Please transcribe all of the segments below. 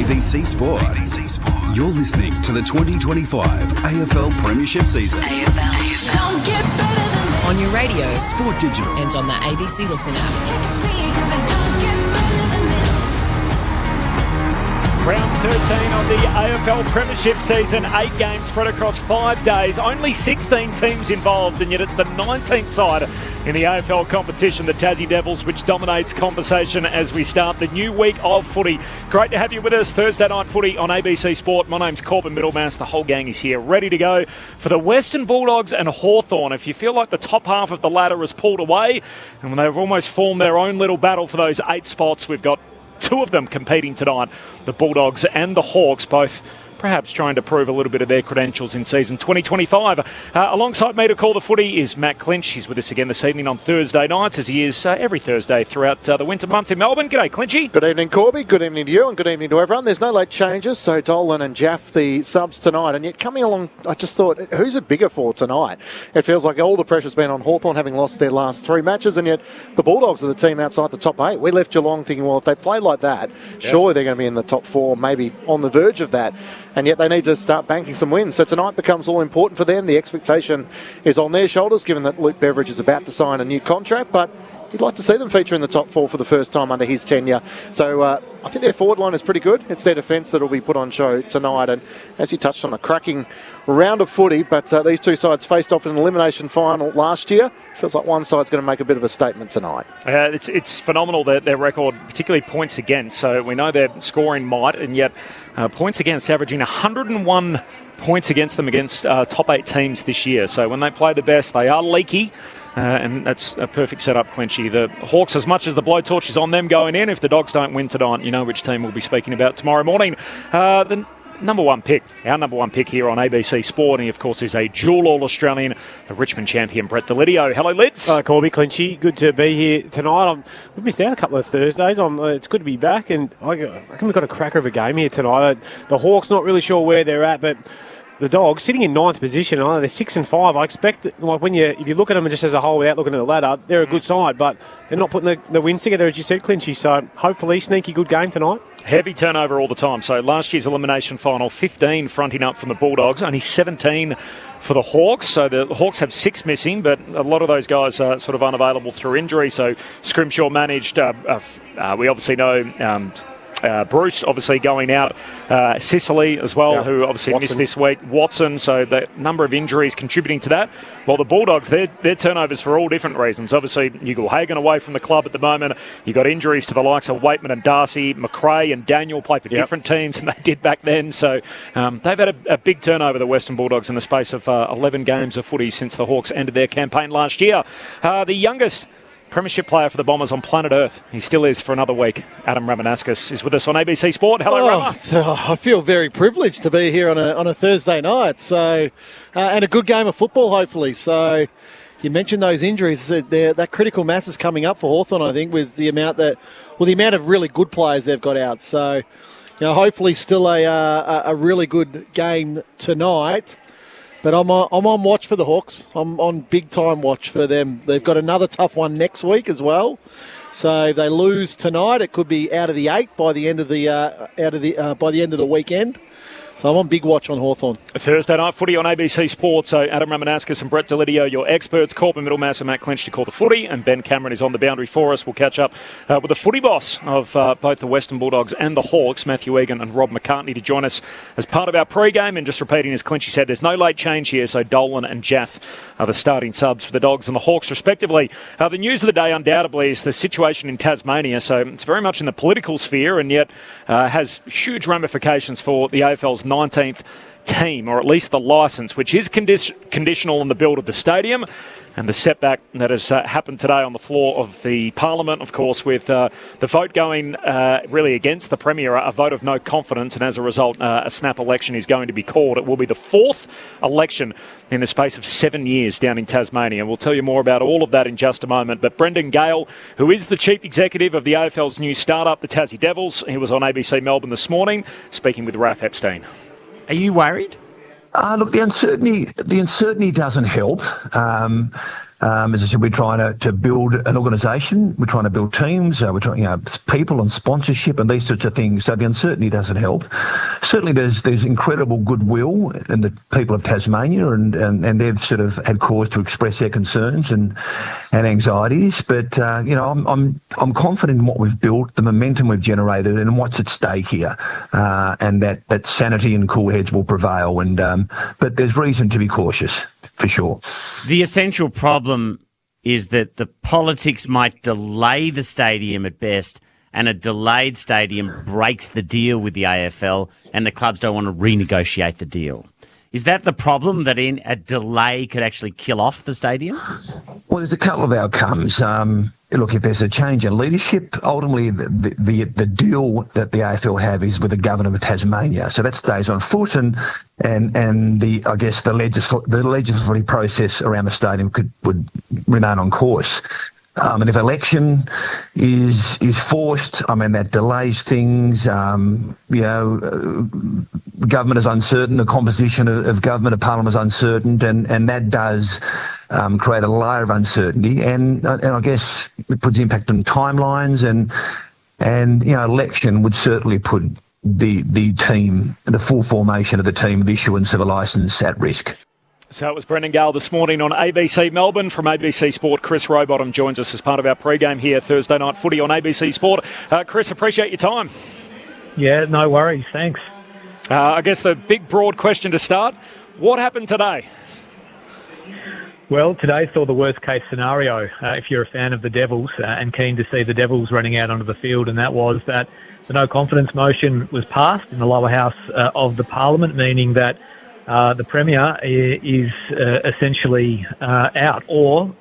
ABC Sport. You're listening to the 2025 AFL Premiership season. AFL. Don't get better than this. On your radio, Sport Digital. and on the ABC Listen app. Round 13 of the AFL Premiership season, 8 games spread across 5 days, only 16 teams involved, and yet it's the 19th side in the AFL competition, the Tassie Devils, which dominates conversation as we start the new week of footy. Great to have you with us, Thursday night footy on ABC Sport. My name's Corbin Middlemass, the whole gang is here, ready to go for the Western Bulldogs and Hawthorn. If you feel like the top half of the ladder has pulled away, and when they've almost formed their own little battle for those 8 spots, we've got 2 of them competing tonight, the Bulldogs and the Hawks, both perhaps trying to prove a little bit of their credentials in season 2025. Alongside me to call the footy is Matt Clinch. He's with us again this evening on Thursday nights, as he is every Thursday throughout the winter months in Melbourne. G'day, Clinchy. Good evening, Corby. Good evening to you and good evening to everyone. There's no late changes, so Dolan and Jaff, the subs tonight. And yet coming along, I just thought, who's it bigger for tonight? It feels like all the pressure's been on Hawthorn, having lost their last 3 matches, and yet the Bulldogs are the team outside the top 8. We left Geelong thinking, well, if they play like that, surely they're going to be in the top 4, maybe on the verge of that. And yet they need to start banking some wins. So tonight becomes all important for them. The expectation is on their shoulders, given that Luke Beveridge is about to sign a new contract. But you'd like to see them feature in the top 4 for the first time under his tenure. So I think their forward line is pretty good. It's their defence that will be put on show tonight. And as you touched on, a cracking round of footy. But these 2 sides faced off in an elimination final last year. Feels like one side's going to make a bit of a statement tonight. It's phenomenal, their record, particularly points against. So we know they're scoring might, and yet points against averaging 101 points against them against top 8 teams this year. So when they play the best, they are leaky. And that's a perfect setup, Clinchy. The Hawks, as much as the blowtorch is on them going in, if the Dogs don't win tonight, you know which team we'll be speaking about tomorrow morning. The number 1 pick, our number 1 pick here on ABC Sport, and he, of course, is a dual All-Australian, the Richmond champion, Brett Delidio. Hello, Lids. Hello, Corby, Clinchy. Good to be here tonight. We've missed out a couple of Thursdays. It's good to be back, and I reckon we've got a cracker of a game here tonight. The Hawks, not really sure where they're at, but the Dogs sitting in 9th position. They're 6-5. I expect that, like, if you look at them just as a whole without looking at the ladder, they're a good side, but they're not putting the wins together, as you said, Clinchy. So hopefully, sneaky good game tonight. Heavy turnover all the time. So last year's elimination final, 15 fronting up from the Bulldogs, only 17 for the Hawks. So the Hawks have 6 missing, but a lot of those guys are sort of unavailable through injury. So Scrimshaw managed. We obviously know. Bruce obviously going out, Sicily as well, who obviously missed this week, Watson, so the number of injuries contributing to that. Well, the Bulldogs, their turnovers for all different reasons. Obviously, you got Hagan away from the club at the moment. You got injuries to the likes of Waitman and Darcy, McRae and Daniel play for different teams than they did back then. So they've had a big turnover, the Western Bulldogs, in the space of 11 games of footy since the Hawks ended their campaign last year. The youngest Premiership player for the Bombers on planet Earth. He still is for another week. Adam Ramanauskas is with us on ABC Sport. Hello, Rama. I feel very privileged to be here on a Thursday night. So, and a good game of football, hopefully. So, you mentioned those injuries. That critical mass is coming up for Hawthorn, I think, with the amount of really good players they've got out. So, hopefully, still a really good game tonight. But I'm on watch for the Hawks. I'm on big time watch for them. They've got another tough one next week as well. So if they lose tonight, it could be out of the 8 by the end of the weekend. So I'm on big watch on Hawthorn. Thursday night footy on ABC Sport. So Adam Ramanauskas and Brett Delidio, your experts. Corbin Middlemass and Matt Clinch to call the footy. And Ben Cameron is on the boundary for us. We'll catch up with the footy boss of both the Western Bulldogs and the Hawks, Matthew Egan and Rob McCartney, to join us as part of our pre-game. And just repeating, as Clinchy said, there's no late change here. So Dolan and Jaff are the starting subs for the Dogs and the Hawks, respectively. The news of the day, undoubtedly, is the situation in Tasmania. So it's very much in the political sphere, and yet has huge ramifications for the AFL's 19th team, or at least the licence, which is conditional on the build of the stadium. And the setback that has happened today on the floor of the Parliament, of course, with the vote going really against the Premier, a vote of no confidence, and as a result, a snap election is going to be called. It will be the 4th election in the space of 7 years down in Tasmania. We'll tell you more about all of that in just a moment. But Brendan Gale, who is the chief executive of the AFL's new startup, the Tassie Devils, he was on ABC Melbourne this morning, speaking with Raf Epstein. Are you worried? Look, the uncertainty doesn't help. As I said, we're trying to build an organisation. We're trying to build teams. We're trying, people and sponsorship and these sorts of things. So the uncertainty doesn't help. Certainly, there's incredible goodwill in the people of Tasmania, and they've sort of had cause to express their concerns and anxieties. But I'm confident in what we've built, the momentum we've generated, and what's at stake here, and that sanity and cool heads will prevail. But there's reason to be cautious, for sure. The essential problem is that the politics might delay the stadium at best, and a delayed stadium breaks the deal with the AFL, and the clubs don't want to renegotiate the deal. Is that the problem, that in a delay could actually kill off the stadium? Well, there's a couple of outcomes. Look, if there's a change in leadership, ultimately the deal that the AFL have is with the governor of Tasmania, so that stays on foot, and the legislative process around the stadium would remain on course. And if election is forced, that delays things. Government is uncertain. The composition of government, of parliament is uncertain, and that does create a layer of uncertainty. And I guess it puts impact on timelines, and election would certainly put the team, the full formation of the team, the issuance of a licence at risk. So it was Brendan Gale this morning on ABC Melbourne. From ABC Sport, Chris Rowbottom joins us as part of our pre-game here, Thursday Night Footy on ABC Sport. Chris, appreciate your time. Yeah, no worries. Thanks. I guess the big, broad question to start, what happened today? Well, today saw the worst-case scenario, if you're a fan of the Devils and keen to see the Devils running out onto the field, and that was that the no-confidence motion was passed in the lower house of the Parliament, meaning that the Premier is essentially out, or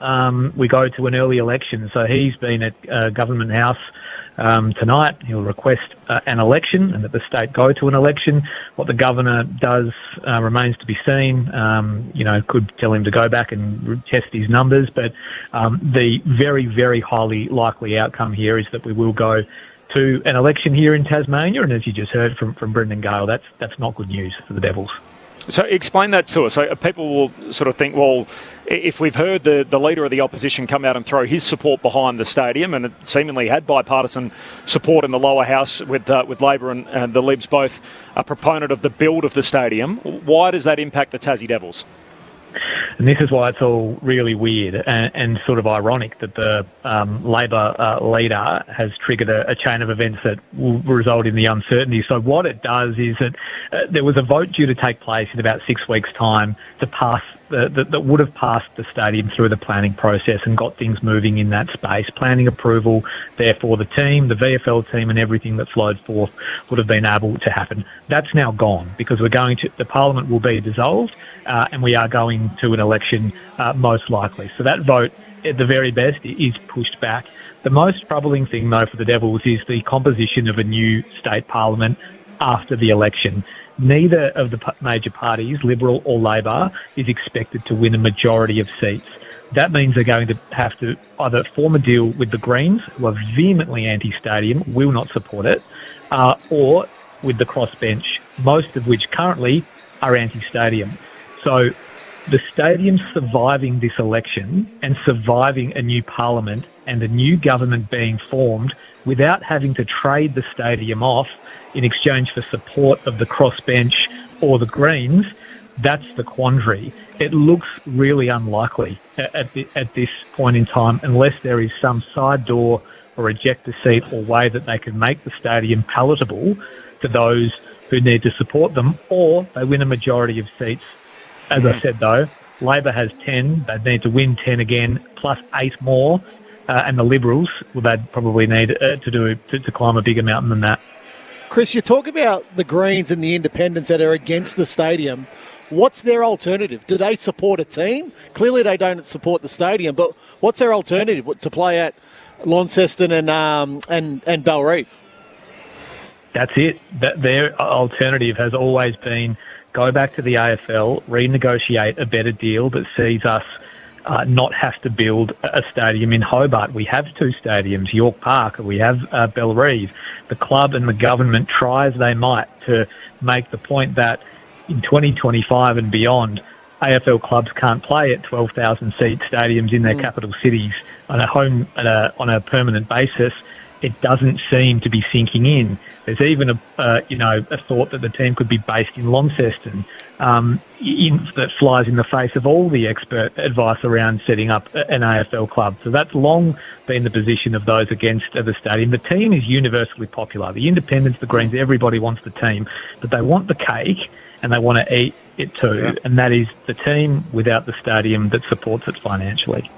we go to an early election. So he's been at Government House tonight. He'll request an election and that the state go to an election. What the Governor does remains to be seen. Could tell him to go back and test his numbers, but the very, very highly likely outcome here is that we will go to an election here in Tasmania, and as you just heard from Brendan Gale, that's not good news for the Devils. So explain that to us. So people will sort of think, well, if we've heard the leader of the opposition come out and throw his support behind the stadium, and it seemingly had bipartisan support in the lower house with Labor and the Libs both a proponent of the build of the stadium, why does that impact the Tassie Devils? And this is why it's all really weird and sort of ironic that the Labor leader has triggered a chain of events that will result in the uncertainty. So what it does is that there was a vote due to take place in about 6 weeks' time to pass that would have passed the stadium through the planning process and got things moving in that space. Planning approval, therefore the team, the VFL team and everything that flowed forth would have been able to happen. That's now gone because the Parliament will be dissolved and we are going to an election most likely. So that vote, at the very best, is pushed back. The most troubling thing, though, for the Devils is the composition of a new state parliament after the election. Neither of the major parties, Liberal or Labor, is expected to win a majority of seats. That means they're going to have to either form a deal with the Greens, who are vehemently anti-stadium, will not support it, or with the crossbench, most of which currently are anti-stadium. So the stadium surviving this election and surviving a new parliament and a new government being formed without having to trade the stadium off in exchange for support of the crossbench or the Greens, that's the quandary. It looks really unlikely at this point in time unless there is some side door or ejector seat or way that they can make the stadium palatable to those who need to support them, or they win a majority of seats. As I said, though, Labor has 10. They'd need to win 10 again, plus 8 more. And the Liberals, well, they'd probably need to climb a bigger mountain than that. Chris, you talk about the Greens and the Independents that are against the stadium. What's their alternative? Do they support a team? Clearly they don't support the stadium, but what's their alternative to play at Launceston and Bellreef? That's it. Their alternative has always been go back to the AFL, renegotiate a better deal that sees us not have to build a stadium in Hobart. We have 2 stadiums, York Park, we have Bellreef. The club and the government try as they might to make the point that in 2025 and beyond, AFL clubs can't play at 12,000-seat stadiums in their capital cities on a permanent basis, it doesn't seem to be sinking in. There's even a thought that the team could be based in Launceston, that flies in the face of all the expert advice around setting up an AFL club. So that's long been the position of those against the stadium. The team is universally popular. The Independents, the Greens, everybody wants the team, but they want the cake and they want to eat it too, and that is the team without the stadium that supports it financially.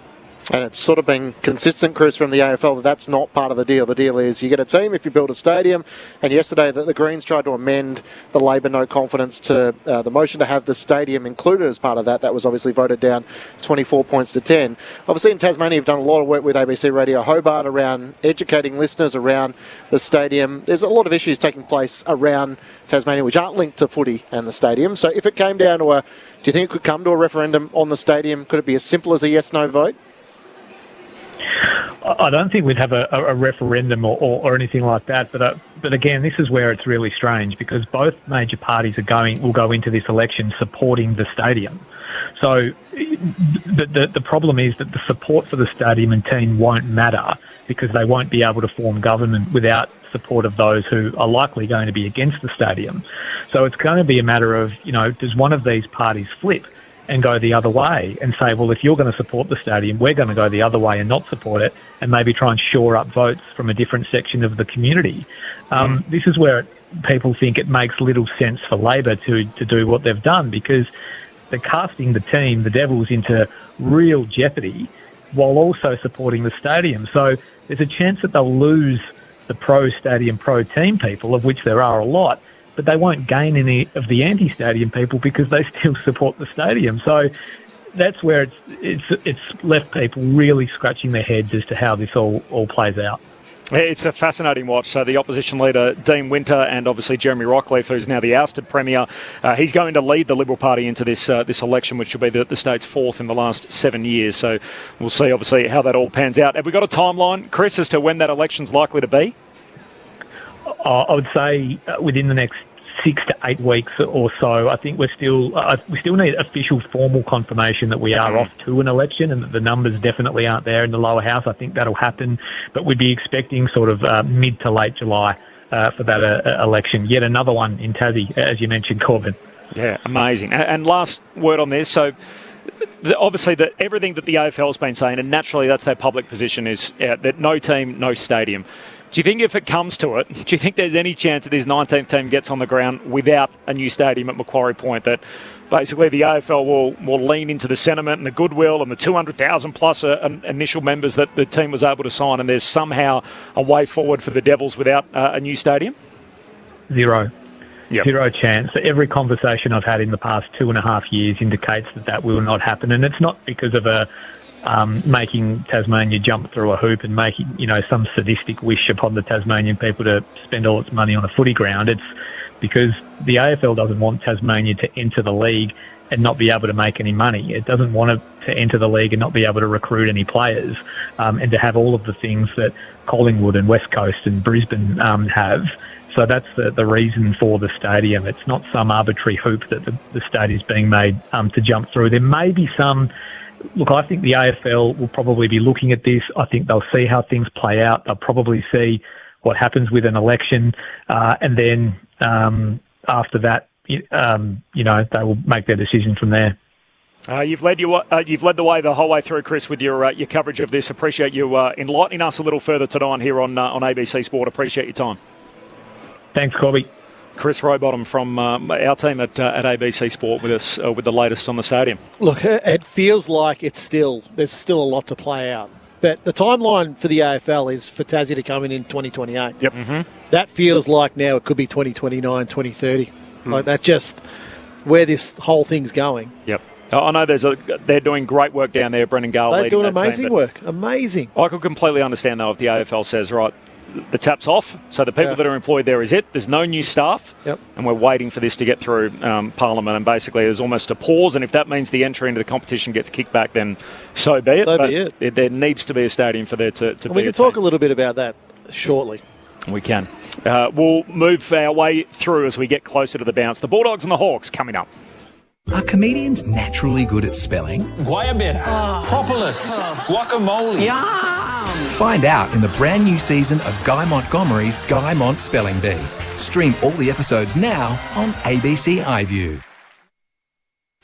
And it's sort of been consistent, Chris, from the AFL that that's not part of the deal. The deal is you get a team if you build a stadium. And yesterday the Greens tried to amend the Labor no confidence to the motion to have the stadium included as part of that. That was obviously voted down 24 points to 10. Obviously in Tasmania you've done a lot of work with ABC Radio Hobart around educating listeners around the stadium. There's a lot of issues taking place around Tasmania which aren't linked to footy and the stadium. So if it came down to do you think it could come to a referendum on the stadium? Could it be as simple as a yes-no vote? I don't think we'd have a referendum or anything like that, but again, this is where it's really strange because both major parties will go into this election supporting the stadium. So the problem is that the support for the stadium and team won't matter because they won't be able to form government without support of those who are likely going to be against the stadium. So it's going to be a matter of, does one of these parties flip and go the other way and say, well, if you're going to support the stadium, we're going to go the other way and not support it and maybe try and shore up votes from a different section of the community. This is where people think it makes little sense for Labor to do what they've done because they're casting the team, the Devils, into real jeopardy while also supporting the stadium. So there's a chance that they'll lose the pro-stadium, pro-team people, of which there are a lot, but they won't gain any of the anti-stadium people because they still support the stadium. So that's where it's left people really scratching their heads as to how this all plays out. It's a fascinating watch. So the opposition leader, Dean Winter, and obviously Jeremy Rockcliffe, who's now the ousted Premier, he's going to lead the Liberal Party into this election, which will be the state's fourth in the last 7 years. So we'll see, obviously, how that all pans out. Have we got a timeline, Chris, as to when that election's likely to be? I would say within the next 6 to 8 weeks or so. I think we still need official formal confirmation that we are off to an election and that the numbers definitely aren't there in the lower house. I think that'll happen, but we'd be expecting sort of mid to late July for that election. Yet another one in Tassie, as you mentioned, Corbin. Yeah, amazing. And last word on this. So obviously everything that the AFL's been saying, and naturally that's their public position, is that no team, no stadium. Do you think if it comes to it, do you think there's any chance that this 19th team gets on the ground without a new stadium at Macquarie Point, that basically the AFL will lean into the sentiment and the goodwill and the 200,000 plus initial members that the team was able to sign, and there's somehow a way forward for the Devils without a new stadium? Zero. Yep. Zero chance. Every conversation I've had in the past 2.5 years indicates that will not happen, and it's not because of making Tasmania jump through a hoop and making, some sadistic wish upon the Tasmanian people to spend all its money on a footy ground. It's because the AFL doesn't want Tasmania to enter the league and not be able to make any money. It doesn't want to enter the league and not be able to recruit any players, and to have all of the things that Collingwood and West Coast and Brisbane have. So that's the reason for the stadium. It's not some arbitrary hoop that the state is being made to jump through. There may be some... Look, I think the AFL will probably be looking at this. I think they'll see how things play out. They'll probably see what happens with an election, and then after that, they will make their decision from there. You've led the way the whole way through, Chris, with your coverage of this. Appreciate you enlightening us a little further tonight here on ABC Sport. Appreciate your time. Thanks, Corby. Chris Rowbottom from our team at ABC Sport with us with the latest on the stadium. Look, it feels like there's still a lot to play out. But the timeline for the AFL is for Tassie to come in 2028. Yep. Mm-hmm. That feels like now it could be 2029, 2030. Like that's just where this whole thing's going. Yep. I know they're doing great work down there, Brendan Gale. They're doing amazing work. Amazing. I could completely understand, though, if the AFL says, right, the tap's off, so the people that are employed there is it. There's no new staff, and we're waiting for this to get through Parliament, and basically there's almost a pause, and if that means the entry into the competition gets kicked back, then so be it. There needs to be a stadium for there to be. We can talk a little bit about that shortly. We can. We'll move our way through as we get closer to the bounce. The Bulldogs and the Hawks coming up. Are comedians naturally good at spelling? Guayabera, propolis, guacamole. Find out in the brand new season of Guy Montgomery's Guy Mont Spelling Bee. Stream all the episodes now on ABC iView.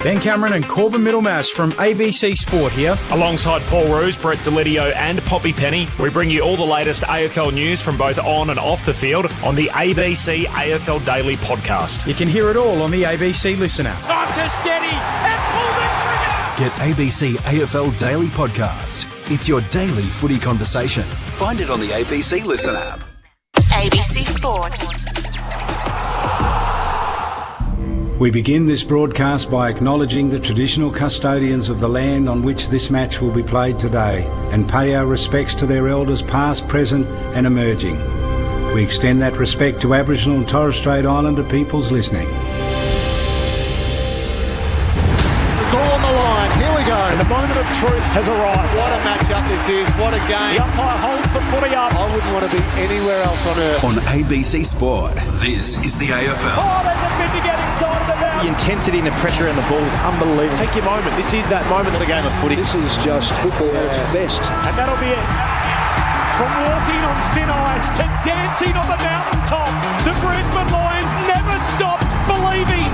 Ben Cameron and Corbin Middlemass from ABC Sport here. Alongside Paul Roos, Brett Delidio and Poppy Penny, we bring you all the latest AFL news from both on and off the field on the ABC AFL Daily podcast. You can hear it all on the ABC Listen app. Time to steady and pull the trigger. Get ABC AFL Daily Podcast. It's your daily footy conversation. Find it on the ABC Listen app. ABC Sport. We begin this broadcast by acknowledging the traditional custodians of the land on which this match will be played today and pay our respects to their elders past, present and emerging. We extend that respect to Aboriginal and Torres Strait Islander peoples listening. It's all on the line. Here we go. And the moment of truth has arrived. What a matchup this is. What a game. The umpire holds the footy up. I wouldn't want to be anywhere else on earth. On ABC Sport, this is the AFL. Oh, there's a bit to get inside of it now. The intensity and the pressure in the ball is unbelievable. Take your moment. This is that moment of the game of footy. This is just football at its best. And that'll be it. From walking on thin ice to dancing on the mountaintop, the Brisbane Lions never stopped believing.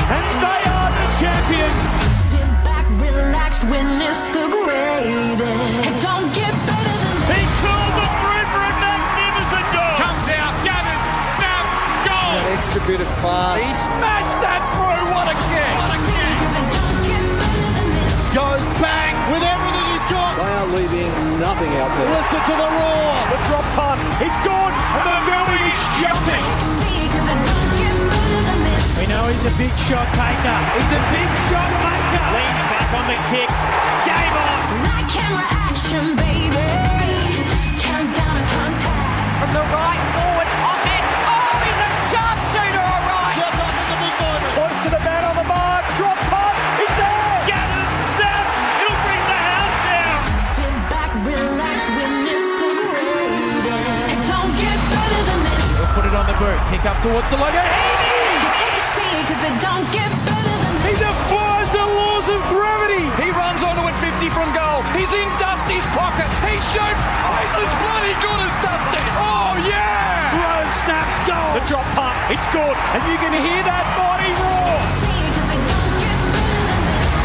And they are the champions. Sit back, relax, witness the greatest. It don't get better than this. He's called the Brisbane magnificent goal. Comes out, gathers, snaps, goal. An extra bit of class. He smashed that through. What a kick. Goes bang with everything he's got. They are leaving nothing out there. Listen to the roar. The drop punt. He's gone. And the building is jumping. We know he's a big shot taker. He's a big shot maker. Leans back on the kick. Game on. Light camera action, baby. Countdown to contact. From the right forward on it. Oh, he's a sharpshooter, all right. Step up in the big moment. Close to the man on the mark. Drop punt. He's there. Gathers, snaps. He'll bring the house down. Sit back, relax, witness the greatest. It don't get better than this. We'll put it on the boot. Kick up towards the logo. You take a seat, cause it don't get better than He this. defies the laws of gravity. He runs onto it 50 from goal. He's in Dusty's pocket. He shoots. Oh, he's as bloody good as Dusty. Oh, yeah. Rose snaps goal. The drop punt. It's good. And you can hear that body roar.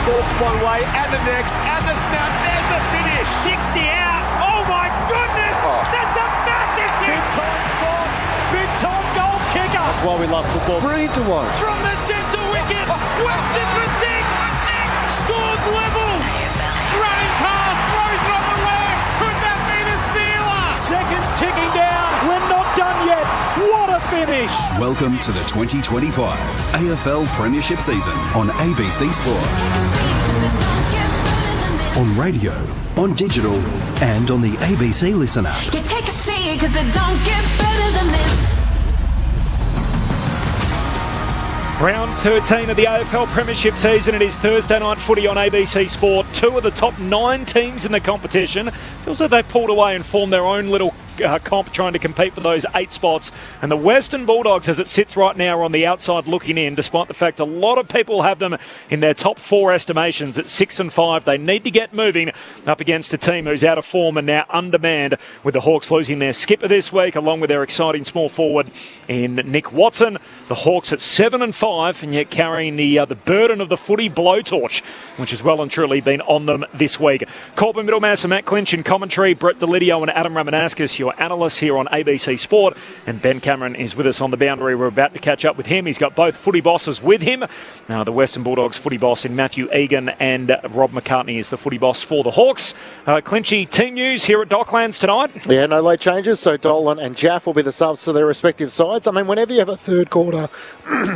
Walks one way and the next and the snap. There's the finish. 60 out. Oh, my goodness. That's a massive kick. Big time spot. Big time goal kicker. That's why we love football. Brilliant to watch. From the centre wicket. Whacks it for six. Scores level. Running past. Throws it on the left. Could that be the sealer? Seconds ticking down. We're not done yet. What a finish. Welcome to the 2025 AFL Premiership season on ABC Sport. On radio, on digital, and on the ABC Listen app. You take a seat, cause it don't get better than this. Round 13 of the AFL Premiership season. It is Thursday night footy on ABC Sport. Two of the top 9 teams in the competition. Feels like they pulled away and formed their own little comp trying to compete for those 8 spots. And the Western Bulldogs, as it sits right now, are on the outside looking in, despite the fact a lot of people have them in their top 4 estimations at 6 and 5. They need to get moving up against a team who's out of form and now undermanned, with the Hawks losing their skipper this week, along with their exciting small forward in Nick Watson. The Hawks at 7 and 5, and yet carrying the burden of the footy blowtorch, which has well and truly been on them this week. Corbin Middlemass and Matt Clinch in commentary, Brett Delidio and Adam Ramanauskas, your analysts here on ABC Sport, and Ben Cameron is with us on the boundary. We're about to catch up with him. He's got both footy bosses with him. Now, the Western Bulldogs footy boss in Matthew Egan, and Rob McCartney is the footy boss for the Hawks. Clinchy, team news here at Docklands tonight. Yeah, no late changes, so Dolan and Jaff will be the subs for their respective sides. I mean, whenever you have a third quarter,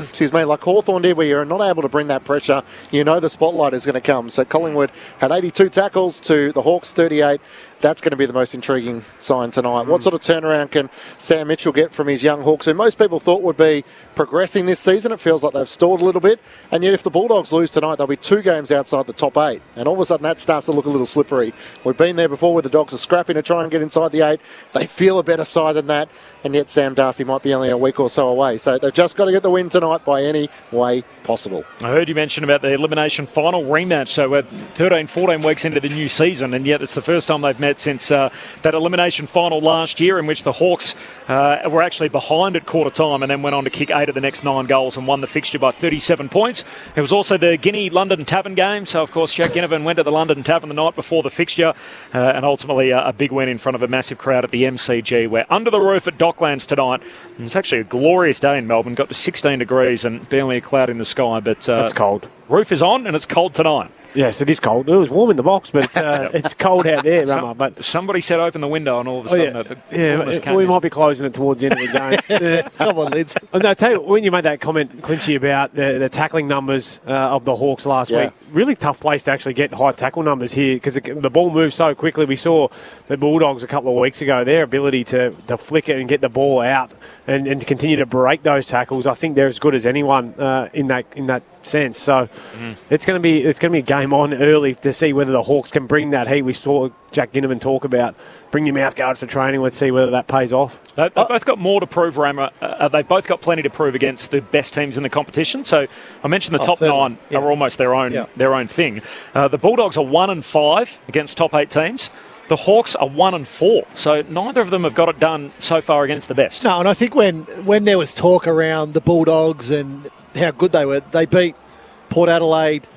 excuse me, like Hawthorn did, where you're not able to bring that pressure, you know the spotlight is going to come. So Collingwood had 82 tackles to the Hawks 38. That's going to be the most intriguing sign tonight tonight? What sort of turnaround can Sam Mitchell get from his young Hawks, who most people thought would be progressing this season? It feels like they've stalled a little bit. And yet if the Bulldogs lose tonight, they'll be 2 games outside the top 8. And all of a sudden that starts to look a little slippery. We've been there before where the Dogs are scrapping to try and get inside the 8. They feel a better side than that. And yet Sam Darcy might be only a week or so away. So they've just got to get the win tonight by any way possible. I heard you mention about the elimination final rematch. So we're 13, 14 weeks into the new season, and yet it's the first time they've met since that elimination final last year, in which the Hawks were actually behind at quarter time and then went on to kick 8 of the next 9 goals and won the fixture by 37 points. It was also the Guinea-London Tavern game. So, of course, Jack Ginnivan went to the London Tavern the night before the fixture, and ultimately a big win in front of a massive crowd at the MCG. We're under the roof at Docklands tonight. It's actually a glorious day in Melbourne. Got to 16 degrees and barely a cloud in the sky, but that's cold. Roof is on and it's cold tonight. Yes, it is cold. It was warm in the box, but it's cold out there, Rama. But somebody said open the window, and all of a sudden, we might be closing it towards the end of the game. Come on, Lids. No, tell you, when you made that comment, Clinchy, about the tackling numbers of the Hawks last week, really tough place to actually get high tackle numbers here because the ball moves so quickly. We saw the Bulldogs a couple of weeks ago, their ability to flick it and get the ball out and to continue to break those tackles. I think they're as good as anyone in that sense. So it's going to be a game on early to see whether the Hawks can bring that heat. We saw Jack Ginnivan talk about bring your mouth guards to training. Let's see whether that pays off. They've both got more to prove, Rama. They've both got plenty to prove against the best teams in the competition. So I mentioned the top 9 are almost their own thing. The Bulldogs are 1-5 against top 8 teams. The Hawks are 1-4, so neither of them have got it done so far against the best. No, and I think when there was talk around the Bulldogs and how good they were, they beat Port Adelaide,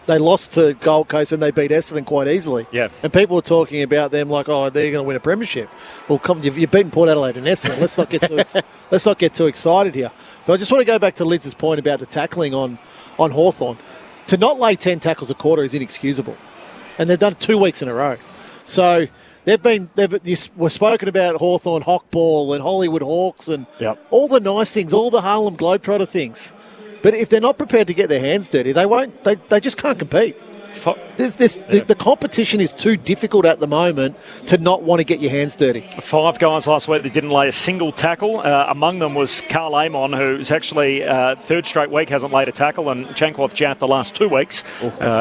they lost to Gold Coast, and they beat Essendon quite easily. Yeah. And people were talking about them like, oh, they're going to win a premiership. Well, come, you've beaten Port Adelaide and Essendon. Let's not get too excited here. But I just want to go back to Lidz's point about the tackling on Hawthorn. To not lay 10 tackles a quarter is inexcusable, and they've done it 2 weeks in a row. So we've spoken about Hawthorn Hawkball and Hollywood Hawks and all the nice things, all the Harlem Globetrotter things. But if they're not prepared to get their hands dirty, they just can't compete. The competition is too difficult at the moment to not want to get your hands dirty. 5 guys last week that didn't lay a single tackle. Among them was Carl Amon, who's actually third straight week hasn't laid a tackle, and Chankwath Jath the last 2 weeks.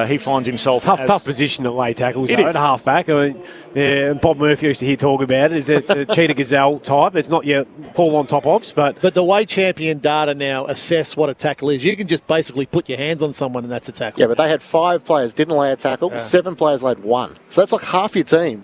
He finds himself tough position to lay tackles. At half back. I mean, Bob Murphy used to hear talk about it. It's a cheetah gazelle type. It's not your full on top offs, but the way champion data now assess what a tackle is, you can just basically put your hands on someone and that's a tackle. Yeah, but they had 5 players didn't lay a tackle. 7 players laid 1. So that's like half your team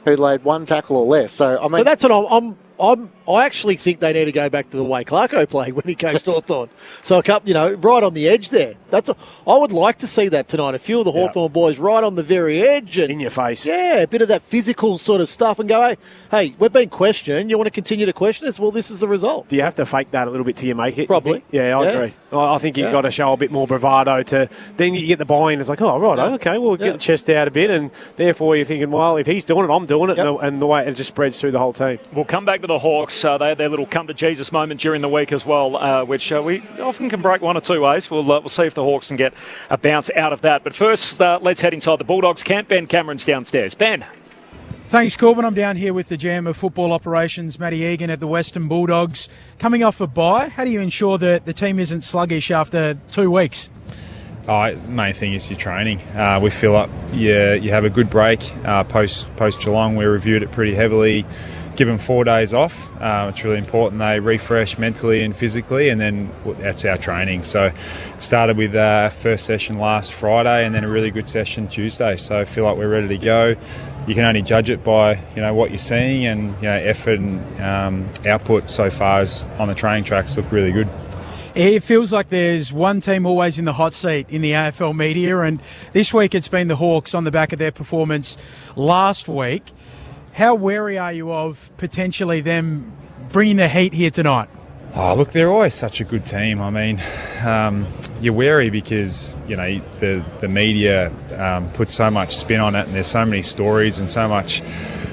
who laid 1 tackle or less. So I mean, so that's what I actually think they need to go back to the way Clarko played when he coached Hawthorn. So right on the edge there. I would like to see that tonight. A few of the Hawthorn boys right on the very edge and in your face. Yeah, a bit of that physical sort of stuff and go, hey, we've been questioned. You want to continue to question us? Well, this is the result. Do you have to fake that a little bit till you make it? Probably. Yeah, I agree. I think you've got to show a bit more bravado to then you get the buy-in. It's like, oh, right, okay, we'll get the chest out a bit, and therefore you're thinking, well, if he's doing it, I'm doing it, and the way it just spreads through the whole team. We'll come back to the Hawks. They had their little come-to-Jesus moment during the week as well, which we often can break 1 or 2 ways. We'll see if the Hawks can get a bounce out of that. But first, let's head inside the Bulldogs camp. Ben Cameron's downstairs. Ben. Thanks, Corbin. I'm down here with the GM of Football Operations, Matty Egan, at the Western Bulldogs. Coming off a bye, how do you ensure that the team isn't sluggish after 2 weeks? Main thing is your training. We feel up. You have a good break post Geelong. We reviewed it pretty heavily. Give them 4 days off. It's really important they refresh mentally and physically, and then that's our training. So it started with first session last Friday and then a really good session Tuesday. So I feel like we're ready to go. You can only judge it by what you're seeing, and effort and output so far on the training tracks look really good. It feels like there's one team always in the hot seat in the AFL media, and this week it's been the Hawks on the back of their performance last week. How wary are you of potentially them bringing the heat here tonight? Oh, look, they're always such a good team. I mean, you're wary because, the media puts so much spin on it, and there's so many stories and so much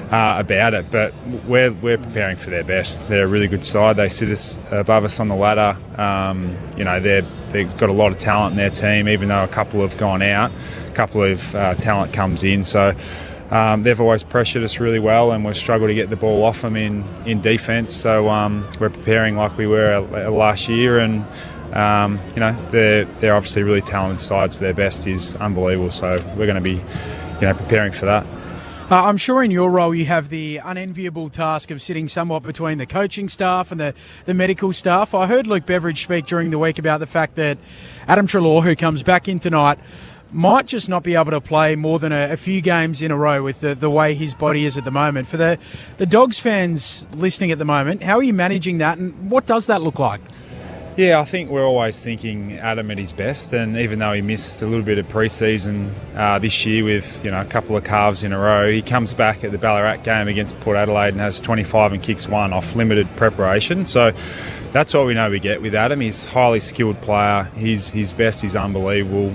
about it. But we're preparing for their best. They're a really good side. They sit us above us on the ladder. They've got a lot of talent in their team, even though a couple have gone out. A couple of talent comes in. So they've always pressured us really well, and we've struggled to get the ball off them in defence. So we're preparing like we were last year, and they're obviously really talented sides. Their best is unbelievable, so we're going to be preparing for that. I'm sure in your role you have the unenviable task of sitting somewhat between the coaching staff and the medical staff. I heard Luke Beveridge speak during the week about the fact that Adam Treloar, who comes back in tonight, might just not be able to play more than a few games in a row with the way his body is at the moment. For the Dogs fans listening at the moment, how are you managing that, and what does that look like? Yeah, I think we're always thinking Adam at his best, and even though he missed a little bit of pre-season this year with a couple of calves in a row, he comes back at the Ballarat game against Port Adelaide and has 25 and kicks 1 off limited preparation. So that's what we know we get with Adam. He's a highly skilled player. His best is unbelievable.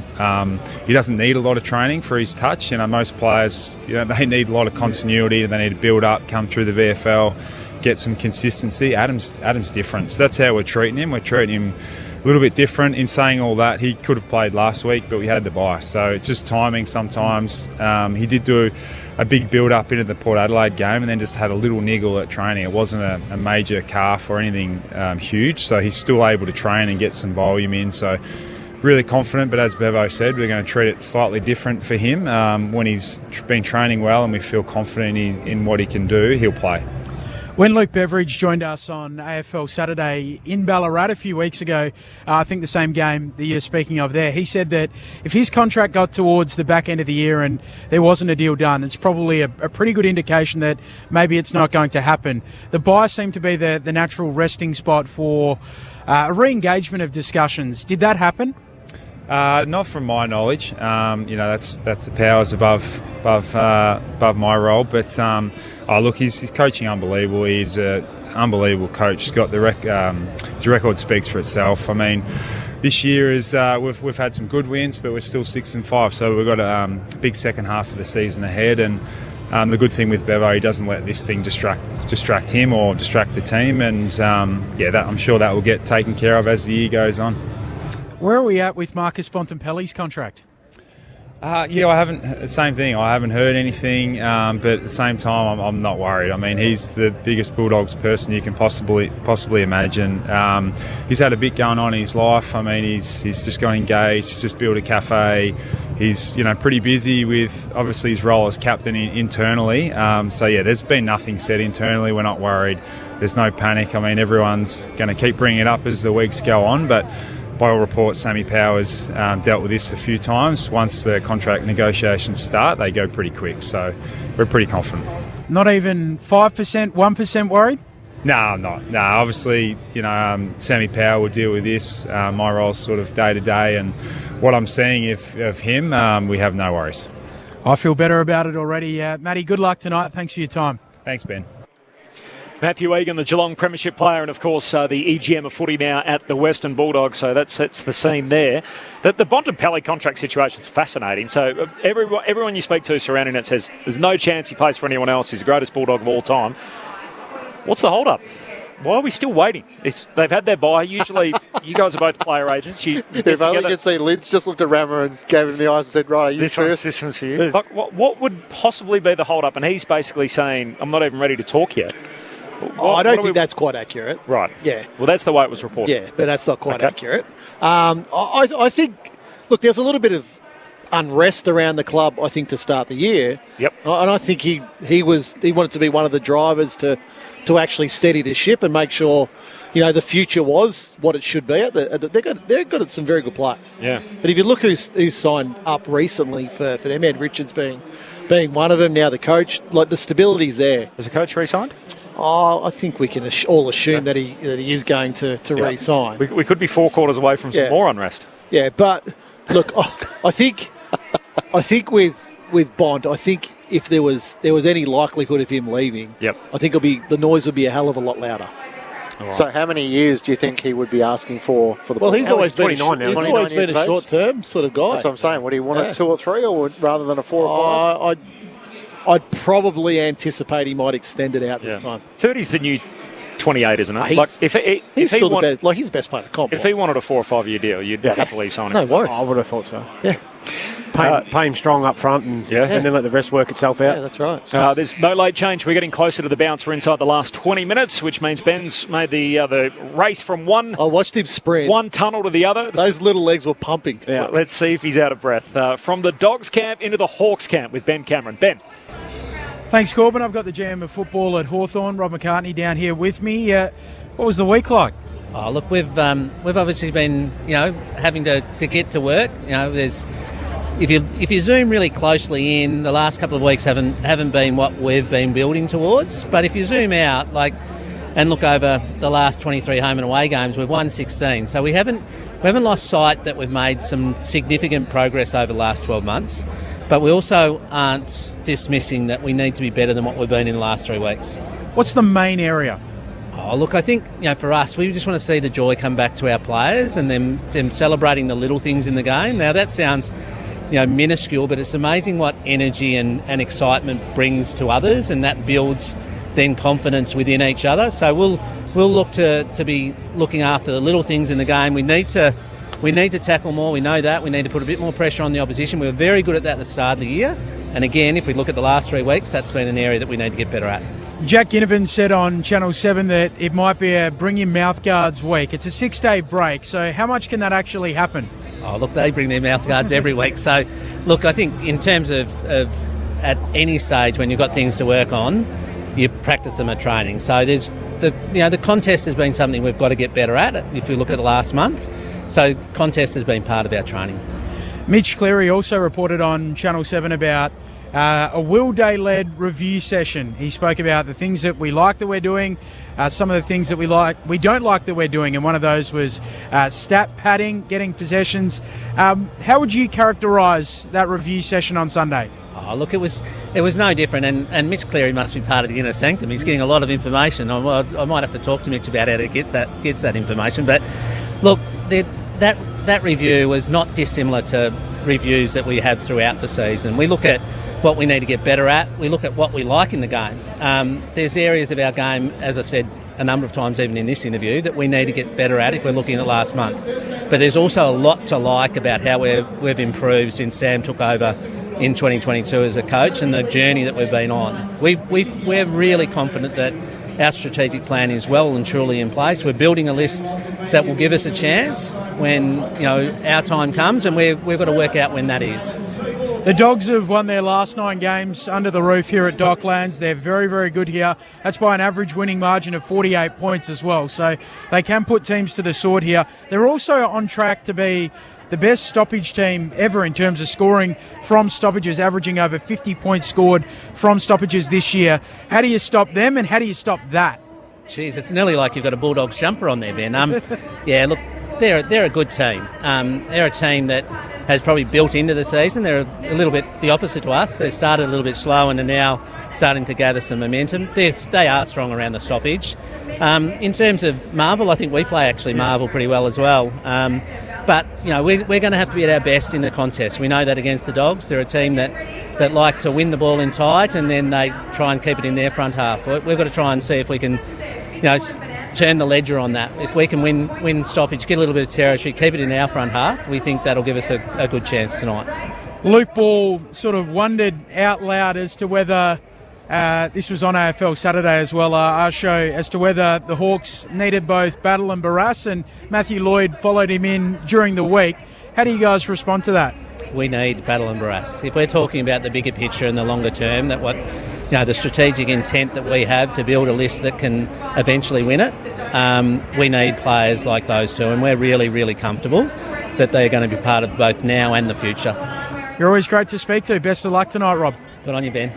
He doesn't need a lot of training for his touch. Most players, they need a lot of continuity. They need to build up, come through the VFL, get some consistency. Adam's different. So that's how we're treating him. We're treating him a little bit different. In saying all that, he could have played last week, but we had the bye. So it's just timing sometimes. He did do a big build-up into the Port Adelaide game and then just had a little niggle at training. It wasn't a major calf or anything huge, so he's still able to train and get some volume in. So really confident, but as Bevo said, we're going to treat it slightly different for him. When he's been training well and we feel confident in what he can do, he'll play. When Luke Beveridge joined us on AFL Saturday in Ballarat a few weeks ago, I think the same game that you're speaking of there, he said that if his contract got towards the back end of the year and there wasn't a deal done, it's probably a pretty good indication that maybe it's not going to happen. The bye seemed to be the natural resting spot for a re-engagement of discussions. Did that happen? Not from my knowledge. That's the powers above my role. But look, his coaching unbelievable. He's an unbelievable coach. He's got his record speaks for itself. I mean, this year is we've had some good wins, but we're still 6-5. So we've got a big second half of the season ahead. And the good thing with Bevo, he doesn't let this thing distract him or distract the team. And I'm sure that will get taken care of as the year goes on. Where are we at with Marcus Bontempelli's contract? I haven't. Same thing. I haven't heard anything, but at the same time, I'm not worried. I mean, he's the biggest Bulldogs person you can possibly imagine. He's had a bit going on in his life. I mean, he's just got engaged. He's just built a cafe. He's pretty busy with obviously his role as captain internally. There's been nothing said internally. We're not worried. There's no panic. I mean, everyone's going to keep bringing it up as the weeks go on, but by all reports, Sammy Powers dealt with this a few times. Once the contract negotiations start, they go pretty quick. So we're pretty confident. Not even 5%, 1% worried? No, I'm not. No, obviously, Sammy Power will deal with this. My role's sort of day to day, and what I'm seeing of him, we have no worries. I feel better about it already. Matty, good luck tonight. Thanks for your time. Thanks, Ben. Matthew Egan, the Geelong Premiership player, and of course the EGM of footy now at the Western Bulldogs, so that sets the scene there. The Bontempelli contract situation is fascinating. So everyone you speak to surrounding it says there's no chance he plays for anyone else. He's the greatest Bulldog of all time. What's the hold-up? Why are we still waiting? They've had their bye. Usually, you guys are both player agents. If only you could see Lids just looked at Rammer and gave him the eyes and said, right, are you first? This one's for you. Like, what would possibly be the hold-up? And he's basically saying, I'm not even ready to talk yet. I don't think that's quite accurate. Right. Yeah. Well, that's the way it was reported. Yeah, but that's not quite accurate. I think, look, there's a little bit of unrest around the club, I think, to start the year. Yep. And I think he wanted to be one of the drivers to actually steady the ship and make sure, the future was what it should be. They've got some very good players. Yeah. But if you look who's signed up recently for them, Ed Richards being one of them, now the coach, like the stability's there. Has the coach re-signed? I think we can all assume that he is going to re-sign. We could be 4 quarters away from some more unrest. Yeah, but look, I think with Bond, I think if there was any likelihood of him leaving, I think the noise would be a hell of a lot louder. Right. So how many years do you think he would be asking for the Well, he's always been 29 now. He's always been a short-term sort of guy. That's what I'm saying. Would he want a 2 or 3 or rather than a 4 or 5? I'd probably anticipate he might extend it out this time. 30's the new 28, isn't it? He's, Like he's still the best. Like, he's the best player to comp. If he wanted a 4 or 5 year deal, you'd happily sign him. No worries. I would have thought so. Yeah. Pay him strong up front and then let the rest work itself out. Yeah, that's right. There's no late change. We're getting closer to the bounce. We're inside the last 20 minutes, which means Ben's made the race from one. I watched him sprint. One tunnel to the other. Those little legs were pumping. Yeah. Let's see if he's out of breath. From the Dogs camp into the Hawks camp with Ben Cameron. Ben. Thanks, Corbin. I've got the GM of football at Hawthorn, Rob McCartney, down here with me. What was the week like? Oh, look, we've obviously been, having to get to work. There's if you zoom really closely in, the last couple of weeks haven't been what we've been building towards. But if you zoom out, and look over the last 23 home and away games, we've won 16. So we haven't lost sight that we've made some significant progress over the last 12 months. But we also aren't dismissing that we need to be better than what we've been in the last 3 weeks. What's the main area? Oh, look, I think, for us, we just want to see the joy come back to our players and them celebrating the little things in the game. Now, that sounds, minuscule, but it's amazing what energy and excitement brings to others, and that builds then confidence within each other. So we'll look to be looking after the little things in the game. We need to tackle more. We know that. We need to put a bit more pressure on the opposition. We were very good at that at the start of the year. And again, if we look at the last 3 weeks, that's been an area that we need to get better at. Jack Ginnivan said on Channel 7 that it might be a bring your mouth guards week. It's a 6-day break, so how much can that actually happen? Oh, look, they bring their mouth guards every week. So, look, I think in terms of at any stage when you've got things to work on, you practice them at training. So there's the contest has been something we've got to get better at if you look at the last month. So contest has been part of our training. Mitch Cleary also reported on Channel 7 about a Will Day-led review session. He spoke about the things that we like that we're doing, some of the things that we don't like that we're doing, and one of those was stat padding, getting possessions. How would you characterise that review session on Sunday? Oh, look, it was no different, and Mitch Cleary must be part of the inner sanctum. He's getting a lot of information. I might have to talk to Mitch about how he gets that information. But look, that review was not dissimilar to reviews that we have throughout the season. We look at what we need to get better at. We look at what we like in the game. There's areas of our game, as I've said a number of times even in this interview, that we need to get better at if we're looking at last month. But there's also a lot to like about how we've improved since Sam took over in 2022 as a coach and the journey that we've been on. We're really confident that our strategic plan is well and truly in place. We're building a list that will give us a chance when our time comes, and we've got to work out when that is. The Dogs have won their last 9 games under the roof here at Docklands. They're very, very good here. That's by an average winning margin of 48 points as well. So they can put teams to the sword here. They're also on track to be the best stoppage team ever in terms of scoring from stoppages, averaging over 50 points scored from stoppages this year. How do you stop them, and how do you stop that? Jeez, it's nearly like you've got a Bulldogs jumper on there, Ben. Yeah, look, they're a good team. They're a team that has probably built into the season. They're a little bit the opposite to us. They started a little bit slow and are now starting to gather some momentum. They are strong around the stoppage. In terms of Marvel, I think we play actually Marvel pretty well as well. But, we're going to have to be at our best in the contest. We know that against the Dogs. They're a team that like to win the ball in tight, and then they try and keep it in their front half. We've got to try and see if we can, turn the ledger on that. If we can win stoppage, get a little bit of territory, keep it in our front half, we think that'll give us a good chance tonight. Luke Ball sort of wondered out loud as to whether, this was on AFL Saturday as well, our show, as to whether the Hawks needed both Battle and Barras, and Matthew Lloyd followed him in during the week. How do you guys respond to that? We need Battle and Barras. If we're talking about the bigger picture and the longer term, that the strategic intent that we have to build a list that can eventually win it, we need players like those two, and we're really, really comfortable that they're going to be part of both now and the future. You're always great to speak to. Best of luck tonight, Rob. Good on you, Ben.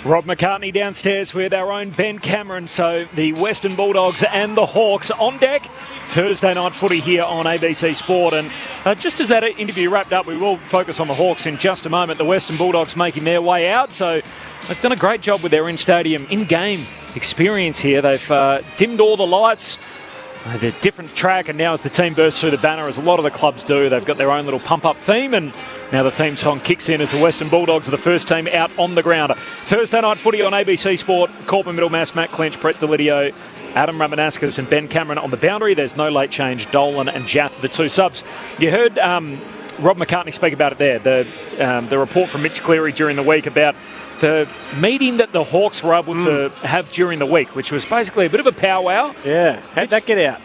Rob McCartney downstairs with our own Ben Cameron. So the Western Bulldogs and the Hawks on deck. Thursday night footy here on ABC Sport. And just as that interview wrapped up, we will focus on the Hawks in just a moment. The Western Bulldogs making their way out. So they've done a great job with their in-stadium, in-game experience here. They've dimmed all the lights. The different track, and now as the team bursts through the banner, as a lot of the clubs do, they've got their own little pump-up theme, and now the theme song kicks in as the Western Bulldogs are the first team out on the ground. Thursday night footy on ABC Sport. Corporate Middlemass, Matt Clinch, Brett Delidio, Adam Ramanauskas and Ben Cameron on the boundary. There's no late change. Dolan and Jath, the two subs. You heard Rob McCartney speak about it there. The report from Mitch Cleary during the week about the meeting that the Hawks were able to have during the week, which was basically a bit of a powwow. Yeah, how'd that get out?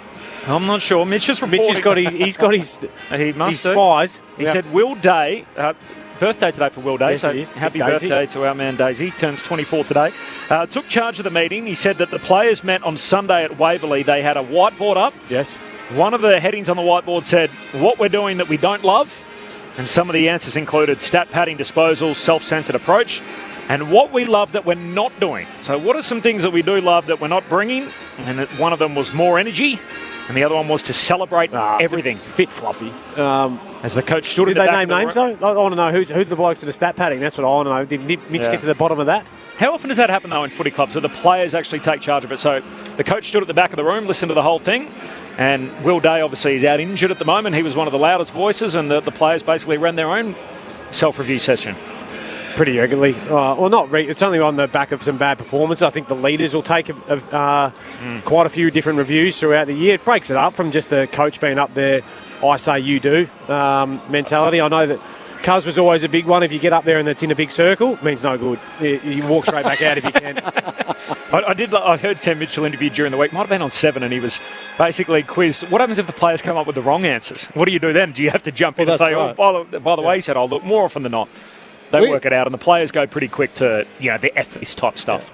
I'm not sure. Mitch just reported. He's got his he must his spies. He said Will Day, birthday today for Will Day, yes, so it is. happy Daisy. birthday to our man Daisy. Turns 24 today. Took charge of the meeting. He said that the players met on Sunday at Waverley. They had a whiteboard up. Yes. One of the headings on the whiteboard said, "What we're doing that we don't love," and some of the answers included stat padding disposals, self-centered approach, and what we love that we're not doing. So what are some things that we do love that we're not bringing? And one of them was more energy, and the other one was to celebrate everything. Bit fluffy. As the coach stood Did at the they back name of the names though? I want to know who the blokes at the stat padding. That's what I want to know. Did Mitch get to the bottom of that? How often does that happen though in footy clubs? So the players actually take charge of it. So the coach stood at the back of the room, listened to the whole thing, and Will Day obviously is out injured at the moment. He was one of the loudest voices, and the players basically ran their own self-review session. Pretty regularly. It's only on the back of some bad performance. I think the leaders will take quite a few different reviews throughout the year. It breaks it up from just the coach being up there, I say you do mentality. I know that Cuz was always a big one. If you get up there and it's in a big circle, it means no good. You walk straight back out if you can. I heard Sam Mitchell interviewed during the week, might have been on 7, and he was basically quizzed, what happens if the players come up with the wrong answers? What do you do then? Do you have to jump in and say, right. by the way, he said, look, more often than not, they work it out, and the players go pretty quick to, the F this type stuff.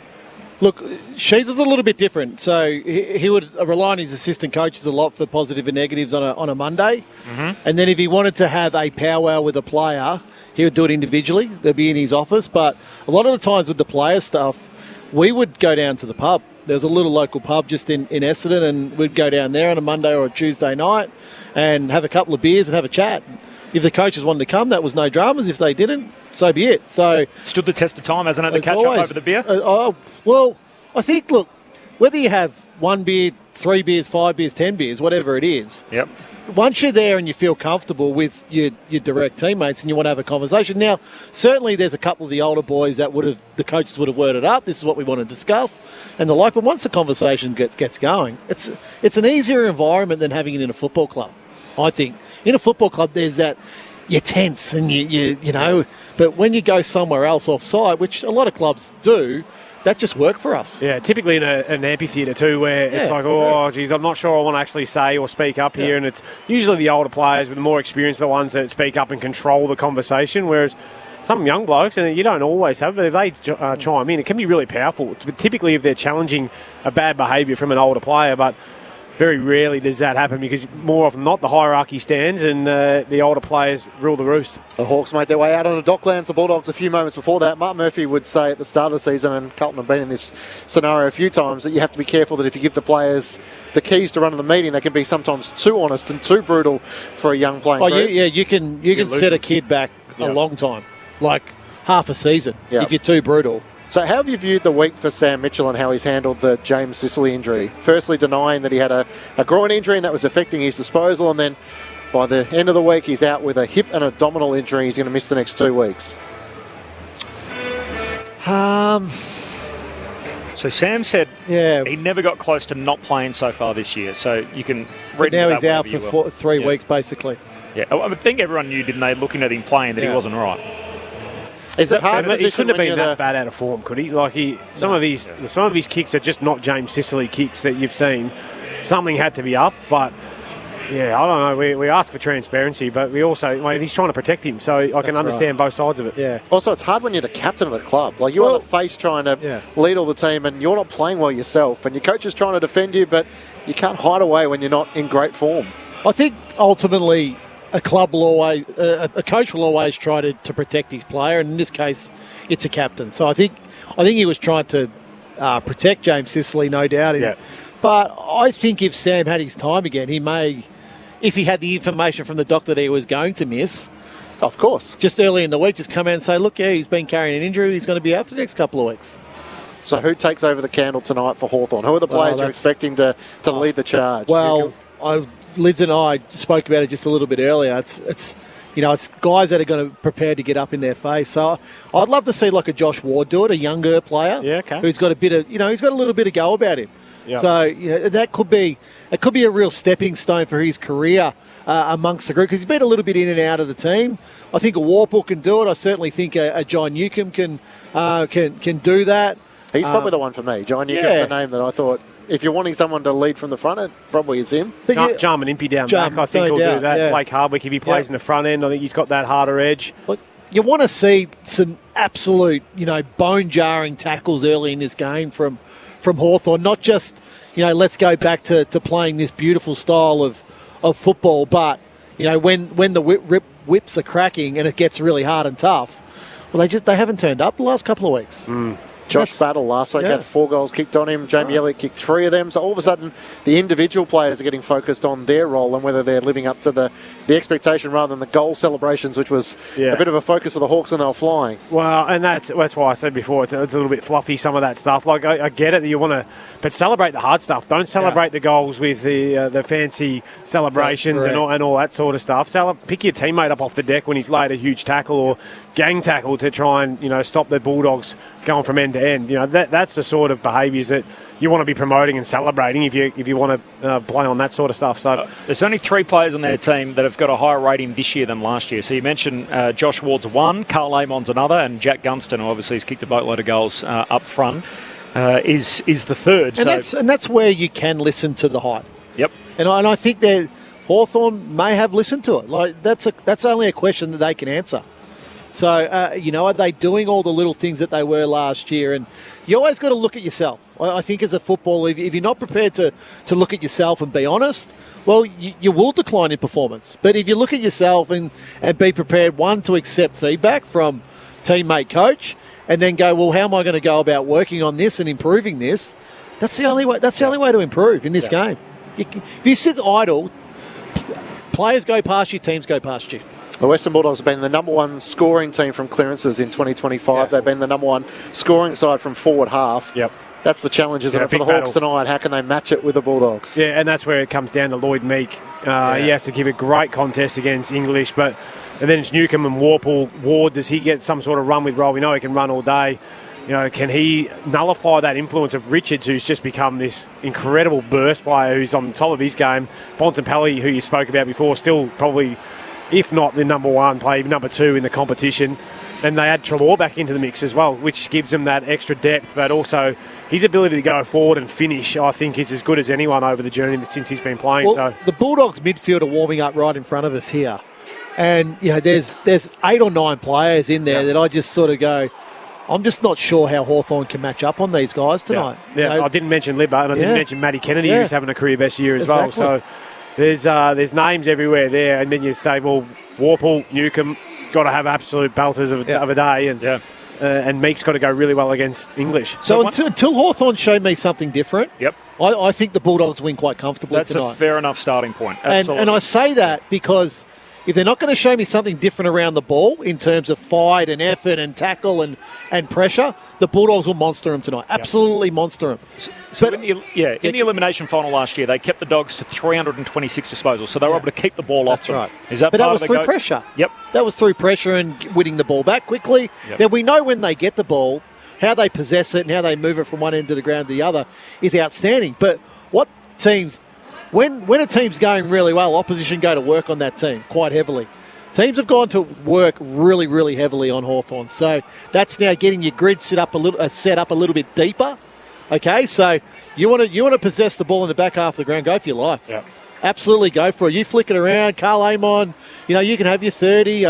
Look, Sheeds was a little bit different. So he would rely on his assistant coaches a lot for positive and negatives on a Monday. Mm-hmm. And then if he wanted to have a powwow with a player, he would do it individually. They'd be in his office. But a lot of the times with the player stuff, we would go down to the pub. There's a little local pub just in Essendon, and we'd go down there on a Monday or a Tuesday night and have a couple of beers and have a chat. If the coaches wanted to come, that was no dramas. If they didn't, so be it. So stood the test of time, hasn't it, to catch up over the beer? Well, I think, look, whether you have 1 beer, 3 beers, 5 beers, 10 beers, whatever it is, yep. Once you're there and you feel comfortable with your direct teammates and you want to have a conversation. Now, certainly there's a couple of the older boys that the coaches would have worded up, this is what we want to discuss, and the like. But once the conversation gets going, it's an easier environment than having it in a football club, I think. In a football club, there's that, you're tense and you know, but when you go somewhere else off-site, which a lot of clubs do, that just worked for us. Yeah, typically in an amphitheatre too, where it's like, geez, I'm not sure I want to actually say or speak up here, and it's usually the older players with the more experience, the ones that speak up and control the conversation, whereas some young blokes, and you don't always have, but if they chime in, it can be really powerful. Typically if they're challenging a bad behaviour from an older player, but very rarely does that happen because more often than not the hierarchy stands and the older players rule the roost. The Hawks made their way out on the Docklands. The Bulldogs a few moments before that. Mark Murphy would say at the start of the season, and Carlton have been in this scenario a few times, that you have to be careful that if you give the players the keys to running the meeting, they can be sometimes too honest and too brutal for a young playing group. You can set a kid back a long time, like half a season, if you're too brutal. So how have you viewed the week for Sam Mitchell and how he's handled the James Sicily injury? Firstly, denying that he had a groin injury and that was affecting his disposal, and then by the end of the week, he's out with a hip and abdominal injury. He's going to miss the next 2 weeks. So Sam said he never got close to not playing so far this year. So you can read. But now he's out for 3 weeks, basically. Yeah, I would think everyone knew, didn't they, looking at him playing, that he wasn't right. Is it hard? He couldn't have been that bad out of form, could he? Like some of his kicks are just not James Sicily kicks that you've seen. Something had to be up, but yeah, I don't know. We ask for transparency, but we also he's trying to protect him, so I can understand both sides of it. Yeah. Also, it's hard when you're the captain of the club. Like you're the face trying to lead all the team, and you're not playing well yourself, and your coach is trying to defend you, but you can't hide away when you're not in great form. I think ultimately, a club will always, a coach will always try to protect his player, and in this case, it's a captain. So I think he was trying to protect James Sicily, no doubt. But I think if Sam had his time again, he may, if he had the information from the doctor that he was going to miss, of course, just early in the week, just come out and say, look, he's been carrying an injury, he's going to be out for the next couple of weeks. So who takes over the candle tonight for Hawthorn? Who are the players you're expecting to lead the charge? Well, Lids and I spoke about it just a little bit earlier. It's guys that are going to prepare to get up in their face. So I'd love to see like a Josh Ward do it, a younger player who's got a bit of, he's got a little bit of go about him. Yep. So that could be a real stepping stone for his career amongst the group, because he's been a little bit in and out of the team. I think a Warple can do it. I certainly think a John Newcomb can do that. He's probably the one for me. John Newcomb's the name that I thought, if you're wanting someone to lead from the front, it probably is him. Jarman Impey down back, I think, will do that. Yeah. Blake Hardwick, if he plays in the front end, I think he's got that harder edge. Look, you want to see some absolute, bone-jarring tackles early in this game from Hawthorn, not just, let's go back to playing this beautiful style of football, but, when the whips are cracking and it gets really hard and tough, well, they haven't turned up the last couple of weeks. Josh Battle last week had 4 goals kicked on him. Jamie Elliott kicked 3 of them. So all of a sudden, the individual players are getting focused on their role and whether they're living up to the expectation rather than the goal celebrations, which was a bit of a focus for the Hawks when they were flying. Well, and that's why I said before, it's a little bit fluffy, some of that stuff. Like, I get it that you want to, but celebrate the hard stuff. Don't celebrate the goals with the fancy celebrations and all that sort of stuff. Pick your teammate up off the deck when he's laid a huge tackle or gang tackle to try and, stop the Bulldogs going from end to end. That's the sort of behaviours that you want to be promoting and celebrating if you want to play on that sort of stuff. So there's only 3 players on their team that have got a higher rating this year than last year. So you mentioned Josh Ward's one, Carl Amon's another, and Jack Gunston, who obviously has kicked a boatload of goals up front, is the third. And that's where you can listen to the hype. Yep. And I think that Hawthorn may have listened to it. Like that's only a question that they can answer. So, are they doing all the little things that they were last year? And you always got to look at yourself. I think as a footballer, if you're not prepared to look at yourself and be honest, well, you will decline in performance. But if you look at yourself and be prepared, one, to accept feedback from teammate, coach, and then go, well, how am I going to go about working on this and improving this? That's the only way. That's the only way to improve in this game. If you sit idle, players go past you, teams go past you. The Western Bulldogs have been the number 1 scoring team from clearances in 2025. They've been the number 1 scoring side from forward half. Yep. That's the challenge, isn't it, for the Hawks tonight? How can they match it with the Bulldogs? Yeah, and that's where it comes down to Lloyd Meek. He has to give a great contest against English, and then it's Newcomb and Warple. Ward, does he get some sort of run with roll? We know he can run all day. Can he nullify that influence of Richards, who's just become this incredible burst player who's on the top of his game? Bontempelli, who you spoke about before, still probably, if not the number 1, play number 2 in the competition. And they add Treloar back into the mix as well, which gives them that extra depth, but also his ability to go forward and finish, I think, is as good as anyone over the journey since he's been playing. Well, the Bulldogs midfield are warming up right in front of us here. And, there's 8 or 9 players in there that I just sort of go, I'm just not sure how Hawthorn can match up on these guys tonight. Yeah, I didn't mention Libba, and I didn't mention Matty Kennedy, who's having a career best year as well. So there's names everywhere there, and then you say, well, Warple, Newcomb, got to have absolute belters of a day, and Meek's got to go really well against English. So until Hawthorn show me something different, I think the Bulldogs win quite comfortably tonight. That's a fair enough starting point. Absolutely. And I say that because if they're not going to show me something different around the ball in terms of fight and effort and tackle and pressure, the Bulldogs will monster them tonight. Absolutely monster them. So in the elimination final last year, they kept the Dogs to 326 disposals, so they were able to keep the ball off them. Right. Is that but that was through pressure. Yep. That was through pressure and winning the ball back quickly. Yep. Then we know when they get the ball, how they possess it and how they move it from one end of the ground to the other is outstanding. But what teams... When a team's going really well, opposition go to work on that team quite heavily. Teams have gone to work really, really heavily on Hawthorn. So that's now getting your grid set up a little bit deeper. Okay, so you want to possess the ball in the back half of the ground. Go for your life. Yeah. Absolutely go for it. You flick it around. Carl Amon, you can have your 30.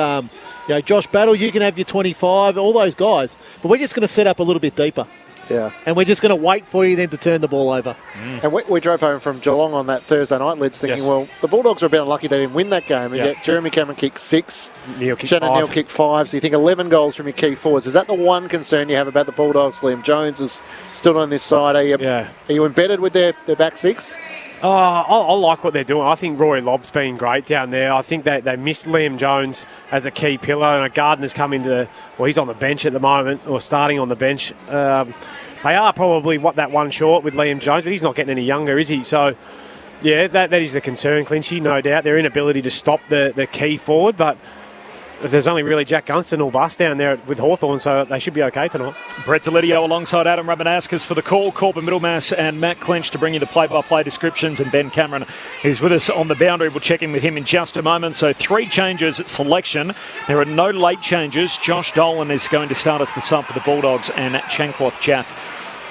Josh Battle, you can have your 25. All those guys. But we're just going to set up a little bit deeper. Yeah. And we're just going to wait for you then to turn the ball over. And we drove home from Geelong on that Thursday night, Lids, thinking, well, the Bulldogs are a bit unlucky they didn't win that game. And yet Jeremy Cameron kicked 6. Shannon Neal kicked 5. So you think 11 goals from your key forwards. Is that the one concern you have about the Bulldogs? Liam Jones is still on this side. Are you embedded with their back 6? I like what they're doing. I think Rory Lobb's been great down there. I think they missed Liam Jones as a key pillar, and Gardner's come into... Well, he's on the bench at the moment, or starting on the bench. They are probably that one short with Liam Jones, but he's not getting any younger, is he? So, yeah, that is a concern, Clinchy, no doubt. Their inability to stop the key forward, but there's only really Jack Gunston or bust down there with Hawthorn, so they should be okay tonight. Brett Delidio alongside Adam Ramanaskas for the call. Corbin Middlemass and Matt Clinch to bring you the play-by-play descriptions, and Ben Cameron is with us on the boundary. We'll check in with him in just a moment. So 3 changes at selection. There are no late changes. Josh Dolan is going to start as the sub for the Bulldogs, and Chankwath Jaff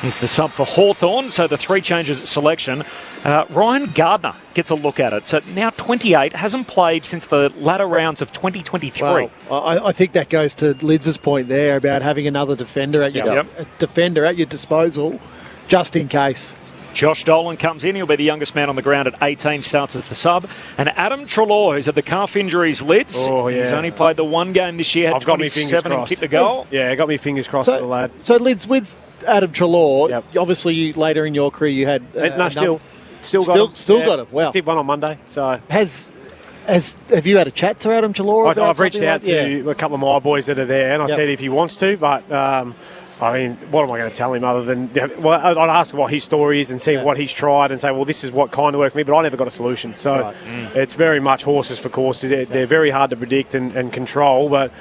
is the sub for Hawthorn. So the 3 changes at selection. Ryan Gardner gets a look at it. So now 28, hasn't played since the latter rounds of 2023. Well, I think that goes to Lids's point there about having another defender at your disposal, just in case. Josh Dolan comes in. He'll be the youngest man on the ground at 18, starts as the sub. And Adam Treloar, who's had the calf injuries, Lids. Oh, yeah. He's only played the one game this year, had I've got me fingers 27 and crossed. kicked a goal. Yeah, got me fingers crossed for the lad. So, Lids, with Adam Treloar, obviously later in your career you had... Still got him. Wow. Just did one on Monday. So have you had a chat to Adam Treloar? I've reached out to a couple of my boys that are there, and I said if he wants to, but I mean, what am I going to tell him other than... Well, I'd ask him what his story is and see what he's tried and say, well, this is what kind of worked for me, but I never got a solution. So it's very much horses for courses. They're very hard to predict and control, but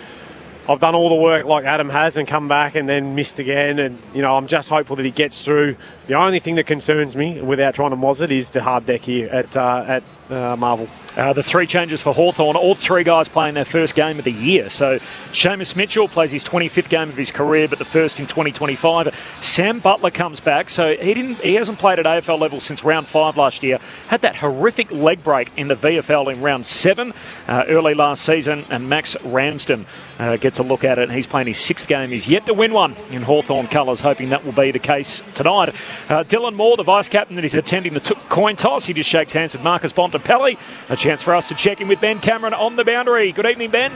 I've done all the work like Adam has and come back and then missed again, and I'm just hopeful that he gets through. The only thing that concerns me, without trying to moz it, is the hard deck here at Marvel. The 3 changes for Hawthorn, all 3 guys playing their first game of the year. So Seamus Mitchell plays his 25th game of his career, but the first in 2025. Sam Butler comes back, so he hasn't played at AFL level since round 5 last year. Had that horrific leg break in the VFL in round 7 early last season, and Max Ramsden gets a look at it, and he's playing his 6th game. He's yet to win one in Hawthorn colours, hoping that will be the case tonight. Dylan Moore, the vice-captain that is attending the coin toss, he just shakes hands with Marcus Bontempelli. A chance for us to check in with Ben Cameron on the boundary. Good evening, Ben.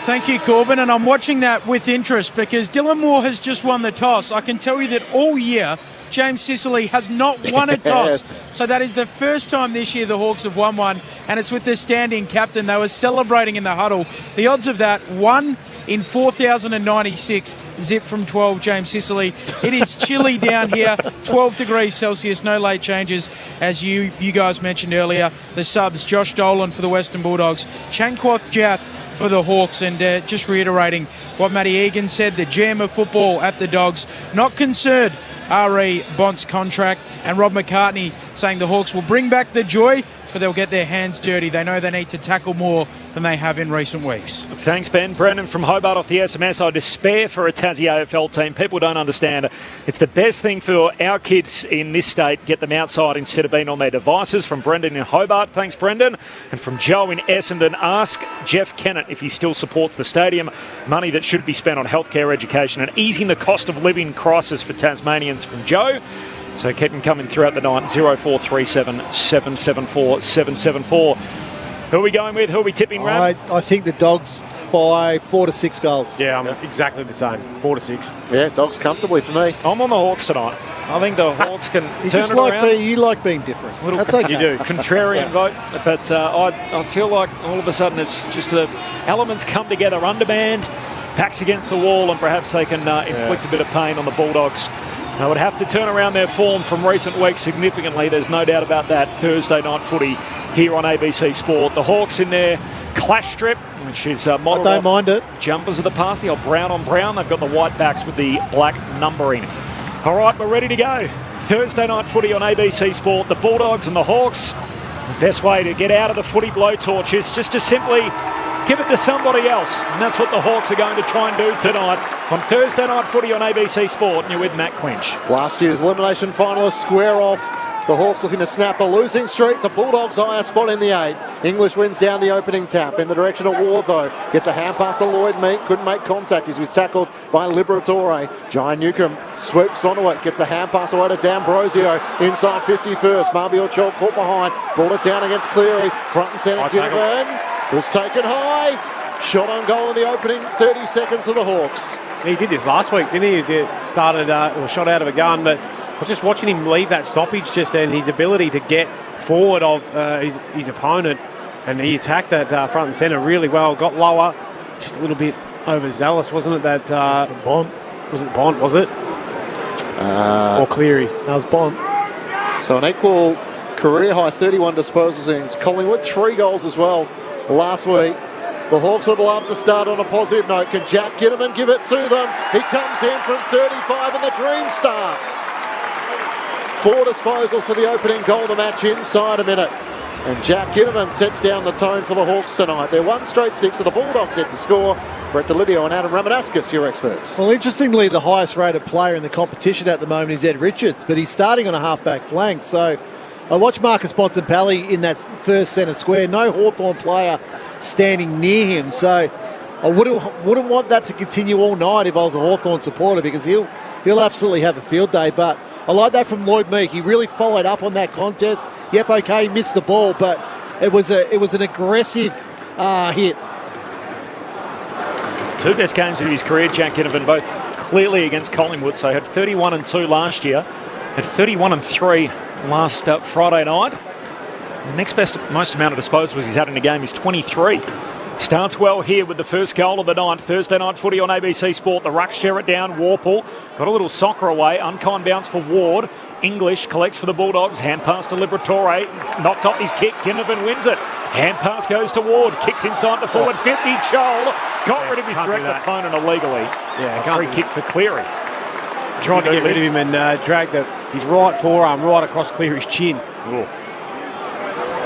Thank you, Corbin, and I'm watching that with interest because Dylan Moore has just won the toss. I can tell you that all year, James Sicily has not won a toss. So that is the first time this year the Hawks have won one, and it's with the standing captain. They were celebrating in the huddle. The odds of that, 1 in 4,096, zip from 12, James Sicily. It is chilly down here, 12 degrees Celsius, no late changes. As you guys mentioned earlier, the subs, Josh Dolan for the Western Bulldogs, Chankwath Jaff for the Hawks, and just reiterating what Matty Egan said, the GM of football at the Dogs, not concerned R.E. Bont's contract, and Rob McCartney saying the Hawks will bring back the joy, but they'll get their hands dirty. They know they need to tackle more than they have in recent weeks. Thanks, Ben. Brendan from Hobart off the SMS. I despair for a Tassie AFL team. People don't understand. It's the best thing for our kids in this state, get them outside instead of being on their devices. From Brendan in Hobart. Thanks, Brendan. And from Joe in Essendon, ask Jeff Kennett if he still supports the stadium. Money that should be spent on healthcare, education and easing the cost of living crisis for Tasmanians. From Joe. So keep them coming throughout the night. 0437 774 774. Who are we going with? Who are we tipping, Ram? I think the Dogs by 4 to 6 goals. Yeah, I'm exactly the same. 4 to 6. Yeah, Dogs comfortably for me. I'm on the Hawks tonight. I think the Hawks can turn it around. You like being different. That's okay. You do. Contrarian vote. But I feel like all of a sudden it's just elements come together. Undermanned, backs against the wall, and perhaps they can inflict a bit of pain on the Bulldogs. They would have to turn around their form from recent weeks significantly. There's no doubt about that. Thursday night footy here on ABC Sport. The Hawks in their clash strip, which is modelled I don't mind it. Jumpers of the past, the old brown on brown. They've got the white backs with the black numbering. All right, we're ready to go. Thursday night footy on ABC Sport. The Bulldogs and the Hawks. The best way to get out of the footy blowtorch is just to simply give it to somebody else. And that's what the Hawks are going to try and do tonight on Thursday night footy on ABC Sport. And you're with Matt Clinch. Last year's elimination finalists square off. The Hawks looking to snap a losing streak. The Bulldogs higher spot in the 8. English wins down the opening tap. In the direction of Ward, though. Gets a hand pass to Lloyd Meek. Couldn't make contact. He was tackled by Liberatore. Jai Newcomb swoops onto it. Gets a hand pass away to D'Ambrosio. Inside 51st. Marbiot Chol caught behind. Brought it down against Cleary. Front and centre. Ginnivan was taken high. Shot on goal in the opening 30 seconds of the Hawks. He did this last week, didn't he? He started or shot out of a gun, but I was just watching him leave that stoppage just then. His ability to get forward of his opponent, and he attacked that front and centre really well. Got lower, just a little bit overzealous, wasn't it? That Bont. Was it Bont? Was it? Or Cleary. That was Bond. So an equal career high 31 disposals against Collingwood, 3 goals as well last week. The Hawks would love to start on a positive note. Can Jack Ginnivan give it to them? He comes in from 35 and the dream start. 4 disposals for the opening goal of the match inside a minute. And Jack Ginnivan sets down the tone for the Hawks tonight. They're 1 straight 6 of the Bulldogs yet to score. Brett Delidio and Adam Ramanauskas, your experts. Well, interestingly, the highest rated player in the competition at the moment is Ed Richards, but he's starting on a half-back flank. So I watched Marcus Bontempelli in that first centre square. No Hawthorn player standing near him. So I wouldn't want that to continue all night if I was a Hawthorn supporter, because he'll absolutely have a field day. But I like that from Lloyd Meek. He really followed up on that contest. Yep, okay, he missed the ball, but it was an aggressive hit. 2 best games of his career, Jack Ginnivan, both clearly against Collingwood. So he had 31 and 2 last year, had 31 and 3 last Friday night. The next most amount of disposals he's had in a game is 23. Starts well here with the first goal of the night. Thursday night footy on ABC Sport. The Rucks share it down. Warple got a little soccer away. Unkind bounce for Ward. English collects for the Bulldogs. Hand pass to Liberatore. Knocked off his kick. Ginnivan wins it. Hand pass goes to Ward. Kicks inside the forward 50. Chol got rid of his direct opponent illegally. Yeah, a free kick for Cleary. Trying to get rid of him and drag his right forearm right across Cleary's chin. Ooh.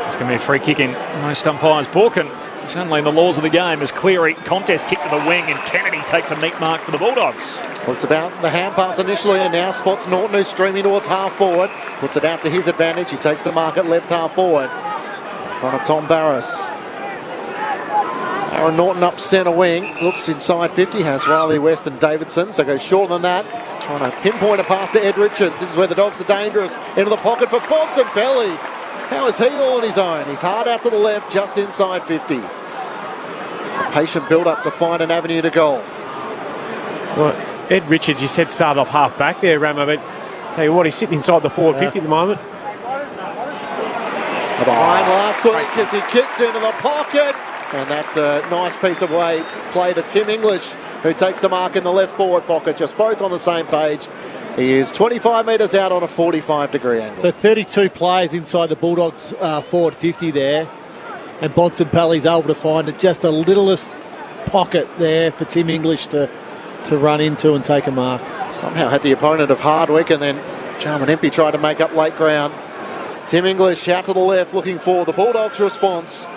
It's going to be a free kick in most umpires' book, and certainly in the laws of the game as Cleary contest kick to the wing, and Kennedy takes a neat mark for the Bulldogs. Well, it's about the hand pass initially, and now spots Norton, who's streaming towards half forward. Puts it out to his advantage. He takes the mark at left half forward in front of Tom Barras. Aaron Norton up centre wing, looks inside 50, has Riley West and Davidson, so goes shorter than that. Trying to pinpoint a pass to Ed Richards. This is where the Dogs are dangerous. Into the pocket for Bontempelli. How is he all on his own? He's hard out to the left, just inside 50. A patient build-up to find an avenue to goal. Well, Ed Richards, you said started off half back there, Ramo, but tell you what, he's sitting inside the forward 50 at the moment. Behind last week as he kicks into the pocket. And that's a nice piece of play to Tim English, who takes the mark in the left forward pocket, just both on the same page. He is 25 metres out on a 45-degree angle. So 32 players inside the Bulldogs forward 50 there. And Bontempelli's able to find just the littlest pocket there for Tim English to run into and take a mark. Somehow had the opponent of Hardwick, and then Jarman Empey tried to make up late ground. Tim English out to the left looking for the Bulldogs' response.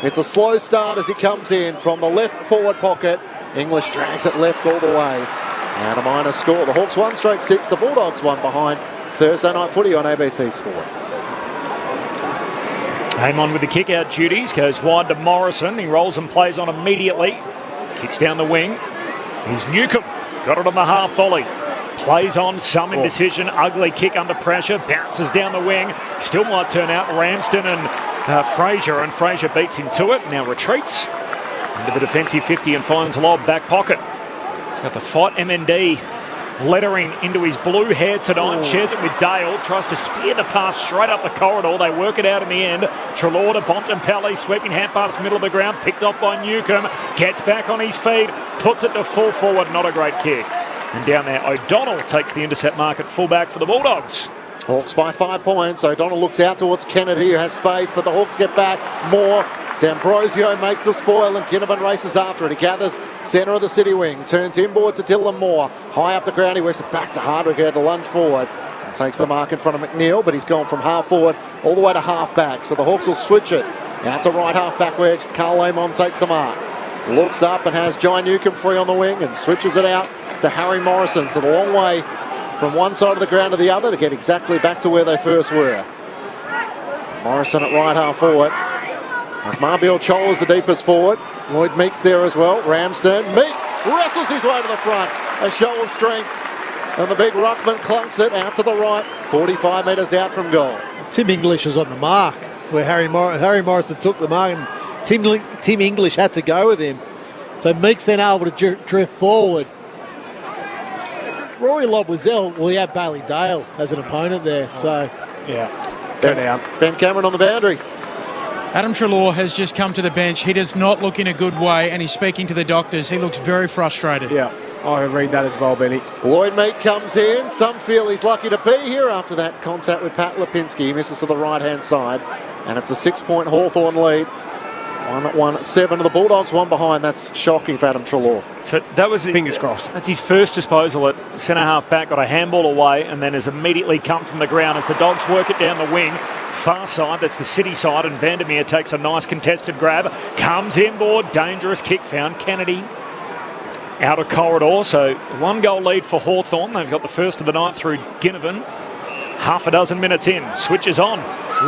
It's a slow start as he comes in from the left forward pocket. English drags it left all the way. And a minor score. The Hawks 1 straight 6. The Bulldogs 1 behind. Thursday night footy on ABC Sport. Amon with the kick-out duties. Goes wide to Morrison. He rolls and plays on immediately. Kicks down the wing. Here's Newcomb. Got it on the half volley. Plays on, some indecision. Ugly kick under pressure. Bounces down the wing. Still might turn out Ramsden and Fraser. And Fraser beats him to it. Now retreats into the defensive 50 and finds Lobb back pocket. He's got the Fight MND lettering into his blue hair tonight. Shares it with Dale. Tries to spear the pass straight up the corridor. They work it out in the end. Treloar to Bontempelli. Sweeping hand pass middle of the ground. Picked off by Newcomb. Gets back on his feet. Puts it to full forward. Not a great kick. And down there, O'Donnell takes the intercept mark at fullback for the Bulldogs. Hawks by 5 points. O'Donnell looks out towards Kennedy, who has space, but the Hawks get back more. D'Ambrosio makes the spoil, and Ginnivan races after it. He gathers centre of the city wing, turns inboard to Dylan Moore. High up the ground, he works it back to Hardwick, who had to lunge forward. And takes the mark in front of McNeil, but he's gone from half forward all the way to half back. So the Hawks will switch it out to right half back wedge. Carl Lamont takes the mark. Looks up and has Jai Newcomb free on the wing and switches it out to Harry Morrison. So the long way from one side of the ground to the other to get exactly back to where they first were. Morrison at right half forward. As Marbiel Chol is the deepest forward. Lloyd Meek's there as well. Ramsden. Meek wrestles his way to the front. A show of strength. And the big ruckman clunks it out to the right. 45 metres out from goal. Tim English was on the mark where Harry Morrison took the mark, and Tim English had to go with him. So Meek's then able to drift forward. Rory Lobb-Wazell, well, he had Bailey Dale as an opponent there. So, yeah, go down. Ben Cameron on the boundary. Adam Treloar has just come to the bench. He does not look in a good way, and he's speaking to the doctors. He looks very frustrated. Yeah. I read that as well, Benny. Lloyd Meek comes in. Some feel he's lucky to be here after that contact with Pat Lipinski. He misses to the right-hand side. And it's a 6-point Hawthorn lead. 1-7 to the Bulldogs, one behind. That's shocking for Adam Treloar. So that was fingers crossed. That's his first disposal at centre half back. Got a handball away and then has immediately come from the ground as the Dogs work it down the wing. Far side, that's the City side, and Vandermeer takes a nice contested grab. Comes inboard, dangerous kick, found Kennedy. Out of corridor, so 1-goal lead for Hawthorn. They've got the first of the night through Ginnivan. Half a dozen minutes in, switches on.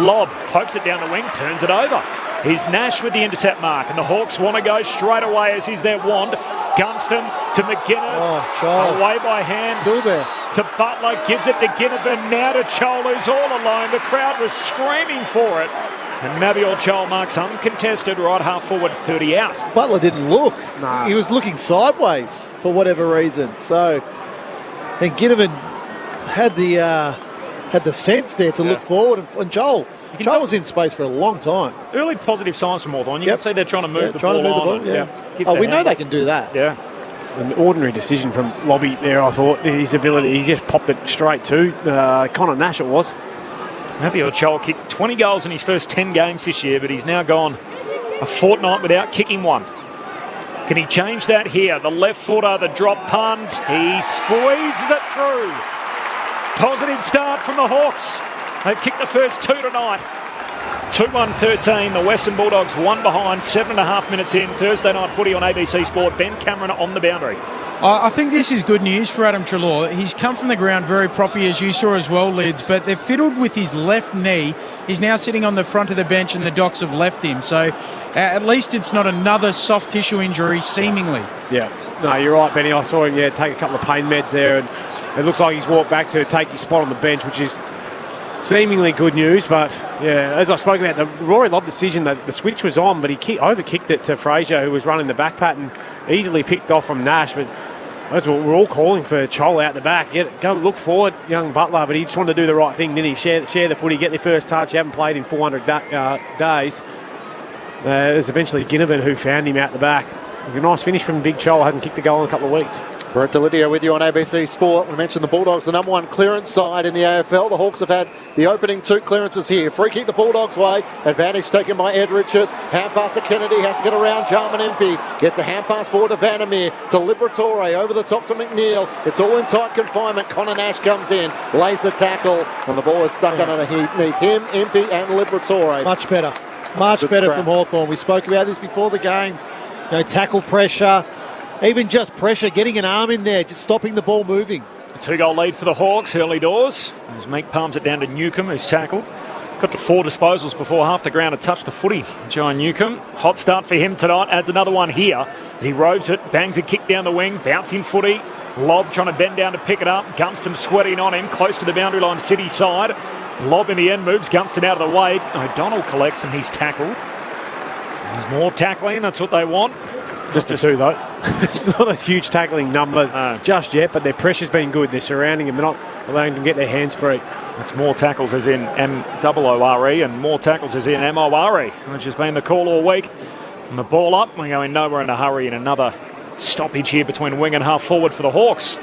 Lob, pokes it down the wing, turns it over. Here's Nash with the intercept mark, and the Hawks want to go straight away as is their wand. Gunston to McGuinness, away by hand. Still there. To Butler, gives it to Ginnivan, now to Chol, who's all alone. The crowd was screaming for it. And Mabior Chol marks uncontested, right half forward, 30 out. Butler didn't look. Nah. He was looking sideways for whatever reason. So, and Ginnivan had the sense there to look forward, and Joel was in space for a long time. Early positive signs from Hawthorn. You can see they're trying to move the ball on. We know they can do that. Yeah. An ordinary decision from Lobby there, I thought. His ability, he just popped it straight to Connor Nash, it was. Maybe Ochol kicked 20 goals in his first 10 games this year, but he's now gone a fortnight without kicking one. Can he change that here? The left footer, the drop punt. He squeezes it through. Positive start from the Hawks. They've kicked the first two tonight. 2-1-13. The Western Bulldogs one behind, 7.5 minutes in. Thursday night footy on ABC Sport. Ben Cameron on the boundary. I think this is good news for Adam Treloar. He's come from the ground very properly, as you saw as well, Lids, but they've fiddled with his left knee. He's now sitting on the front of the bench and the Docs have left him. So at least it's not another soft tissue injury, seemingly. Yeah. No, you're right, Benny. I saw him take a couple of pain meds there, and it looks like he's walked back to take his spot on the bench, which is seemingly good news. But, yeah, as I spoke about, the Rory Lobb decision, the switch was on, but he overkicked it to Fraser, who was running the back pattern, easily picked off from Nash. But that's what we're all calling for Chol out the back. Go look forward, young Butler, but he just wanted to do the right thing, didn't he? Share the footy, get their first touch. He haven't played in 400 days. It was eventually Ginnivan who found him out the back. It was a nice finish from Big Chol. Hadn't kicked a goal in a couple of weeks. Brett Delidio with you on ABC Sport. We mentioned the Bulldogs, the number one clearance side in the AFL. The Hawks have had the opening two clearances here. Free kick the Bulldogs' way. Advantage taken by Ed Richards. Hand pass to Kennedy. Has to get around Jarman Impey. Gets a hand pass forward to Vandermeer. To Liberatore. Over the top to McNeil. It's all in tight confinement. Connor Nash comes in. Lays the tackle. And the ball is stuck underneath him, Impey and Liberatore. Much better. Much Good better scrap. from Hawthorn. We spoke about this before the game. Tackle pressure. Even just pressure, getting an arm in there, just stopping the ball moving. A 2-goal lead for the Hawks, early doors. As Meek palms it down to Newcomb, who's tackled. Got to 4 disposals before half the ground had touched the footy. John Newcomb, hot start for him tonight. Adds another one here as he robes it, bangs a kick down the wing, bouncing footy. Lob trying to bend down to pick it up. Gunston sweating on him, close to the boundary line, City side. Lob in the end moves Gunston out of the way. O'Donnell collects and he's tackled. There's more tackling, that's what they want. Just the two, though. It's not a huge tackling number just yet, but their pressure's been good. They're surrounding him. They're not allowing him to get their hands free. That's more tackles as in M-O-O-R-E and more tackles as in M-O-R-E, which has been the call all week. And the ball up, we're going nowhere in a hurry, and another stoppage here between wing and half forward for the Hawks.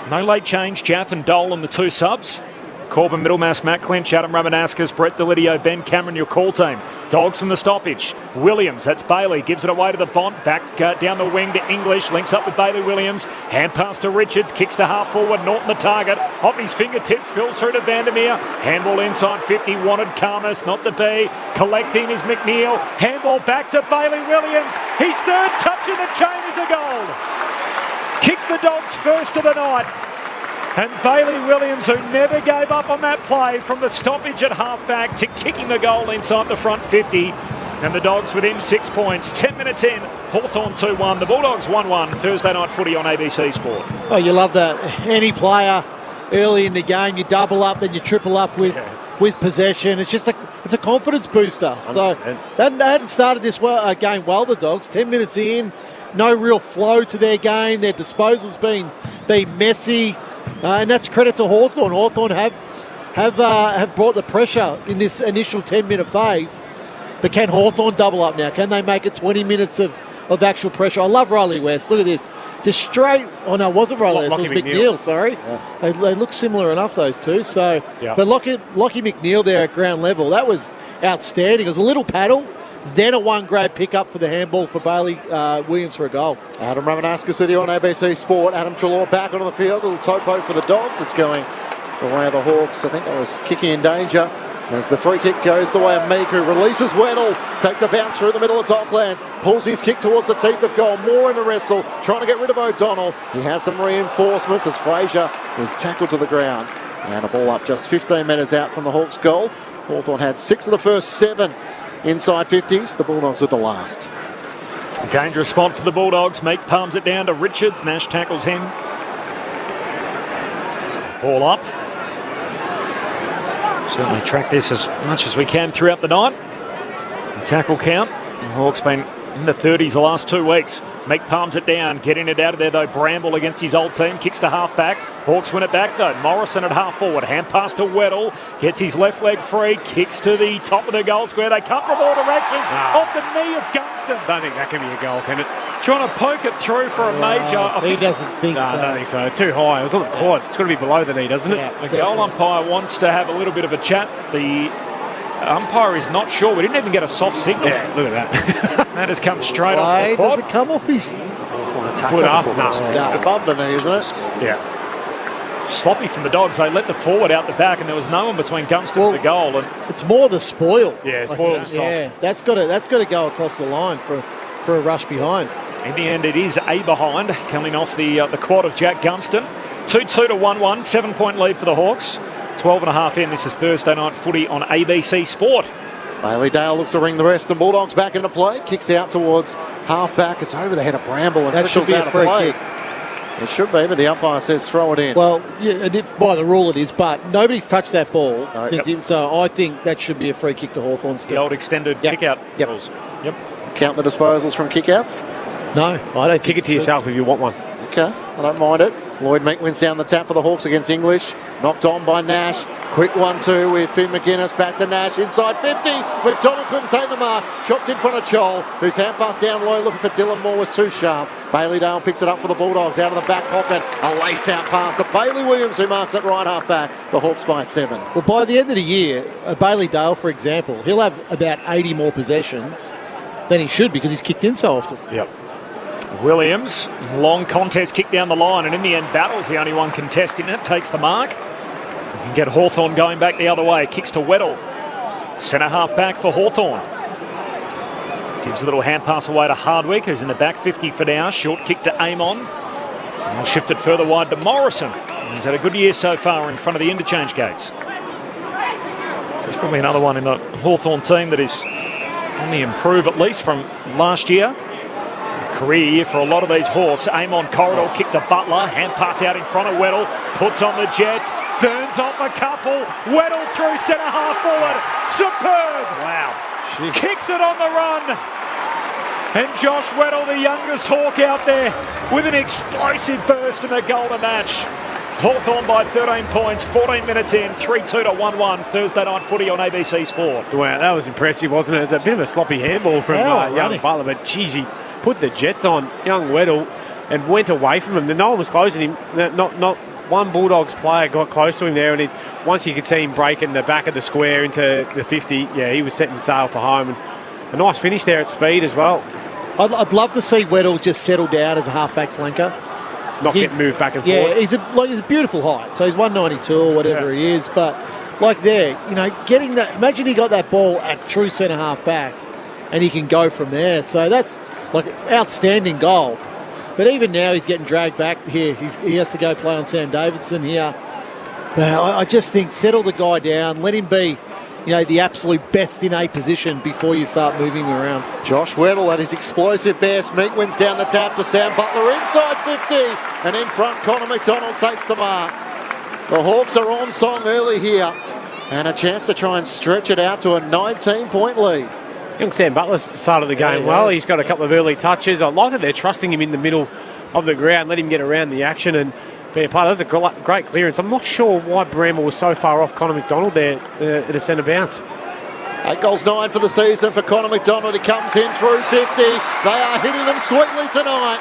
No late change, Jaff and Dole and the two subs. Corbin, Middlemass, Matt Clinch, Adam Ramanaskas, Brett Delidio, Ben Cameron, your call team. Dogs from the stoppage. Williams, that's Bailey, gives it away to the Bont, back down the wing to English, links up with Bailey Williams, hand pass to Richards, kicks to half forward, Norton the target, off his fingertips, spills through to Vandermeer, handball inside 50, wanted Karmas, not to be, collecting is McNeil, handball back to Bailey Williams, his third touch in the chain is a goal. Kicks the Dogs first of the night. And Bailey Williams, who never gave up on that play from the stoppage at half-back to kicking the goal inside the front 50. And the Dogs within 6 points. 10 minutes in, Hawthorn 2-1. The Bulldogs 1-1. Thursday night footy on ABC Sport. Oh, you love that. Any player early in the game, you double up, then you triple up with possession. It's just it's a confidence booster. 100%. So they hadn't started this game well, the Dogs. 10 minutes in, no real flow to their game. Their disposal's been messy. And that's credit to Hawthorn. Hawthorn have brought the pressure in this initial 10-minute phase. But can Hawthorn double up now? Can they make it 20 minutes of of actual pressure. I love Riley West. Look at this. Just straight. Oh, no, it wasn't Riley West. It was McNeil, sorry. Yeah. They look similar enough, those two. So, yeah. But Lockie McNeil there at ground level, that was outstanding. It was a little paddle, then a one-grade pickup for the handball for Bailey Williams for a goal. Adam Ramanauskas with you on ABC Sport. Adam Treloar back onto the field. A little topo for the Dogs. It's going the way of the Hawks. I think that was kicking in danger. As the free kick goes the way of Meek, who releases Weddle, takes a bounce through the middle of Docklands, pulls his kick towards the teeth of goal, more in the wrestle, trying to get rid of O'Donnell. He has some reinforcements as Fraser is tackled to the ground. And a ball up just 15 metres out from the Hawks' goal. Hawthorn had 6 of the first 7 inside 50s. The Bulldogs with the last. Dangerous spot for the Bulldogs. Meek palms it down to Richards. Nash tackles him. Ball up. Certainly track this as much as we can throughout the night. The tackle count. The Hawks been in the 30s the last 2 weeks. Meek palms it down, getting it out of there though. Bramble against his old team, kicks to half back. Hawks win it back though. Morrison at half forward, hand pass to Weddle, gets his left leg free, kicks to the top of the goal square. They come from all directions, off the knee of Gunston. Don't think that can be a goal, can it? Trying to poke it through for a major. He doesn't think so. I don't think so. Too high. It was on the quad. It's got to be below the knee, doesn't it? Yeah, the goal umpire wants to have a little bit of a chat. The umpire is not sure. We didn't even get a soft signal. Yeah, look at that. That has come straight off the quad. Does it come off his foot up? No. It's above the knee, isn't it? Yeah. Sloppy from the Dogs. They let the forward out the back, and there was no one between Gunston and the goal. And it's more the spoil. Yeah, spoil was soft. Yeah, that's got to go across the line for a rush behind. In the end, it is a behind coming off the quad of Jack Gunston. 2-2 to 1-1, 7-point lead for the Hawks. 12 and a half in. This is Thursday night footy on ABC Sport. Bailey Dale looks to ring the Western Bulldogs back into play. Kicks out towards half-back. It's over the head of Bramble and that should be out a free of play. kick. It should be, but the umpire says throw it in. Well, yeah, and by the rule it is, but nobody's touched that ball so I think that should be a free kick to Hawthorn still. The old extended kick-out rules. Yep. Count the disposals from kick-outs? No, I don't. Kick it to yourself if you want one. Okay, I don't mind it. Lloyd Meek wins down the tap for the Hawks against English. Knocked on by Nash. Quick 1-2 with Finn McGuinness. Back to Nash. Inside 50. McDonald couldn't take the mark. Chopped in front of Chol, whose hand pass down low looking for Dylan Moore was too sharp. Bailey Dale picks it up for the Bulldogs out of the back pocket. A lace out pass to Bailey Williams, who marks it right half back. The Hawks by 7. Well, by the end of the year, Bailey Dale, for example, he'll have about 80 more possessions than he should because he's kicked in so often. Yep. Williams, long contest kick down the line, and in the end, Battle's the only one contesting it, takes the mark. You can get Hawthorn going back the other way, kicks to Weddle. Centre half back for Hawthorn. Gives a little hand pass away to Hardwick, who's in the back 50 for now. Short kick to Amon. And we'll shift it further wide to Morrison, who's had a good year so far in front of the interchange gates. There's probably another one in the Hawthorn team that is on the improve, at least from last year. Career year for a lot of these Hawks. Amon corridor kick to Butler. Hand pass out in front of Weddle. Puts on the Jets. Burns off a couple. Weddle through centre half forward. Superb. Wow. Jeez. Kicks it on the run. And Josh Weddle, the youngest Hawk out there, with an explosive burst in the goal to match. Hawthorn by 13 points, 14 minutes in, 3-2 to 1-1, Thursday night footy on ABC Sport. Wow, that was impressive, wasn't it? It was a bit of a sloppy handball from young Butler, but geez, he put the Jets on young Weddle and went away from him. No one was closing him. Not one Bulldogs player got close to him there, and once you could see him breaking the back of the square into the 50, he was setting sail for home. And a nice finish there at speed as well. I'd love to see Weddle just settle down as a half-back flanker. Not getting moved back and forward. Yeah, he's a beautiful height. So he's 192 or whatever he is. But like there, getting that. Imagine he got that ball at true centre half back, and he can go from there. So that's like an outstanding goal. But even now, he's getting dragged back here. He has to go play on Sam Davidson here. But I just think settle the guy down, let him be, the absolute best in a position before you start moving him around. Josh Weddle at his explosive best. Meek wins down the tap to Sam Butler inside 50. And in front, Connor McDonald takes the mark. The Hawks are on song early here. And a chance to try and stretch it out to a 19-point lead. Young Sam Butler started the game well. He's got a couple of early touches. I like that they're trusting him in the middle of the ground, let him get around the action and be a part. That was a great clearance. I'm not sure why Bramble was so far off Connor McDonald there at a centre bounce. 8 goals, 9 for the season for Connor McDonald. He comes in through 50. They are hitting them sweetly tonight.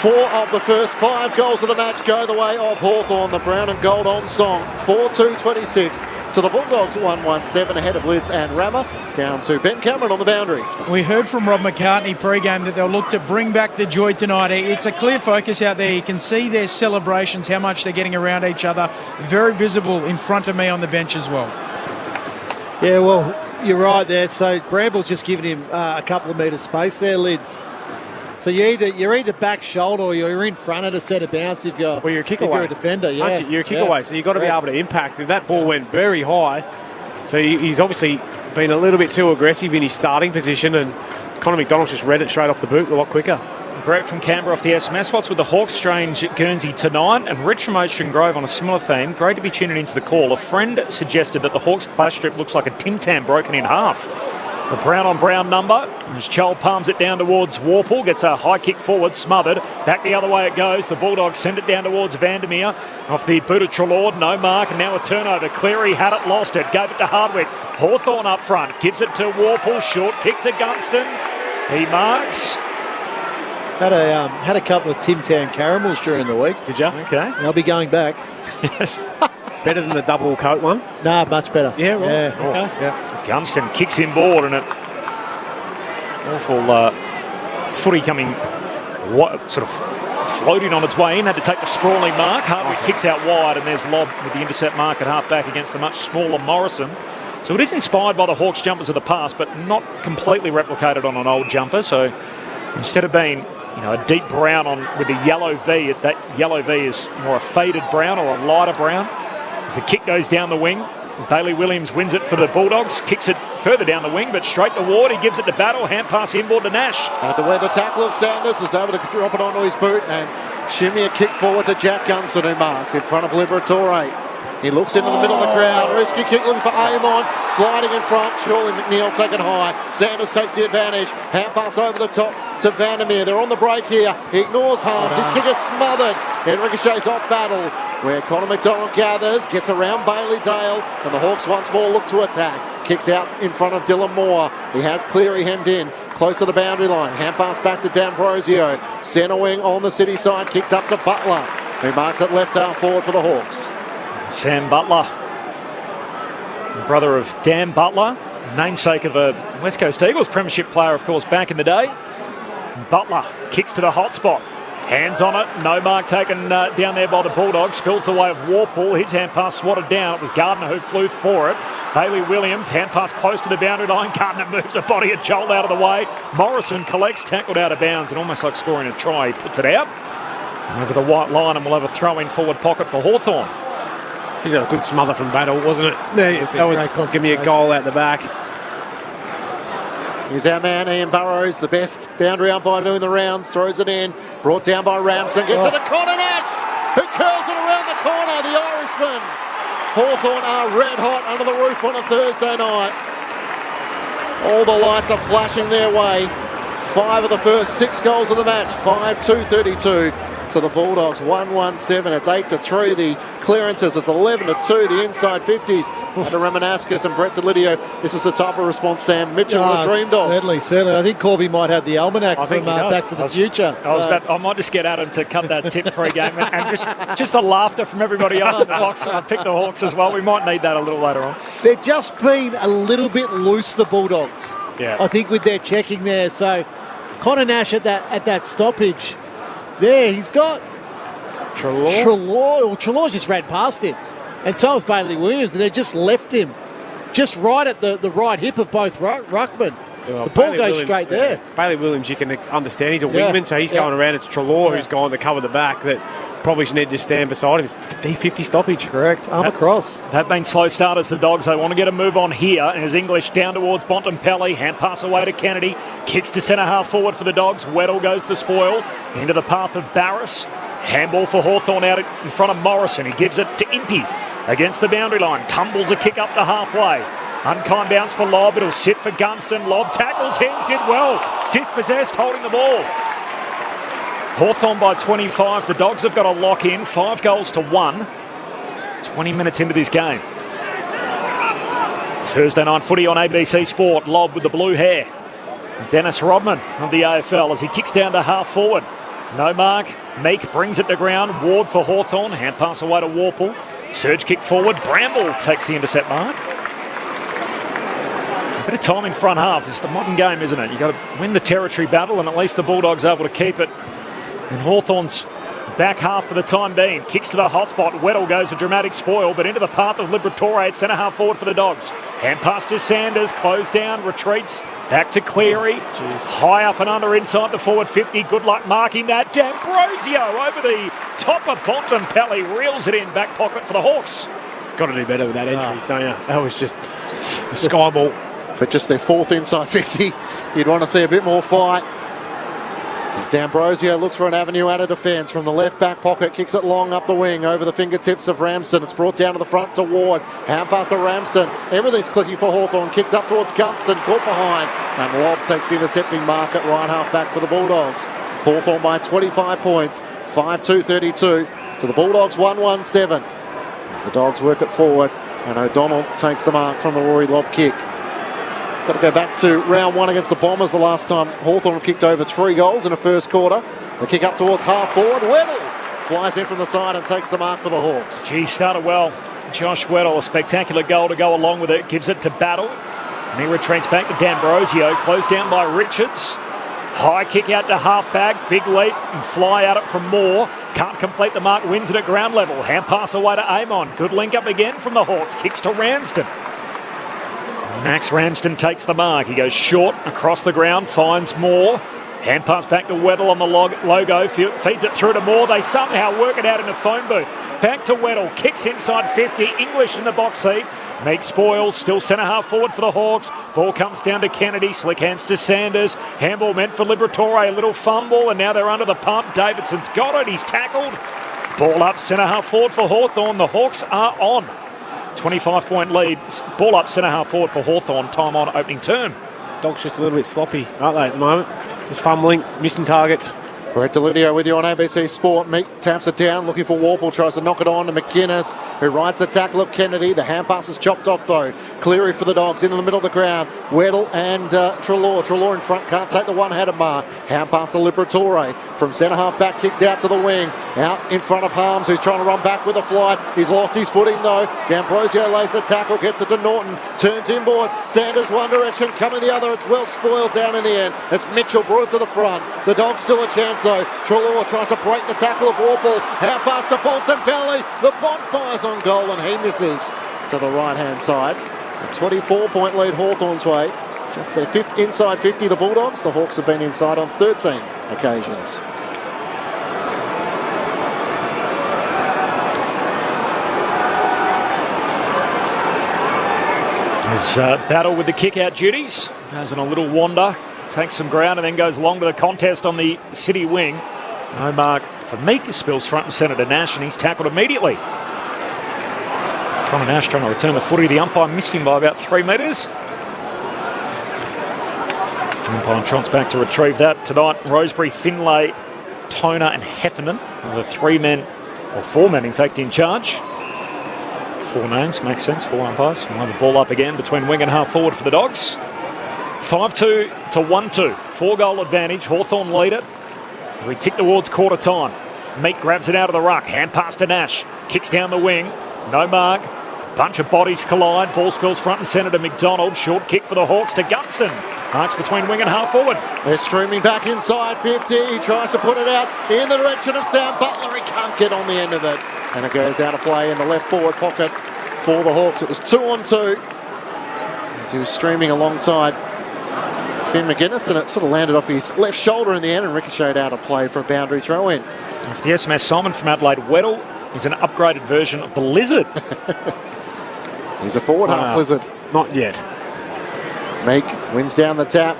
4 of the first 5 goals of the match go the way of Hawthorn. The brown and gold on song. 4-2-26 to the Bulldogs. 1-1-7 ahead of Lids and Rammer. Down to Ben Cameron on the boundary. We heard from Rob McCartney pre-game that they'll look to bring back the joy tonight. It's a clear focus out there. You can see their celebrations, how much they're getting around each other. Very visible in front of me on the bench as well. Yeah, well, you're right there. So Bramble's just giving him a couple of metres space there, Lids. So you're either back shoulder or you're in front of the set of bounce if you're a kick away. You're a defender. Yeah, you're a kick away, so you've got to be able to impact. And that ball went very high, so he's obviously been a little bit too aggressive in his starting position, and Connor McDonald's just read it straight off the boot a lot quicker. Brett from Canberra off the SMS. What's with the Hawks strange at Guernsey tonight? And Rich from Ocean Grove on a similar theme. Great to be tuning into the call. A friend suggested that the Hawks clash strip looks like a Tim Tam broken in half. The brown on brown number, as Chol palms it down towards Warple, gets a high kick forward, smothered. Back the other way it goes. The Bulldogs send it down towards Vandermeer. Off the boot of Trelaw, no mark, and now a turnover. Cleary had it, lost it, gave it to Hardwick. Hawthorn up front, gives it to Warple, short kick to Gunston. He marks. Had a couple of Tim Tam caramels during the week. Did you? Okay. I'll be going back. Yes. Better than the double coat one? Nah, much better. Yeah, right. Yeah. Oh, Okay. yeah. Gunston kicks him board, and it awful footy coming sort of floating on its way in. Had to take the sprawling mark. Hardwick kicks out wide, and there's Lob with the intercept mark at half back against the much smaller Morrison. So it is inspired by the Hawks jumpers of the past, but not completely replicated on an old jumper. So instead of being a deep brown with a yellow V, that yellow V is more a faded brown or a lighter brown. As the kick goes down the wing, Bailey Williams wins it for the Bulldogs, kicks it further down the wing, but straight to Ward. He gives it to Battle, hand pass inboard to Nash. At the weather tackle of Sanders is able to drop it onto his boot and shimmy a kick forward to Jack Gunston, who marks in front of Liberatore. He looks into the middle of the crowd. Risky kick looking for Amon. Sliding in front. Surely McNeil taken high. Sanders takes the advantage. Hand pass over the top to Vandermeer. They're on the break here. He ignores Harms. His kick is smothered. It ricochets off Battle, where Connor McDonald gathers. Gets around Bailey Dale. And the Hawks once more look to attack. Kicks out in front of Dylan Moore. He has Cleary hemmed in. Close to the boundary line. Hand pass back to D'Ambrosio. Centre wing on the City side. Kicks up to Butler, who marks it left half forward for the Hawks. Sam Butler, brother of Dan Butler, namesake of a West Coast Eagles premiership player, of course, back in the day. Butler kicks to the hot spot. Hands on it. No mark taken down there by the Bulldogs. Spills the way of Warple. His hand pass swatted down. It was Gardner who flew for it. Bailey Williams, hand pass close to the boundary line. Gardner moves the body of Joel out of the way. Morrison collects, tackled out of bounds, and almost like scoring a try. He puts it out over the white line, and we'll have a throw-in forward pocket for Hawthorn. He's got a good smother from Battle, wasn't it? That was give me a goal out the back. Here's our man Ian Burrows, the best boundary umpire doing the rounds, throws it in, brought down by Ramsden, gets to the corner, Nash, who curls it around the corner, the Irishman. Hawthorn are red hot under the roof on a Thursday night. All the lights are flashing their way. 5 of the first 6 goals of the match, 5-2-32. To the Bulldogs, 1-1-7. It's 8-3. The clearances, it's 11-2. The inside 50s. Under Ramanaskas and Brett Delidio. This is the type of response Sam Mitchell would have dreamed of. Certainly. I think Corby might have the almanac from Back to the Future. I might just get Adam to cut that tip pre-game, and just the laughter from everybody else in the box. I picked the Hawks as well. We might need that a little later on. They're just been a little bit loose, the Bulldogs. Yeah. I think with their checking there. So Connor Nash at that stoppage. There, he's got Trelaw. Trelaw just ran past him. And so has Bailey Williams, and they just left him just right at the right hip of both ruckmen. Well, the ball goes straight there. Bailey Williams, you can understand, he's a wingman, so he's going around. It's Trelaw who's gone to cover the back that probably should need to stand beside him. It's D50 stoppage. Correct. Arm across. They've been slow starters, the Dogs. They want to get a move on here. As English down towards Bontempelli. Hand pass away to Kennedy. Kicks to centre half forward for the Dogs. Weddle goes the spoil. Into the path of Barris. Handball for Hawthorn out in front of Morrison. He gives it to Impey against the boundary line. Tumbles a kick up to halfway. Unkind bounce for Lob. It'll sit for Gunston. Lob tackles him. Did well. Dispossessed, holding the ball. Hawthorn by 25. The Dogs have got a lock in. 5 goals to 1. 20 minutes into this game. Thursday night footy on ABC Sport. Lob with the blue hair. Dennis Rodman of the AFL as he kicks down to half forward. No mark. Meek brings it to ground. Ward for Hawthorn. Hand pass away to Warple. Surge kick forward. Bramble takes the intercept mark. A bit of time in front half. It's the modern game, isn't it? You've got to win the territory battle, and at least the Bulldogs are able to keep it. And Hawthorn's back half for the time being. Kicks to the hot spot. Weddle goes a dramatic spoil, but into the path of Liberatore at centre half forward for the Dogs. Hand pass to Sanders. Closed down. Retreats. Back to Cleary. High up and under inside the forward 50. Good luck marking that. D'Ambrosio over the top of Bontempelli. Reels it in back pocket for the Hawks. Got to do better with that entry, don't you? That was just a sky ball. But just their fourth inside 50. You'd want to see a bit more fight. As D'Ambrosio looks for an avenue out of defence from the left back pocket, kicks it long up the wing over the fingertips of Ramsden. It's brought down to the front to Ward. Hand pass to Ramsden. Everything's clicking for Hawthorn. Kicks up towards Gunston. Caught behind. And Lobb takes the intercepting mark at right half back for the Bulldogs. Hawthorn by 25 points. 5-2-32 to the Bulldogs 1-1-7. As the Dogs work it forward. And O'Donnell takes the mark from the Rory Lobb kick. Got to go back to round one against the Bombers the last time. Hawthorn have kicked over 3 goals in the first quarter. The kick up towards half forward. Weddle flies in from the side and takes the mark for the Hawks. He started well. Josh Weddle, a spectacular goal to go along with it. Gives it to Battle. And he retreats back to D'Ambrosio. Closed down by Richards. High kick out to half-back. Big leap and fly at it from Moore. Can't complete the mark. Wins it at ground level. Hand pass away to Amon. Good link up again from the Hawks. Kicks to Ramsden. Max Ramsden takes the mark. He goes short across the ground, finds Moore. Hand pass back to Weddle on the logo. Feeds it through to Moore. They somehow work it out in the phone booth. Back to Weddle. Kicks inside 50. English in the box seat. Makes spoils. Still centre half forward for the Hawks. Ball comes down to Kennedy. Slick hands to Sanders. Handball meant for Liberatore. A little fumble and now they're under the pump. Davidson's got it. He's tackled. Ball up centre half forward for Hawthorn. The Hawks are on. 25-point lead. Ball up centre half forward for Hawthorn. Time on opening term. Dogs just a little bit sloppy, aren't they, at the moment? Just fumbling, missing targets. Brett Delidio with you on ABC Sport. Meek taps it down, looking for Warple, tries to knock it on to McGuinness, who rides the tackle of Kennedy. The hand pass is chopped off though. Cleary for the Dogs, into the middle of the ground. Weddle and Treloar. Treloar in front, can't take the one-handed mark. Hand pass to Liberatore from centre half back, kicks out to the wing. Out in front of Harms, who's trying to run back with a flight. He's lost his footing though. D'Ambrosio lays the tackle, gets it to Norton, turns inboard. Sanders one direction, coming the other. It's well spoiled down in the end as Mitchell brought it to the front. The Dogs still a chance though. Treloar tries to break the tackle of Warple. Hand pass to Bontempelli. The bonfires on goal and he misses to the right-hand side. A 24-point lead Hawthorn's way. Just their fifth inside 50 to Bulldogs. The Hawks have been inside on 13 occasions. There's Battle with the kick-out duties. Goes on a little wander. Takes some ground and then goes long to the contest on the City wing. No mark for Meek. Spills front and centre to Nash and he's tackled immediately. Connor Nash trying to return the footy. The umpire missed him by about 3 metres. The umpire trots back to retrieve that. Tonight, Rosebery, Finlay, Toner and Heffernan are the 3 men, or 4 men in fact, in charge. 4 names, makes sense, 4 umpires. We'll have the ball up again between wing and half forward for the Dogs. 5-2 to 1-2. 4-goal advantage. Hawthorn lead it. We tick towards quarter time. Meek grabs it out of the ruck. Hand pass to Nash. Kicks down the wing. No mark. Bunch of bodies collide. Ball spills front and centre to McDonald. Short kick for the Hawks to Gunston. Marks between wing and half forward. They're streaming back inside 50. He tries to put it out in the direction of Sam Butler. He can't get on the end of it. And it goes out of play in the left forward pocket for the Hawks. It was 2-on-2 as he was streaming alongside Finn McGuinness, and it sort of landed off his left shoulder in the end and ricocheted out of play for a boundary throw in. Off the SMS, Simon from Adelaide. Weddle is an upgraded version of the Lizard. He's a forward half lizard. Not yet. Meek wins down the tap.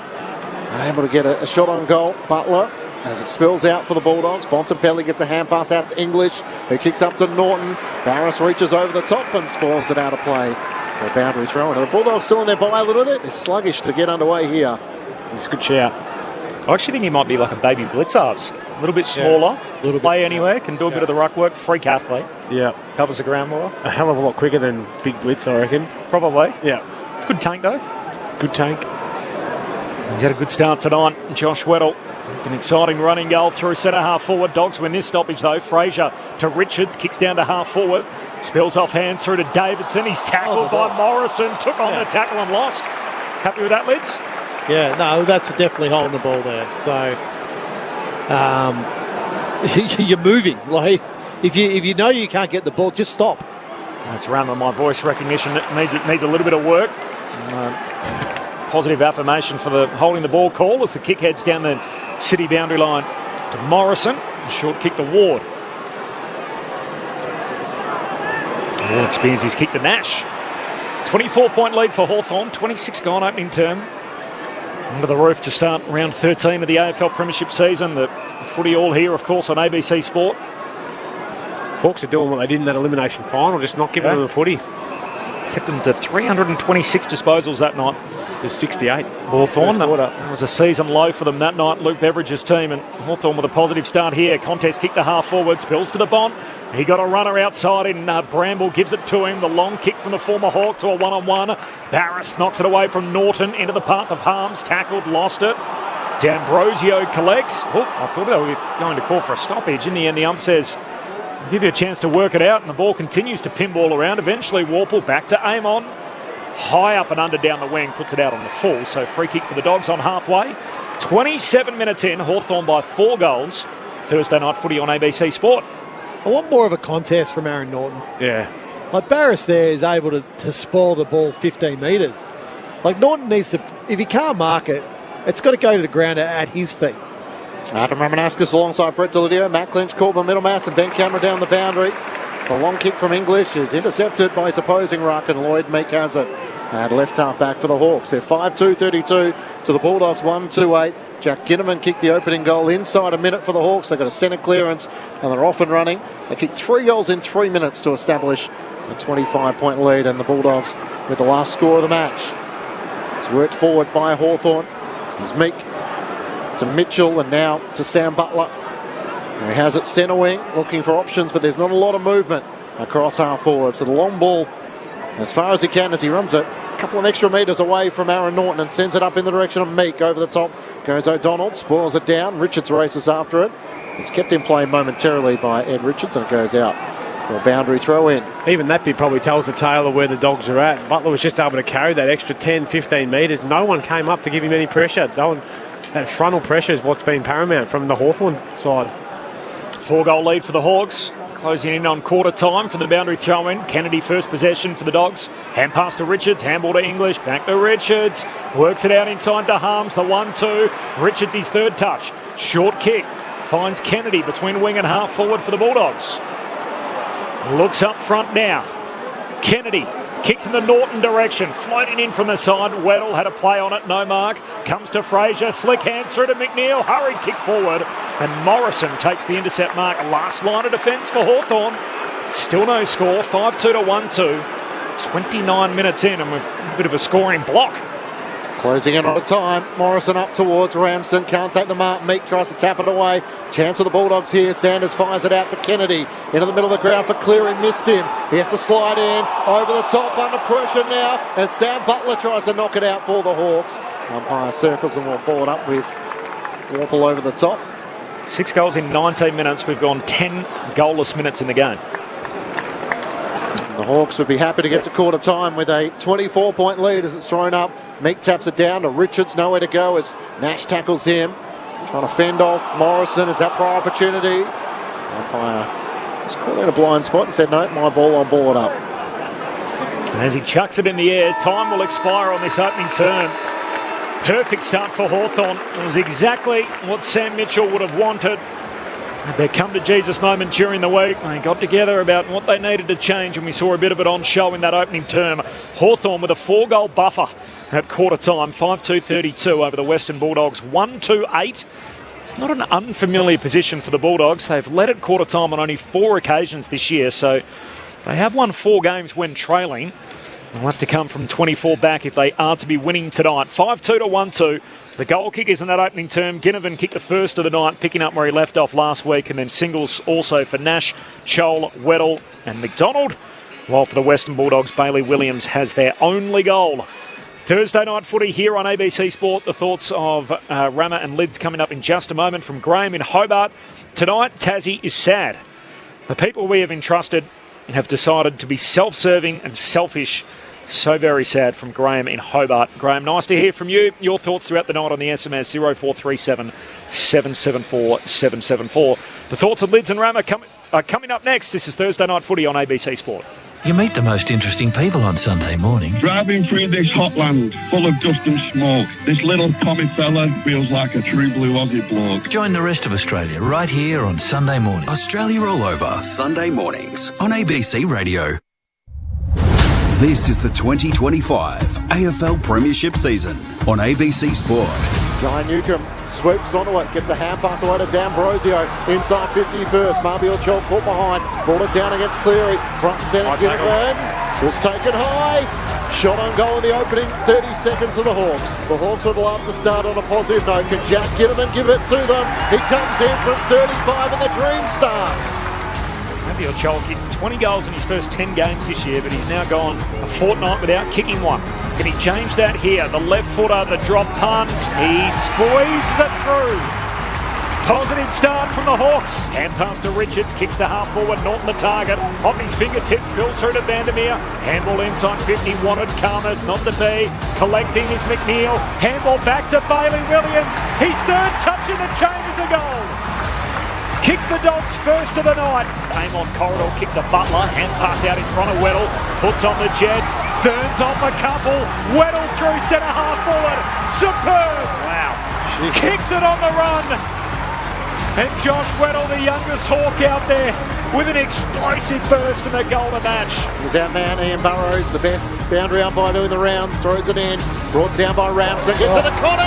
Unable to get a shot on goal. Butler, as it spills out for the Bulldogs. Bontempelli gets a hand pass out to English, who kicks up to Norton. Barris reaches over the top and spoils it out of play for a boundary throw in. The Bulldogs still in their bye a little bit. They're sluggish to get underway here. It's a good shout. I actually think he might be like a baby Blitzarves. A little bit smaller, play anywhere, can do a bit of the ruck work, freak athlete. Yeah. Covers the ground well. A hell of a lot quicker than Big Blitz, I reckon. Probably. Yeah. Good tank, though. Good tank. He's had a good start tonight. Josh Weddle. It's an exciting running goal through centre half forward. Dogs win this stoppage though. Fraser to Richards, kicks down to half forward, spills off hands through to Davidson. He's tackled by Morrison, took on the tackle and lost. Happy with that, Lids? Yeah, no, that's definitely holding the ball there. So you're moving. Like if you know you can't get the ball, just stop. That's around my voice recognition. It needs a little bit of work. Positive affirmation for the holding the ball call as the kick heads down the city boundary line to Morrison. A short kick to Ward. Ward spears his kick to Nash. 24-point lead for Hawthorn. 26 gone opening term. Under the roof to start round 13 of the AFL Premiership season. The footy all here, of course, on ABC Sport. Hawks are doing what they did in that elimination final, just not giving them the footy. Kept them to 326 disposals that night. To 68. Hawthorn, that was a season low for them that night. Luke Beveridge's team, and Hawthorn with a positive start here. Contest kick to half forward, spills to the Bont. He got a runner outside in Bramble, gives it to him. The long kick from the former Hawk to a one-on-one. Barris knocks it away from Norton into the path of harms. Tackled, lost it. D'Ambrosio collects. Oh, I thought they were going to call for a stoppage. In the end, the ump says, "I'll give you a chance to work it out," and the ball continues to pinball around. Eventually, Warple back to Amon. High up and under down the wing, puts it out on the full. So free kick for the Dogs on halfway. 27 minutes in, Hawthorn by 4 goals. Thursday night footy on ABC Sport. I want more of a contest from Aaron Norton. Yeah. Like Barris there is able to spoil the ball 15 metres. Like Norton needs to, if he can't mark it, it's got to go to the ground at his feet. Adam Ramanauskas alongside Brett Delidio, Matt Clinch, Corbin Middlemass and Ben Cameron down the boundary. The long kick from English is intercepted by his opposing ruck, and Lloyd Meek has it at left half back for the Hawks. They're 5-2-32 to the Bulldogs 1-2-8. Jack Ginneman kicked the opening goal inside a minute for the Hawks. They've got a centre clearance and they're off and running. They kicked 3 goals in 3 minutes to establish a 25-point lead, and the Bulldogs with the last score of the match. It's worked forward by Hawthorn. There's Meek to Mitchell and now to Sam Butler. He has it centre wing, looking for options, but there's not a lot of movement across half forward. So the long ball, as far as he can as he runs it, a couple of extra metres away from Aaron Norton and sends it up in the direction of Meek. Over the top goes O'Donnell, spoils it down. Richards races after it. It's kept in play momentarily by Ed Richards, and it goes out for a boundary throw in. Even that bit probably tells the tale of where the Dogs are at. Butler was just able to carry that extra 10, 15 metres. No one came up to give him any pressure. That frontal pressure is what's been paramount from the Hawthorn side. 4-goal lead for the Hawks. Closing in on quarter time for the boundary throw-in. Kennedy first possession for the Dogs. Hand pass to Richards. Handball to English. Back to Richards. Works it out inside to Harms. The 1-2. Richards his third touch. Short kick. Finds Kennedy between wing and half forward for the Bulldogs. Looks up front now. Kennedy kicks in the Norton direction. Floating in from the side. Weddle had a play on it. No mark. Comes to Fraser. Slick hand through to McNeil. Hurried kick forward. And Morrison takes the intercept mark. Last line of defence for Hawthorn. Still no score. 5-2 to 1-2. 29 minutes in and with a bit of a scoring block. Closing in on the time. Morrison up towards Ramsden. Can't take the mark. Meek tries to tap it away. Chance for the Bulldogs here. Sanders fires it out to Kennedy. Into the middle of the ground for Cleary. Missed him. He has to slide in. Over the top under pressure now. And Sam Butler tries to knock it out for the Hawks. Umpire circles and will pull it up with Warple over the top. 6 goals in 19 minutes. We've gone 10 goalless minutes in the game. The Hawks would be happy to get to quarter time with a 24-point lead as it's thrown up. Meek taps it down to Richards, nowhere to go as Nash tackles him. Trying to fend off Morrison. Is that for opportunity? Umpire just caught in a blind spot and said, no, my ball, I'll ball it up. And as he chucks it in the air, time will expire on this opening term. Perfect start for Hawthorn. It was exactly what Sam Mitchell would have wanted. Their come-to-Jesus moment during the week. They got together about what they needed to change, and we saw a bit of it on show in that opening term. Hawthorn with a 4-goal buffer at quarter time, 5-2-32 over the Western Bulldogs, 1-2-8. It's not an unfamiliar position for the Bulldogs. They've led at quarter time on only 4 occasions this year, so they have won 4 games when trailing. They'll have to come from 24 back if they are to be winning tonight. 5-2 to 1-2. The goal kickers in that opening term. Ginnivan kicked the first of the night, picking up where he left off last week, and then singles also for Nash, Chol, Weddle and McDonald. While for the Western Bulldogs, Bailey Williams has their only goal Thursday night footy here on ABC Sport. The thoughts of Rama and Lids coming up in just a moment from Graham in Hobart. Tonight, Tassie is sad. The people we have entrusted have decided to be self-serving and selfish. So very sad from Graham in Hobart. Graham, nice to hear from you. Your thoughts throughout the night on the SMS 0437 774 774. The thoughts of Lids and Rama are coming up next. This is Thursday night footy on ABC Sport. You meet the most interesting people on Sunday morning. Driving through this hot land full of dust and smoke, this little Tommy fella feels like a true blue Aussie bloke. Join the rest of Australia right here on Sunday morning. Australia all over, Sunday mornings on ABC Radio. This is the 2025 AFL Premiership season on ABC Sport. John Newcomb swoops onto it, gets a hand pass away to D'Ambrosio, inside 50 first. Marbiel Chalk caught behind, brought it down against Cleary, front centre, Ginnivan was taken high, shot on goal in the opening 30 seconds of the Hawks. The Hawks would love to start on a positive note. Can Jack Ginnivan give it to them? He comes in from 35 and the dream start. Marbiel Chalk hit 20 goals in his first 10 games this year, but he's now gone a fortnight without kicking one. Can he change that here? The left footer, the drop punt. He squeezes it through. Positive start from the Hawks. Hand pass to Richards, kicks to half forward. Norton the target. Off his fingertips, spills through to Vandermeer. Handball inside 50, wanted Karmas, not to be. Collecting is McNeil. Handball back to Bailey Williams. His third touch in the chain is a goal. Kicks the Dogs first of the night. Aim on corridor, kick to Butler. Hand pass out in front of Weddle. Puts on the Jets. Burns off a couple. Weddle through centre half forward. Superb. Wow. Kicks it on the run. And Josh Weddle, the youngest Hawk out there, with an explosive burst and a goal to match. His out man, Ian Burrows, the best boundary umpire doing the rounds, throws it in. Brought down by Ramsden. Gets it to Connor,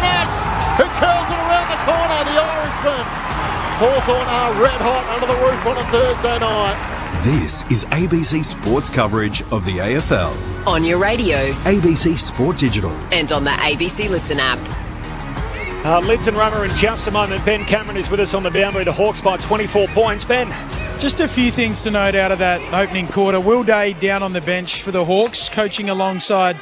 who curls it around the corner. The Irishman. Hawthorn are red hot under the roof on a Thursday night. This is ABC Sports coverage of the AFL. On your radio. ABC Sport Digital. And on the ABC Listen app. Lids and Rama in just a moment. Ben Cameron is with us on the boundary. The Hawks by 24 points. Ben. Just a few things to note out of that opening quarter. Will Day down on the bench for the Hawks, coaching alongside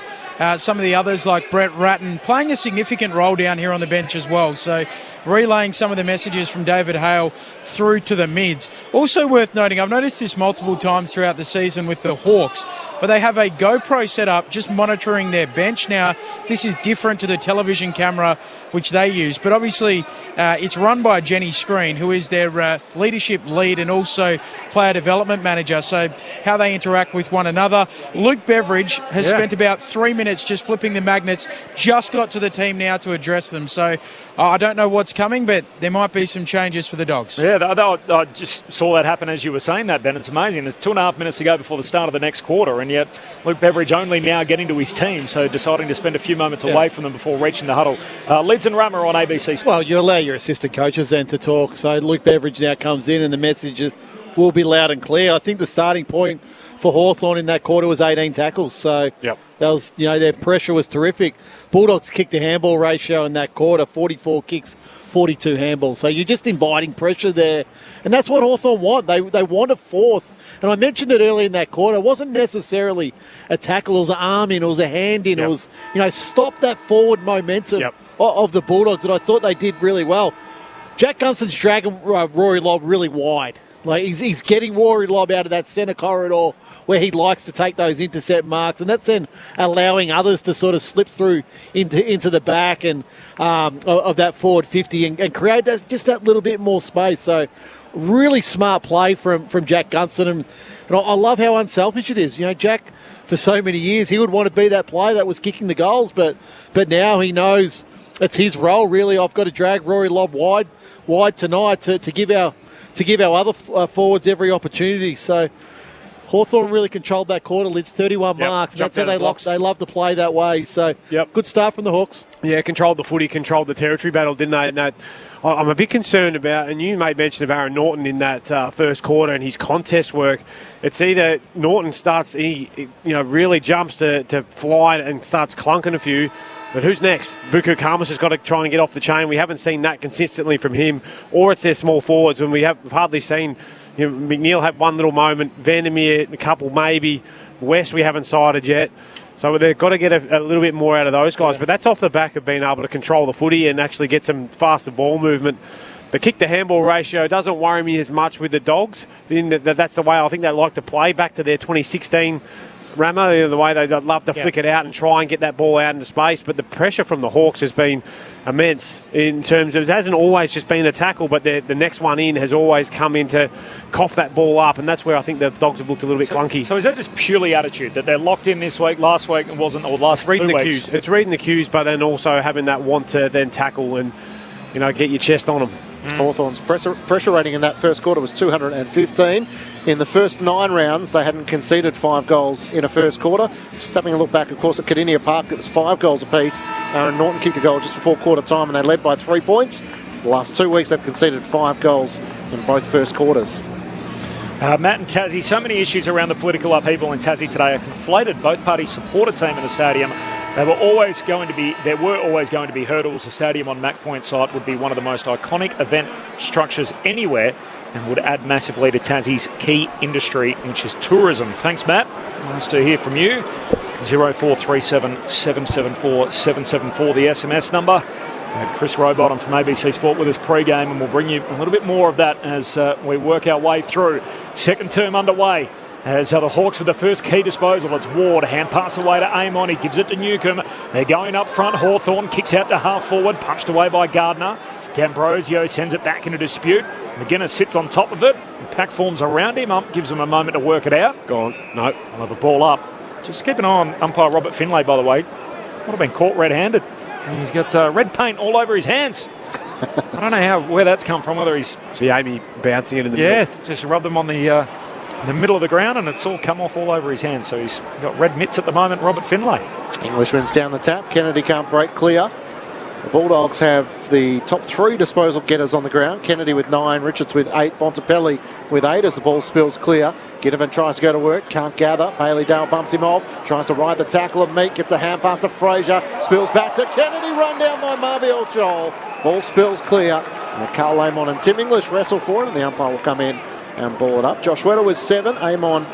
some of the others like Brett Ratton, playing a significant role down here on the bench as well. So relaying some of the messages from David Hale through to the mids. Also worth noting, I've noticed this multiple times throughout the season with the Hawks, but they have a GoPro set up just monitoring their bench. Now, this is different to the television camera which they use, but obviously it's run by Jenny Screen, who is their leadership lead and also player development manager, so how they interact with one another. Luke Beveridge has spent about 3 minutes just flipping the magnets, just got to the team now to address them, so I don't know what's coming, but there might be some changes for the Dogs. Yeah, I just saw that happen as you were saying that, Ben. It's amazing. There's 2.5 minutes to go before the start of the next quarter, and yet Luke Beveridge only now getting to his team, so deciding to spend a few moments away from them before reaching the huddle. Lids and Rama on ABC. Well, you allow your assistant coaches then to talk, so Luke Beveridge now comes in and the message will be loud and clear. I think the starting point for Hawthorn in that quarter was 18 tackles, so that was, their pressure was terrific. Bulldogs kicked a handball ratio in that quarter, 44 kicks, 42 handballs. So you're just inviting pressure there. And that's what Hawthorn want. They want to force. And I mentioned it earlier in that quarter. It wasn't necessarily a tackle. It was an arm in. It was a hand in. It was, stop that forward momentum of the Bulldogs. And I thought they did really well. Jack Gunston's dragging Rory Lobb really wide. Like he's getting Rory Lobb out of that centre corridor where he likes to take those intercept marks, and that's then allowing others to sort of slip through into the back and of that forward 50 and create just that little bit more space. So really smart play from Jack Gunston, and I love how unselfish it is. Jack, for so many years, he would want to be that player that was kicking the goals, but now he knows it's his role. Really, I've got to drag Rory Lobb wide tonight to give our other forwards every opportunity. So Hawthorn really controlled that quarter. Lids 31 marks. That's how they love to play that way. So good start from the Hawks. Yeah, controlled the footy, controlled the territory battle, didn't they? And I'm a bit concerned about, and you made mention of Aaron Norton in that first quarter and his contest work. It's either Norton starts, he really jumps to fly and starts clunking a few. But who's next? Buku Karmas has got to try and get off the chain. We haven't seen that consistently from him. Or it's their small forwards when we've hardly seen. McNeil had one little moment. Vandermeer, a couple maybe. West we haven't sighted yet. So they've got to get a little bit more out of those guys. But that's off the back of being able to control the footy and actually get some faster ball movement. The kick-to-handball ratio doesn't worry me as much with the Dogs. That's the way I think they like to play, back to their 2016 Ramo, the way they love to flick it out and try and get that ball out into space. But the pressure from the Hawks has been immense in terms of, it hasn't always just been a tackle, but the next one in has always come in to cough that ball up, and that's where I think the Dogs have looked a little bit clunky. So is that just purely attitude, that they're locked in this week, last week it wasn't, or last reading 2 the weeks? cues. It's reading the cues, but then also having that want to then tackle and, get your chest on them. Hawthorn's pressure rating in that first quarter was 215. In the first 9 rounds, they hadn't conceded 5 goals in a first quarter. Just having a look back, of course, at Cardinia Park, it was 5 goals apiece. Aaron Norton kicked a goal just before quarter time, and they led by 3 points. The last 2 weeks, they've conceded 5 goals in both first quarters. Matt and Tassie, so many issues around the political upheaval in Tassie today are conflated. Both parties support a team in the stadium. There were always going to be hurdles. The stadium on Mac Point site would be one of the most iconic event structures anywhere and would add massively to Tassie's key industry, which is tourism. Thanks, Matt. Nice to hear from you. 0437 774 774, the SMS number. Chris Rowbottom from ABC Sport with us pre-game, and we'll bring you a little bit more of that as we work our way through. Second term underway as the Hawks with the first key disposal. It's Ward, hand pass away to Amon, he gives it to Newcomb. They're going up front. Hawthorn kicks out to half forward, punched away by Gardner. D'Ambrosio sends it back into dispute. McGuinness sits on top of it. The pack forms around him up, gives him a moment to work it out. Gone. No. We'll have a ball up. Just keep an eye on umpire Robert Finlay, by the way. Would have been caught red-handed. And he's got red paint all over his hands. I don't know where that's come from, whether he's... See Amy bouncing it in the middle. Yeah, just rubbed them on the middle of the ground, and it's all come off all over his hands. So he's got red mitts at the moment, Robert Finlay. Englishman's down the tap. Kennedy can't break clear. The Bulldogs have the top 3 disposal getters on the ground. Kennedy with 9, Richards with 8, Bontempelli with 8 as the ball spills clear. Ginnivan tries to go to work, can't gather. Bailey Dale bumps him off, tries to ride the tackle of Meek, gets a hand pass to Fraser, spills back to Kennedy, run down by Marbiel Joel. Ball spills clear. And Carl Amon and Tim English wrestle for it, and the umpire will come in and ball it up. Josh Weddle with 7, Amon,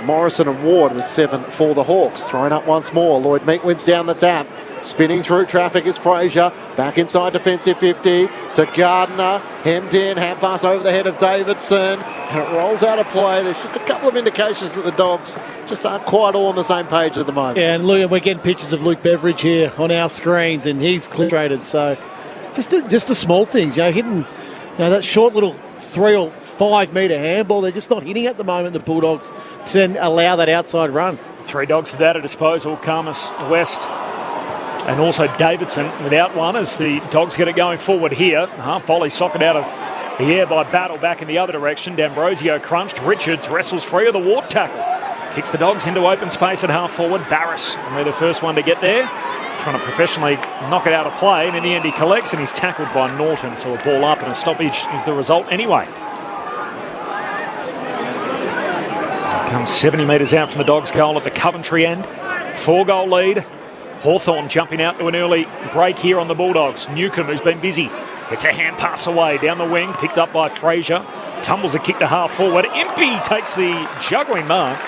Morrison and Ward with 7 for the Hawks. Thrown up once more. Lloyd Meek wins down the tap. Spinning through traffic is Fraser. Back inside defensive 50 to Gardner. Hemmed in. Hand pass over the head of Davidson. And it rolls out of play. There's just a couple of indications that the Dogs just aren't quite all on the same page at the moment. Yeah, and look, we're getting pictures of Luke Beveridge here on our screens, and he's clear-rated. So just the small things, hitting that short little 3 or 5 metre handball, they're just not hitting at the moment, the Bulldogs, to then allow that outside run. 3 Dogs have at a disposal. Karmas, West, and also Davidson without one as the Dogs get it going forward here. Half volley socket out of the air by Battle back in the other direction. D'Ambrosio crunched. Richards wrestles free of the Ward tackle. Kicks the Dogs into open space at half forward. Barris will be the first one to get there. Trying to professionally knock it out of play, and in the end he collects and he's tackled by Norton. So a ball up and a stoppage is the result anyway. Comes 70 metres out from the Dogs' goal at the Coventry end. 4-goal lead. Hawthorn jumping out to an early break here on the Bulldogs. Newcomb, who's been busy, gets a hand pass away down the wing, picked up by Fraser. Tumbles a kick to half forward. Impey takes the juggling mark.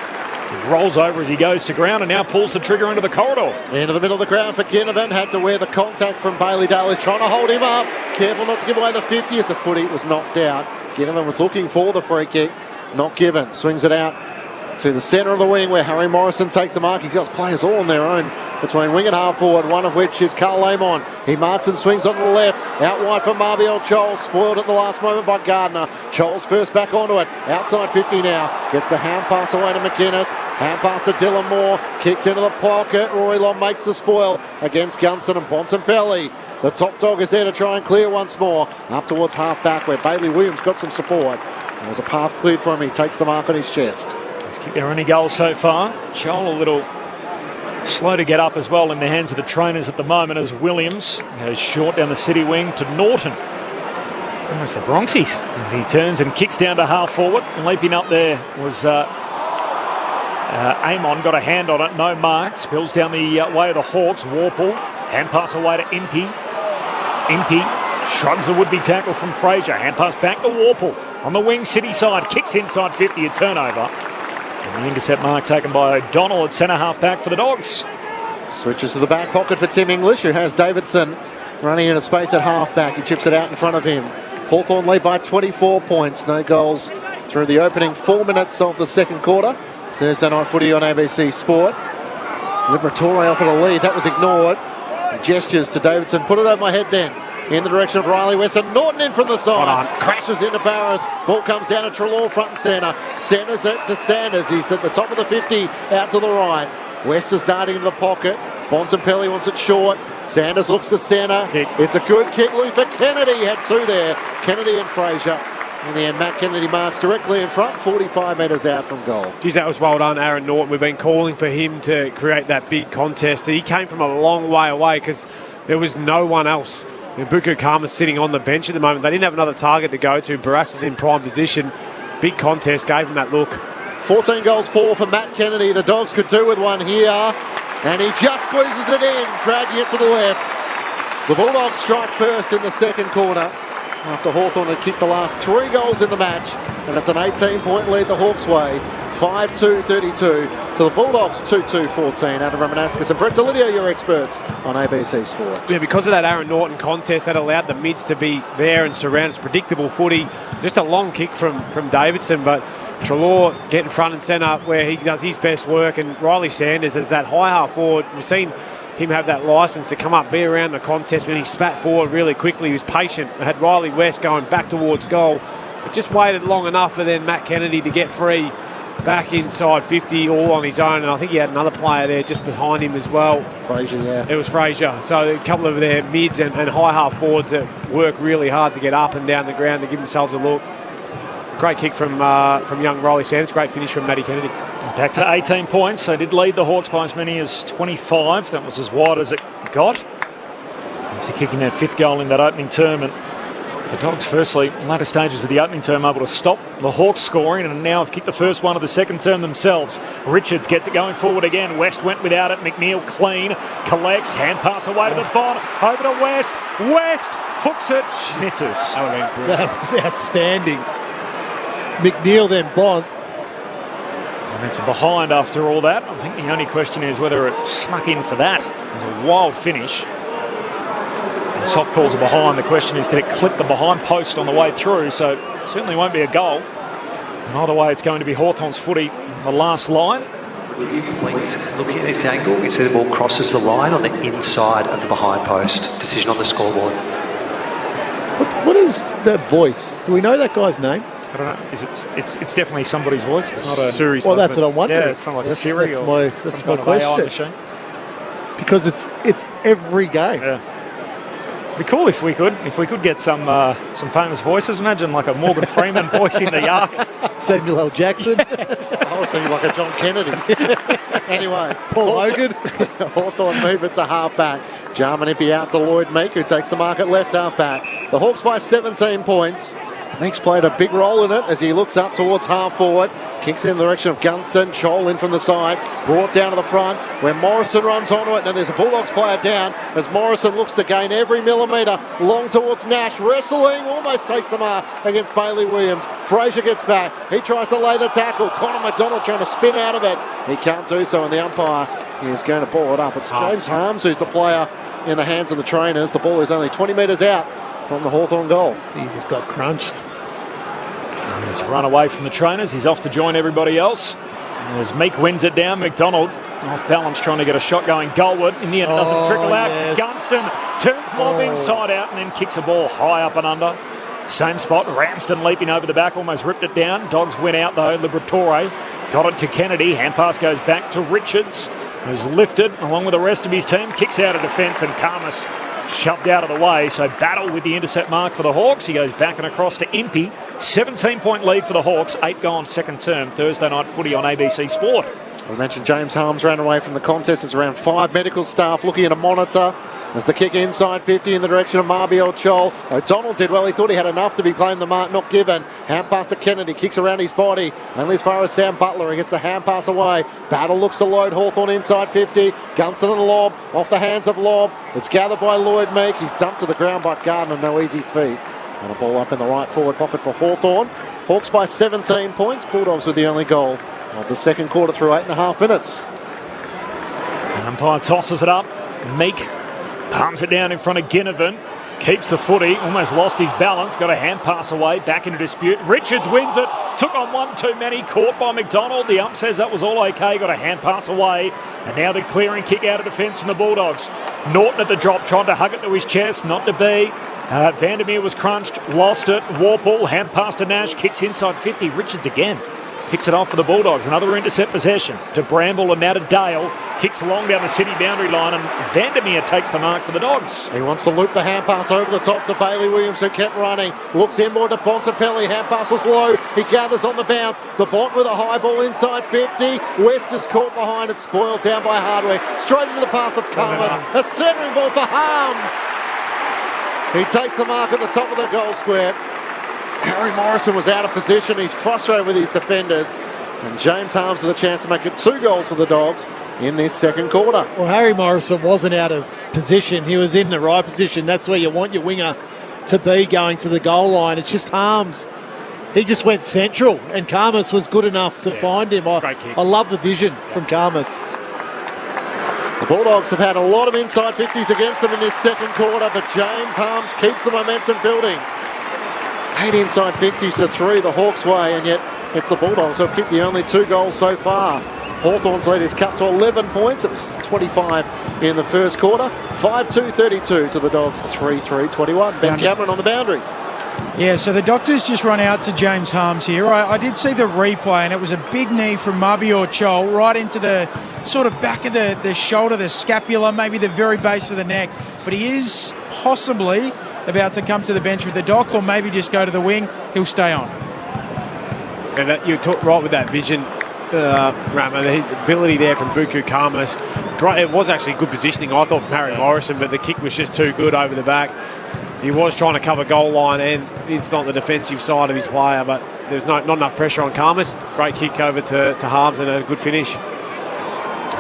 He rolls over as he goes to ground and now pulls the trigger into the corridor. Into the middle of the ground for Ginnivan. Had to wear the contact from Bailey Dale. He's trying to hold him up. Careful not to give away the 50 as the footy was knocked out. Ginnivan was looking for the free kick. Not given. Swings it out to the centre of the wing where Harry Morrison takes the mark. He's got players all on their own between wing and half forward, one of which is Carl Amon. He marks and swings on the left. Out wide for Marbiel Joel. Spoiled at the last moment by Gardner. Joel's first back onto it. Outside 50 now. Gets the hand pass away to McInnes. Hand pass to Dylan Moore. Kicks into the pocket. Rory Long makes the spoil against Gunston and Bontempelli. The top dog is there to try and clear once more. Up towards half back where Bailey Williams got some support. There's a path cleared for him. He takes the mark on his chest. He's kicked their only goal so far. Joel a little slow to get up as well in the hands of the trainers at the moment as Williams goes short down the city wing to Norton. Almost the Bronxies as he turns and kicks down to half forward. And leaping up there was Amon, got a hand on it, no mark. Spills down the way of the Hawks. Warple, hand pass away to Impey. Impey shrugs a would-be tackle from Fraser. Hand pass back to Warple. On the wing, city side, kicks inside 50, a turnover. And the intercept mark taken by O'Donnell at centre half back for the Dogs. Switches to the back pocket for Tim English, who has Davidson running into space at half back. He chips it out in front of him. Hawthorn lead by 24 points. No goals through the opening 4 minutes of the second quarter. Thursday night footy on ABC Sport. Liberatore offered a lead. That was ignored. He gestures to Davidson. Put it over my head then. In the direction of Riley Weston. Norton in from the side. Crashes into Barris. Ball comes down to Treloar front and centre. Centres it to Sanders. He's at the top of the 50 out to the right. West is darting into the pocket. Bontempelli wants it short. Sanders looks to centre. It's a good kick. Luther Kennedy had two there. Kennedy and Fraser. In the end, Matt Kennedy marks directly in front, 45 metres out from goal. Geez, that was well done, Aaron Norton. We've been calling for him to create that big contest. He came from a long way away because there was no one else. Buku Kama's sitting on the bench at the moment. They didn't have another target to go to. Barras was in prime position. Big contest, gave him that look. 14 goals for Matt Kennedy. The Dogs could do with one here. And he just squeezes it in, dragging it to the left. The Bulldogs strike first in the second quarter after Hawthorn had kicked the last 3 goals in the match. And it's an 18-point lead the Hawks' way. 5-2-32 to the Bulldogs 2-2-14. Adam Ramanaskas and Brett Delidio, your experts on ABC Sport. Yeah, because of that Aaron Norton contest, that allowed the mids to be there and surround. It's predictable footy. Just a long kick from Davidson, but Treloar getting front and centre where he does his best work, and Riley Sanders is that high half forward. We've seen him have that licence to come up, be around the contest, when he spat forward really quickly. He was patient. Had Riley West going back towards goal, but just waited long enough for then Matt Kennedy to get free back inside 50 all on his own, and I think he had another player there just behind him as well. Fraser, yeah. It was Fraser. So a couple of their mids and high half forwards that work really hard to get up and down the ground to give themselves a look. Great kick from young Riley Sanders. Great finish from Matty Kennedy. Back to 18 points. They did lead the Hawks by as many as 25. That was as wide as it got. After kicking their 5th goal in that opening term, and the Dogs, firstly, in latter stages of the opening term, able to stop the Hawks scoring, and now have kicked the first one of the second term themselves. Richards gets it going forward again. West went without it. McNeil clean. Collects. Hand pass away to the bottom. Over to West. West hooks it. Misses. That was outstanding. McNeil then Bont. And it's a behind after all that. I think the only question is whether it snuck in for that. It was a wild finish. The soft calls are behind. The question is, did it clip the behind post on the way through? So it certainly won't be a goal. And either way, it's going to be Hawthorn's footy on the last line. Looking at this angle, we see the ball crosses the line on the inside of the behind post. Decision on the scoreboard. What is that voice? Do we know that guy's name? I don't know. It's definitely somebody's voice. It's not a Siri. Well, that's what I'm wondering. Yeah, it's not like a Siri or that's some my kind of AI question. machine. Because it's every game. Yeah. It'd be cool if we could get some famous voices. Imagine like a Morgan Freeman voice in the Yark. Samuel L. Jackson. Yes. I was thinking like a John Kennedy. Anyway, Paul Hogan. Hawthorn move it to half-back. Jarman out to Lloyd Meek, who takes the mark at left half-back. The Hawks by 17 points. Meeks played a big role in it as he looks up towards half-forward. Kicks in the direction of Gunston. Chol in from the side. Brought down to the front where Morrison runs onto it. And there's a Bulldogs player down as Morrison looks to gain every millimetre. Long towards Nash. Wrestling. Almost takes the mark against Bailey Williams. Fraser gets back. He tries to lay the tackle. Connor McDonald trying to spin out of it. He can't do so, and the umpire is going to ball it up. It's James Harms who's the player in the hands of the trainers. The ball is only 20 metres out from the Hawthorn goal. He just got crunched. He's run away from the trainers. He's off to join everybody else. As Meek wins it down, McDonald off balance trying to get a shot going goalward. In the end, it doesn't trickle out. Yes. Gunston turns lob inside out and then kicks a ball high up and under. Same spot. Ramsden leaping over the back, almost ripped it down. Dogs went out though. Liberatore got it to Kennedy. Hand pass goes back to Richards, who's lifted along with the rest of his team. Kicks out of defence and Karmas shoved out of the way. So battle with the intercept mark for the Hawks. He goes back and across to Impey. 17-point lead for the Hawks. 8 gone second term. Thursday night footy on ABC Sport. We mentioned James Harms ran away from the contest. There's around 5 medical staff looking at a monitor. As the kick inside 50 in the direction of Marbiel Chol. O'Donnell did well. He thought he had enough to be claimed the mark, not given. Hand pass to Kennedy. Kicks around his body. Only as far as Sam Butler. He gets the hand pass away. Battle looks to load Hawthorn inside 50. Gunston and Lobb. Off the hands of Lobb. It's gathered by Lloyd Meek. He's dumped to the ground by Gardner. No easy feat. And a ball up in the right forward pocket for Hawthorn. Hawks by 17 points. Bulldogs with the only goal of the second quarter through 8.5 minutes. Umpire tosses it up. Meek palms it down in front of Ginnivan. Keeps the footy, almost lost his balance, got a hand pass away, back into dispute. Richards wins it, took on one too many, caught by McDonald. The ump says that was all okay, got a hand pass away. And now the clearing kick out of defence from the Bulldogs. Norton at the drop, trying to hug it to his chest, not to be. Vandermeer was crunched, lost it. Warple, hand pass to Nash, kicks inside 50. Richards again. Picks it off for the Bulldogs. Another intercept possession to Bramble and now to Dale. Kicks along down the city boundary line and Vandermeer takes the mark for the Dogs. He wants to loop the hand pass over the top to Bailey Williams, who kept running. Looks inboard to Bontempelli. Hand pass was low. He gathers on the bounce. The Bont with a high ball inside 50. West is caught behind it, spoiled down by Hardwick. Straight into the path of Carlos. A centering ball for Harms. He takes the mark at the top of the goal square. Harry Morrison was out of position. He's frustrated with his defenders. And James Harms with a chance to make it 2 goals for the Dogs in this second quarter. Well, Harry Morrison wasn't out of position. He was in the right position. That's where you want your winger to be going to the goal line. It's just Harms. He just went central, and Karmas was good enough to find him. I love the vision from Karmas. The Bulldogs have had a lot of inside 50s against them in this second quarter, but James Harms keeps the momentum building. 8 inside 50s to 3 the Hawks' way, and yet it's the Bulldogs who have kicked the only 2 goals so far. Hawthorn's lead is cut to 11 points. It was 25 in the first quarter. 5-2-32 to the Dogs, 3-3-21. Ben Cameron on the boundary. Yeah, so the doctors just run out to James Harms here. I did see the replay, and it was a big knee from Mabior Chol right into the sort of back of the shoulder, the scapula, maybe the very base of the neck. But he is possibly about to come to the bench with the doc, or maybe just go to the wing. He'll stay on. And you talk right with that vision, Rama, his ability there from Buku Karmas. It was actually good positioning, I thought, from Harry Morrison, but the kick was just too good over the back. He was trying to cover goal line, and it's not the defensive side of his player, but there's not enough pressure on Karmas. Great kick over to Harms and a good finish.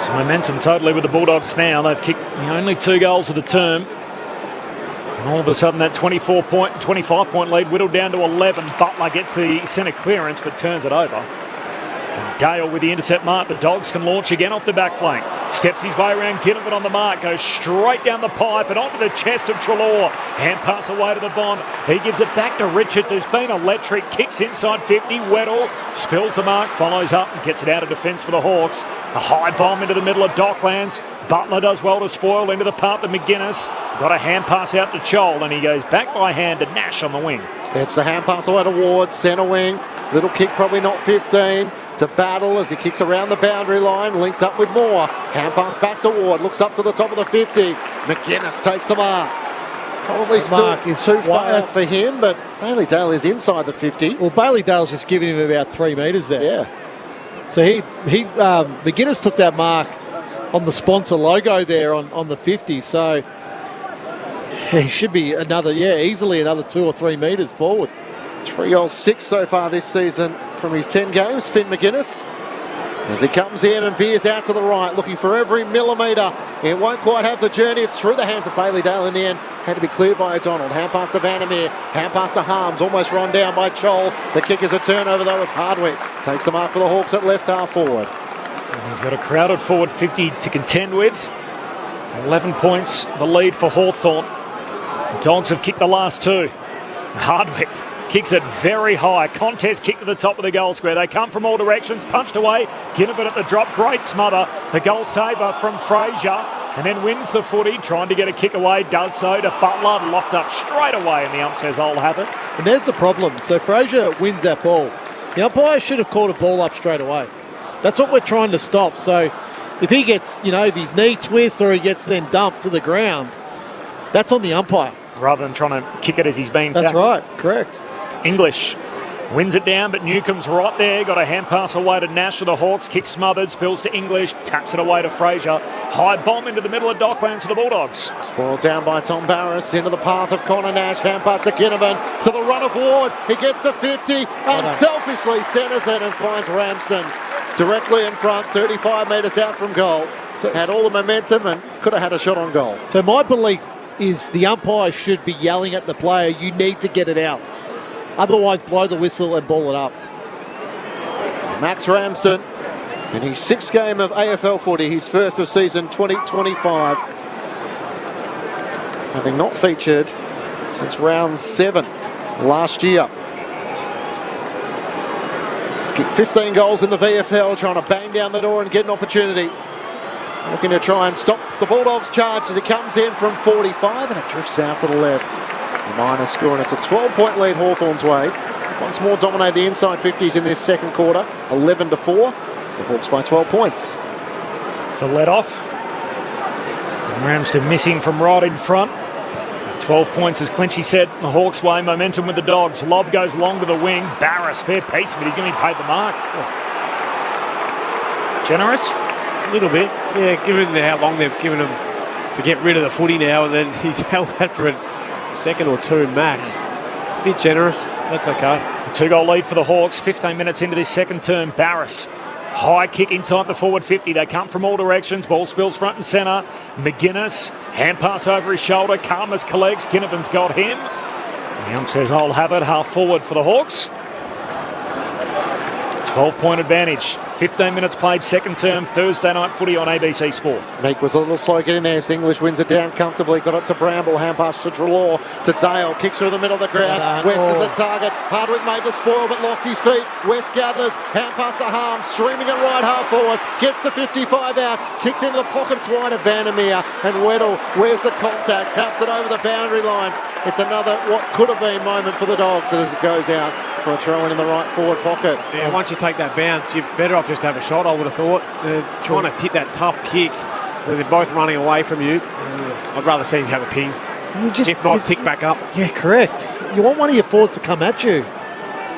Some momentum totally with the Bulldogs now. They've kicked the only 2 goals of the term. And all of a sudden that 25-point lead whittled down to 11. Butler gets the centre clearance but turns it over. And Dale with the intercept mark. The Dogs can launch again off the back flank. Steps his way around Ginnivan on the mark. Goes straight down the pipe and onto the chest of Treloar. Hand pass away to the Bond. He gives it back to Richards, who's been electric. Kicks inside 50. Weddle spills the mark, follows up and gets it out of defence for the Hawks. A high bomb into the middle of Docklands. Butler does well to spoil into the path of McGuinness. Got a hand pass out to Chol, and he goes back by hand to Nash on the wing. It's the hand pass away to Ward, centre wing. Little kick, probably not 15. To Battle as he kicks around the boundary line, links up with Moore. Hand pass back to Ward, looks up to the top of the 50. McGuinness takes the mark. Probably still too far for him, but Bailey Dale is inside the 50. Well, Bailey Dale's just giving him about 3 metres there. Yeah. So McGuinness took that mark on the sponsor logo there on the 50, so he should be easily another 2 or 3 metres forward. 3 goals, 6 so far this season from his 10 games, Finn McGuinness. As he comes in and veers out to the right, looking for every millimetre. It won't quite have the journey. It's through the hands of Bailey Dale in the end. Had to be cleared by O'Donnell. Hand pass to Vandermeer. Hand pass to Harms. Almost run down by Chol. The kick is a turnover though as Hardwick takes the mark for the Hawks at left half forward. And he's got a crowded forward 50 to contend with. 11 points, the lead for Hawthorn. The Dogs have kicked the last 2. Hardwick kicks it very high. Contest kick to the top of the goal square. They come from all directions. Punched away. Ginnivan at the drop. Great smother. The goal saver from Fraser. And then wins the footy. Trying to get a kick away. Does so to Butler. Locked up straight away. And the ump says, I'll have it. And there's the problem. So Fraser wins that ball. The umpire should have called a ball up straight away. That's what we're trying to stop. So if he gets, if his knee twists or he gets then dumped to the ground, that's on the umpire. Rather than trying to kick it as he's being That's tackled. right. Correct. English wins it down, but Newcomb's right there. Got a hand pass away to Nash of the Hawks. Kick smothered, spills to English, taps it away to Fraser. High bomb into the middle of Docklands for the Bulldogs. Spoiled down by Tom Barris into the path of Connor Nash. Hand pass to Ginnivan. To the run of Ward. He gets to 50 and selfishly centres it and finds Ramsden directly in front, 35 metres out from goal. So had all the momentum and could have had a shot on goal. So my belief is the umpire should be yelling at the player, you need to get it out. Otherwise, blow the whistle and ball it up. Max Ramsden In his sixth game of AFL footy, his first of season 2025. Having not featured since round 7 last year. He's kicked 15 goals in the VFL, trying to bang down the door and get an opportunity. Looking to try and stop the Bulldogs' charge as he comes in from 45 and it drifts out to the left. The Miners score and it's a 12-point lead Hawthorn's way. Once more dominate the inside 50s in this second quarter, 11-4. It's the Hawks by 12 points. It's a let-off. Ramsden missing from right in front. 12 points, as Clinchy said, the Hawks' way, momentum with the Dogs. Lob goes long to the wing. Barris, fair piece of it. He's going to be paid the mark. Oh. Generous? A little bit. Yeah, given how long they've given him to get rid of the footy now, and then he's held that for a second or two max. A bit generous. That's okay. A 2-goal lead for the Hawks. 15 minutes into this second term. Barris. High kick inside the forward 50. They come from all directions. Ball spills front and centre. McGuinness. Hand pass over his shoulder. Karmas collects. Ginnivan's got him. The ump says, I'll have it. Half forward for the Hawks. 12-point advantage. 15 minutes played, second term, Thursday night footy on ABC Sport. Meek was a little slow getting there. English wins it down comfortably. Got it to Bramble. Hand pass to Trelaw. To Dale. Kicks through the middle of the ground. West is the target. Hardwick made the spoil but lost his feet. West gathers. Hand pass to Harm. Streaming it right half forward. Gets to 55 out. Kicks into the pocket. It's wide of Vandermeer. And Weddle. Where's the contact? Taps it over the boundary line. It's another what could have been moment for the Dogs as it goes out for a throw in the right forward pocket. Yeah, once you take that bounce, you're better off just to have a shot, I would have thought. Trying to hit that tough kick where they're both running away from you. I'd rather see him have a ping. If not, tick back up. Yeah, correct. You want one of your forwards to come at you.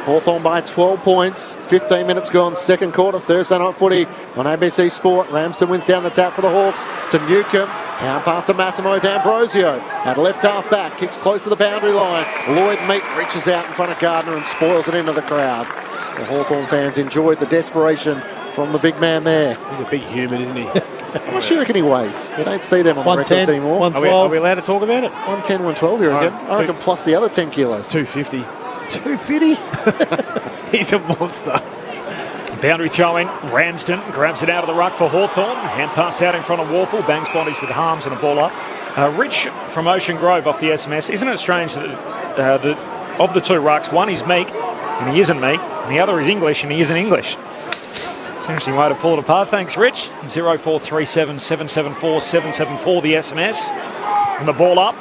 Hawthorn by 12 points. 15 minutes gone, second quarter, Thursday night footy on ABC Sport. Ramsden wins down the tap for the Hawks to Newcomb. Now pass to Massimo D'Ambrosio. At left half back, kicks close to the boundary line. Lloyd Meek reaches out in front of Gardner and spoils it into the crowd. The Hawthorn fans enjoyed the desperation from the big man there. He's a big human, isn't he? How much do you reckon he weighs? We don't see them on the records anymore. 112. Are we allowed to talk about it? 110, 112, you reckon? I reckon plus the other 10 kilos. 250. 250? He's a monster. Boundary throw-in. Ramsden grabs it out of the ruck for Hawthorn. Hand pass out in front of Warple. Bangs bodies with Harms and a ball up. Rich from Ocean Grove off the SMS. Isn't it strange that of the two rucks, one is Meek and he isn't Meek, and the other is English and he isn't English? It's an interesting way to pull it apart. Thanks, Rich. 0437 774 774 the SMS. And the ball up.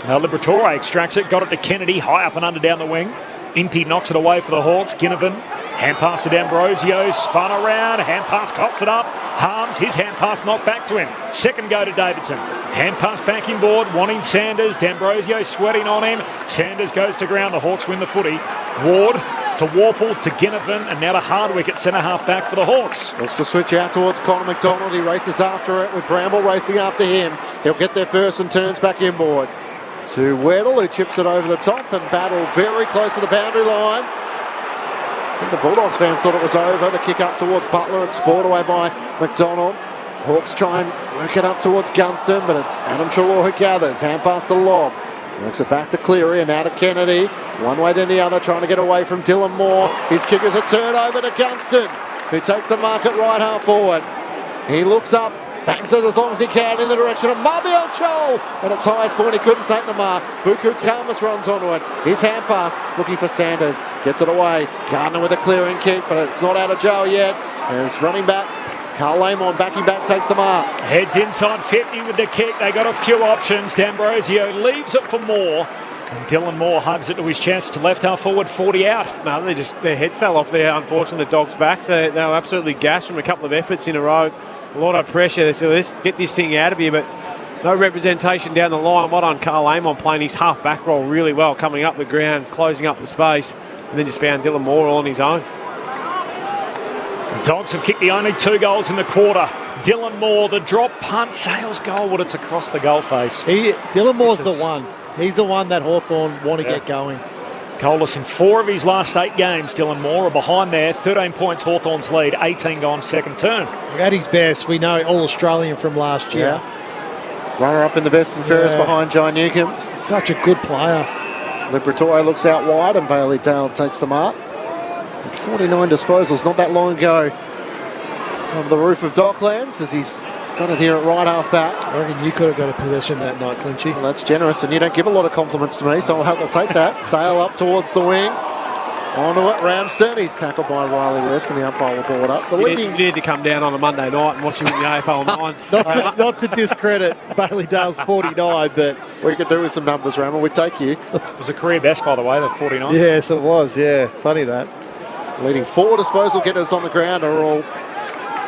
Liberatore extracts it. Got it to Kennedy. High up and under down the wing. Impey knocks it away for the Hawks. Ginnivan. Hand pass to D'Ambrosio. Spun around. Hand pass cops it up. Harms. His hand pass knocked back to him. Second go to Davidson. Hand pass back inboard. Wanting Sanders. D'Ambrosio sweating on him. Sanders goes to ground. The Hawks win the footy. Ward to Warple to Ginnivan and now to Hardwick at centre half back for the Hawks. Looks to switch out towards Connor McDonald. He races after it with Bramble racing after him. He'll get there first and turns back inboard. To Weddle, who chips it over the top and battled very close to the boundary line. I think the Bulldogs fans thought it was over. The kick up towards Butler. It's spoiled away by McDonald. Hawks try and work it up towards Gunston, but it's Adam Trelaw who gathers. Hand pass to Lobb. Works it back to Cleary and now to Kennedy. One way then the other, trying to get away from Dylan Moore. His kick is a turn over to Gunston, who takes the mark at right half forward. He looks up. Bangs it as long as he can in the direction of Mabio Chol. At its highest point, he couldn't take the mark. Buku Karmas runs onto it. His hand pass, looking for Sanders. Gets it away. Gardner with a clearing kick, but it's not out of jail yet. As running back, Carl Lamon backing back takes the mark. Heads inside 50 with the kick. They got a few options. D'Ambrosio leaves it for Moore. And Dylan Moore hugs it to his chest to left half forward, 40 out. No, their heads fell off there, unfortunately, the Dogs' backs. They were absolutely gassed from a couple of efforts in a row. A lot of pressure. So let's get this thing out of here, but no representation down the line. Well done, Carl Amon playing his half-back role really well, coming up the ground, closing up the space, and then just found Dylan Moore all on his own. The Dogs have kicked the only 2 goals in the quarter. Dylan Moore, the drop punt, Sales goal, but it's across the goal face. Dylan Moore's the one. He's the one that Hawthorn want to get going. Goalless in 4 of his last 8 games. Dylan Moore are behind there. 13 points Hawthorn's lead. 18 gone second turn. At his best, we know All-Australian from last year. Yeah. Runner-up in the best and fairest behind John Newcomb. Just such a good player. Liberatore looks out wide and Bailey Dale takes the mark. 49 disposals not that long ago. over the roof of Docklands as he's got it here at right half back. I reckon you could have got a possession that night, Clinchy. Well, that's generous, and you don't give a lot of compliments to me, so I'll take that. Dale up towards the wing. Onto it, Ramsden. He's tackled by Riley West, and the umpire will ball it up. You need to come down on a Monday night and watch him in the AFL Nines. not to discredit Bailey Dale's 49, but we could do with some numbers, Rammer. We'd take you. It was a career best, by the way, that 49. Yes, it was. Yeah, funny that. Leading forward disposal getters on the ground are all.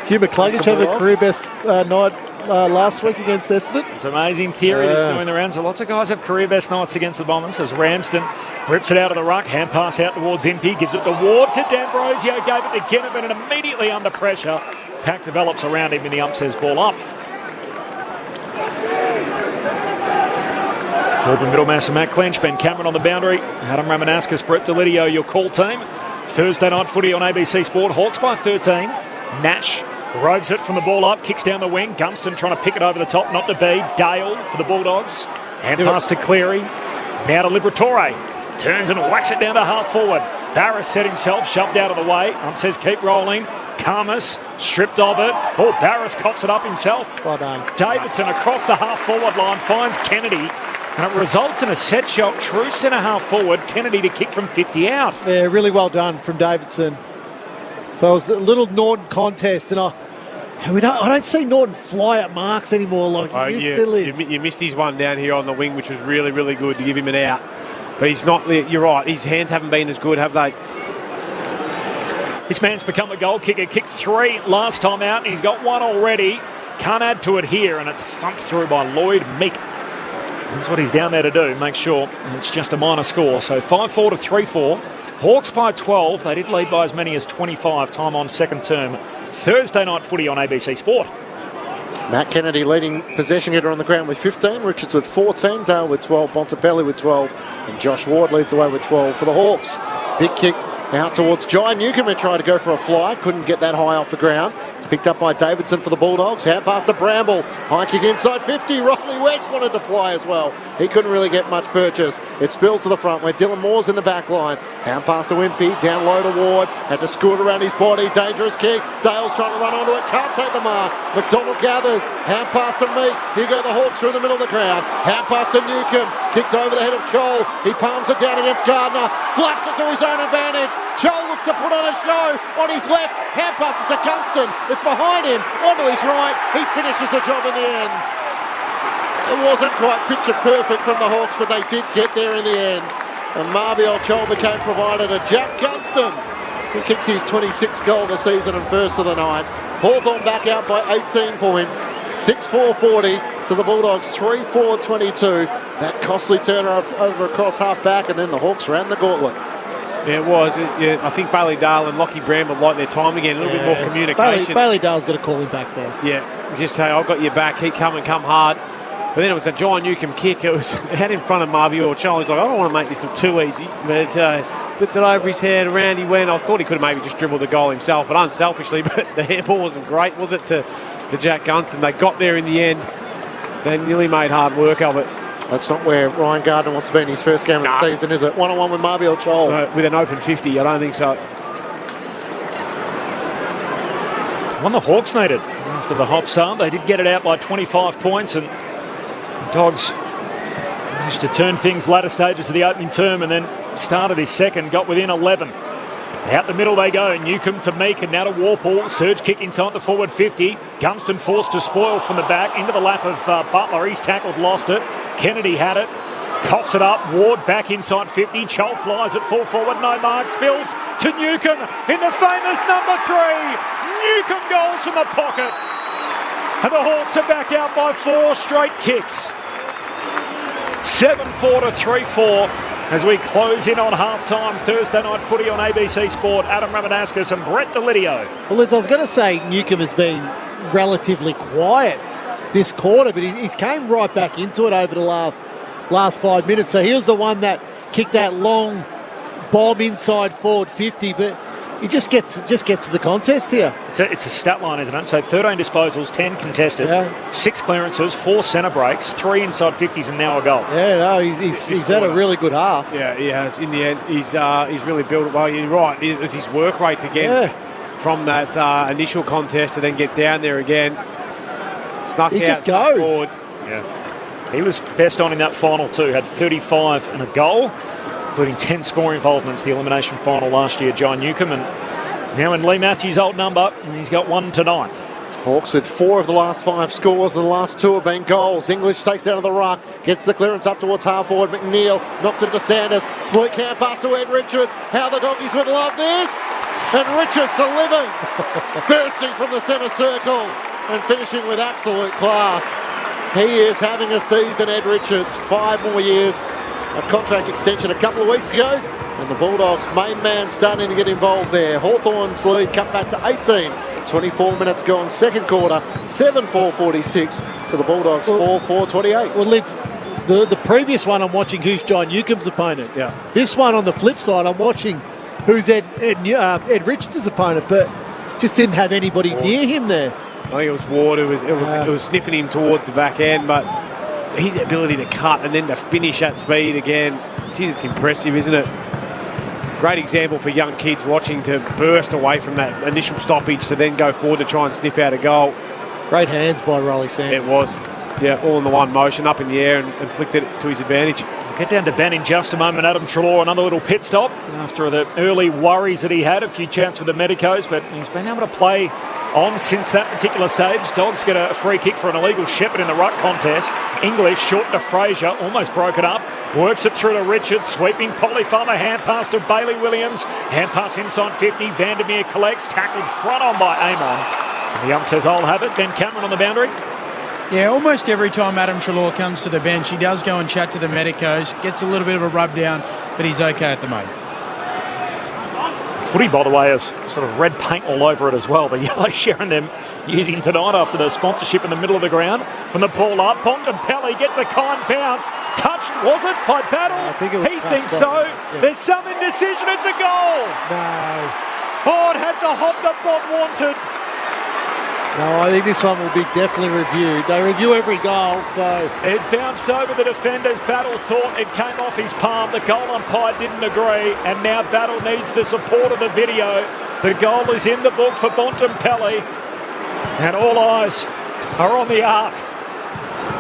Hugh McCluggage have a career best night last week against Essendon. It's an amazing theory that's doing the rounds. So lots of guys have career best nights against the Bombers as Ramsden rips it out of the ruck, hand pass out towards Impey, gives it to Ward to D'Ambrosio, gave it to Ginnivan, and immediately under pressure, pack develops around him and the ump says ball up. Corbin Middlemass and Matt Clench, Ben Cameron on the boundary, Adam Ramanaskas, Brett Delidio, your call team. Thursday night footy on ABC Sport, Hawks by 13. Nash robes it from the ball up, kicks down the wing. Gunston trying to pick it over the top, not to be. Dale for the Bulldogs. Hand pass to Cleary. Now to Liberatore. Turns and whacks it down to half forward. Barris set himself, shoved out of the way. Says keep rolling. Karmas stripped of it. Oh, Barris coughs it up himself. Well done. Davidson across the half forward line finds Kennedy. And it results in a set shot, true centre half forward. Kennedy to kick from 50 out. Yeah, really well done from Davidson. So it was a little Norton contest, and I don't see Norton fly at marks anymore like he used to live. You missed his one down here on the wing, which was really, really good to give him an out. But he's not. You're right. His hands haven't been as good, have they? This man's become a goal kicker. Kicked 3 last time out, and he's got 1 already. Can't add to it here, and it's thumped through by Lloyd Meek. That's what he's down there to do. Make sure it's just a minor score. So 5-4 to 3-4. Hawks by 12. They did lead by as many as 25. Time on second term. Thursday night footy on ABC Sport. Matt Kennedy leading possession getter on the ground with 15. Richards with 14. Dale with 12. Bontempelli with 12. And Josh Ward leads away with 12 for the Hawks. Big kick out towards Jai Newcomb, who tried to go for a fly. Couldn't get that high off the ground. It's picked up by Davidson for the Bulldogs. Hand pass to Bramble. High kick inside 50. Riley West wanted to fly as well. He couldn't really get much purchase. It spills to the front where Dylan Moore's in the back line. Hand pass to Wimpy. Down low to Ward. Had to scoot around his body. Dangerous kick. Dale's trying to run onto it. Can't take the mark. McDonald gathers. Hand pass to Meek. Here go the Hawks through the middle of the ground. Hand pass to Newcomb. Kicks over the head of Chol. He palms it down against Gardner. Slaps it to his own advantage. Chol looks to put on a show. On his left. Hand passes to Gunston. It's behind him. Onto his right. He finishes the job in the end. It wasn't quite picture perfect from the Hawks, but they did get there in the end. And Marbiel Chol became provider to Jack Gunston, who kicks his 26th goal of the season and first of the night. Hawthorn back out by 18 points, 6-4-40 to the Bulldogs, 3-4-22. That costly turner over across half back, and then the Hawks ran the gauntlet. Yeah, it was. I think Bailey Dale and Lockie Bramble like their time again. A little bit more communication. Bailey Dale's got to call him back there. Yeah, just say, I've got your back. Keep coming, come hard. But then it was a John Newcomb kick. It was out in front of Marby or Charlie. He's like, I don't want to make this look too easy. But flipped it over his head. Around he went. I thought he could have maybe just dribbled the goal himself, but unselfishly. But the handball wasn't great, was it, to Jack Gunston? They got there in the end. They nearly made hard work of it. That's not where Ryan Gardner wants to be in his first game of the season, is it? 1-on-1 with Marbiel Chol. With an open 50, I don't think so. One the Hawks needed after the hot start. They did get it out by 25 points, and the Dogs managed to turn things latter stages of the opening term, and then started his second, got within 11. Out the middle they go. Newcomb to Meek, and now to Warple. Surge kick inside the forward 50. Gunston forced to spoil from the back into the lap of Butler. He's tackled, lost it. Kennedy had it. Coughs it up. Ward back inside 50. Chol flies it full forward. No mark. Spills to Newcomb in the famous number 3. Newcomb goals from the pocket. And the Hawks are back out by 4 straight kicks. 7-4 to 3-4. As we close in on half-time, Thursday night footy on ABC Sport. Adam Ramanaskas and Brett Delidio. Well, Liz, I was going to say Newcomb has been relatively quiet this quarter, but he's came right back into it over the last 5 minutes. So he was the one that kicked that long bomb inside forward 50, but he just gets to the contest here. It's a stat line, isn't it? So 13 disposals, 10 contested, 6 clearances, 4 centre breaks, 3 inside 50s, and now a goal. Yeah, no, he's had a really good half. Yeah, he has. In the end, he's really built it well. You're right. It's his work rate again. from that initial contest to then get down there again. Snuck He out, just snuck goes. forward. Yeah. He was best on in that final too, had 35 and a goal, including 10 score involvements, the elimination final last year, John Newcomb, and now in Lee Matthews' old number, and he's got 1 tonight. Hawks with 4 of the last 5 scores, and the last 2 have been goals. English takes out of the ruck, gets the clearance up towards half forward. McNeil knocked it to Sanders. Slick hand pass to Ed Richards. How the doggies would love this! And Richards delivers, bursting from the centre circle and finishing with absolute class. He is having a season, Ed Richards. 5 more years, a contract extension a couple of weeks ago, and the Bulldogs' main man starting to get involved there. Hawthorn's lead cut back to 18. 24 minutes gone, second quarter, 7-4-46 to the Bulldogs, 4-4-28. Well, the previous one I'm watching who's John Newcomb's opponent. Yeah. This one on the flip side, I'm watching who's Ed Richards' opponent, but just didn't have anybody near him there. I think it was Ward who was sniffing him towards the back end, but his ability to cut and then to finish at speed again, geez, it's impressive, isn't it? Great example for young kids watching to burst away from that initial stoppage to then go forward to try and sniff out a goal. Great hands by Riley Sanders. It was. Yeah, all in the one motion, up in the air and flicked it to his advantage. We'll get down to Ben in just a moment. Adam Treloar, another little pit stop after the early worries that he had, a few chants with the medicos, but he's been able to play on since that particular stage. Dogs get a free kick for an illegal shepherd in the ruck contest. English short to Fraser, almost broke it up. Works it through to Richards, sweeping Polyfarmer, hand pass to Bailey Williams. Hand pass inside 50, Vandermeer collects, tackled front on by Amon. And the ump says, I'll have it. Ben Cameron on the boundary. Yeah, almost every time Adam Treloar comes to the bench, he does go and chat to the medicos, gets a little bit of a rub down, but he's okay at the moment. Footy, by the way, has sort of red paint all over it as well. The yellow sharing them using tonight after the sponsorship in the middle of the ground. From the ball up, Bontempelli gets a kind bounce. Touched, was it, by Battle? I think it was he thinks touched, so. yeah. There's some indecision. It's a goal. No. Oh, it had the hop that Bont wanted. No, I think this one will be definitely reviewed. They review every goal, so... It bounced over the defenders. Battle thought it came off his palm. The goal umpire didn't agree, and now Battle needs the support of the video. The goal is in the book for Bontempelli, and all eyes are on the arc.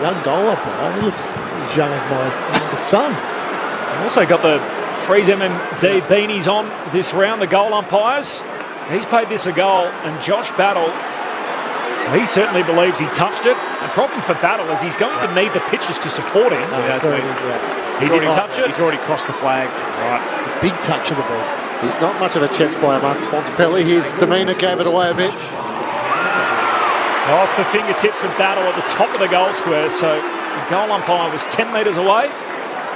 Young goal umpire. He looks as young as my son. Also got the Freeze MMD beanies on this round, the goal umpires. He's paid this a goal, and Josh Battle, he certainly believes he touched it. The problem for Battle is he's going to need the pitches to support him. He didn't touch it. He's already crossed the flags. Right. It's a big touch of the ball. He's not much of a chess player, Mark Bontempelli. His demeanour gave it away a bit. Off the fingertips of Battle at the top of the goal square, so the goal umpire was 10 metres away.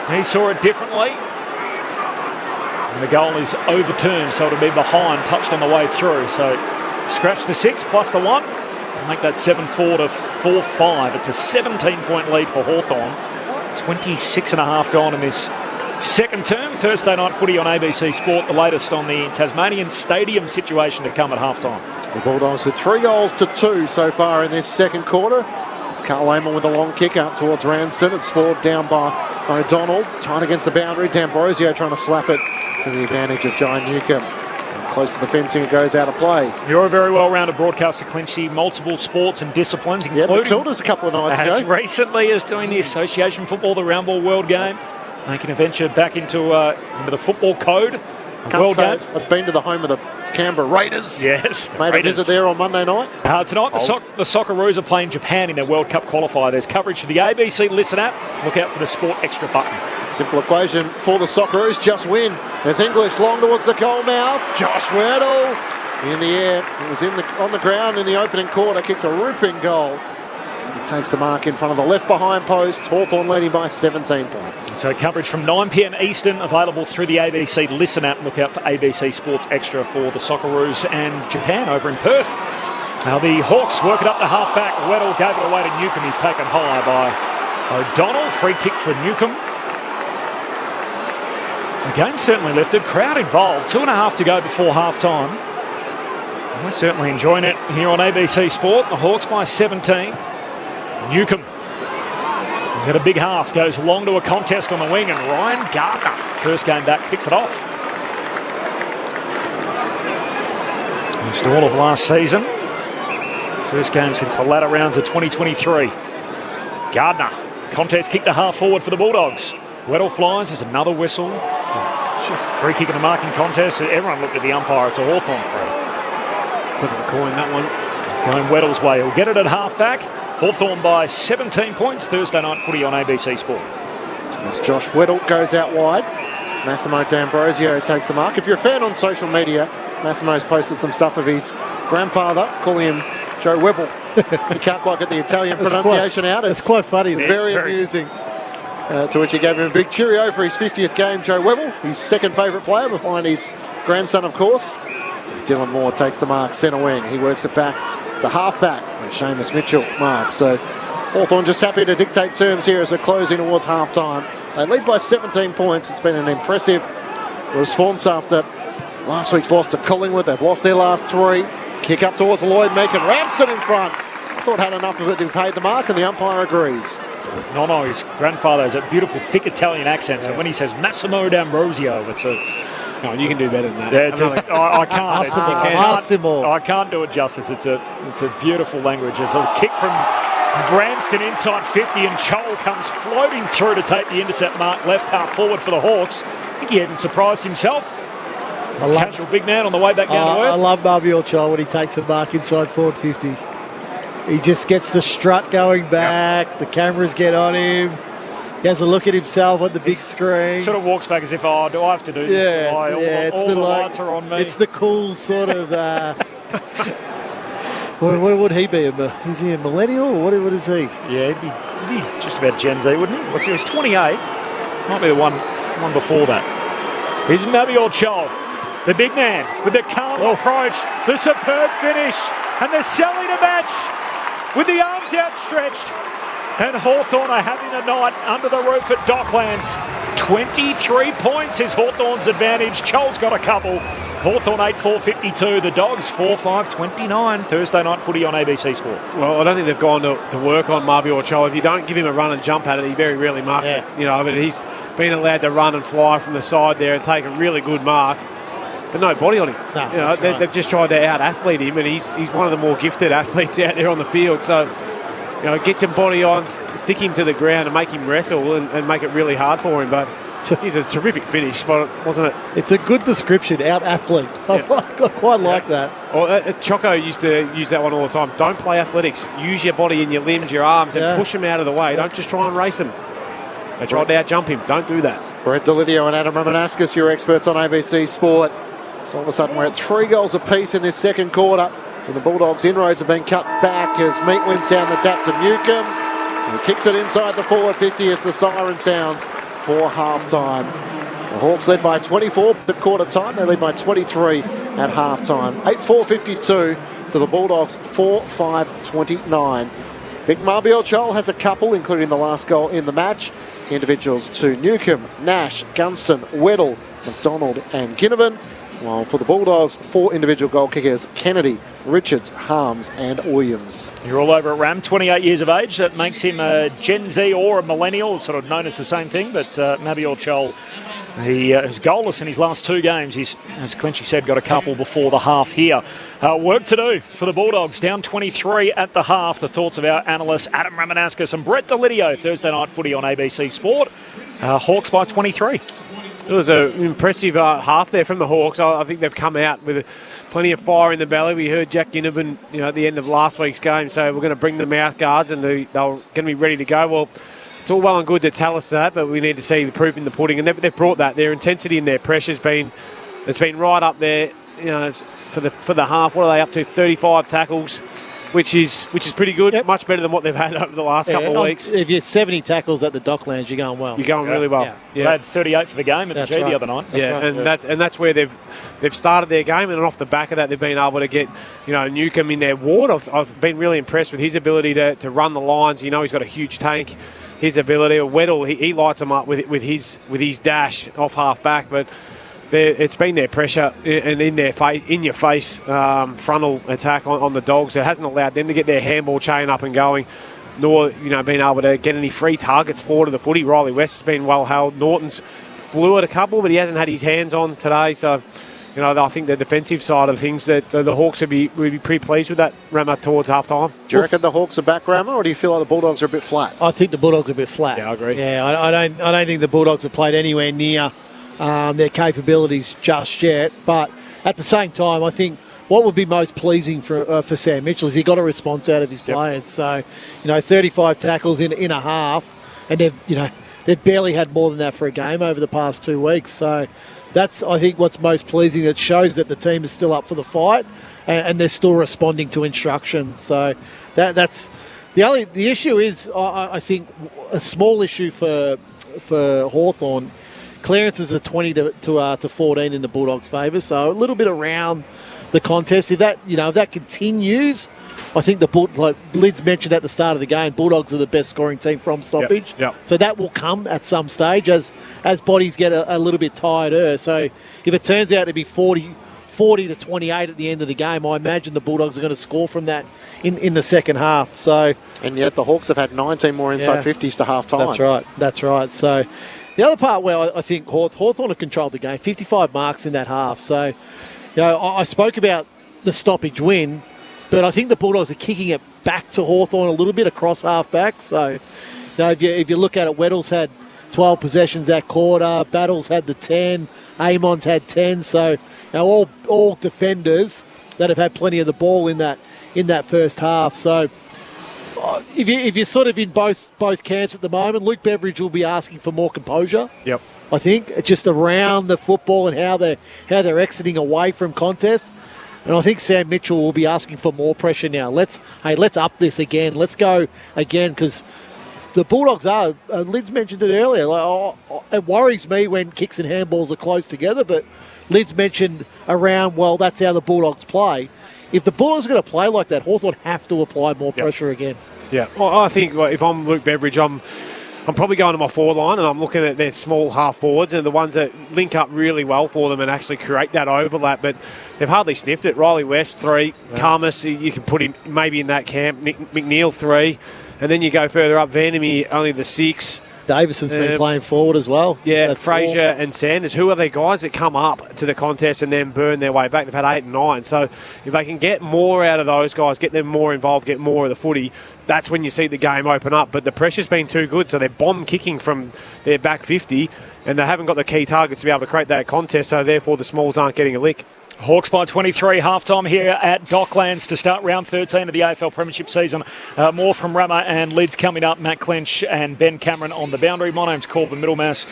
He saw it differently. And the goal is overturned, so it'll be behind, touched on the way through. So scratch the 6 plus the 1. Make that 7-4 to 4-5. It's a 17-point lead for Hawthorn. 26 and a half gone in this second term. Thursday night footy on ABC Sport. The latest on the Tasmanian Stadium situation to come at halftime. The Bulldogs with 3 goals to 2 so far in this second quarter. It's Carl Amon with a long kick up towards Ranston. It's scored down by O'Donnell. Tight against the boundary. D'Ambrosio trying to slap it to the advantage of John Newcomb. Close to the fencing, it goes out of play. You're a very well-rounded broadcaster, Clinchy. Multiple sports and disciplines, including... Yeah, Matilda's a couple of nights ago. As recently as doing the Association Football, the Round Ball World Game. Making a venture back into the football code. Can't say I've been to the home of the Canberra Raiders. Yes. Made Raiders. a visit there on Monday night. Tonight, the Socceroos are playing Japan in their World Cup qualifier. There's coverage to the ABC Listen app. Look out for the Sport Extra button. Simple equation for the Socceroos, just win. There's English long towards the goal mouth. Josh Weddle in the air. It was on the ground in the opening quarter. Kicked a ripping goal. He takes the mark in front of the left behind post. Hawthorn leading by 17 points. So coverage from 9 p.m. Eastern available through the ABC Listen app. Look out for ABC Sports Extra for the Socceroos and Japan over in Perth. Now the Hawks work it up the half-back. Weddle gave it away to Newcomb. He's taken high by O'Donnell. Free kick for Newcomb. The game certainly lifted. Crowd involved. 2.5 to go before half-time. We're certainly enjoying it here on ABC Sport. The Hawks by 17. Newcomb, he's had a big half, goes long to a contest on the wing, and Ryan Gardner, first game back, picks it off. Missed all of last season. First game since the latter rounds of 2023. Gardner, contest kick to half forward for the Bulldogs. Weddle flies, there's another whistle. Free kick in the marking contest. Everyone looked at the umpire. It's a Hawthorn free. Flip of the coin, that one. It's going Weddle's way. He'll get it at half back. Hawthorn by 17 points. Thursday night footy on ABC Sport. As Josh Weddle goes out wide, Massimo D'Ambrosio takes the mark. If you're a fan on social media, Massimo's posted some stuff of his grandfather, calling him Joe Webble. You can't quite get the Italian pronunciation out. It's quite funny. Very amusing. To which he gave him a big cheerio for his 50th game, Joe Webble, his second favourite player behind his grandson, of course. As Dylan Moore takes the mark, centre wing. He works it back to half back, where Seamus Mitchell marks. So Hawthorn just happy to dictate terms here as we close in towards half time. They lead by 17 points. It's been an impressive response after last week's loss to Collingwood. They've lost their last 3. Kick up towards Lloyd, making Ramsden in front. Thought had enough of it to pay the mark, and the umpire agrees. No, his grandfather has a beautiful, thick Italian accent. So when he says Massimo D'Ambrosio, it's a... No, you can do better than that. Yeah, I can't. Massimo. I can't do it justice. It's a beautiful language. There's a kick from Branston inside 50, and Chol comes floating through to take the intercept mark left half forward for the Hawks. I think he even surprised himself. Casual big man on the way back down to earth. I love Marbior Chol when he takes a mark inside forward 50. He just gets the strut going back. Yep. The cameras get on him. He has a look at himself on the big screen. Sort of walks back as if, do I have to do this? All the lights are on me. It's the cool sort of... what would he be? Is he a millennial or what is he? Yeah, he'd be just about Gen Z, wouldn't he? He's 28. Might be the one before that. Here's Mabior Chol, the big man with the calm approach, the superb finish, and the selling a match with the arms outstretched. And Hawthorn are having a night under the roof at Docklands. 23 points is Hawthorn's advantage. Chol's got a couple. Hawthorn 8-4-52. The Dogs 4-5-29. Thursday night footy on ABC Sport. Well, I don't think they've gone to work on Marbior Chol. If you don't give him a run and jump at it, he very rarely marks it. But he's been allowed to run and fly from the side there and take a really good mark. But no body on him. No, they've just tried to out-athlete him, and he's one of the more gifted athletes out there on the field. So, get your body on, stick him to the ground and make him wrestle and make it really hard for him. But it's a terrific finish, wasn't it? It's a good description, out-athlete. I quite like that. Well, Choco used to use that one all the time. Don't play athletics. Use your body and your limbs, your arms, and push them out of the way. Don't just try and race them. They tried to out-jump him. Don't do that. Brett Delidio and Adam Romanascus, your experts on ABC Sport. So all of a sudden we're at 3 goals apiece in this second quarter. And the Bulldogs' inroads have been cut back as Meat wins down the tap to Newcomb. And he kicks it inside the forward 50 as the siren sounds for half-time. The Hawks led by 24 at quarter time. They lead by 23 at half-time. 8-4-52 to the Bulldogs 4-5-29. Big Marbior Chol has a couple, including the last goal in the match. Individuals to Newcomb, Nash, Gunston, Weddle, McDonald and Ginnivan. While for the Bulldogs, 4 individual goal kickers, Kennedy, Richards, Harms and Williams. You're all over at Ram, 28 years of age. That makes him a Gen Z or a millennial, sort of known as the same thing. But Mabior Chol, he is goalless in his last 2 games. He's, as Clinchy said, got a couple before the half here. Work to do for the Bulldogs, down 23 at the half. The thoughts of our analysts, Adam Ramanascus and Brett Delidio. Thursday night footy on ABC Sport. Hawks by 23. It was an impressive half there from the Hawks. I think they've come out with plenty of fire in the belly. We heard Jack Ginnivan, at the end of last week's game, so we're going to bring them out guards and they're going to be ready to go. Well, it's all well and good to tell us that, but we need to see the proof in the pudding, and they've brought that. Their intensity and their pressure's been right up there. For the half. What are they up to? 35 tackles. Which is pretty good, much better than what they've had over the last couple of weeks. If you're 70 tackles at the Docklands, you're going well. You're going really well. Yeah. They had 38 for the game at the G the other night. That's where they've started their game, and off the back of that, they've been able to get Newcomb in their ward. I've been really impressed with his ability to run the lines. He's got a huge tank. His ability, Weddle, he lights them up with his dash off half back, but. It's been their pressure and in your face frontal attack on the Dogs that hasn't allowed them to get their handball chain up and going, nor being able to get any free targets forward of the footy. Riley West has been well held. Norton's flew at a couple, but he hasn't had his hands on today. So I think the defensive side of things, that the Hawks would be pretty pleased with that, Rama, towards half-time. Do you reckon the Hawks are back, Rama, or do you feel like the Bulldogs are a bit flat? I think the Bulldogs are a bit flat. Yeah, I agree. Yeah, I don't think the Bulldogs have played anywhere near their capabilities just yet. But at the same time, I think what would be most pleasing for Sam Mitchell is he got a response out of his players. So, 35 tackles in a half, and they've barely had more than that for a game over the past 2 weeks. So that's, I think, what's most pleasing. It shows that the team is still up for the fight and they're still responding to instruction. So that's the issue is, I think, a small issue for Hawthorn. Clearances are 20 to 14 in the Bulldogs' favour, so a little bit around the contest. If that continues, I think like Lids mentioned at the start of the game, Bulldogs are the best scoring team from stoppage. Yep. So that will come at some stage as bodies get a little bit tireder. So if it turns out to be 40 to 28 at the end of the game, I imagine the Bulldogs are going to score from that in the second half. So, and yet the Hawks have had 19 more inside 50s to half time. That's right. So the other part where I think Hawthorn have controlled the game, 55 marks in that half. So, I spoke about the stoppage win, but I think the Bulldogs are kicking it back to Hawthorn a little bit across half-back. So, if you look at it, Weddle's had 12 possessions that quarter, Battles had the 10, Amon's had 10. So, all defenders that have had plenty of the ball in that first half. So, if you're sort of in both camps at the moment, Luke Beveridge will be asking for more composure. Yep. I think just around the football and how they're exiting away from contests. And I think Sam Mitchell will be asking for more pressure now. Let's up this again. Let's go again, because the Bulldogs are, Lids mentioned it earlier, it worries me when kicks and handballs are close together, but Lids mentioned around, well, that's how the Bulldogs play. If the Bulldogs are going to play like that, Hawthorn have to apply more pressure again. Yeah, well, I think if I'm Luke Beveridge, I'm probably going to my forward line and I'm looking at their small half forwards and the ones that link up really well for them and actually create that overlap. But they've hardly sniffed it. Riley West, 3. Yeah. Karmas, you can put him maybe in that camp. McNeil, 3. And then you go further up, Vandermeer, only the 6. Davison's been playing forward as well. Yeah, so Fraser and Sanders. Who are the guys that come up to the contest and then burn their way back? They've had 8 and 9. So if they can get more out of those guys, get them more involved, get more of the footy, that's when you see the game open up. But the pressure's been too good, so they're bomb kicking from their back 50 and they haven't got the key targets to be able to create that contest, so therefore the smalls aren't getting a lick. Hawks by 23, halftime here at Docklands to start round 13 of the AFL Premiership season. More from Rama and Lids coming up. Matt Clinch and Ben Cameron on the boundary. My name's Corbin Middlemass.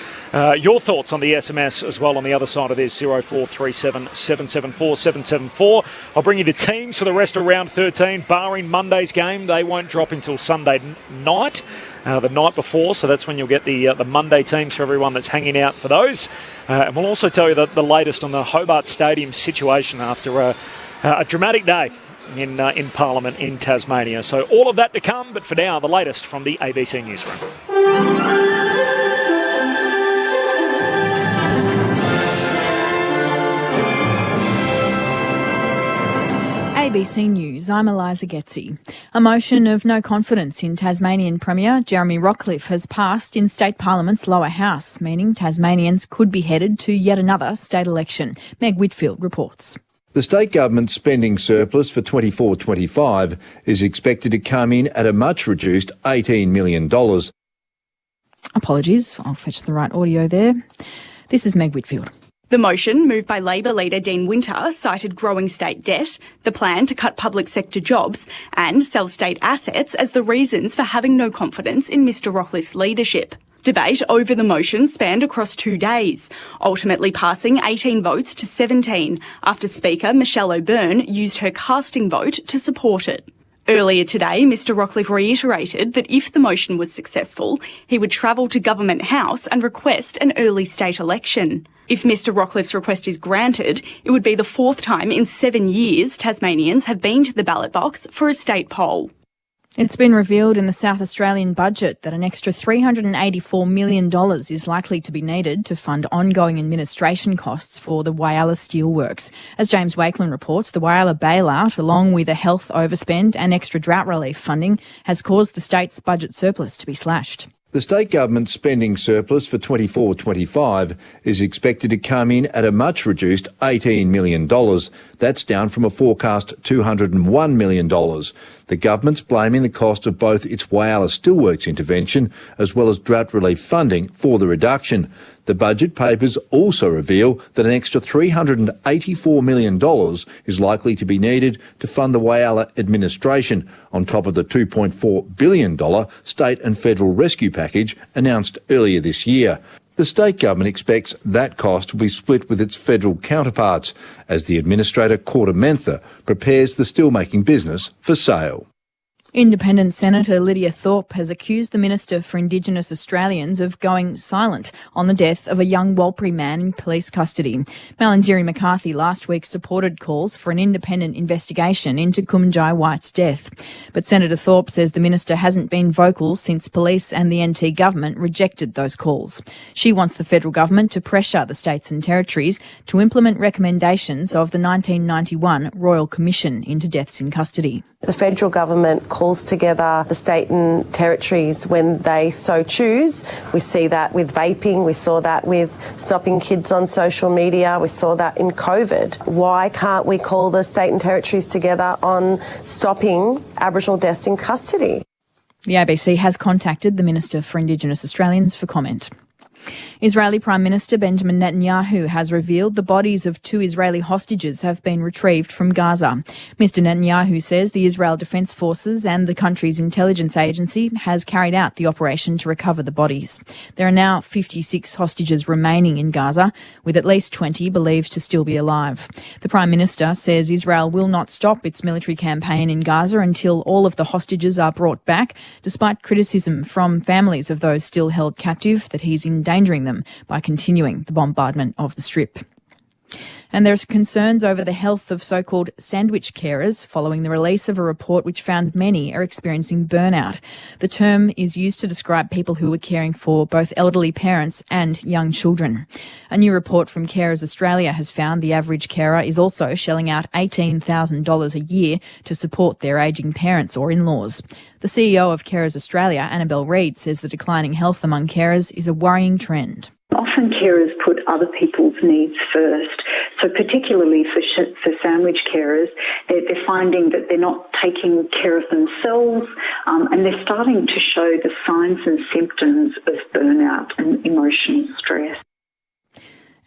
Your thoughts on the SMS as well on the other side of this, 0437 774 774. I'll bring you the teams for the rest of round 13, barring Monday's game. They won't drop until Sunday night. The night before, so that's when you'll get the Monday teams for everyone that's hanging out for those. And we'll also tell you the latest on the Hobart Stadium situation after a dramatic day in Parliament in Tasmania. So all of that to come, but for now, the latest from the ABC Newsroom. ABC News, I'm Eliza Getzi. A motion of no confidence in Tasmanian Premier Jeremy Rockliff has passed in State Parliament's lower house, meaning Tasmanians could be headed to yet another state election. Meg Whitfield reports. The state government's spending surplus for 24-25 is expected to come in at a much reduced $18 million. Apologies, I'll fetch the right audio there. This is Meg Whitfield. The motion, moved by Labor leader Dean Winter, cited growing state debt, the plan to cut public sector jobs and sell state assets as the reasons for having no confidence in Mr Rockliff's leadership. Debate over the motion spanned across 2 days, ultimately passing 18 votes to 17 after Speaker Michelle O'Byrne used her casting vote to support it. Earlier today, Mr Rockliff reiterated that if the motion was successful, he would travel to Government House and request an early state election. If Mr Rockliff's request is granted, it would be the 4th time in 7 years Tasmanians have been to the ballot box for a state poll. It's been revealed in the South Australian budget that an extra $384 million is likely to be needed to fund ongoing administration costs for the Whyalla Steelworks. As James Wakeland reports, the Whyalla bailout, along with a health overspend and extra drought relief funding, has caused the state's budget surplus to be slashed. The state government's spending surplus for 24-25 is expected to come in at a much reduced $18 million. That's down from a forecast $201 million. The government's blaming the cost of both its Whyalla Steelworks intervention as well as drought relief funding for the reduction. The budget papers also reveal that an extra $384 million is likely to be needed to fund the Whyalla administration, on top of the $2.4 billion state and federal rescue package announced earlier this year. The state government expects that cost will be split with its federal counterparts as the administrator, Corda Mentha, prepares the steelmaking business for sale. Independent Senator Lydia Thorpe has accused the Minister for Indigenous Australians of going silent on the death of a young Warlpiri man in police custody. Malarndirri McCarthy last week supported calls for an independent investigation into Kumanjai White's death. But Senator Thorpe says the Minister hasn't been vocal since police and the NT government rejected those calls. She wants the federal government to pressure the states and territories to implement recommendations of the 1991 Royal Commission into deaths in custody. The federal government calls together the state and territories when they so choose. We see that with vaping, we saw that with stopping kids on social media, we saw that in COVID. Why can't we call the state and territories together on stopping Aboriginal deaths in custody? The ABC has contacted the Minister for Indigenous Australians for comment. Israeli Prime Minister Benjamin Netanyahu has revealed the bodies of 2 Israeli hostages have been retrieved from Gaza. Mr Netanyahu says the Israel Defence Forces and the country's intelligence agency has carried out the operation to recover the bodies. There are now 56 hostages remaining in Gaza, with at least 20 believed to still be alive. The Prime Minister says Israel will not stop its military campaign in Gaza until all of the hostages are brought back, despite criticism from families of those still held captive that he's endangering them by continuing the bombardment of the Strip. And there's concerns over the health of so-called sandwich carers following the release of a report which found many are experiencing burnout. The term is used to describe people who are caring for both elderly parents and young children. A new report from Carers Australia has found the average carer is also shelling out $18,000 a year to support their ageing parents or in-laws. The CEO of Carers Australia, Annabelle Reid, says the declining health among carers is a worrying trend. Often carers put other people's needs first. So particularly for sandwich carers, they're finding that they're not taking care of themselves and they're starting to show the signs and symptoms of burnout and emotional stress.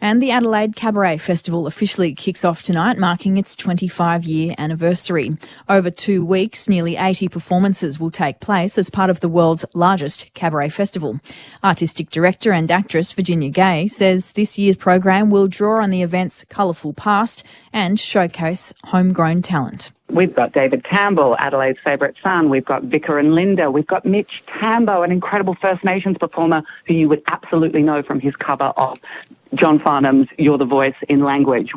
And the Adelaide Cabaret Festival officially kicks off tonight, marking its 25-year anniversary. Over 2 weeks, nearly 80 performances will take place as part of the world's largest cabaret festival. Artistic director and actress Virginia Gay says this year's program will draw on the event's colourful past and showcase homegrown talent. We've got David Campbell, Adelaide's favourite son. We've got Vicar and Linda. We've got Mitch Tambo, an incredible First Nations performer who you would absolutely know from his cover of John Farnham's You're the Voice in Language.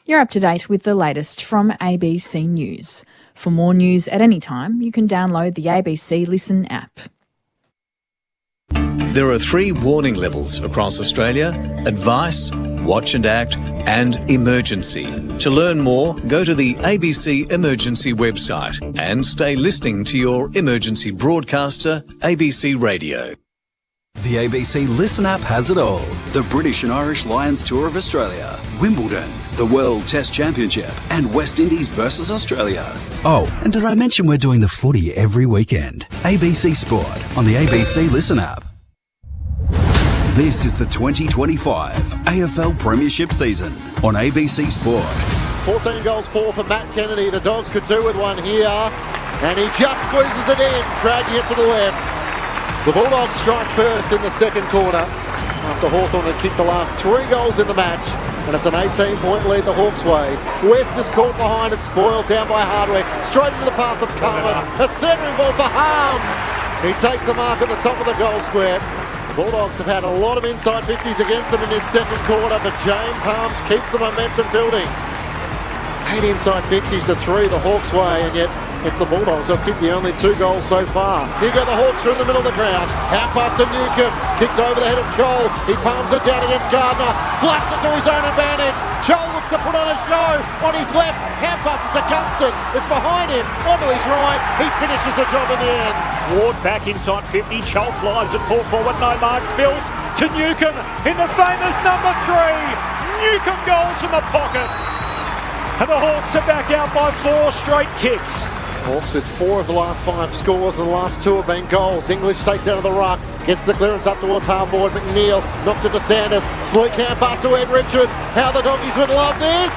You're up to date with the latest from ABC News. For more news at any time, you can download the ABC Listen app. There are 3 warning levels across Australia: advice, watch and act, and emergency. To learn more, go to the ABC Emergency website and stay listening to your emergency broadcaster, ABC Radio. The ABC Listen app has it all. The British and Irish Lions Tour of Australia, Wimbledon, the World Test Championship, and West Indies versus Australia. Oh, and did I mention we're doing the footy every weekend? ABC Sport on the ABC Listen app. This is the 2025 AFL Premiership season on ABC Sport. 14 goals for Matt Kennedy. The Dogs could do with one here. And he just squeezes it in, dragging it to the left. The Bulldogs strike first in the second quarter after Hawthorn had kicked the last 3 goals in the match. And it's an 18-point lead the Hawks' way. West is caught behind and spoiled down by Hardwick. Straight into the path of Carlos. A centering ball for Harms. He takes the mark at the top of the goal square. The Bulldogs have had a lot of inside 50s against them in this second quarter, but James Harms keeps the momentum building. 8 inside 50s to 3 the Hawks' way, and yet It's the Bulldogs who've kicked the only 2 goals so far. Here go the Hawks through the middle of the ground. Out pass to Newcomb. Kicks over the head of Joel. He palms it down against Gardner. Slaps it to his own advantage. Joel looks to put on a show. On his left, hand passes to Gunston. It's behind him. Onto his right. He finishes the job in the end. Ward back inside 50. Joel flies it full forward. No mark. Spills to Newcomb in the famous number 3. Newcomb goals from the pocket. And the Hawks are back out by 4 straight kicks. Hawks with 4 of the last 5 scores, and the last 2 have been goals. English takes out of the ruck, gets the clearance up towards half-forward. McNeil knocked it to Sanders. Sleek hand pass to Ed Richards. How the Doggies would love this!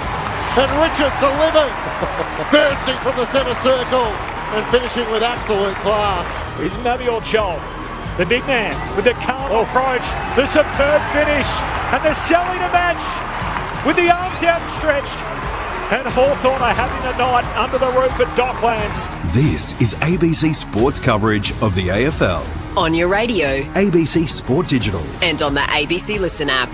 And Richards delivers, bursting from the centre circle and finishing with absolute class. Here's Mabior Joel, the big man with the calm approach, the superb finish, and they're selling a match with the arms outstretched. And Hawthorn are having a night under the roof at Docklands. This is ABC Sports coverage of the AFL. On your radio. ABC Sport Digital. And on the ABC Listen app.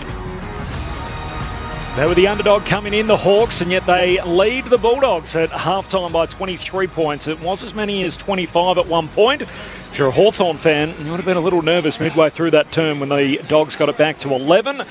They were the underdog coming in, the Hawks, and yet they lead the Bulldogs at halftime by 23 points. It was as many as 25 at one point. If you're a Hawthorn fan, you would have been a little nervous midway through that term when the Dogs got it back to 11.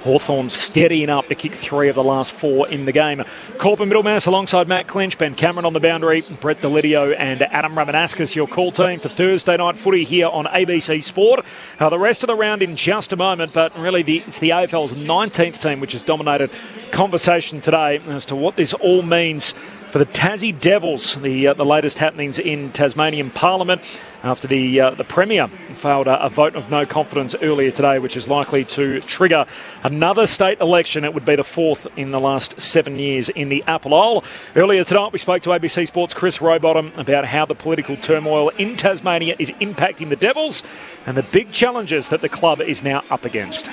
Hawthorn steadying up to kick 3 of the last 4 in the game. Corporate Middlemass alongside Matt Clinch, Ben Cameron on the boundary, Brett Delidio and Adam Ramanauskas, your call team for Thursday night footy here on ABC Sport. The rest of the round in just a moment, but really it's the AFL's 19th team which has dominated conversation today as to what this all means for the Tassie Devils, the latest happenings in Tasmanian Parliament after the Premier failed a vote of no confidence earlier today, which is likely to trigger another state election. It would be the 4th in the last 7 years in the Apple Isle. Earlier tonight, we spoke to ABC Sports' Chris Rowbottom about how the political turmoil in Tasmania is impacting the Devils and the big challenges that the club is now up against.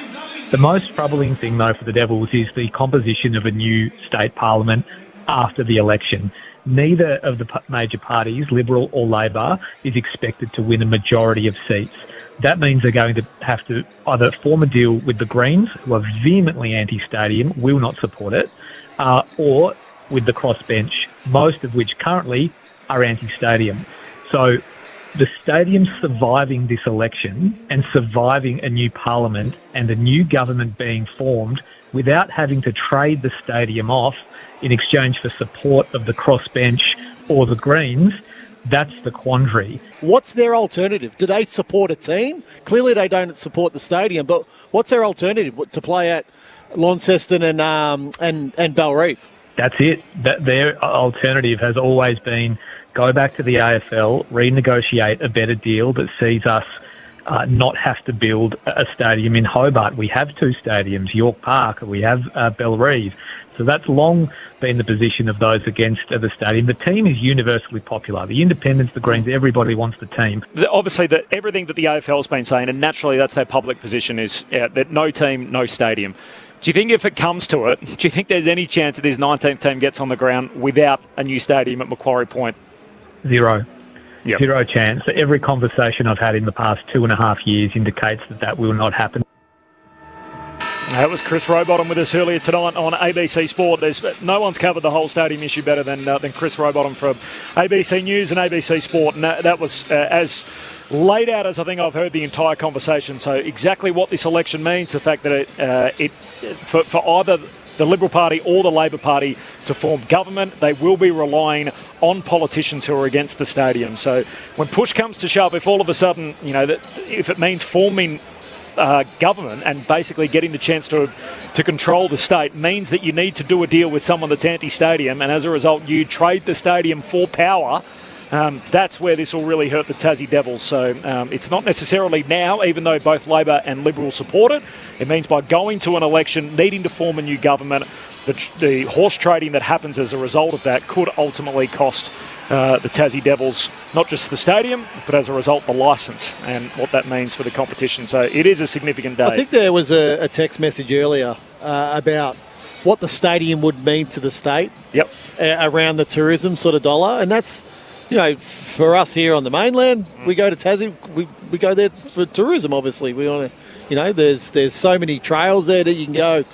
The most troubling thing, though, for the Devils is the composition of a new state parliament after the election. Neither of the major parties, Liberal or Labor, is expected to win a majority of seats. That means they're going to have to either form a deal with the Greens, who are vehemently anti-stadium, will not support it, or with the crossbench, most of which currently are anti-stadium. So the stadium surviving this election and surviving a new parliament and a new government being formed without having to trade the stadium off in exchange for support of the crossbench or the Greens, that's the quandary. What's their alternative? Do they support a team? Clearly they don't support the stadium, but what's their alternative? To play at Launceston and Bellreef? That's it. Their alternative has always been go back to the AFL, renegotiate a better deal that sees us not have to build a stadium in Hobart. We have 2 stadiums, York Park, we have Bellreef. So that's long been the position of those against the stadium. The team is universally popular. The independents, the Greens, everybody wants the team. Obviously, everything that the AFL's been saying, and naturally that's their public position, is that no team, no stadium. Do you think if it comes to it, do you think there's any chance that this 19th team gets on the ground without a new stadium at Macquarie Point? Zero. Yep. Zero chance. Every conversation I've had in the past 2.5 years indicates that will not happen. That was Chris Rowbottom with us earlier tonight on ABC Sport. No one's covered the whole stadium issue better than Chris Rowbottom from ABC News and ABC Sport. And that was as laid out as I think I've heard the entire conversation. So exactly what this election means, the fact that for either the Liberal Party or the Labor Party to form government, they will be relying on politicians who are against the stadium. So when push comes to shove, if all of a sudden, if it means forming government and basically getting the chance to control the state, means that you need to do a deal with someone that's anti-stadium, and as a result you trade the stadium for power, that's where this will really hurt the Tassie Devils. So it's not necessarily now, even though both Labor and Liberal support it. It means by going to an election, needing to form a new government, the horse trading that happens as a result of that could ultimately cost the Tassie Devils not just the stadium, but as a result the licence and what that means for the competition. So it is a significant day. I think there was a text message earlier about what the stadium would mean to the state. Yep. Around the tourism sort of dollar, and that's, for us here on the mainland, we go to Tassie, we go there for tourism. Obviously, we want to, there's so many trails there that you can go.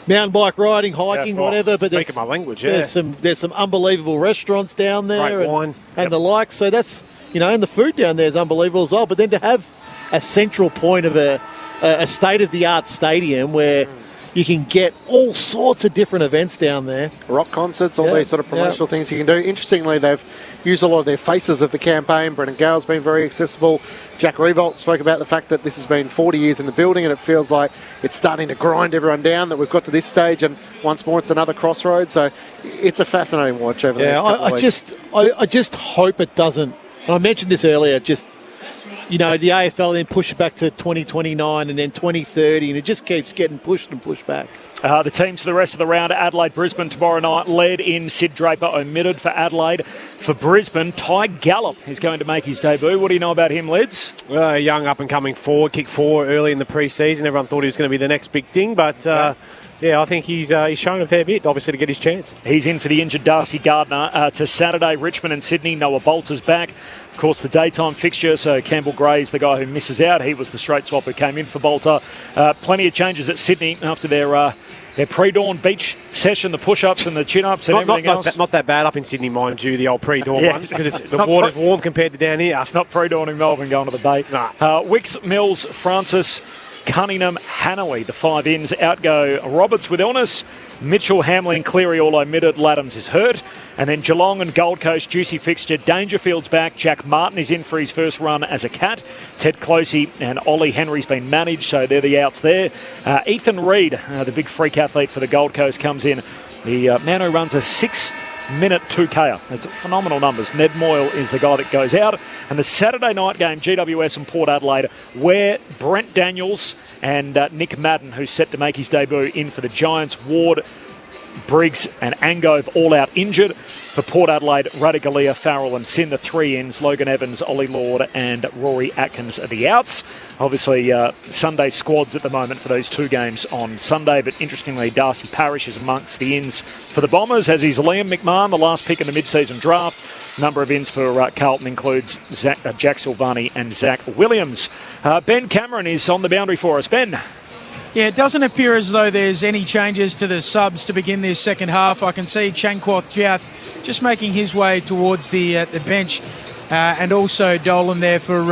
mountain bike riding, hiking, whatever. But speaking my language, yeah. There's some unbelievable restaurants down there. Great wine. And the like. So that's, and the food down there is unbelievable as well. But then to have a central point of a state-of-the-art stadium where you can get all sorts of different events down there. Rock concerts, all these sort of promotional things you can do. Interestingly, they've used a lot of their faces of the campaign. Brendan Gale's been very accessible. Jack Revolt spoke about the fact that this has been 40 years in the building and it feels like it's starting to grind everyone down, that we've got to this stage and once more it's another crossroads. So it's a fascinating watch over the next couple of weeks. I just hope it doesn't, and I mentioned this earlier, the AFL then push it back to 2029 and then 2030 and it just keeps getting pushed and pushed back. The teams for the rest of the round, Adelaide-Brisbane tomorrow night, led in Sid Draper, omitted for Adelaide. For Brisbane, Ty Gallop is going to make his debut. What do you know about him, Lids? Young up-and-coming forward, kicked 4 early in the pre-season. Everyone thought he was going to be the next big thing, but I think he's shown a fair bit, obviously, to get his chance. He's in for the injured Darcy Gardner. To Saturday, Richmond and Sydney, Noah Bolter's back. Of course, the daytime fixture, so Campbell Gray's the guy who misses out. He was the straight swap who came in for Bolter. Plenty of changes at Sydney after their pre-dawn beach session, the push-ups and the chin-ups and everything else. Not that bad up in Sydney, mind you, the old pre-dawn one, because the water's warm compared to down here. It's not pre-dawn in Melbourne going to the bay. Nah. Wicks, Mills, Francis, Cunningham, Hanaway, the 5 ins. Out go Roberts with illness. Mitchell, Hamlin, Cleary all omitted. Laddams is hurt. And then Geelong and Gold Coast, juicy fixture. Dangerfield's back. Jack Martin is in for his first run as a Cat. Ted Closey and Ollie Henry's been managed, so they're the outs there. Ethan Reid, the big freak athlete for the Gold Coast, comes in. The man who runs a 6-minute 2K. That's phenomenal numbers. Ned Moyle is the guy that goes out. And the Saturday night game, GWS and Port Adelaide, where Brent Daniels and Nick Madden, who's set to make his debut in for the Giants. Ward, Briggs and Angove all out injured. For Port Adelaide, Radigalia, Farrell and Sin, the 3 ins. Logan Evans, Ollie Lord and Rory Atkins are the outs. Obviously, Sunday squads at the moment for those 2 games on Sunday, but interestingly, Darcy Parish is amongst the ins for the Bombers, as is Liam McMahon, the last pick in the mid-season draft. Number of ins for Carlton includes Jack Silvani and Zach Williams. Ben Cameron is on the boundary for us. Ben. Yeah, it doesn't appear as though there's any changes to the subs to begin this second half. I can see Chankwath Jiath just making his way towards the bench, and also Dolan there for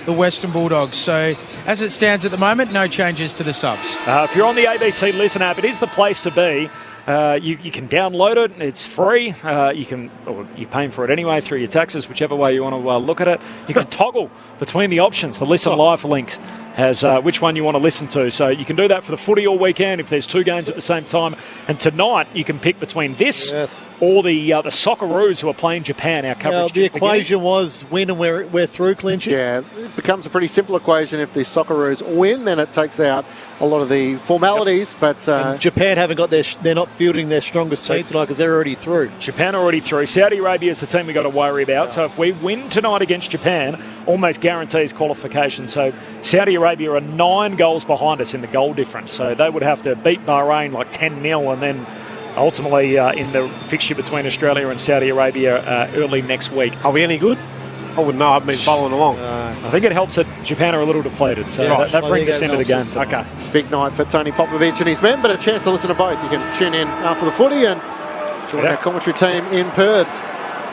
the Western Bulldogs. So as it stands at the moment, no changes to the subs. If you're on the ABC Listen app, it is the place to be. You can download it. It's free. You're paying for it anyway through your taxes, whichever way you want to look at it. You can toggle between the options. The Listen Live link has which one you want to listen to. So you can do that for the footy all weekend if there's 2 games at the same time. And tonight you can pick between this or the Socceroos who are playing Japan. Our coverage. The equation was win and we're through, Clinch. Yeah, it becomes a pretty simple equation. If the Socceroos win, then it takes out a lot of the formalities. But Japan haven't got they're not fielding their strongest team tonight because they're already through. Japan are already through. Saudi Arabia is the team we've got to worry about. So if we win tonight against Japan, almost guarantees qualification. So Saudi Arabia are 9 goals behind us in the goal difference. So they would have to beat Bahrain like 10-0 and then ultimately in the fixture between Australia and Saudi Arabia early next week. Are we any good? I wouldn't know. I've been following along. I think it helps that Japan are a little depleted. So that brings us into the game. Okay. Big night for Tony Popovich and his men, but a chance to listen to both. You can tune in after the footy and join our commentary team in Perth.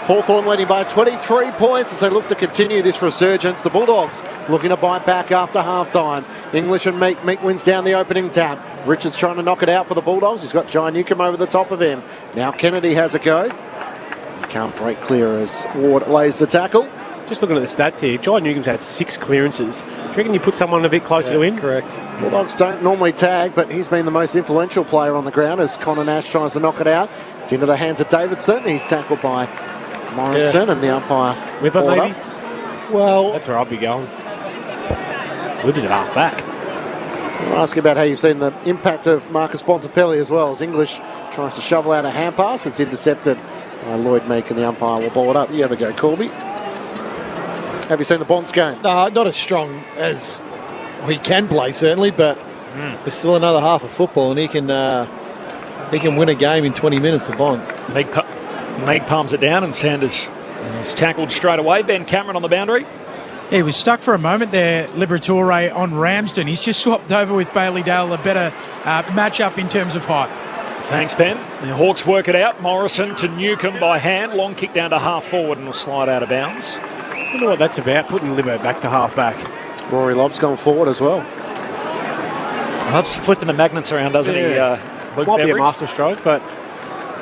Hawthorn leading by 23 points as they look to continue this resurgence. The Bulldogs looking to bite back after half-time. English and Meek. Meek wins down the opening tap. Richards trying to knock it out for the Bulldogs. He's got Jai Newcomb over the top of him. Now Kennedy has a go. He can't break clear as Ward lays the tackle. Just looking at the stats here, Jai Newcomb's had 6 clearances. Do you reckon you put someone a bit closer to him? Correct. Bulldogs don't normally tag, but he's been the most influential player on the ground as Connor Nash tries to knock it out. It's into the hands of Davidson. He's tackled by Morrison and the umpire. Whipper, maybe? Well, that's where I'll be going. Whipper's at half back. I'll ask you about how you've seen the impact of Marcus Bontempelli as well, as English tries to shovel out a hand pass. It's intercepted by Lloyd Meek and the umpire will ball it up. You have a go, Corby. Have you seen the Bonds game? No, not as strong as he can play, certainly, but there's still another half of football and he can win a game in 20 minutes, the Bond. Meek palms it down and Sanders is tackled straight away. Ben Cameron on the boundary. He was stuck for a moment there, Liberatore on Ramsden. He's just swapped over with Bailey Dale, a better match-up in terms of height. Thanks, Ben. The Hawks work it out. Morrison to Newcomb by hand. Long kick down to half forward and will slide out of bounds. I wonder what that's about, putting Libbo back to half back. Rory Lobb's gone forward as well. Loves flipping the magnets around, doesn't he? Might be a master stroke, but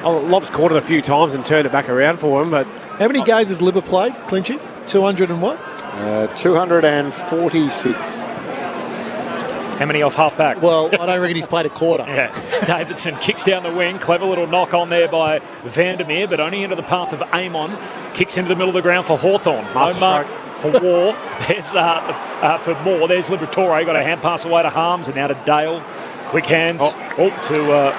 Lobb's caught it a few times and turned it back around for him. But how many games has Libbo played, Clinchy? 200 and what? 246. How many off half back? Well, I don't reckon he's played a quarter. Yeah. Davidson kicks down the wing. Clever little knock on there by Vandermeer, but only into the path of Amon. Kicks into the middle of the ground for Hawthorn. No mark for War. There's for Moore. There's Liberatore. Got a hand pass away to Harms and now to Dale. Quick hands to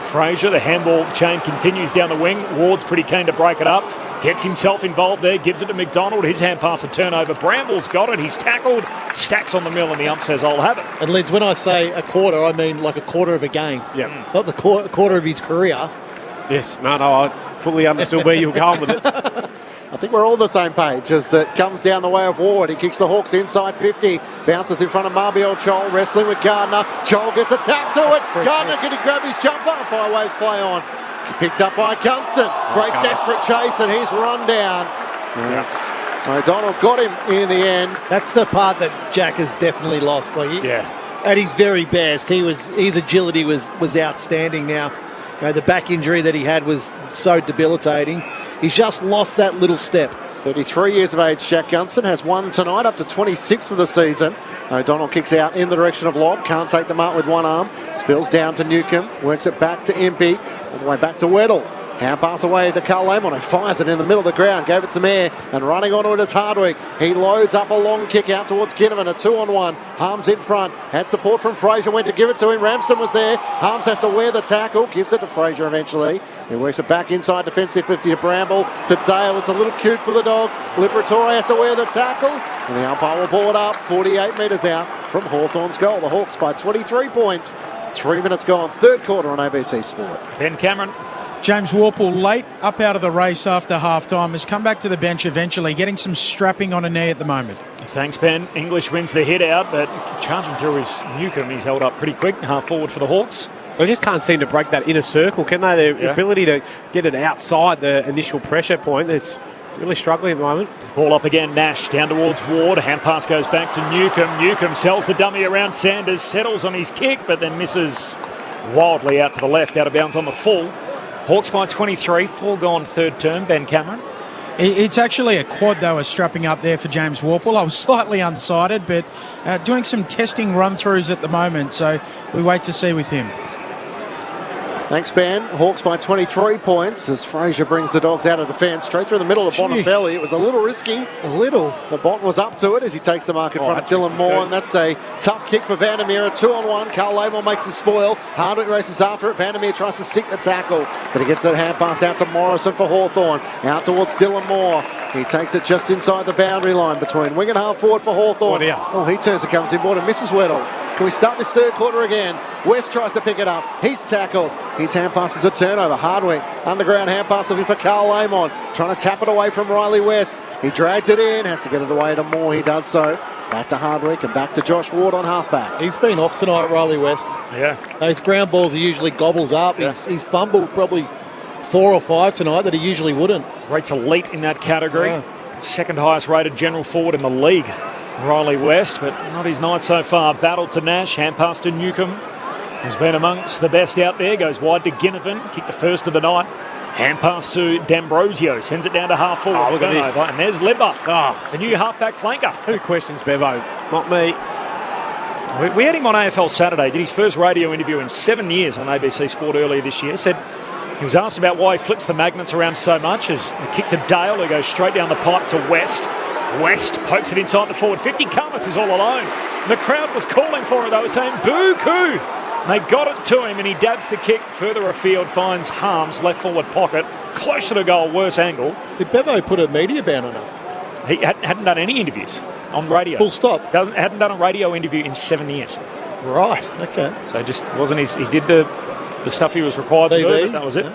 Fraser. The handball chain continues down the wing. Ward's pretty keen to break it up. Gets himself involved there, gives it to McDonald. His hand pass a turnover. Bramble's got it. He's tackled. Stacks on the mill, and the ump says, I'll have it. And Lids, when I say a quarter, I mean like a quarter of a game. Yeah. Not the quarter of his career. Yes. No, I fully understood where you were going with it. I think we're all on the same page as it comes down the way of Ward. He kicks the Hawks inside 50. Bounces in front of Marbiol Chol, wrestling with Gardner. Chol gets a tap to it. Gardner, can he grab his jumper? By Waves play on. Picked up by Gunston. Great desperate chase, and he's run down. Yes. O'Donnell got him in the end. That's the part that Jack has definitely lost. At his very best, his agility was outstanding. Now, the back injury that he had was so debilitating. He's just lost that little step. 33 years of age, Jack Gunston has won tonight, up to 26 for the season. O'Donnell kicks out in the direction of Lobb. Can't take them out with one arm. Spills down to Newcomb. Works it back to Impey. All the way back to Weddle. Hand pass away to Carl Lamont, who fires it in the middle of the ground. Gave it some air, and running onto it is Hardwick. He loads up a long kick out towards Ginnivan. A 2-on-1. Harms in front. Had support from Fraser. Went to give it to him. Ramsden was there. Harms has to wear the tackle. Gives it to Fraser eventually. He works it back inside defensive 50 to Bramble. To Dale. It's a little cute for the Dogs. Liberatore has to wear the tackle. And the umpire will ball it up. 48 metres out from Hawthorn's goal. The Hawks by 23 points. 3 minutes gone. Third quarter on ABC Sport. Ben Cameron. James Warple, late up out of the race after half-time, has come back to the bench eventually, getting some strapping on a knee at the moment. Thanks, Ben. English wins the hit out, but charging through his Newcomb, he's held up pretty quick, half forward for the Hawks. They just can't seem to break that inner circle, can they? Their ability to get it outside the initial pressure point, it's really struggling at the moment. Ball up again, Nash down towards Ward. Hand pass goes back to Newcomb. Newcomb sells the dummy around Sanders, settles on his kick, but then misses wildly out to the left, out of bounds on the full. Hawks by 23, 4 gone third term. Ben Cameron. It's actually a quad they were strapping up there for James Warple. I was slightly unsighted, but doing some testing run-throughs at the moment, so we wait to see with him. Thanks, Ben. Hawks by 23 points as Fraser brings the Dogs out of defence. Straight through the middle of Bonapelli. It was a little risky. A little. The Bont was up to it as he takes the mark in front of Dylan Moore. And that's a tough kick for Vandermeer. A 2-on-1. Carl Lamont makes the spoil. Hardwick races after it. Vandermeer tries to stick the tackle. But he gets that hand pass out to Morrison for Hawthorn. Out towards Dylan Moore. He takes it just inside the boundary line between wing and half forward for Hawthorn. He turns and comes inboard and misses Weddle. Can we start this third quarter again? West tries to pick it up. He's tackled. His hand pass is a turnover. Hardwick, underground hand pass looking for Carl Lamont. Trying to tap it away from Riley West. He dragged it in. Has to get it away to Moore. He does so. Back to Hardwick and back to Josh Ward on halfback. He's been off tonight, Riley West. Yeah. Those ground balls he usually gobbles up. Yeah. He's fumbled probably 4 or 5 tonight that he usually wouldn't. Rates elite in that category. Second highest rated general forward in the league. Riley West, but not his night so far. Battle to Nash, hand pass to Newcomb. He's been amongst the best out there, goes wide to Ginnivan, kicked the first of the night. Hand pass to D'Ambrosio, sends it down to half forward. Look at this. And there's Lebba, the new halfback flanker. Who questions Bevo? Not me. We had him on AFL Saturday, did his first radio interview in 7 years on ABC Sport earlier this year. Said he was asked about why he flips the magnets around so much, as a kick to Dale, who goes straight down the pipe to West. West pokes it inside the forward 50. Cummins is all alone. The crowd was calling for it. They were saying, boo-coo. They got it to him, and he dabs the kick further afield, finds Harms, left forward pocket, close to the goal, worse angle. Did Bevo put a media ban on us? He hadn't done any interviews on radio. Full stop. Hadn't done a radio interview in 7 years. Right, okay. So just wasn't his... He did the stuff he was required to do, but that was it.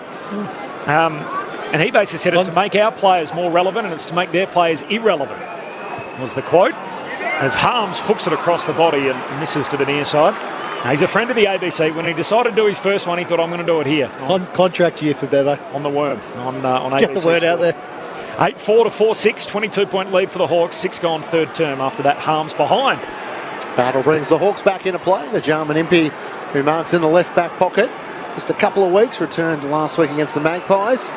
And he basically said it's to make our players more relevant and it's to make their players irrelevant, was the quote. as Harms hooks it across the body and misses to the near side. Now, he's a friend of the ABC. When he decided to do his first one, he thought, I'm going to do it here. Contract year for Bevo. On the worm. On ABC. Get the word out there. 8-4 to 4-6, 22-point lead for the Hawks. 6 gone third term after that. Harms behind. Battle brings the Hawks back into play. Najarman Impey, who marks in the left back pocket. Just a couple of weeks, returned last week against the Magpies.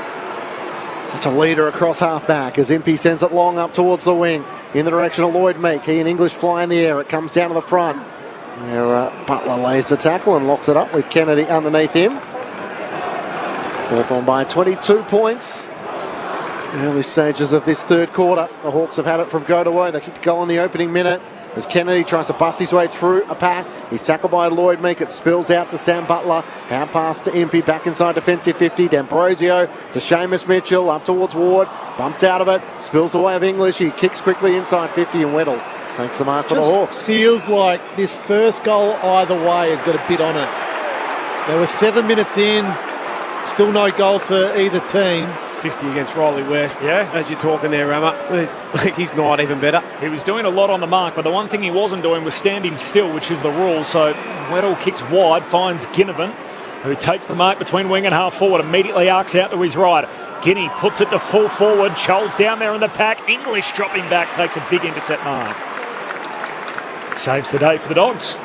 Such a leader across half-back as Impey sends it long up towards the wing in the direction of Lloyd Meek. He and English fly in the air. It comes down to the front. Where Butler lays the tackle and locks it up with Kennedy underneath him. Hawthorn by 22 points. Early stages of this third quarter. The Hawks have had it from go to woe. They kicked a goal in the opening minute. As Kennedy tries to bust his way through a pack. He's tackled by Lloyd Meek. It spills out to Sam Butler. Hand pass to Impey. Back inside defensive 50. D'Ambrosio to Seamus Mitchell. Up towards Ward. Bumped out of it. Spills the way of English. He kicks quickly inside 50 and Weddle takes the mark for the Hawks. Feels like this first goal either way has got a bit on it. They were 7 minutes in. Still no goal to either team. 50 against Riley West. Yeah. As you're talking there, Rama. He's not even better. He was doing a lot on the mark, but the one thing he wasn't doing was standing still, which is the rule. So Weddle kicks wide, finds Ginnivan, who takes the mark between wing and half forward, immediately arcs out to his right. Guinea puts it to full forward. Charles down there in the pack. English dropping back, takes a big intercept mark. Saves the day for the Dogs.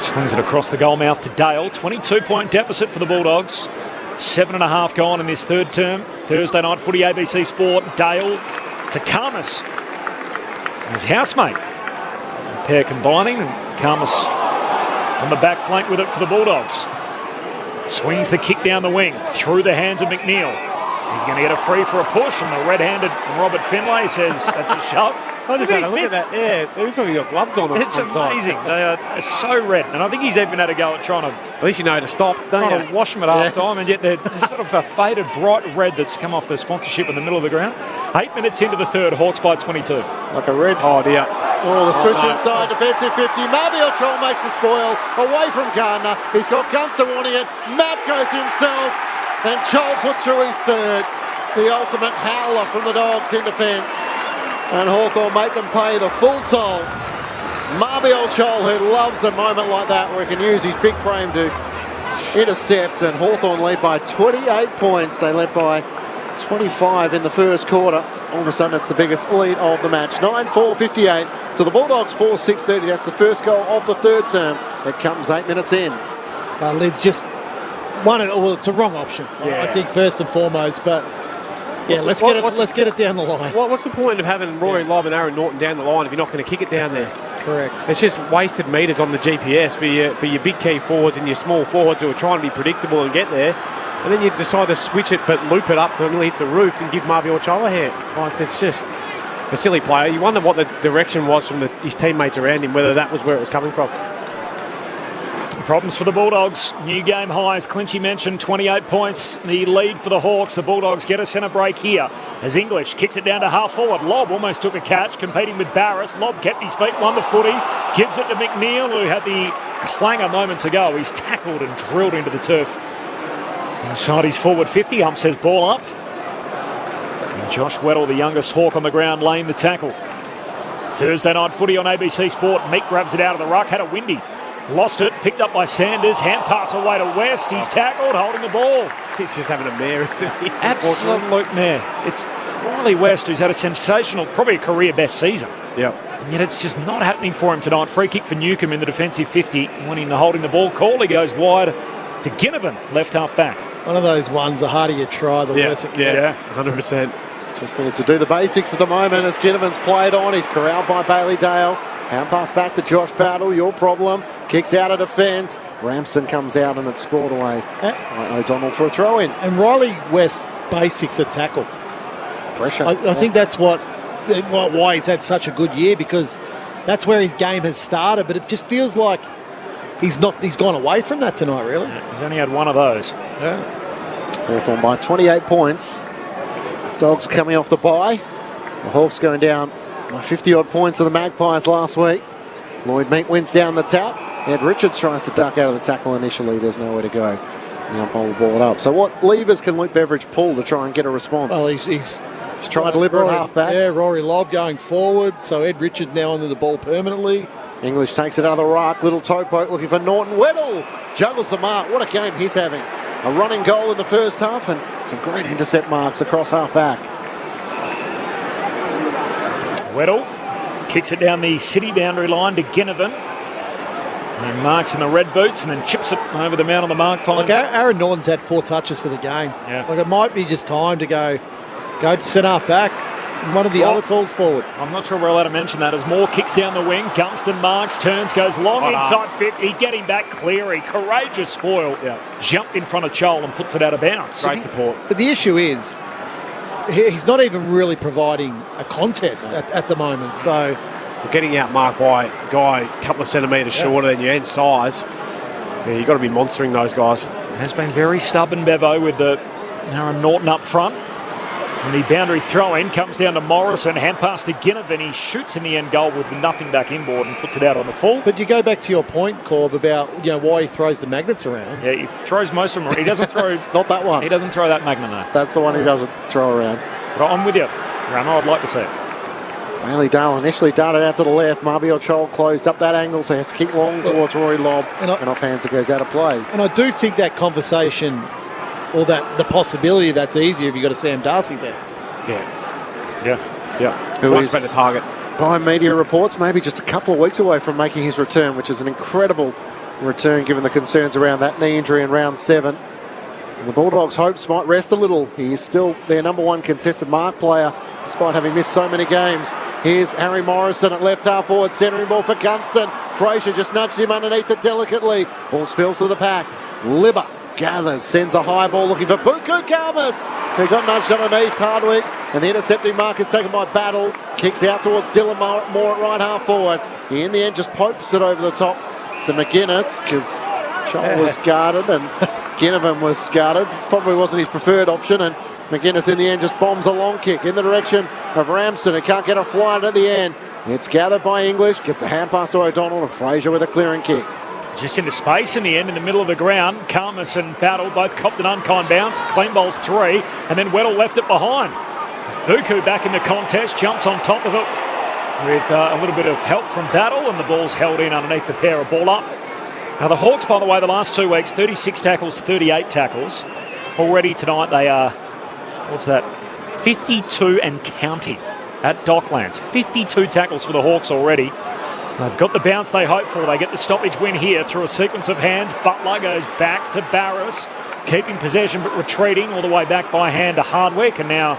Swings it across the goal mouth to Dale. 22-point deficit for the Bulldogs. 7.5 gone in this third term. Thursday night footy, ABC Sport. Dale to Karmas. His housemate. The pair combining, and Karmas on the back flank with it for the Bulldogs. Swings the kick down the wing, through the hands of McNeil. He's going to get a free for a push, and the red-handed Robert Finlay says that's a shove. I just had a look at that. Yeah, it looks like he's got gloves on. It's amazing. They are so red. And I think he's even had a go at trying to... At least you know to stop, don't you? Wash them at half time, and yet they're sort of a faded bright red that's come off the sponsorship in the middle of the ground. 8 minutes into the third, Hawks by 22. Like a red. Oh, dear. Oh, the switch inside, defensive 50. Marbiel Chol makes the spoil, away from Gardner. He's got Gunster wanting it. Matt goes himself, and Chol puts through his third. The ultimate howler from the Dogs in defence. And Hawthorn make them pay the full toll. Marbiel Chol, who loves a moment like that where he can use his big frame to intercept, and Hawthorn lead by 28 points. They led by 25 in the first quarter. All of a sudden, it's the biggest lead of the match. 9-4, 58 to the Bulldogs, 4-6, 30. That's the first goal of the third term. It comes 8 minutes in. Lid's just one. Well, it's a wrong option, I think, first and foremost, but. Yeah, let's get it down the line. What's the point of having Rory Lobb and Aaron Norton down the line if you're not going to kick it down there? Correct. It's just wasted metres on the GPS for your big key forwards and your small forwards who are trying to be predictable and get there. And then you decide to switch it but loop it up till it hits the roof and give Marbiel Chol a hand. Like, it's just a silly player. You wonder what the direction was from his teammates around him, whether that was where it was coming from. Problems for the Bulldogs. New game highs. Clinchy mentioned 28 points. The lead for the Hawks. The Bulldogs get a centre break here as English kicks it down to half forward. Lobb almost took a catch, competing with Barris. Lobb kept his feet, won the footy, gives it to McNeil, who had the clanger moments ago. He's tackled and drilled into the turf. Inside his forward 50. Hump says ball up. And Josh Weddle, the youngest Hawk on the ground, laying the tackle. Thursday night footy on ABC Sport. Meek grabs it out of the ruck. Had a windy. Lost it, picked up by Sanders, hand pass away to West. He's tackled, holding the ball. He's just having a mare, isn't he? Absolute mare. It's Riley West, who's had a sensational, probably a career best season. Yep. And yet it's just not happening for him tonight. Free kick for Newcombe in the defensive 50. Winning the holding the ball call. He goes wide to Ginnivan, left half back. One of those ones, the harder you try, the worse it gets. Yeah, 100%. Just needs to do the basics at the moment as Ginnivan's played on. He's corralled by Bailey Dale. Hand pass back to Josh Battle, your problem. Kicks out of defence. Ramsden comes out and it's scored away by O'Donnell for a throw-in. And Riley West basics a tackle. Pressure. I think that's why he's had such a good year, because that's where his game has started, but it just feels like he's gone away from that tonight, really. Yeah, he's only had one of those. Yeah. Hawthorn by 28 points. Dogs coming off the bye. The Hawks going down by 50-odd points to the Magpies last week. Lloyd Meek wins down the tap. Ed Richards tries to duck out of the tackle initially. There's nowhere to go. The umpire will ball it up. So what levers can Luke Beveridge pull to try and get a response? Well, he's He's trying to deliver it half back. Yeah, Rory Lobb going forward. So Ed Richards now under the ball permanently. English takes it out of the ruck. Little toe poke looking for Norton. Weddle juggles the mark. What a game he's having. A running goal in the first half and some great intercept marks across half back. Weddle kicks it down the city boundary line to Ginnivan. And marks in the red boots and then chips it over the mount on the mark. Look, Aaron Norton's had 4 touches for the game. Yeah. Like, it might be just time to go to centre half back. One of the other tools forward. I'm not sure we're allowed to mention that as Moore kicks down the wing. Gunston marks, turns, goes long inside 50. Getting back Cleary. Courageous spoil. Jumped in front of Chol and puts it out of bounds. Great support. But the issue is, he's not even really providing a contest at the moment. So we're getting out marked by a guy a couple of centimetres shorter than you in size. Yeah, you've got to be monstering those guys. Has been very stubborn, Bevo, with the Aaron Norton up front. And the boundary throw-in comes down to Morrison, hand pass to Ginnivan. He shoots in the end goal with nothing back inboard and puts it out on the full. But you go back to your point, Corb, about why he throws the magnets around. Yeah, he throws most of them. He doesn't throw... Not that one. He doesn't throw that Magnum, though. That's the one he doesn't throw around. But I'm with you, Ramo. I'd like to see it. Bailey Dale initially darted out to the left. Marbiot Chol closed up that angle, so he has to kick long towards Rory Lobb. And off hands it goes out of play. And I do think that conversation, or that the possibility that's easier if you've got a Sam Darcy there. Yeah. Who Much is, better target. by media reports, maybe just a couple of weeks away from making his return, which is an incredible return given the concerns around that knee injury in round 7. And the Bulldogs' hopes might rest a little. He is still their number 1 contested mark player, despite having missed so many games. Here's Harry Morrison at left half forward, centering ball for Gunston. Fraser just nudged him underneath it delicately. Ball spills to the pack. Libba gathers, sends a high ball looking for Buku Kalmas, who got nudged underneath Hardwick, and the intercepting mark is taken by Battle. Kicks out towards Dylan Moore at right half forward. He in the end just pokes it over the top to McGuinness because Chol was guarded and Ginnivan was guarded. Probably wasn't his preferred option, and McGuinness in the end just bombs a long kick in the direction of Ramsden, who can't get a flight at the end. It's gathered by English, gets a hand pass to O'Donnell, and Fraser with a clearing kick. Just into space in the end, in the middle of the ground. Kalmas and Battle both copped an unkind bounce. Clean bowls 3, and then Weddle left it behind. Buku back in the contest, jumps on top of it with a little bit of help from Battle, and the ball's held in underneath the pair of ball up. Now the Hawks, by the way, the last 2 weeks, 36 tackles, 38 tackles. Already tonight they are, 52 and counting at Docklands. 52 tackles for the Hawks already. So they've got the bounce they hope for. They get the stoppage win here through a sequence of hands. Butler goes back to Barris, keeping possession but retreating all the way back by hand to Hardwick. And now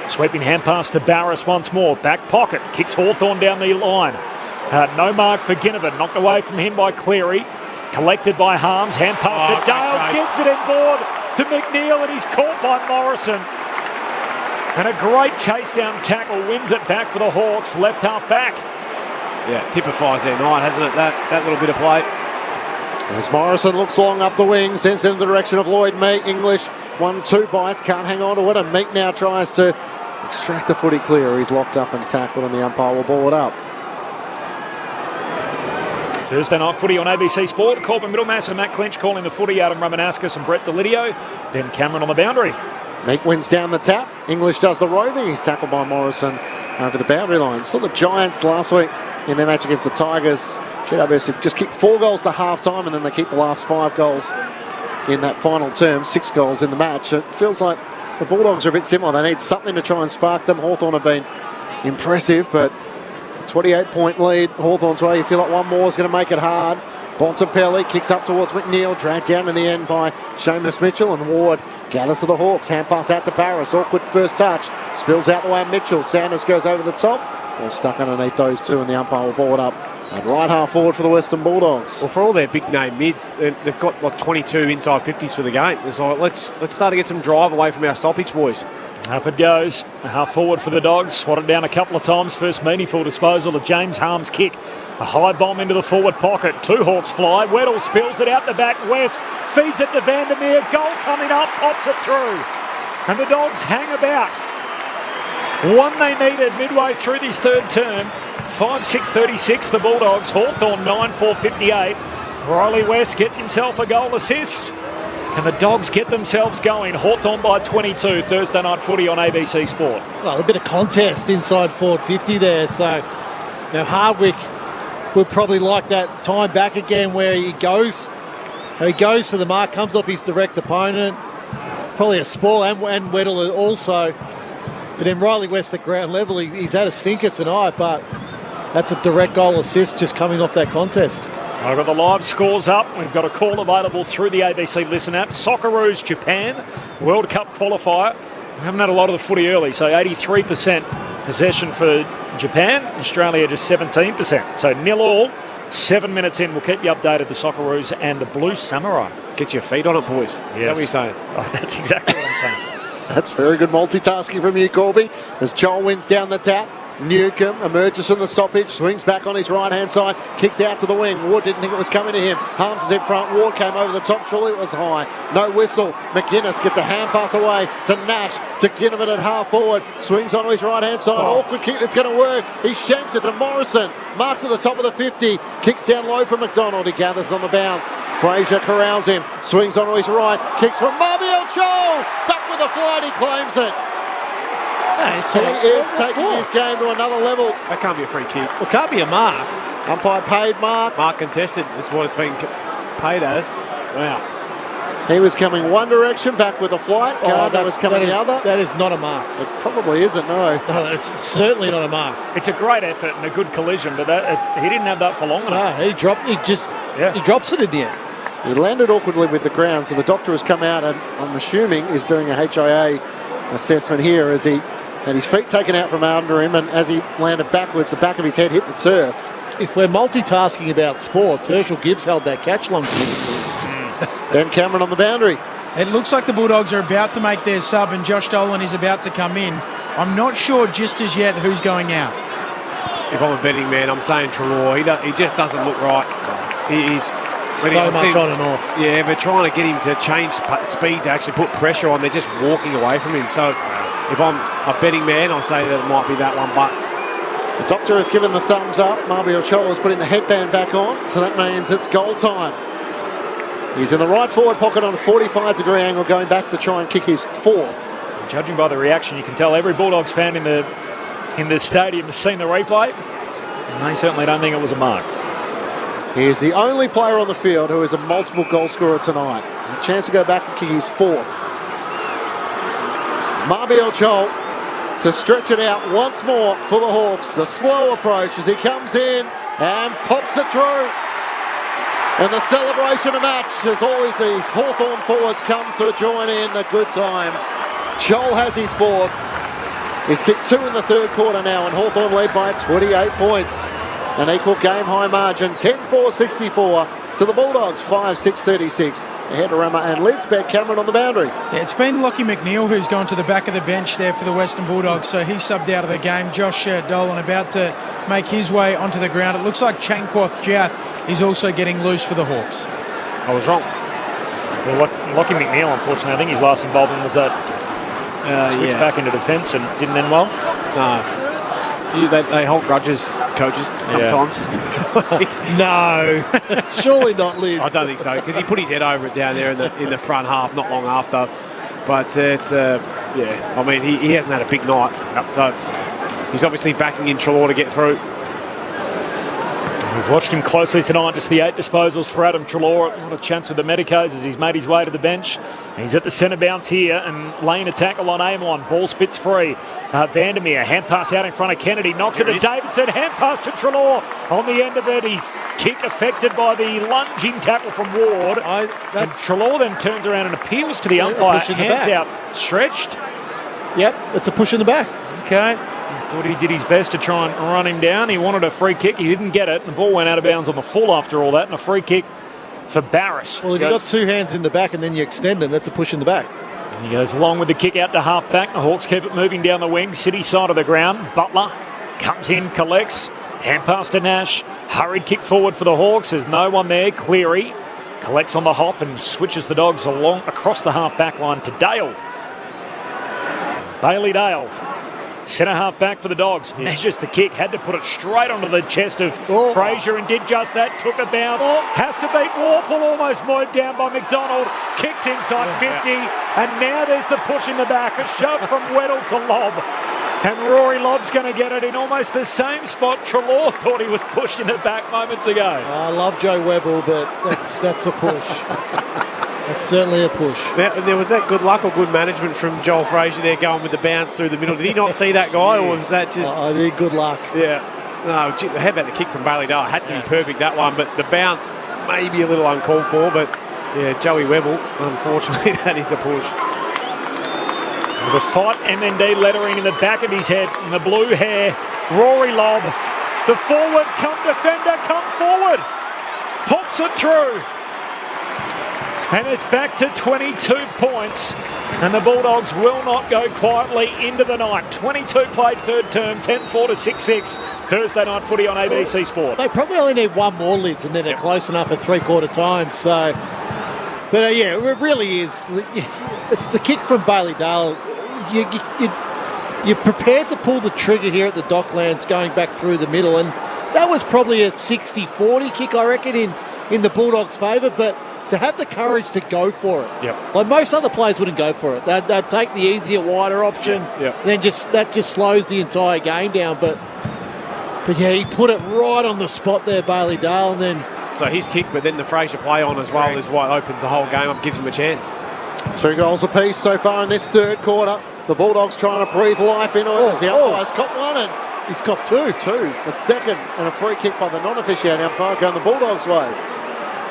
sweeping hand pass to Barris once more. Back pocket, kicks Hawthorn down the line. No mark for Ginnivan, knocked away from him by Cleary. Collected by Harms, hand pass to Dale, gives it inboard to McNeil, and he's caught by Morrison. And a great chase down tackle, wins it back for the Hawks, left half back. Yeah, typifies their night, hasn't it, that little bit of play. As Morrison looks long up the wing, sends it in the direction of Lloyd Meek. English 1-2 bites, can't hang on to it, and Meek now tries to extract the footy clear. He's locked up and tackled, and the umpire will ball it up. Thursday night footy on ABC Sport. Corbin Middlemass and Matt Clinch calling the footy. Adam Ramanauskas and Brett Delidio. Ben Cameron on the boundary. Meek wins down the tap. English does the roving. He's tackled by Morrison over the boundary line. Saw the Giants last week in their match against the Tigers. GWS just kicked 4 goals to half-time, and then they keep the last 5 goals in that final term. 6 goals in the match. It feels like the Bulldogs are a bit similar. They need something to try and spark them. Hawthorn have been impressive, but 28-point lead. Hawthorn's way. You feel like one more is going to make it hard. Bontempelli kicks up towards McNeil, dragged down in the end by Seamus Mitchell, and Ward gathers to the Hawks. Hand pass out to Barris. Awkward first touch. Spills out the way of Mitchell. Sanders goes over the top. Ball stuck underneath those two, and the umpire will ball it up. And right half forward for the Western Bulldogs. Well, for all their big name mids, they've got like 22 inside 50s for the game. It's like, let's start to get some drive away from our stoppage, boys. Up it goes. Half forward for the Dogs. Swatted down a couple of times. First meaningful disposal of James Harms' kick. A high bomb into the forward pocket. 2 Hawks fly. Weddle spills it out the back. West feeds it to Vandermeer. Goal coming up. Pops it through. And the Dogs hang about. One they needed midway through this third term. 5-6-36 the Bulldogs. Hawthorn 9-4-58. Riley West gets himself a goal assist. Can the Dogs get themselves going? Hawthorn by 22, Thursday night footy on ABC Sport. Well, a bit of contest inside forward 50 there. So now Hardwick would probably like that time back again where he goes for the mark, comes off his direct opponent. Probably a spoil, and Weddle also. But then Riley West at ground level, he's had a stinker tonight, but that's a direct goal assist just coming off that contest. I've got the live scores up. We've got a call available through the ABC Listen app. Socceroos Japan, World Cup qualifier. We haven't had a lot of the footy early, so 83% possession for Japan. Australia just 17%. So 0-0, 7 minutes in. We'll keep you updated, the Socceroos and the Blue Samurai. Get your feet on it, boys. Yes. That's what you're saying. Oh, that's exactly what I'm saying. That's very good multitasking from you, Corby. As Joel wins down the tap. Newcomb emerges from the stoppage, swings back on his right-hand side, kicks out to the wing. Ward didn't think it was coming to him. Harms is in front. Ward came over the top. Surely it was high. No whistle. McGuinness gets a hand pass away to Nash, to Ginnivan at half forward. Swings onto his right-hand side. Awkward kick that's going to work. He shanks it to Morrison. Marks at the top of the 50. Kicks down low for McDonald. He gathers on the bounce. Fraser corrals him. Swings onto his right. Kicks from Marbiel Chol. Back with a flight. He claims it. He is taking this game to another level. That can't be a free kick. Well, it can't be a mark. Umpire paid mark. Mark contested. That's what it's been paid as. Wow. He was coming one direction, back with a flight. Gardner was coming the other. That is not a mark. It probably isn't, no. No, it's certainly not a mark. It's a great effort and a good collision, but he didn't have that for long enough. No, he drops it in the end. He landed awkwardly with the ground, so the doctor has come out and I'm assuming is doing a HIA assessment here as he had his feet taken out from under him, and as he landed backwards, the back of his head hit the turf. If we're multitasking about sports, Herschel Gibbs held that catch long. Ben Cameron on the boundary. It looks like the Bulldogs are about to make their sub and Josh Dolan is about to come in. I'm not sure just as yet who's going out. If I'm a betting man, I'm saying Treloar. He just doesn't look right. He's so much on and off. Yeah, they're trying to get him to change speed to actually put pressure on. They're just walking away from him. So if I'm a betting man, I'll say that it might be that one. But the doctor has given the thumbs up. Marbiel Chol is putting the headband back on, so that means it's goal time. He's in the right forward pocket on a 45-degree angle, going back to try and kick his fourth. Judging by the reaction, you can tell every Bulldogs fan in the stadium has seen the replay, and they certainly don't think it was a mark. He is the only player on the field who is a multiple goal scorer tonight. A chance to go back and kick his fourth. Marbiel Chol to stretch it out once more for the Hawks. A slow approach as he comes in and pops it through. And the celebration of match as always these Hawthorn forwards come to join in the good times. Chol has his fourth. He's kicked two in the third quarter now, and Hawthorn lead by 28 points. An equal game-high margin, 10-4-64 to the Bulldogs, 5-6-36. Ahead to Rama and Lidsbeck. Cameron on the boundary. Yeah, it's been Lockie McNeil who's gone to the back of the bench there for the Western Bulldogs, so he's subbed out of the game. Josh Dolan about to make his way onto the ground. It looks like Chankwath Jath is also getting loose for the Hawks. I was wrong. Well, Lockie McNeil, unfortunately, I think his last involvement was that switch back into defence and didn't end well. No. They hold grudges, coaches, sometimes. No, surely not Lids. I don't think so, because he put his head over it down there in the front half not long after. But it's, I mean, he hasn't had a big night. So he's obviously backing in Treloar to get through. We've watched him closely tonight, just the 8 disposals for Adam Treloar. Not a chance with the Medicos as he's made his way to the bench. He's at the centre bounce here and laying a tackle on Amon. Ball spits free. Vandermeer, hand pass out in front of Kennedy. Knocks it to Davidson. Hand pass to Treloar on the end of it. His kick affected by the lunging tackle from Ward. And Treloar then turns around and appeals to the umpire. Hands out stretched. Yep, it's a push in the back. Okay. Thought he did his best to try and run him down. He wanted a free kick. He didn't get it. The ball went out of bounds on the full after all that, and a free kick for Barris. Well, if you've got two hands in the back and then you extend them, that's a push in the back. And he goes along with the kick out to half-back. The Hawks keep it moving down the wing. City side of the ground. Butler comes in, collects. Hand pass to Nash. Hurried kick forward for the Hawks. There's no one there. Cleary collects on the hop and switches the Dogs along across the half-back line to Dale. Bailey Dale Centre half back for the Dogs. Measures the kick. Had to put it straight onto the chest of Fraser and did just that. Took a bounce. Has to beat Warple. Almost mowed down by McDonald. Kicks inside 50. And now there's the push in the back. A shove from Weddle to Lobb. And Rory Lobb's going to get it in almost the same spot Treloar thought he was pushed in the back moments ago. I love Joe Weddle, but that's a push. That's certainly a push. There was that good luck or good management from Joel Fraser there going with the bounce through the middle. Did he not see that guy, or was that just... I think good luck. Yeah. No, how about the kick from Bailey Dale? Had to be perfect, that one, but the bounce may be a little uncalled for, but yeah, Joey Weddle, unfortunately, that is a push. With a fight MND lettering in the back of his head and the blue hair, Rory Lobb, the forward defender come forward, pops it through, and it's back to 22 points, and the Bulldogs will not go quietly into the night. 22 played third term, 10-4 to 6-6, Thursday night footy on ABC Sport. They probably only need one more lids and then they're close enough at three-quarter time, so... But yeah, it really is. It's the kick from Bailey Dale. You're prepared to pull the trigger here at the Docklands going back through the middle, and that was probably a 60-40 kick, I reckon, in the Bulldogs' favour, but to have the courage to go for it. Yep. Like most other players wouldn't go for it. They'd take the easier, wider option, then that just slows the entire game down. But yeah, he put it right on the spot there, Bailey Dale, and then... So his kick, but then the Fraser play on as well is what opens the whole game up, gives him a chance. 2 goals apiece so far in this third quarter. The Bulldogs trying to breathe life into it as the umpire's caught one, and he's got two. A second and a free kick by the non-officiating umpire going the Bulldogs' way.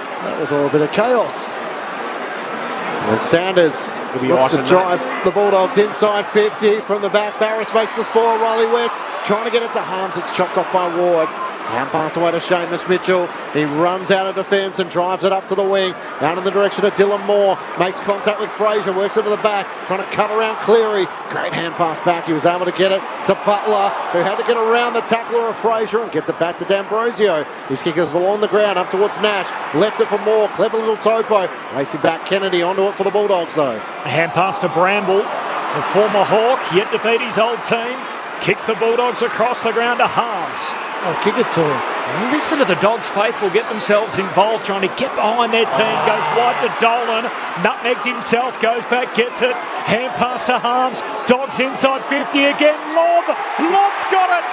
So that was all a bit of chaos. And Sanders looks to drive the Bulldogs inside 50 from the back. Barris makes the spoil. Riley West trying to get it to Harms. It's chopped off by Ward. Hand pass away to Seamus Mitchell. He runs out of defence and drives it up to the wing. Out in the direction of Dylan Moore. Makes contact with Fraser. Works into the back. Trying to cut around Cleary. Great hand pass back. He was able to get it to Butler, who had to get around the tackler of Fraser and gets it back to D'Ambrosio. His kick is along the ground up towards Nash. Left it for Moore. Clever little topo. Racing back Kennedy onto it for the Bulldogs though. A hand pass to Bramble. The former Hawk yet to beat his old team. Kicks the Bulldogs across the ground to Harms. Oh, kick it to him. Listen to the Dogs faithful get themselves involved, trying to get behind their team. Goes wide to Dolan. Nutmegged himself, goes back, gets it. Hand pass to Harms. Dogs inside 50 again. Lobb's got it.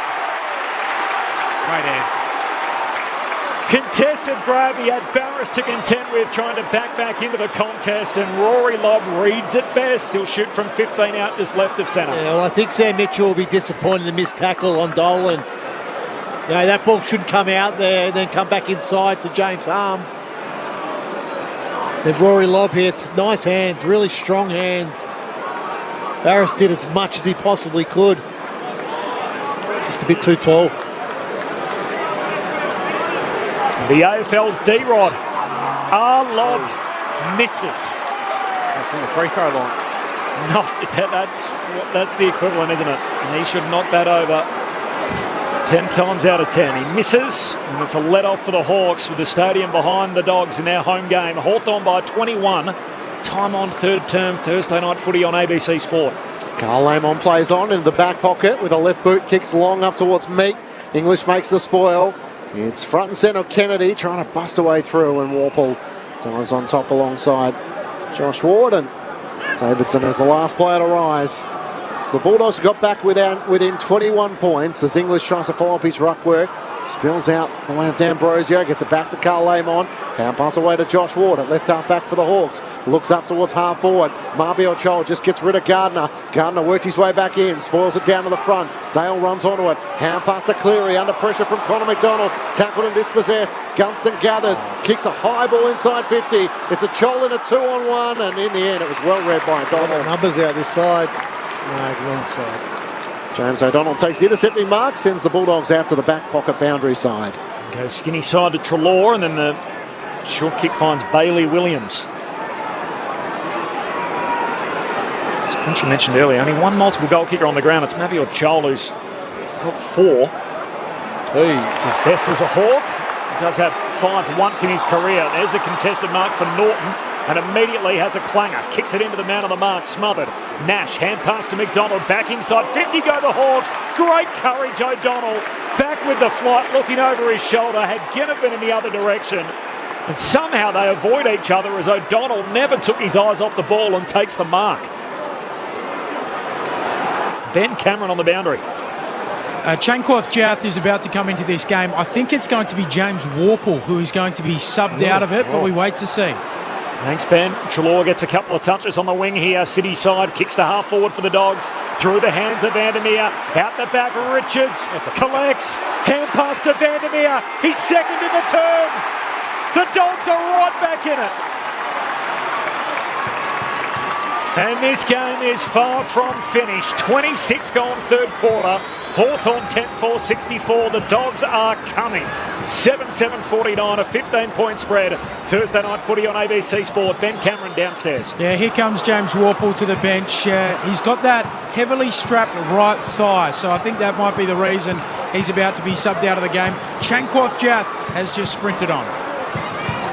Great hands. Contested grab. He had Barris to contend with, trying to back into the contest, and Rory Lobb reads it best. He'll shoot from 15 out, just left of centre. Yeah, well, I think Sam Mitchell will be disappointed in the missed tackle on Dolan. You know, that ball shouldn't come out there and then come back inside to James Harms. Then Rory Lobb here. It's nice hands, really strong hands. Barris did as much as he possibly could. Just a bit too tall. The AFL's D-Rod. Lobb misses. From the free throw line. That's the equivalent, isn't it? And he should knock that over 10 times out of 10. He misses, and it's a let-off for the Hawks with the stadium behind the Dogs in their home game. Hawthorn by 21. Time on third term, Thursday night footy on ABC Sport. Carl Lamont plays on in the back pocket with a left boot, kicks long up towards Meek. English makes the spoil. It's front and centre Kennedy trying to bust away through, and Warple dives on top alongside Josh Ward, and Davidson as the last player to rise. So the Bulldogs got back within 21 points as English tries to follow up his ruck work. Spills out the way of D'Ambrosio, gets it back to Carl Lamont. Hand pass away to Josh Ward at left half back for the Hawks. Looks up towards half forward. Marbiot Chol just gets rid of Gardner. Gardner worked his way back in, spoils it down to the front. Dale runs onto it. Hand pass to Cleary under pressure from Connor McDonald. Tackled and dispossessed. Gunston gathers, kicks a high ball inside 50. It's a Chol in a 2-on-1, and in the end it was well read by O'Donnell. Numbers out this side. No, wrong side. James O'Donnell takes the intercepting mark, sends the Bulldogs out to the back pocket boundary side. Goes skinny side to Treloar, and then the short kick finds Bailey Williams. As Clinchy mentioned earlier, only one multiple goal kicker on the ground. It's Marbiot Chol, who's got 4. It's his best as a Hawk. He does have 5 once in his career. There's a contested mark for Norton. and immediately has a clanger. Kicks it into the man on the mark, smothered. Nash, hand pass to McDonald, back inside 50 go the Hawks. Great courage, O'Donnell. Back with the flight, looking over his shoulder, had Ginnivan in the other direction. And somehow they avoid each other as O'Donnell never took his eyes off the ball and takes the mark. Ben Cameron on the boundary. Chanquoth Jath is about to come into this game. I think it's going to be James Warple who is going to be subbed out of it, but we wait to see. Thanks, Ben. Treloar gets a couple of touches on the wing here. City side kicks to half forward for the Dogs. Through the hands of Vandermeer. Out the back, Richards collects. Hand pass to Vandermeer. He's second in the turn. The Dogs are right back in it. And this game is far from finished. 26 gone third quarter. Hawthorn 10-4, 64. The Dogs are coming. 7-7-49, a 15-point spread. Thursday night footy on ABC Sport. Ben Cameron downstairs. Yeah, here comes James Warple to the bench. He's got that heavily strapped right thigh, so I think that might be the reason he's about to be subbed out of the game. Chanquoth Jath has just sprinted on.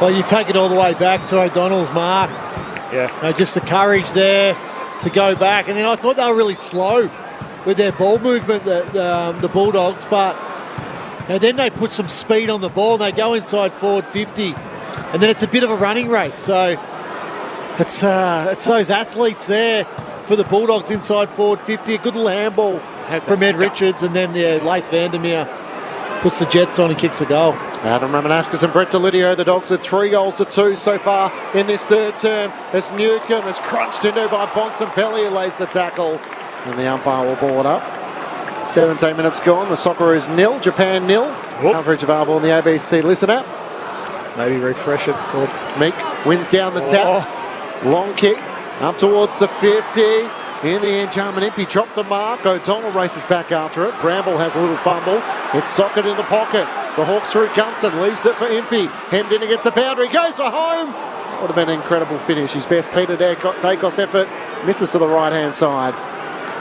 Well, you take it all the way back to O'Donnell's mark. Yeah. Just the courage there to go back. And then I thought they were really slow with their ball movement, the Bulldogs, but then they put some speed on the ball and they go inside forward 50, and then it's a bit of a running race. So it's those athletes there for the Bulldogs inside forward 50. A good little handball from Ed Richards, and then Laith Vandermeer puts the Jets on and kicks the goal. Adam Ramanaskas and Brett Delidio, the Dogs are 3-2 so far in this third term as Newcombe is crunched into by Bontempelli, who lays the tackle. And the umpire will ball it up. 17 minutes gone. The Socceroos 0, Japan 0. Coverage available on the ABC Listen app. Maybe refresh it. Cool. Meek wins down the tap. Long kick up towards the 50. In the end, Jarman Impey dropped the mark. O'Donnell races back after it. Bramble has a little fumble. It's socket in the pocket. The Hawks through Gunston. Leaves it for Impey. Hemmed in against the boundary. Goes for home. Would have been an incredible finish. His best Peter Dacos effort. Misses to the right-hand side.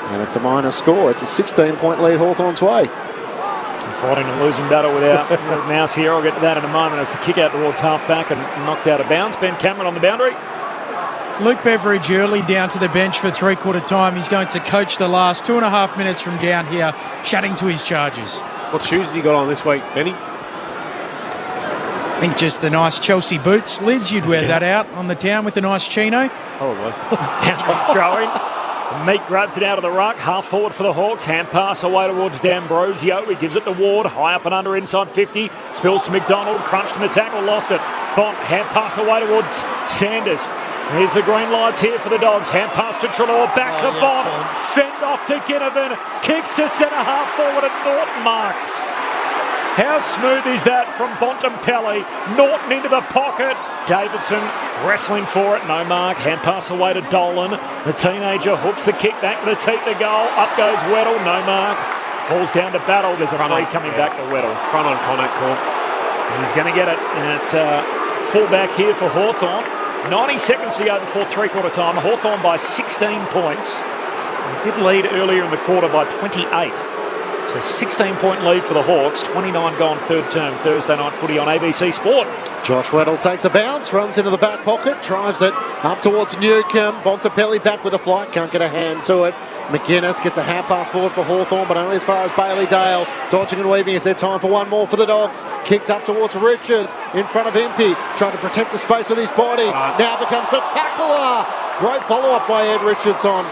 And it's a minor score. It's a 16-point lead Hawthorn's way. Fighting a losing battle without Mouse here. I'll get to that in a moment as the kick out towards half-back and knocked out of bounds. Ben Cameron on the boundary. Luke Beveridge early down to the bench for three-quarter time. He's going to coach the last 2.5 minutes from down here, chatting to his charges. What shoes has he got on this week, Benny? I think just the nice Chelsea boots. Lids, you'd wear that out on the town with a nice chino. Probably. Throwing. Meek grabs it out of the ruck, half forward for the Hawks, hand pass away towards D'Ambrosio, he gives it to Ward, high up and under inside 50, spills to McDonald, crunched in the tackle, lost it. Bont, hand pass away towards Sanders. Here's the green lights here for the Dogs, hand pass to Treloar, back to Bont, fend off to Ginnivan, kicks to centre half forward and Norton marks. How smooth is that from Bontempelli? Norton into the pocket. Davidson wrestling for it. No mark. Hand pass away to Dolan. The teenager hooks the kick back to the teeth of goal. Up goes Weddle. No mark. Falls down to Battle. There's a free coming back to Weddle. Front on Connacht call. He's going to get it. And it's full back here for Hawthorn. 90 seconds to go before three-quarter time. Hawthorn by 16 points. They did lead earlier in the quarter by 28. So 16-point lead for the Hawks, 29 gone third term, Thursday night footy on ABC Sport. Josh Weddle takes a bounce, runs into the back pocket, drives it up towards Newcombe. Bontempelli back with a flight, can't get a hand to it. McGuinness gets a half pass forward for Hawthorn, but only as far as Bailey Dale. Dodging and weaving. Is there time for one more for the Dogs? Kicks up towards Richards, in front of Impey, trying to protect the space with his body. Now becomes the tackler. Great follow-up by Ed Richards on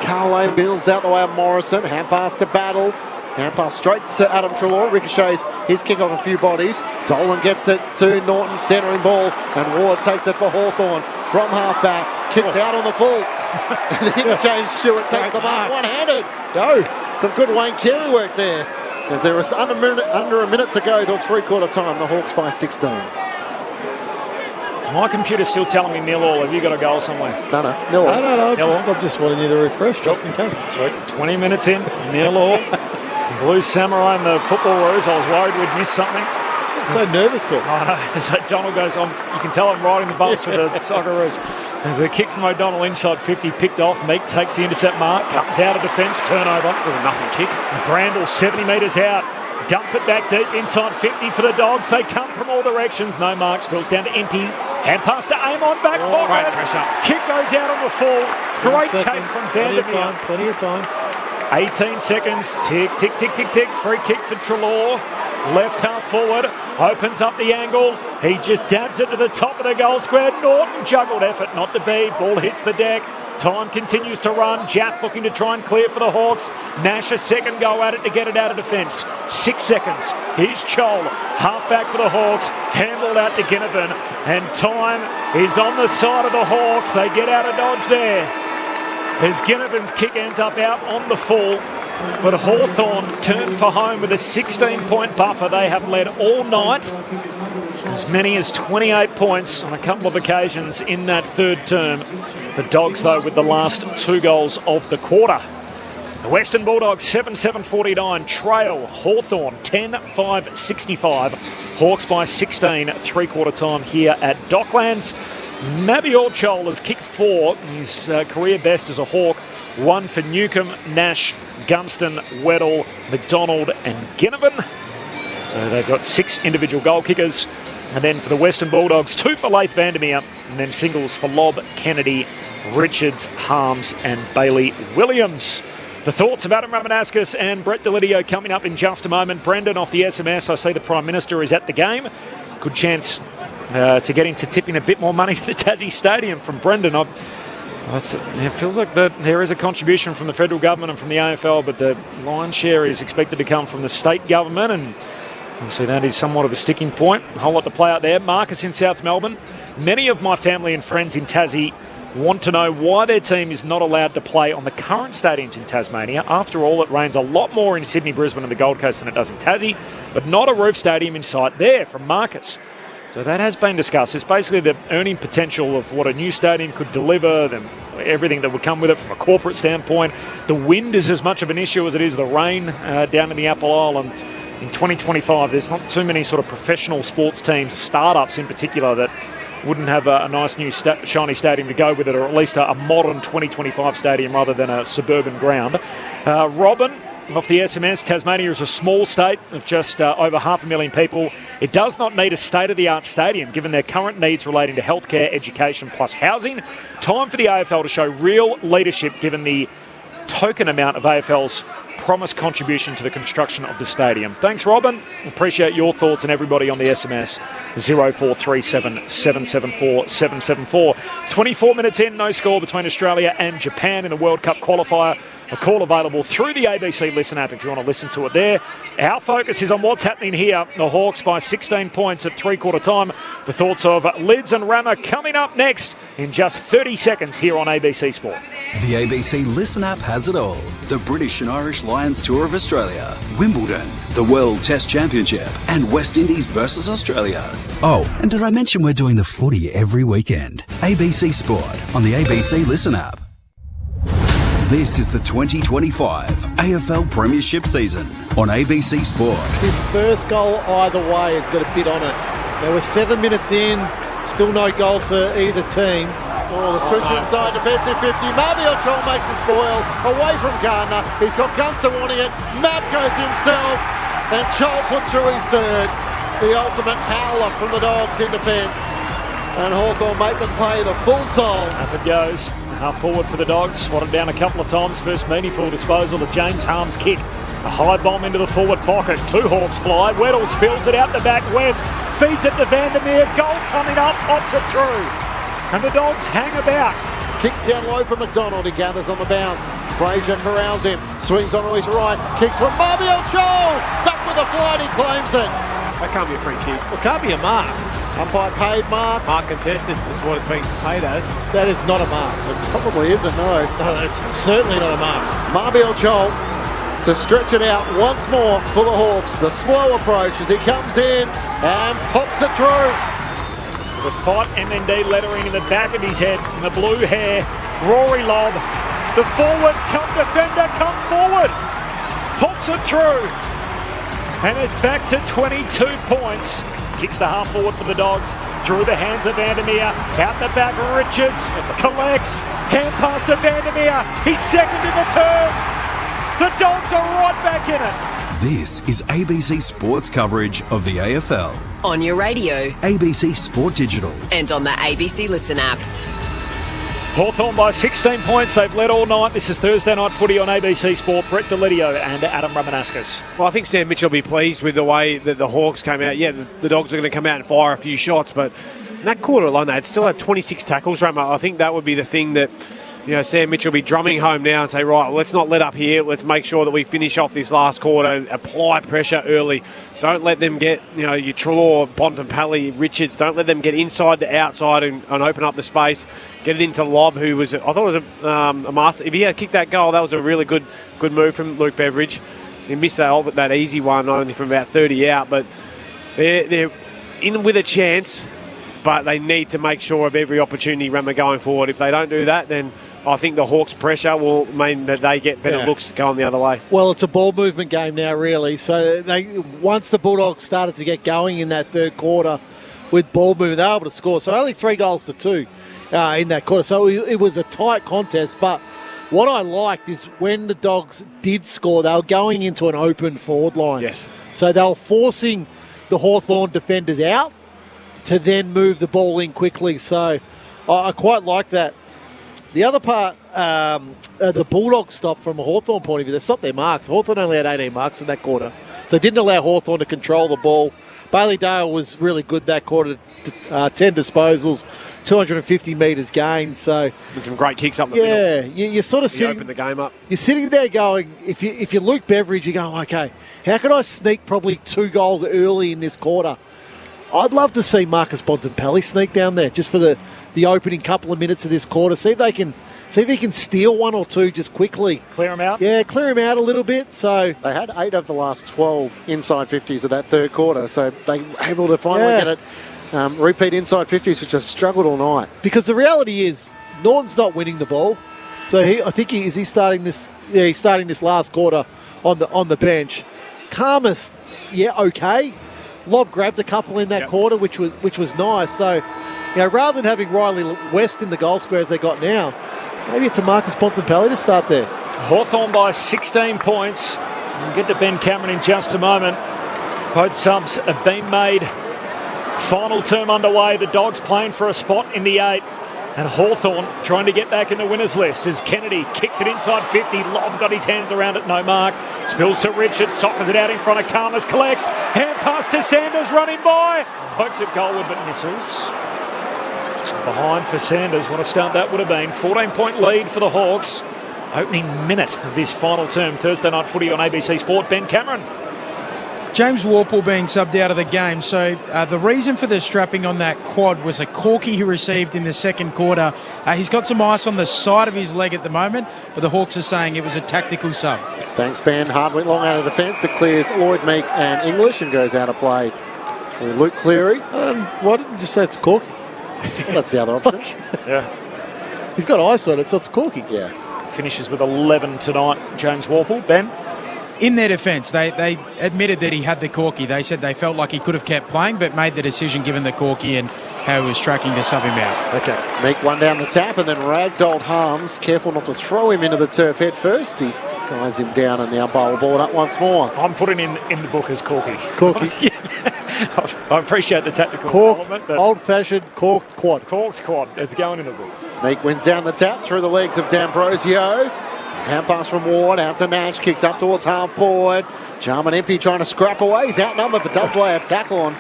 Carlo. Bills out the way of Morrison. Hand pass to Battle. Hand pass straight to Adam Treloar. Ricochets his kick off a few bodies. Dolan gets it to Norton, centering ball. And Ward takes it for Hawthorn from half-back. Kicks out on the full. And the interchange, Stewart takes the mark. One-handed. Go. Some good Wayne Carey work there. As there was under a minute to go till three-quarter time. The Hawks by 16. My computer's still telling me 0-0. Have you got a goal somewhere? No, 0-0. No. I'm just wanting you to refresh just in case. Sweet. 20 minutes in, 0-0. Blue Samurai and the Football Rose. I was worried we'd miss something. It's so nervous, Paul. As O'Donnell goes on, you can tell I'm riding the bumps with the Socceroos. There's a kick from O'Donnell inside 50, picked off. Meek takes the intercept mark, comes out of defence, turnover. It was a nothing kick. Brandle 70 metres out. Dumps it back deep inside 50 for the Dogs. They come from all directions. No mark. Spills down to Impey. Hand pass to Amon. Back pocket. Great pressure. Kick goes out on the full. Great chase from Vandermeer. Plenty of time. 18 seconds. Tick, tick, tick, tick, tick. Free kick for Treloar. Left half forward. Opens up the angle. He just dabs it to the top of the goal square. Norton juggled effort not to be. Ball hits the deck. Time continues to run. Jaff looking to try and clear for the Hawks. Nash a second go at it to get it out of defence. 6 seconds. Here's Chol. Half back for the Hawks. Handled out to Ginnivan. And time is on the side of the Hawks. They get out of dodge there. As Ginnivan's kick ends up out on the full. But Hawthorn turned for home with a 16-point buffer. They have led all night. As many as 28 points on a couple of occasions in that third term. The Dogs, though, with the last 2 goals of the quarter. The Western Bulldogs 7-7-49 trail Hawthorn 10-5-65. Hawks by 16 three-quarter time here at Docklands. Mabior Chol has kicked 4, his career best as a Hawk. 1 for Newcomb, Nash, Gunston, Weddle, McDonald and Ginnivan. So they've got 6 individual goal kickers. And then for the Western Bulldogs, 2 for Leith Vandermeer, and then singles for Lobb, Kennedy, Richards, Harms and Bailey Williams. The thoughts of Adam Ramanauskas and Brett Delidio coming up in just a moment. Brendan off the SMS, I see the Prime Minister is at the game. Good chance to get him to tip in a bit more money to the Tassie Stadium from Brendan. It feels like there is a contribution from the federal government and from the AFL, but the lion's share is expected to come from the state government, and obviously that is somewhat of a sticking point. A whole lot to play out there. Marcus in South Melbourne. Many of my family and friends in Tassie want to know why their team is not allowed to play on the current stadiums in Tasmania. After all, it rains a lot more in Sydney, Brisbane and the Gold Coast than it does in Tassie, but not a roof stadium in sight there from Marcus. So that has been discussed. It's basically the earning potential of what a new stadium could deliver, everything that would come with it from a corporate standpoint. The wind is as much of an issue as it is the rain down in the Apple Isle. And in 2025, there's not too many sort of professional sports teams, startups in particular, that wouldn't have a nice new shiny stadium to go with it, or at least a modern 2025 stadium rather than a suburban ground. Robin, off the SMS, Tasmania is a small state of just over 500,000 people. It does not need a state-of-the-art stadium, given their current needs relating to healthcare, education plus housing. Time for the AFL to show real leadership, given the token amount of AFL's promised contribution to the construction of the stadium. Thanks, Robin. Appreciate your thoughts and everybody on the SMS. 0437 774 774. 24 minutes in, no score between Australia and Japan in the World Cup qualifier. A call available through the ABC Listen app if you want to listen to it there. Our focus is on what's happening here. The Hawks by 16 points at three-quarter time. The thoughts of Lids and Rammer coming up next in just 30 seconds here on ABC Sport. The ABC Listen app has it all. The British and Irish Lions Tour of Australia, Wimbledon, the World Test Championship, and West Indies versus Australia. Oh, and did I mention we're doing the footy every weekend? ABC Sport on the ABC Listen app. This is the 2025 AFL Premiership season on ABC Sport. His first goal either way has got a bit on it. There were 7 minutes in, still no goal to either team. Oh, the switch inside defensive 50. Mabior Chol makes the spoil away from Gardner. He's got Gunston wanting it. Mab goes himself, and Chol puts through his third. The ultimate howler from the Dogs in defence. And Hawthorn make them pay the full toll. Up it goes. Half forward for the Dogs. Swatted down a couple of times. First meaningful disposal of James Harm's kick. A high bomb into the forward pocket. 2 Hawks fly. Weddle spills it out the back west. Feeds it to Vandermeer. Goal coming up. Pops it through. And the Dogs hang about. Kicks down low from McDonald. He gathers on the bounce. Fraser corrals him. Swings on his right. Kicks from Mabior Chol. Back with a flight. He claims it. That can't be a free kick. Well, it can't be a mark. Umpire paid mark. Mark contested is what it's been paid as. That is not a mark. It probably isn't, no. No, it's certainly not a mark. Mabior Chol to stretch it out once more for the Hawks. A slow approach as he comes in and pops it through. The fight MND lettering in the back of his head and the blue hair. Rory Lobb. The forward defender come forward. Pops it through. And it's back to 22 points. Kicks the half forward for the Dogs. Through the hands of Vandermeer. Out the back, Richards collects. Hand pass to Vandermeer. He's second in the turn. The Dogs are right back in it. This is ABC Sports coverage of the AFL. On your radio. ABC Sport Digital. And on the ABC Listen app. Hawthorn by 16 points. They've led all night. This is Thursday night footy on ABC Sport. Brett Delidio and Adam Ramanauskas. Well, I think Sam Mitchell will be pleased with the way that the Hawks came out. Yeah, the Dogs are going to come out and fire a few shots, but in that quarter alone, they had still had 26 tackles, Rama. I think that would be the thing that, Sam Mitchell will be drumming home now and say, right, well, let's not let up here. Let's make sure that we finish off this last quarter and apply pressure early. Don't let them get, your Treloar, Bontempelli, Richards, don't let them get inside to outside and open up the space. Get it into Lobb, who was, I thought it was a master. If he had kicked that goal, that was a really good move from Luke Beveridge. He missed that easy one only from about 30 out, but they're in with a chance, but they need to make sure of every opportunity Rama going forward. If they don't do that, then I think the Hawks' pressure will mean that they get better looks going the other way. Well, it's a ball movement game now, really. So once the Bulldogs started to get going in that third quarter with ball movement, they were able to score. So only 3-2 in that quarter. So it was a tight contest. But what I liked is when the Dogs did score, they were going into an open forward line. Yes. So they were forcing the Hawthorn defenders out to then move the ball in quickly. So I quite like that. The other part, the Bulldogs stopped from a Hawthorn point of view. They stopped their marks. Hawthorn only had 18 marks in that quarter. So it didn't allow Hawthorn to control the ball. Bailey Dale was really good that quarter. 10 disposals, 250 metres gained. So with some great kicks up the middle. Yeah, you're sort of sitting. Opened the game up. You're sitting there going, if you're Luke Beveridge, you're going, okay, how can I sneak probably 2 goals early in this quarter? I'd love to see Marcus Bontempelli sneak down there just for the opening couple of minutes of this quarter. See if he can steal 1 or 2 just quickly. Clear him out? Yeah, clear him out a little bit. So they had 8 of the last 12 inside 50s of that third quarter, so they were able to finally get it. Repeat inside 50s, which have struggled all night. Because the reality is, Norton's not winning the ball. So I think he's starting this. Yeah, he's starting this last quarter on the bench. Karmas, okay. Lobb grabbed a couple in that quarter, which was nice. So, rather than having Riley West in the goal square as they got now, maybe it's a Marcus Bontempelli to start there. Hawthorn by 16 points. We'll get to Ben Cameron in just a moment. Both subs have been made. Final term underway. The Dogs playing for a spot in the 8. And Hawthorn trying to get back in the winners list as Kennedy kicks it inside 50. Lobb got his hands around it, no mark. Spills to Richards, soccers it out in front of Karmas, collects. Hand pass to Sanders, running by. Pokes it goalward but misses. Behind for Sanders. What a start that would have been. 14-point lead for the Hawks. Opening minute of this final term. Thursday night footy on ABC Sport. Ben Cameron. James Worpel being subbed out of the game. So the reason for the strapping on that quad was a corky he received in the second quarter. He's got some ice on the side of his leg at the moment, but the Hawks are saying it was a tactical sub. Thanks, Ben. Hard went long out of defence. It clears Lloyd, Meek and English and goes out of play for Luke Cleary. Why didn't you just say it's corky? Well, that's the other option. Yeah. He's got ice on it, so it's corky. Yeah. Finishes with 11 tonight, James Worpel. Ben? In their defence, they admitted that he had the corky. They said they felt like he could have kept playing, but made the decision given the corky and how he was tracking to sub him out. Okay. Meek one down the tap and then ragdolled Harms. Careful not to throw him into the turf head first. He guides him down and now bowl ball up once more. I'm putting in the book as corky. Corky. I appreciate the tactical element. Old-fashioned corked quad. Corked quad. It's going in the book. Meek wins down the tap through the legs of D'Ambrosio. Hand pass from Ward out to Nash, kicks up towards half forward. Jarman Impey trying to scrap away. He's outnumbered but does lay a tackle on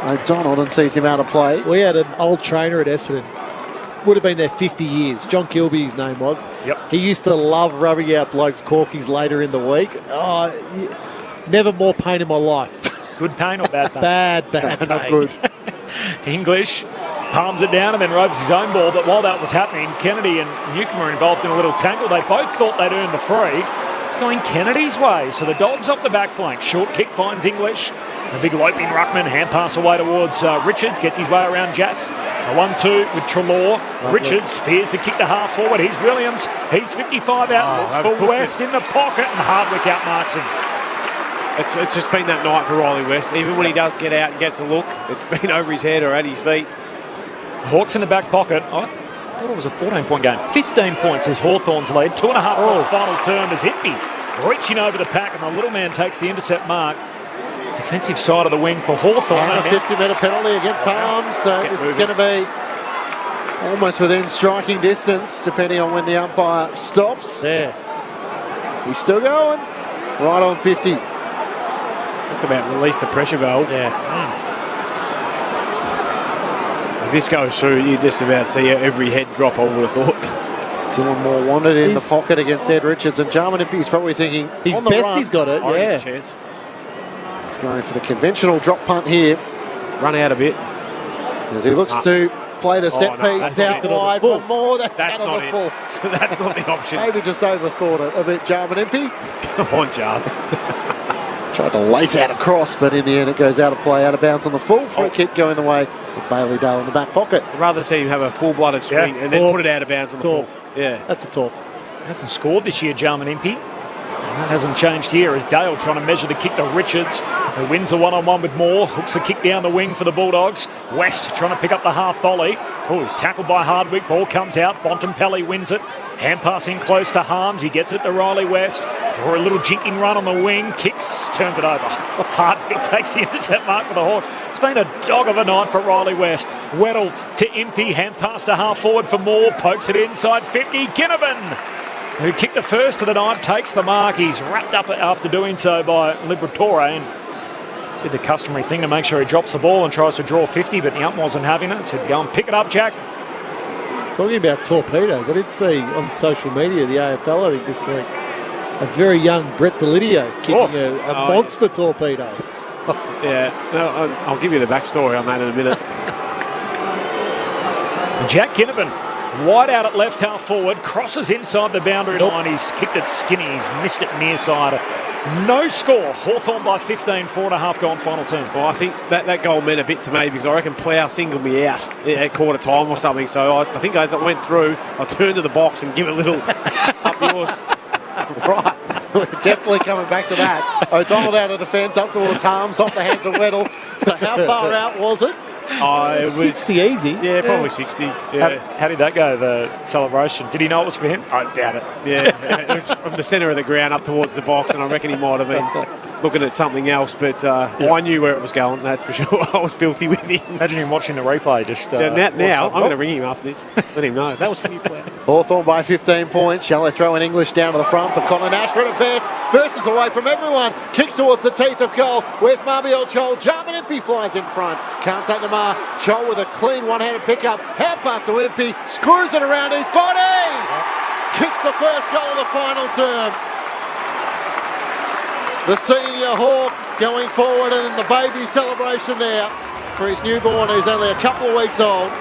O'Donnell and sees him out of play. We had an old trainer at Essendon. Would have been there 50 years. John Kilby, his name was. Yep. He used to love rubbing out blokes' corkies later in the week. Never more pain in my life. Good pain or bad pain? Bad pain. Not good. English palms it down and then robes his own ball. But while that was happening, Kennedy and Newcombe were involved in a little tangle. They both thought they'd earned the free. It's going Kennedy's way. So the Dogs off the back flank. Short kick finds English. A big loping ruckman. Hand pass away towards Richards. Gets his way around Jaff. A 1-2 with Treloar. Richards spears the kick to half forward. Here's Williams. He's 55 out. Looks for West in the pocket and Hardwick outmarks him. It's just been that night for Riley West. Even when he does get out and gets a look, it's been over his head or at his feet. Hawks in the back pocket. I thought it was a 14-point game. 15 points is Hawthorn's lead. 2.5 for the final term as Impey reaching over the pack, and the little man takes the intercept mark. Defensive side of the wing for Hawthorn. And a 50-metre penalty against Harms, so this is going to be almost within striking distance, depending on when the umpire stops. Yeah. He's still going. Right on 50. Talk about release the pressure valve. Yeah. If this goes through, you just about see every head drop, I would have thought. Dylan Moore wanted it in the pocket against Ed Richards, and Jarman Impey's probably thinking, he's on the best run. He's got it, yeah. Chance. He's going for the conventional drop punt here. Run out a bit. As he looks to play the set piece out wide for Moore. That's not on the full. That's not the option. Maybe just overthought it a bit, Jarman Impey. Come on, Jars. Tried to lace out across, but in the end it goes out of play, out of bounds on the full. Free kick going the way of Bailey Dale in the back pocket. I'd rather see him have a full-blooded swing and then put it out of bounds on the full. Yeah, that's a talk. Hasn't scored this year, Jarman Impey. And that hasn't changed here as Dale trying to measure the kick to Richards, who wins the one-on-one with Moore. Hooks the kick down the wing for the Bulldogs. West trying to pick up the half volley. Oh, he's tackled by Hardwick. Ball comes out. Bontempelli wins it. Hand passing close to Harms. He gets it to Riley West. Or a little jinking run on the wing. Kicks, turns it over. Hardwick takes the intercept mark for the Hawks. It's been a dog of a night for Riley West. Weddle to Impey. Hand pass to half forward for Moore. Pokes it inside 50. Ginnivan, who kicked the first of the night, takes the mark. He's wrapped up after doing so by Liberatore and did the customary thing to make sure he drops the ball and tries to draw 50, but the ump wasn't having it. Said, go and pick it up, Jack. Talking about torpedoes, I did see on social media, the AFL, I think this week, a very young Brett Delidio kicking a monster torpedo. Yeah, no, I'll give you the backstory on that in a minute. Jack Ginnivan, wide out at left half forward, crosses inside the boundary line. He's kicked it skinny, he's missed it near side. No score. Hawthorn by 15, 4.5 gone final term. Well, I think that goal meant a bit to me because I reckon Plough singled me out at quarter time or something. So I think as it went through, I turned to the box and give it a little up yours. Right. We're definitely coming back to that. O'Donnell out of defence, up towards Harms, off the hands of Weddle. So how far out was it? It was 60 easy. Yeah, probably 60. Yeah. How did that go, the celebration? Did he know it was for him? I doubt it. Yeah, it was from the centre of the ground up towards the box, and I reckon he might have been looking at something else, but I knew where it was going, that's for sure. I was filthy with him. Imagine him watching the replay. Now I'm going to ring him after this. Let him know. That was for you, Plough. Hawthorn by 15 points. Shallow throw in English down to the front, but Connor Ashford at best bursts away from everyone. Kicks towards the teeth of goal. Where's Marbiel Chol? Jarman Impey flies in front. Can't take the mark. Chol with a clean one-handed pickup. Hand pass to Impey. Screws it around his body. Kicks the first goal of the final term. The senior Hawk going forward, and the baby celebration there for his newborn, who's only a couple of weeks old.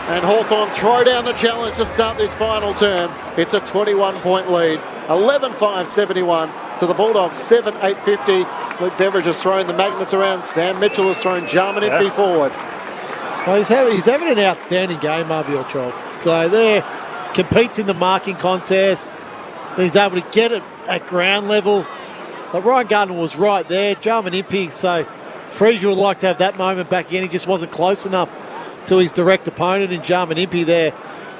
And Hawthorn throw down the challenge to start this final term. It's a 21-point lead. 11-5-71 to the Bulldogs, 7-8-50. Luke Beveridge has thrown the magnets around. Sam Mitchell has thrown Jarman Impey forward. Well, he's having an outstanding game, Marbiel Chol. So there, competes in the marking contest. He's able to get it at ground level. But Ryan Gardner was right there. Jarman Impey, so Freesia would like to have that moment back again. He just wasn't close enough to his direct opponent in Jarman Impey there.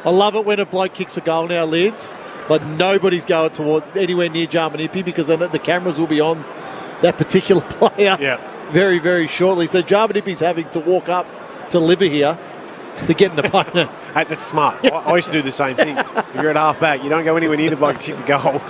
I love it when a bloke kicks a goal now, Lids, but nobody's going toward anywhere near Jarman Impey because the cameras will be on that particular player very, very shortly. So Jarman Impey's having to walk up to Libba here to get an opponent. Hey, that's smart. I used to do the same thing. If you're at half back, you don't go anywhere near the bloke to kick the goal.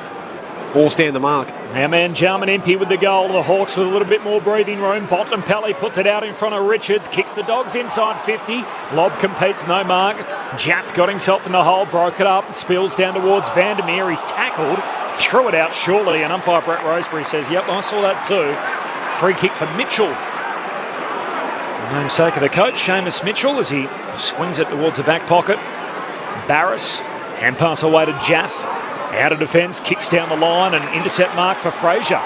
All stand the mark. Our man Jarman Impey with the goal. The Hawks with a little bit more breathing room. Bontempelli puts it out in front of Richards. Kicks the Dogs inside 50. Lob competes, no mark. Jaff got himself in the hole, broke it up. Spills down towards Vandermeer. He's tackled. Threw it out shortly. And umpire Brett Roseberry says, yep, I saw that too. Free kick for Mitchell. Namesake of the coach, Seamus Mitchell, as he swings it towards the back pocket. Barris, hand pass away to Jaff. Out of defence, kicks down the line, and intercept mark for Fraser.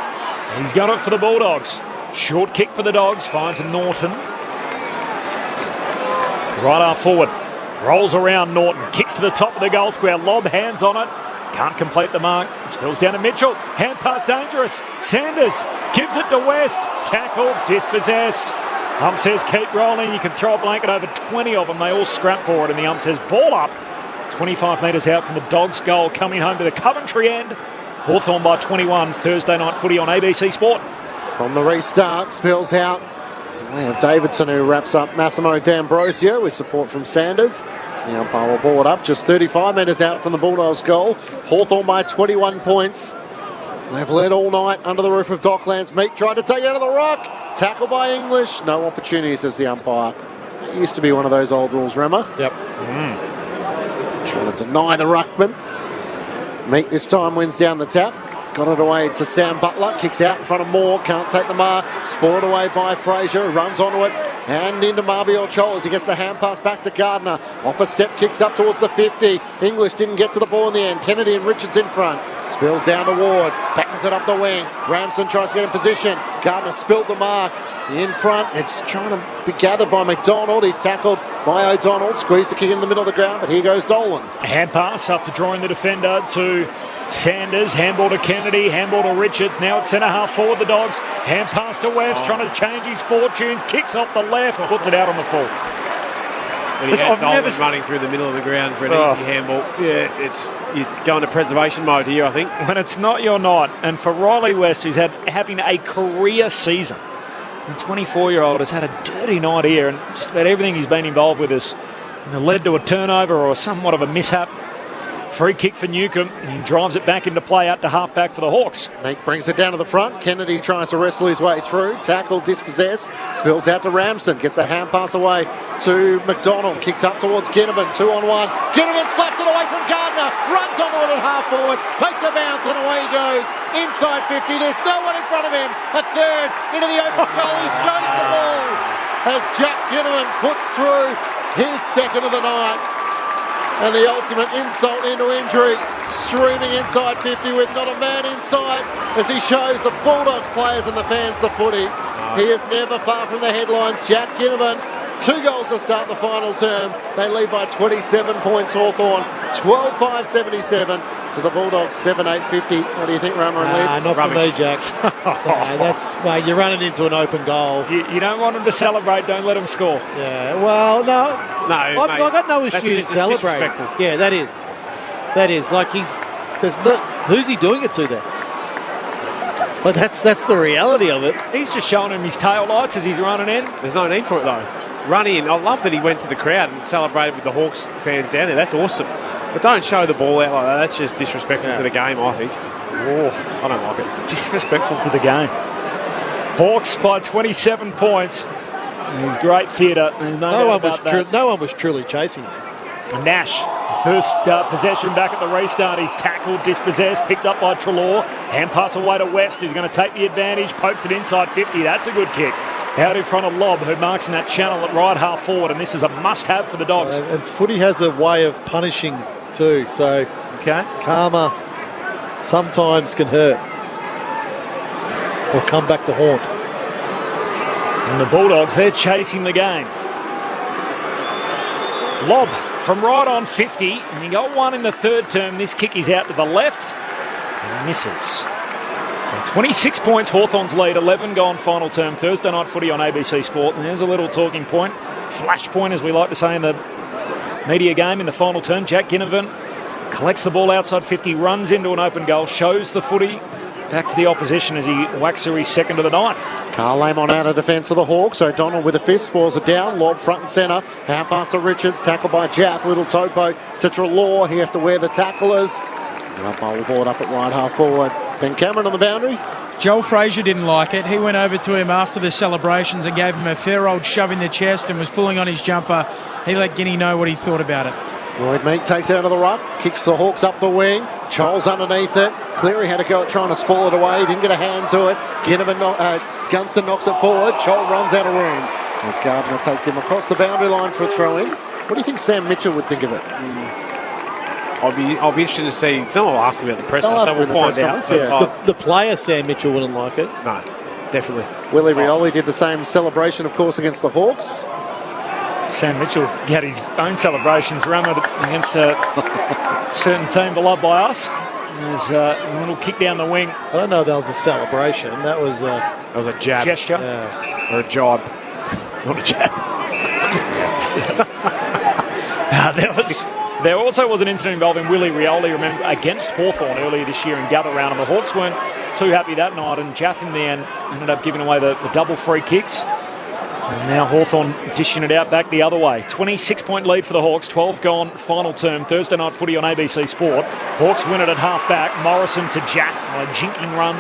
He's got it for the Bulldogs. Short kick for the Dogs, finds Norton. Right half forward, rolls around Norton, kicks to the top of the goal square, lob, hands on it. Can't complete the mark, spills down to Mitchell. Hand pass dangerous. Sanders gives it to West. Tackle, dispossessed. Ump says keep rolling. You can throw a blanket over 20 of them. They all scrap for it, and the ump says ball up. 25 metres out from the Dogs' goal, coming home to the Coventry end. Hawthorn by 21. Thursday night footy on ABC Sport. From the restart, spills out. We have Davidson who wraps up Massimo D'Ambrosio with support from Sanders. The umpire will ball it up just 35 metres out from the Bulldogs' goal. Hawthorn by 21 points. They've led all night under the roof of Docklands. Meek tried to take it out of the rock. Tackle by English. No opportunity, says the umpire. That used to be one of those old rules, Remmer. Yep. Trying to deny the ruckman. Meek this time wins down the tap. Got it away to Sam Butler. Kicks out in front of Moore. Can't take the mark. Spoiled away by Fraser. Runs onto it. And into Marbior Chol as he gets the hand pass back to Gardner. Off a step, kicks up towards the 50. English didn't get to the ball in the end. Kennedy and Richards in front. Spills down to Ward. Battens it up the wing. Ramsden tries to get in position. Gardner spilled the mark. In front, it's trying to be gathered by McDonald. He's tackled by O'Donnell. Squeezed to kick in the middle of the ground, but here goes Dolan. A hand pass after drawing the defender to Sanders. Handball to Kennedy. Handball to Richards. Now at centre half forward, the Dogs. Hand pass to West, trying to change his fortunes. Kicks off the left, puts it out on the full. I've never running through the middle of the ground for an easy handball. Yeah, you're going to preservation mode here, I think. When it's not, you're not. And for Riley West, who's having a career season, the 24-year-old has had a dirty night here, and just about everything he's been involved with has led to a turnover or somewhat of a mishap. Free kick for Newcombe, and he drives it back into play out to half-back for the Hawks. Meek brings it down to the front. Kennedy tries to wrestle his way through. Tackle, dispossessed. Spills out to Ramsden. Gets a hand pass away to McDonald. Kicks up towards Ginnivan. 2-on-1. Ginnivan slaps it away from Gardner. Runs onto it at half-forward. Takes a bounce, and away he goes. Inside 50. There's no one in front of him. A third into the open goal. He shows the ball as Jack Ginnivan puts through his second of the night. And the ultimate insult into injury, streaming inside 50 with not a man inside as he shows the Bulldogs players and the fans the footy. He is never far from the headlines. Jack Ginnivan, 2 goals to start the final term. They lead by 27 points, Hawthorn, 12-5-77 to the Bulldogs, 7-8-50. What do you think, Rama and Lids? Not for me, Jack. Mate, you're running into an open goal. You don't want them to celebrate, don't let them score. Yeah, well, no. I've got no issue in celebrating. Yeah, that is. Like who's he doing it to there? But that's the reality of it. He's just showing him his tail lights as he's running in. There's no need for it though. Run in. I love that he went to the crowd and celebrated with the Hawks fans down there. That's awesome. But don't show the ball out like that. That's just disrespectful to the game, I think. I don't like it. Disrespectful to the game. Hawks by 27 points. He's great theatre. No one was truly chasing him. Nash, first possession back at the restart. He's tackled, dispossessed, picked up by Treloar. Hand pass away to West, who's going to take the advantage. Pokes it inside 50. That's a good kick. Out in front of Lobb, who marks in that channel at right half forward. And this is a must-have for the Dogs. And footy has a way of punishing too. So karma sometimes can hurt or come back to haunt. And the Bulldogs, they're chasing the game. Lobb from right on 50. And he got one in the third term. This kick is out to the left and misses. So 26 points, Hawthorn's lead, 11 gone final term. Thursday night footy on ABC Sport. And there's a little talking point, flash point as we like to say in the media game in the final term. Jack Ginnivan collects the ball outside 50, runs into an open goal, shows the footy back to the opposition as he whacks through his second of the night. Carl Lamont out of defence for the Hawks. O'Donnell with a fist, spoils it down. Lob front and centre. Hand pass to Richards. Tackled by Jaff. Little toe poke to Treloar. He has to wear the tacklers. The umpire will board up at right half forward. Ben Cameron on the boundary. Joel Fraser didn't like it. He went over to him after the celebrations and gave him a fair old shove in the chest and was pulling on his jumper. He let Guinea know what he thought about it. Lloyd Meek takes it out of the ruck, kicks the Hawks up the wing. Charles underneath it. Cleary had a go at trying to spoil it away. He didn't get a hand to it. Gunston knocks it forward. Chol runs out of room. As Gardner takes him across the boundary line for a throw-in. What do you think Sam Mitchell would think of it? I'll be interested to see. Someone will ask me about the press, so we'll find out. Yeah. The player, Sam Mitchell, wouldn't like it. No, definitely. Willie Rioli did the same celebration, of course, against the Hawks. Sam Mitchell had his own celebrations run against a certain team beloved by us. There's a little kick down the wing. I don't know if that was a celebration. That was a jab. Gesture. Yeah. Or a jibe. Not a jab. There also was an incident involving Willie Rioli, remember, against Hawthorn earlier this year in gather round, and the Hawks weren't too happy that night, and Jaff in the end ended up giving away the double free kicks. And now Hawthorn dishing it out back the other way. 26-point lead for the Hawks, 12 gone, final term. Thursday night footy on ABC Sport. Hawks win it at half back. Morrison to Jaff on a jinking run.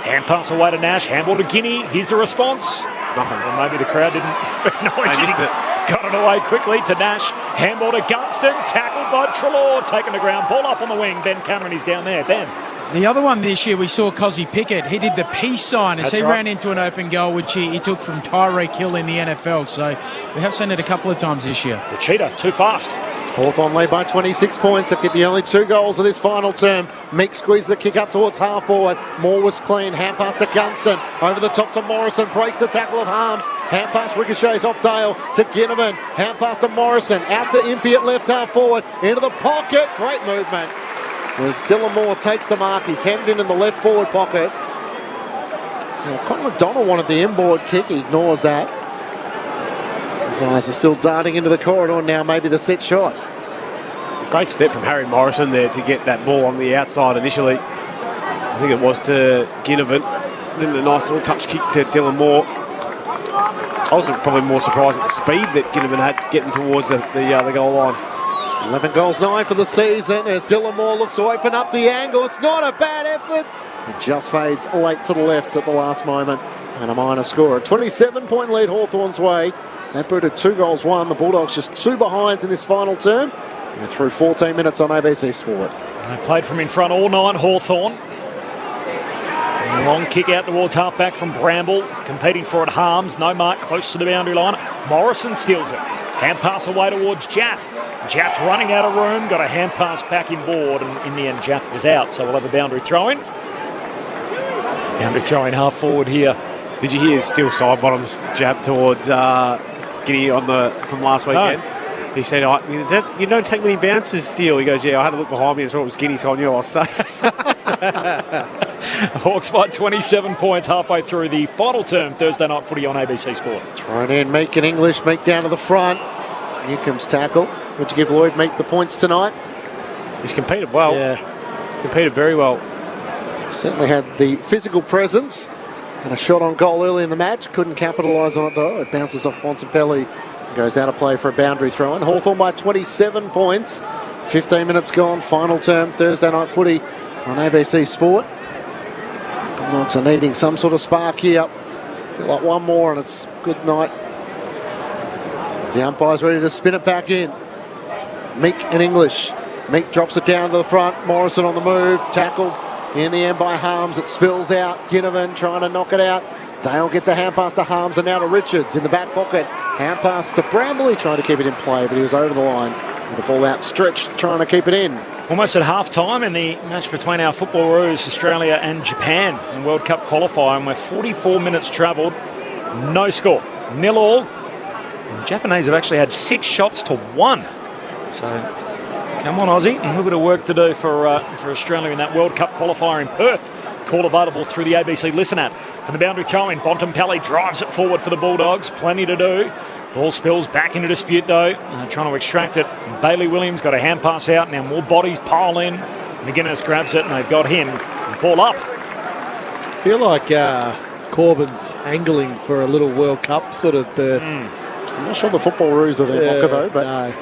Hand pass away to Nash, handball to Guinea. Here's the response. Nothing. Well, maybe the crowd didn't acknowledge it. Got it away quickly to Nash. Handball to Gunston. Tackled by Treloar. Taken to ground. Ball up on the wing. Ben Cameron is down there. Ben. The other one this year, we saw Cozzy Pickett. He did the peace sign as he ran into an open goal, which he took from Tyreek Hill in the NFL. So we have seen it a couple of times this year. The cheetah, too fast. Hawthorn lead by 26 points. They've get the only 2 goals of this final term. Meek squeezed the kick up towards half forward. Moore was clean. Hand pass to Gunston. Over the top to Morrison. Breaks the tackle of Harms. Hand pass ricochets off Dale to Ginnivan. Hand pass to Morrison. Out to Impey at left half forward. Into the pocket. Great movement. As Dylan Moore takes the mark, he's hemmed in the left forward pocket. Now, Colin McDonald wanted the inboard kick, he ignores that. His eyes are still darting into the corridor now, maybe the set shot. Great step from Harry Morrison there to get that ball on the outside initially. I think it was to Ginnivan. Then the nice little touch kick to Dylan Moore. I was probably more surprised at the speed that Ginnivan had getting towards the goal line. 11 goals, 9 for the season as Dylan Moore looks to open up the angle. It's not a bad effort. It just fades late to the left at the last moment. And a minor score. A 27-point lead Hawthorn's way. That booted 2 goals, 1. The Bulldogs just 2 behinds in this final term. And through 14 minutes on ABC Sport. They played from in front all night, Hawthorn. Long kick out towards halfback from Bramble. Competing for it, Harms. No mark, close to the boundary line. Morrison steals it. Hand pass away towards Jaff. Jaff running out of room, got a hand pass back inboard, and in the end Jaff was out, so we'll have a boundary throw-in. Boundary throw-in half forward here. Did you hear Steele Sidebottom's jab towards Guinea from last weekend? No. He said, you don't take many bounces, Steele. He goes, yeah, I had a look behind me and saw it was Guinea, so I knew I was safe. Hawks by 27 points halfway through the final term Thursday night footy on ABC Sport. Thrown in, Meek in English, Meek down to the front. Newcomb's tackle. Would you give Lloyd Meek the points tonight? He's competed well. Yeah, competed very well. Certainly had the physical presence and a shot on goal early in the match. Couldn't capitalise on it though. It bounces off Montempelli and goes out of play for a boundary throw. And Hawthorn by 27 points. 15 minutes gone. Final term Thursday night footy on ABC Sport. Bulldogs are needing some sort of spark here. Feel like one more and it's good night. The umpire's ready to spin it back in. Meek in English. Meek drops it down to the front. Morrison on the move. Tackled in the end by Harms. It spills out. Ginnivan trying to knock it out. Dale gets a hand pass to Harms and now to Richards in the back pocket. Hand pass to Bramble. He trying to keep it in play, but he was over the line. With the ball outstretched, trying to keep it in. Almost at half-time in the match between our Footballoros, Australia and Japan in World Cup qualifying. We're 44 minutes travelled. No score. 0-0. The Japanese have actually had 6 shots to 1. So, come on, Aussie. A little bit of work to do for Australia in that World Cup qualifier in Perth. Call available through the ABC Listen app. For the boundary throw-in, Bontempelli drives it forward for the Bulldogs. Plenty to do. Ball spills back into dispute, though. Trying to extract it. Bailey Williams got a hand pass out. Now more bodies pile in. McGuinness grabs it, and they've got him. Ball up. I feel like Corbyn's angling for a little World Cup sort of berth. I'm not sure the football rules are there, Mocker, though. But no.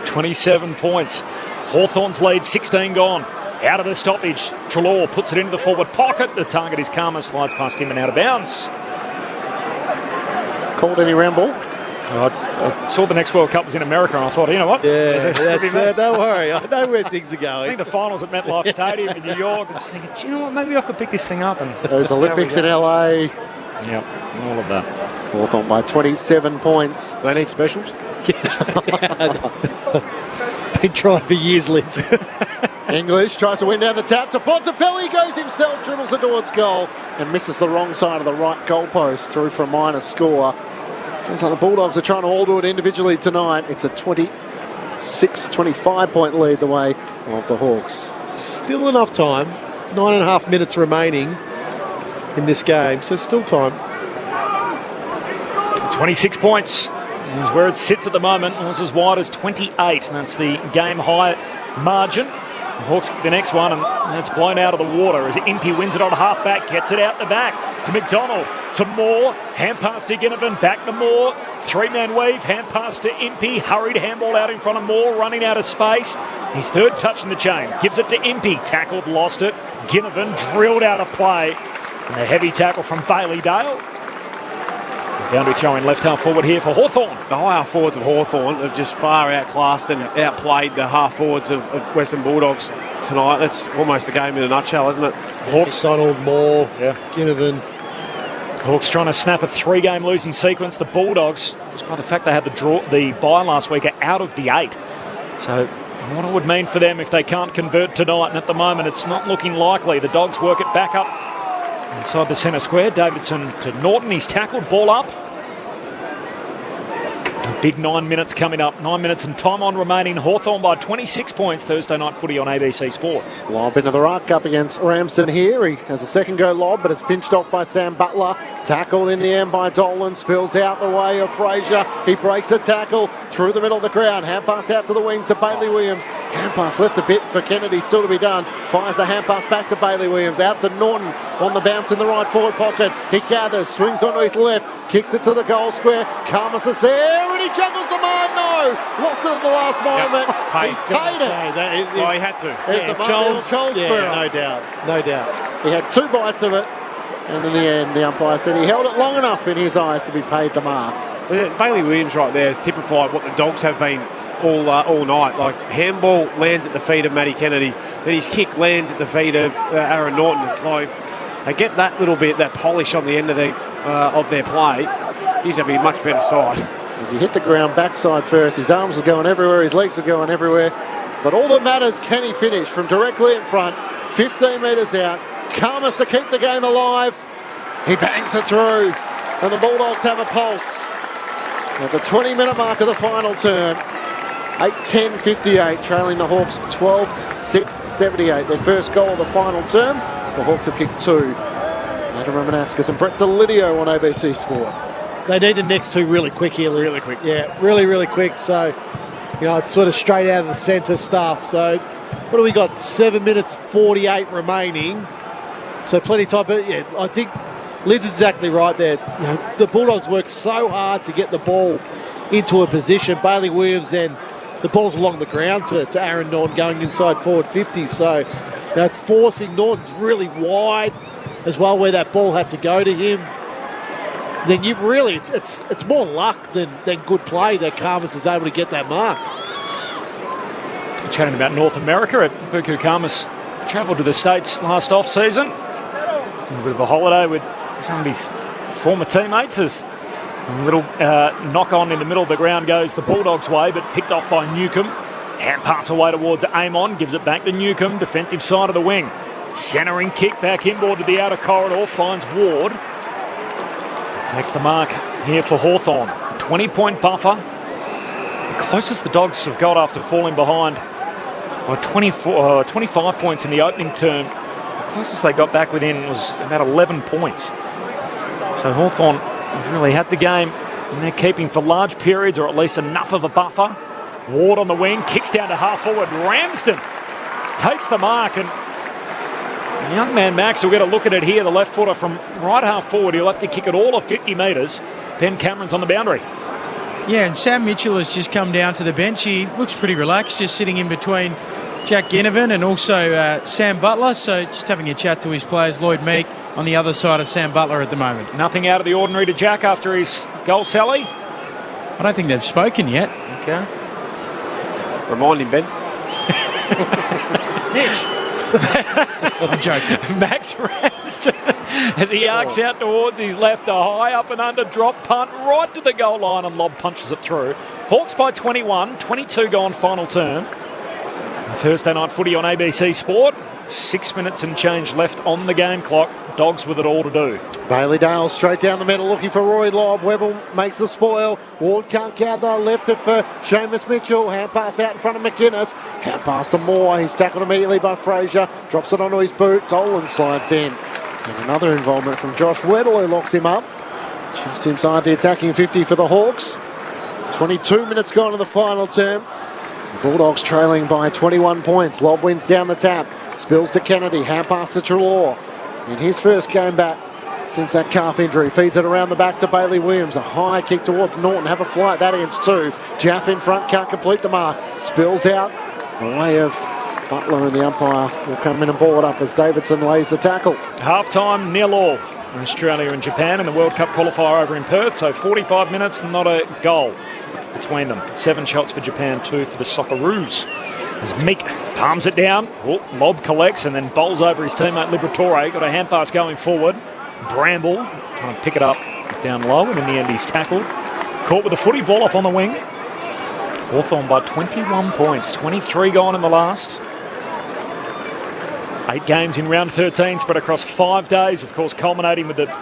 27 points. Hawthorn's lead, 16 gone. Out of the stoppage. Treloar puts it into the forward pocket. The target is Karma, slides past him and out of bounds. Called any round ball? I saw the next World Cup was in America and I thought, you know what? Yeah, don't worry. I know where things are going. I think the finals at MetLife Stadium in New York. I was thinking, do you know what? Maybe I could pick this thing up. And those Olympics in LA. Yep, all of that. Hawthorn by 27 points. They need specials? Been trying for years, Lindsay. English tries to win down the tap to Bontempelli, goes himself, dribbles it towards goal and misses the wrong side of the right goalpost, through for a minor score. Feels like the Bulldogs are trying to all do it individually tonight. It's a 25-point lead the way of the Hawks. Still enough time. 9.5 minutes remaining in this game, so still time. 26 points. is where it sits at the moment. It was as wide as 28. That's the game high margin. The Hawks kick the next one, and that's blown out of the water as Impey wins it on half back, gets it out the back to McDonald, to Moore, hand pass to Ginnivan, back to Moore, three-man weave, hand pass to Impey, hurried handball out in front of Moore, running out of space. His third touch in the chain, gives it to Impey, tackled, lost it. Ginnivan drilled out of play, and a heavy tackle from Bailey Dale. Boundary throw in left half forward here for Hawthorn. The high half forwards of Hawthorn have just far outclassed and outplayed the half forwards of Western Bulldogs tonight. That's almost the game in a nutshell, isn't it? Hawks, Donald, Moore, Ginnivan. Hawks trying to snap a three-game losing sequence. The Bulldogs, despite the fact they had the bye last week, are out of the 8. So what it would mean for them if they can't convert tonight, and at the moment it's not looking likely. The Dogs work it back up inside the centre square. Davidson to Norton. He's tackled, ball up. A big 9 minutes coming up. 9 minutes and time on remaining. Hawthorn by 26 points. Thursday night footy on ABC Sport. Lob into the ruck up against Ramsden here. He has a second go lob, but it's pinched off by Sam Butler. Tackled in the end by Dolan. Spills out the way of Fraser. He breaks the tackle through the middle of the ground. Hand pass out to the wing to Bailey Williams. Hand pass left a bit for Kennedy, still to be done. Fires the hand pass back to Bailey Williams. Out to Norton on the bounce in the right forward pocket. He gathers, swings onto his left, kicks it to the goal square. Karmas is there and he juggles the mark. No! Lost it at the last moment. He's paid it. Well, he had to. There's the Coles no doubt. No doubt. He had 2 bites of it, and in the end, the umpire said he held it long enough in his eyes to be paid the mark. Bailey Williams right there has typified what the Dogs have been all night. Like, handball lands at the feet of Matty Kennedy, then his kick lands at the feet of Aaron Norton. It's like they get that little bit, that polish on the end of their play. He's going to be a much better side. As he hit the ground backside first, his arms were going everywhere, his legs were going everywhere. But all that matters, can he finish from directly in front, 15 metres out. Karmas to keep the game alive. He bangs it through, and the Bulldogs have a pulse. At the 20-minute mark of the final term, 8:10:58, trailing the Hawks 12-6-78. Their first goal of the final term. The Hawks have kicked 2. Adam Romanaskas and Brett Delidio on ABC Sport. They need the next 2 really quick here, Liz. Really quick. Yeah, really quick. So, it's sort of straight out of the centre stuff. So, what do we got? 7 minutes 48 remaining. So, plenty of time. But, yeah, I think Liz is exactly right there. The Bulldogs work so hard to get the ball into a position. Bailey Williams and the ball's along the ground to Aaron Norton going inside forward 50. So, it's forcing Norton's really wide as well where that ball had to go to him. Then you really, it's more luck than good play that Karmas is able to get that mark. Chatting about North America, Buku Karmas travelled to the States last off-season. A bit of a holiday with some of his former teammates as a little knock-on in the middle of the ground goes the Bulldogs' way, but picked off by Newcomb. Hand pass away towards Amon, gives it back to Newcomb, defensive side of the wing. Centering kick back inboard to the outer corridor, finds Ward. Takes the mark here for Hawthorn. 20-point buffer. The closest the Dogs have got after falling behind by 25 points in the opening term. The closest they got back within was about 11 points. So Hawthorn have really had the game in their keeping for large periods, or at least enough of a buffer. Ward on the wing, kicks down to half forward. Ramsden takes the mark, and young man Max will get a look at it here. The left footer from right half forward. He'll have to kick it all of 50 metres. Ben Cameron's on the boundary. Yeah, and Sam Mitchell has just come down to the bench. He looks pretty relaxed, just sitting in between Jack Ginnivan and also Sam Butler. So just having a chat to his players. Lloyd Meek on the other side of Sam Butler at the moment. Nothing out of the ordinary to Jack after his goal, Sally? I don't think they've spoken yet. Okay. Remind him, Ben. Mitch. I'm joking. Max Ramsden as he arcs out towards his left, a high up and under drop punt right to the goal line, and Lob punches it through. Hawks by 21, 22 gone final term. Thursday night footy on ABC Sport. 6 minutes and change left on the game clock. Dogs with it all to do. Bailey Dale straight down the middle looking for Roy Lobb. Webber makes the spoil. Ward can't gather. Left it for Seamus Mitchell. Hand pass out in front of McInnes. Hand pass to Moore. He's tackled immediately by Fraser. Drops it onto his boot. Dolan slides in. And another involvement from Josh Weddle, who locks him up. Just inside the attacking 50 for the Hawks. 22 minutes gone in the final term. The Bulldogs trailing by 21 points. Lob wins down the tap. Spills to Kennedy. Hand pass to Treloar. In his first game back since that calf injury. Feeds it around the back to Bailey Williams. A high kick towards Norton. Have a flight. That against 2. Jaff in front. Can't complete the mark. Spills out. The way of Butler, and the umpire will come in and ball it up as Davidson lays the tackle. Half-time, 0-0. Australia and Japan in the World Cup qualifier over in Perth. So 45 minutes, not a goal between them. 7 shots for Japan, 2 for the Socceroos. As Meek palms it down, Lob collects and then bowls over his teammate Liberatore. Got a hand pass going forward. Bramble trying to pick it up down low, and in the end he's tackled. Caught with a footy, ball up on the wing. Hawthorn by 21 points, 23 gone in the last. 8 games in round 13 spread across 5 days, of course culminating with the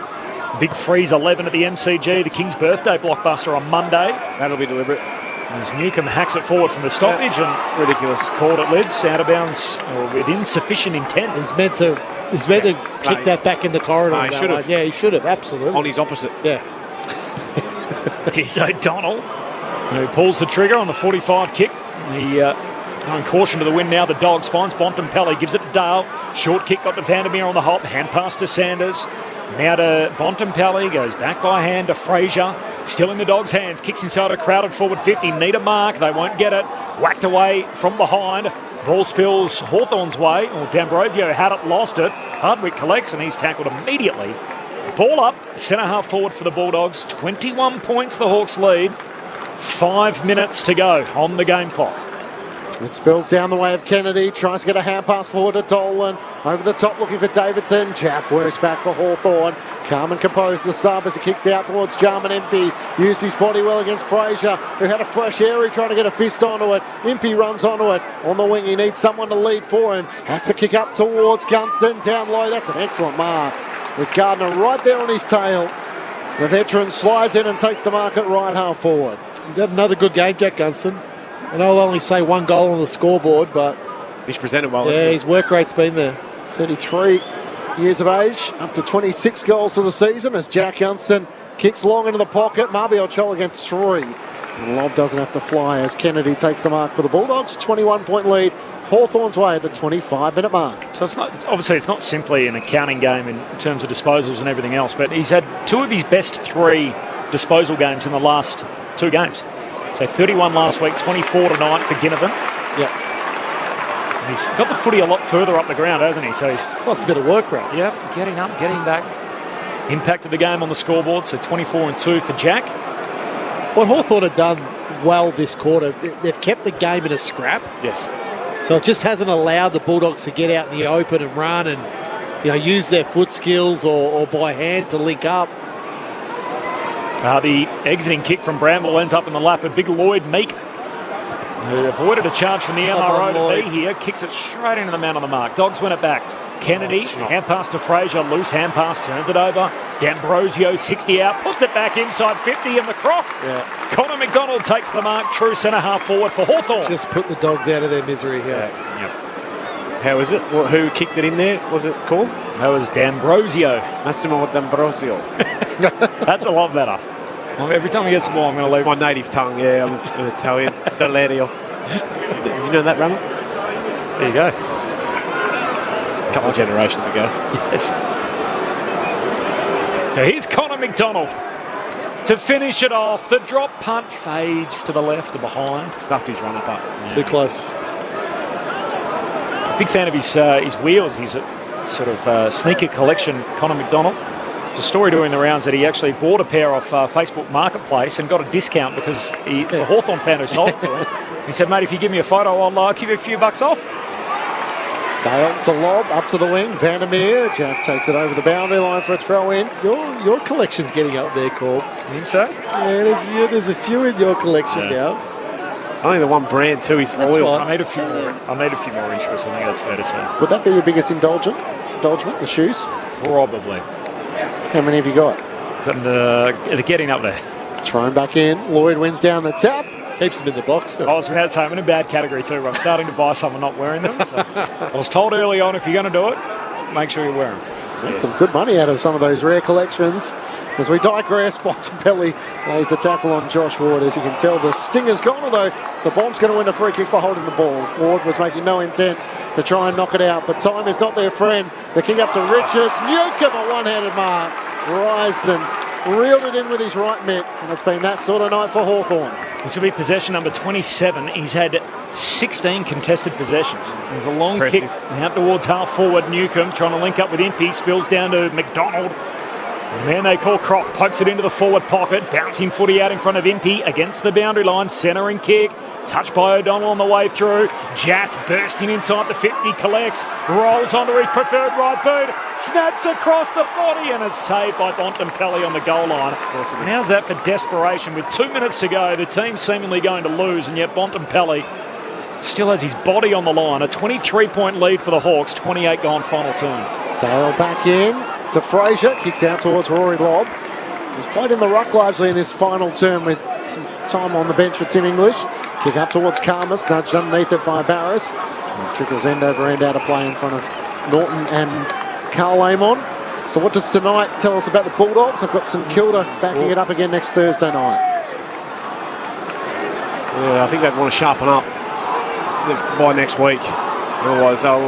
big freeze 11 at the MCG, the King's birthday blockbuster on Monday. That'll be deliberate. As Newcomb hacks it forward from the stoppage and ridiculous. Called it lids, out of bounds or with insufficient intent. He's meant to kick that back in the corridor. No, he should have. Yeah, he should have, absolutely. On his opposite. Yeah. Here's O'Donnell, who pulls the trigger on the 45 kick. The throwing caution to the wind now. The Dogs finds Bontempelli, gives it to Dale. Short kick got to Vandermeer on the hop. Hand pass to Sanders. Now to Bontempelli, goes back by hand to Fraser. Still in the Dogs' hands. Kicks inside a crowded forward 50. Need a mark. They won't get it. Whacked away from behind. Ball spills Hawthorn's way. Or D'Ambrosio had it, lost it. Hardwick collects and he's tackled immediately. Ball up. Centre half forward for the Bulldogs. 21 points the Hawks lead. 5 minutes to go on the game clock. It spills down the way of Kennedy, tries to get a hand pass forward to Dolan. Over the top looking for Davidson. Jaff works back for Hawthorn. Calm and composed the sub as he kicks out towards Jarman Impey. Used his body well against Fraser, who had a fresh area trying to get a fist onto it. Impey runs onto it. On the wing, he needs someone to lead for him. Has to kick up towards Gunston. Down low, that's an excellent mark. With Gardner right there on his tail. The veteran slides in and takes the mark at right half forward. He's had another good game, Jack Gunston. And I'll only say 1 goal on the scoreboard, but he's presented well. Yeah, his work rate's been there. 33 years of age, up to 26 goals for the season as Jack Gunston kicks long into the pocket. Marby Ochoa against 3. And Lob doesn't have to fly as Kennedy takes the mark for the Bulldogs. 21-point lead. Hawthorn's way at the 25-minute mark. So it's not simply an accounting game in terms of disposals and everything else, but he's had 2 of his best 3 disposal games in the last 2 games. So 31 last week, 24 tonight for Ginnivan. Yeah. He's got the footy a lot further up the ground, hasn't he? So he's it's a bit of work rate. Yep, getting up, getting back. Impacted the game on the scoreboard, so 24 and 2 for Jack. What Hawthorn have done well this quarter, they've kept the game in a scrap. Yes. So it just hasn't allowed the Bulldogs to get out in the open and run and use their foot skills or by hand to link up. The exiting kick from Bramble ends up in the lap of big Lloyd Meek, who avoided a charge from the MRO to be here. Kicks it straight into the man on the mark. Dogs win it back. Kennedy, hand pass to Fraser, loose hand pass, turns it over. D'Ambrosio, 60 out, puts it back inside 50 in the croc. Yeah. Connor McDonald takes the mark, true centre half forward for Hawthorn. Just put the Dogs out of their misery here. How is it? Who kicked it in there? Was it called? That was D'Ambrosio. Massimo D'Ambrosio. That's a lot better. Every time he gets the ball, I'm going to leave. My native tongue, yeah, I'm an Italian. Delerio. Did you know that, Ramon? There you go. A couple of generations ago. Yes. So here's Connor McDonald to finish it off. The drop punt fades to the left or behind. Stuffed his run up. Too close. Big fan of his wheels. He's a sort of sneaker collection, Connor McDonald. There's a story doing the rounds that he actually bought a pair off Facebook Marketplace and got a discount because the Hawthorn fan who sold it to him. He said, mate, if you give me a photo, I'll give you a few bucks off. Dale to Lob, up to the wing. Vandermeer. Jaff takes it over the boundary line for a throw in. Your collection's getting up there, Corb. You think so? Yeah, there's a few in your collection now. I think the one brand too is oil. I need a few more. I need a few more intros. I think that's fair to say. Would that be your biggest indulgement? The shoes? Probably. How many have you got? They're getting up there. Thrown back in. Lloyd wins down the tap. Keeps them in the box still. I was about to say, I'm in a bad category too. I'm starting to buy some and not wearing them. So I was told early on, if you're going to do it, make sure you wear them. That's some good money out of some of those rare collections. As we digress, Bontempelli lays the tackle on Josh Ward. As you can tell, the stinger's gone, although the Bomb's going to win a free kick for holding the ball. Ward was making no intent to try and knock it out, but time is not their friend. The kick up to Richards. Newcomb, a one-handed mark. Rised and reeled it in with his right mitt, and it's been that sort of night for Hawthorn. This will be possession number 27. He's had 16 contested possessions. There's a long kick out towards half-forward Newcomb, trying to link up with Impey. Spills down to McDonald. The man they call Croc pokes it into the forward pocket. Bouncing footy out in front of Impey against the boundary line. Centering kick. Touched by O'Donnell on the way through. Jack bursting inside the 50. Collects. Rolls onto his preferred right boot. Snaps across the body. And it's saved by Bontempelli on the goal line. And how's that for desperation? With 2 minutes to go, the team's seemingly going to lose. And yet Bontempelli still has his body on the line. A 23-point lead for the Hawks. 28 gone final turn. Dale back in to Fraser, kicks out towards Rory Lobb. He's played in the ruck largely in this final term with some time on the bench for Tim English. Kick up towards Karmas, nudged underneath it by Barris. And trickles end over end out of play in front of Norton and Carl Amon. So what does tonight tell us about the Bulldogs? I've got St Kilda backing it up again next Thursday night. Yeah, I think they'd want to sharpen up by next week. Otherwise, they'll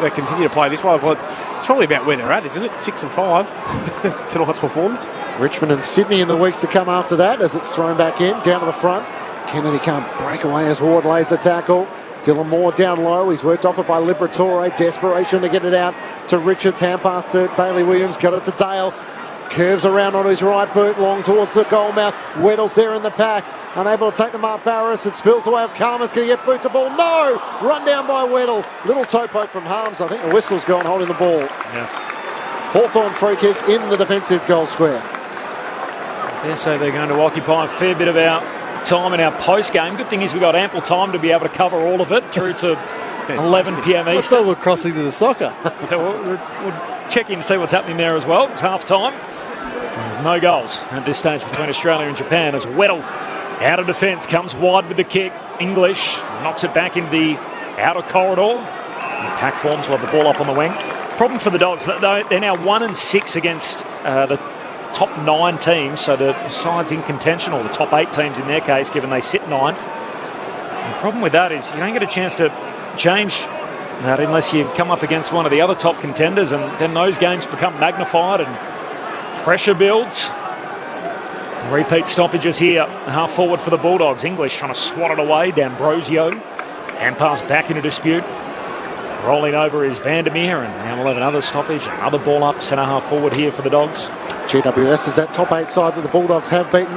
they continue to play this way. But it's probably about where they're at, isn't it? 6 and 5 tonight's performance. Richmond and Sydney in the weeks to come after that, as it's thrown back in, down to the front. Kennedy can't break away as Ward lays the tackle. Dylan Moore down low. He's worked off it by Liberatore. Desperation to get it out to Richards. Hand pass to Bailey Williams. Got it to Dale. Curves around on his right boot, long towards the goal mouth. Weddle's there in the pack. Unable to take the mark, Barris. It spills the way of Karmas. Going to get boot to ball. No! Run down by Weddle. Little toe poke from Harms. I think the whistle's gone holding the ball. Yeah. Hawthorn free kick in the defensive goal square. I dare say they're going to occupy a fair bit of our time in our post-game. Good thing is we've got ample time to be able to cover all of it through to 11 p.m. I Eastern. thought we're crossing to the soccer. We'll check in to see what's happening there as well. It's half-time. There's no goals at this stage between Australia and Japan as Weddle out of defence, comes wide with the kick. English knocks it back into the outer corridor. And pack forms while the ball up on the wing. Problem for the Dogs, they're now 1-6 against the top 9 teams, so the side's in contention, or the top 8 teams in their case, given they sit 9th. The problem with that is you don't get a chance to change that unless you come up against one of the other top contenders, and then those games become magnified and pressure builds. Repeat stoppages here, half forward for the Bulldogs. English trying to swat it away, D'Ambrosio. Hand pass back into dispute. Rolling over is Vandermeer, and now we'll have another stoppage. Another ball up, centre half forward here for the Dogs. GWS is that top 8 side that the Bulldogs have beaten.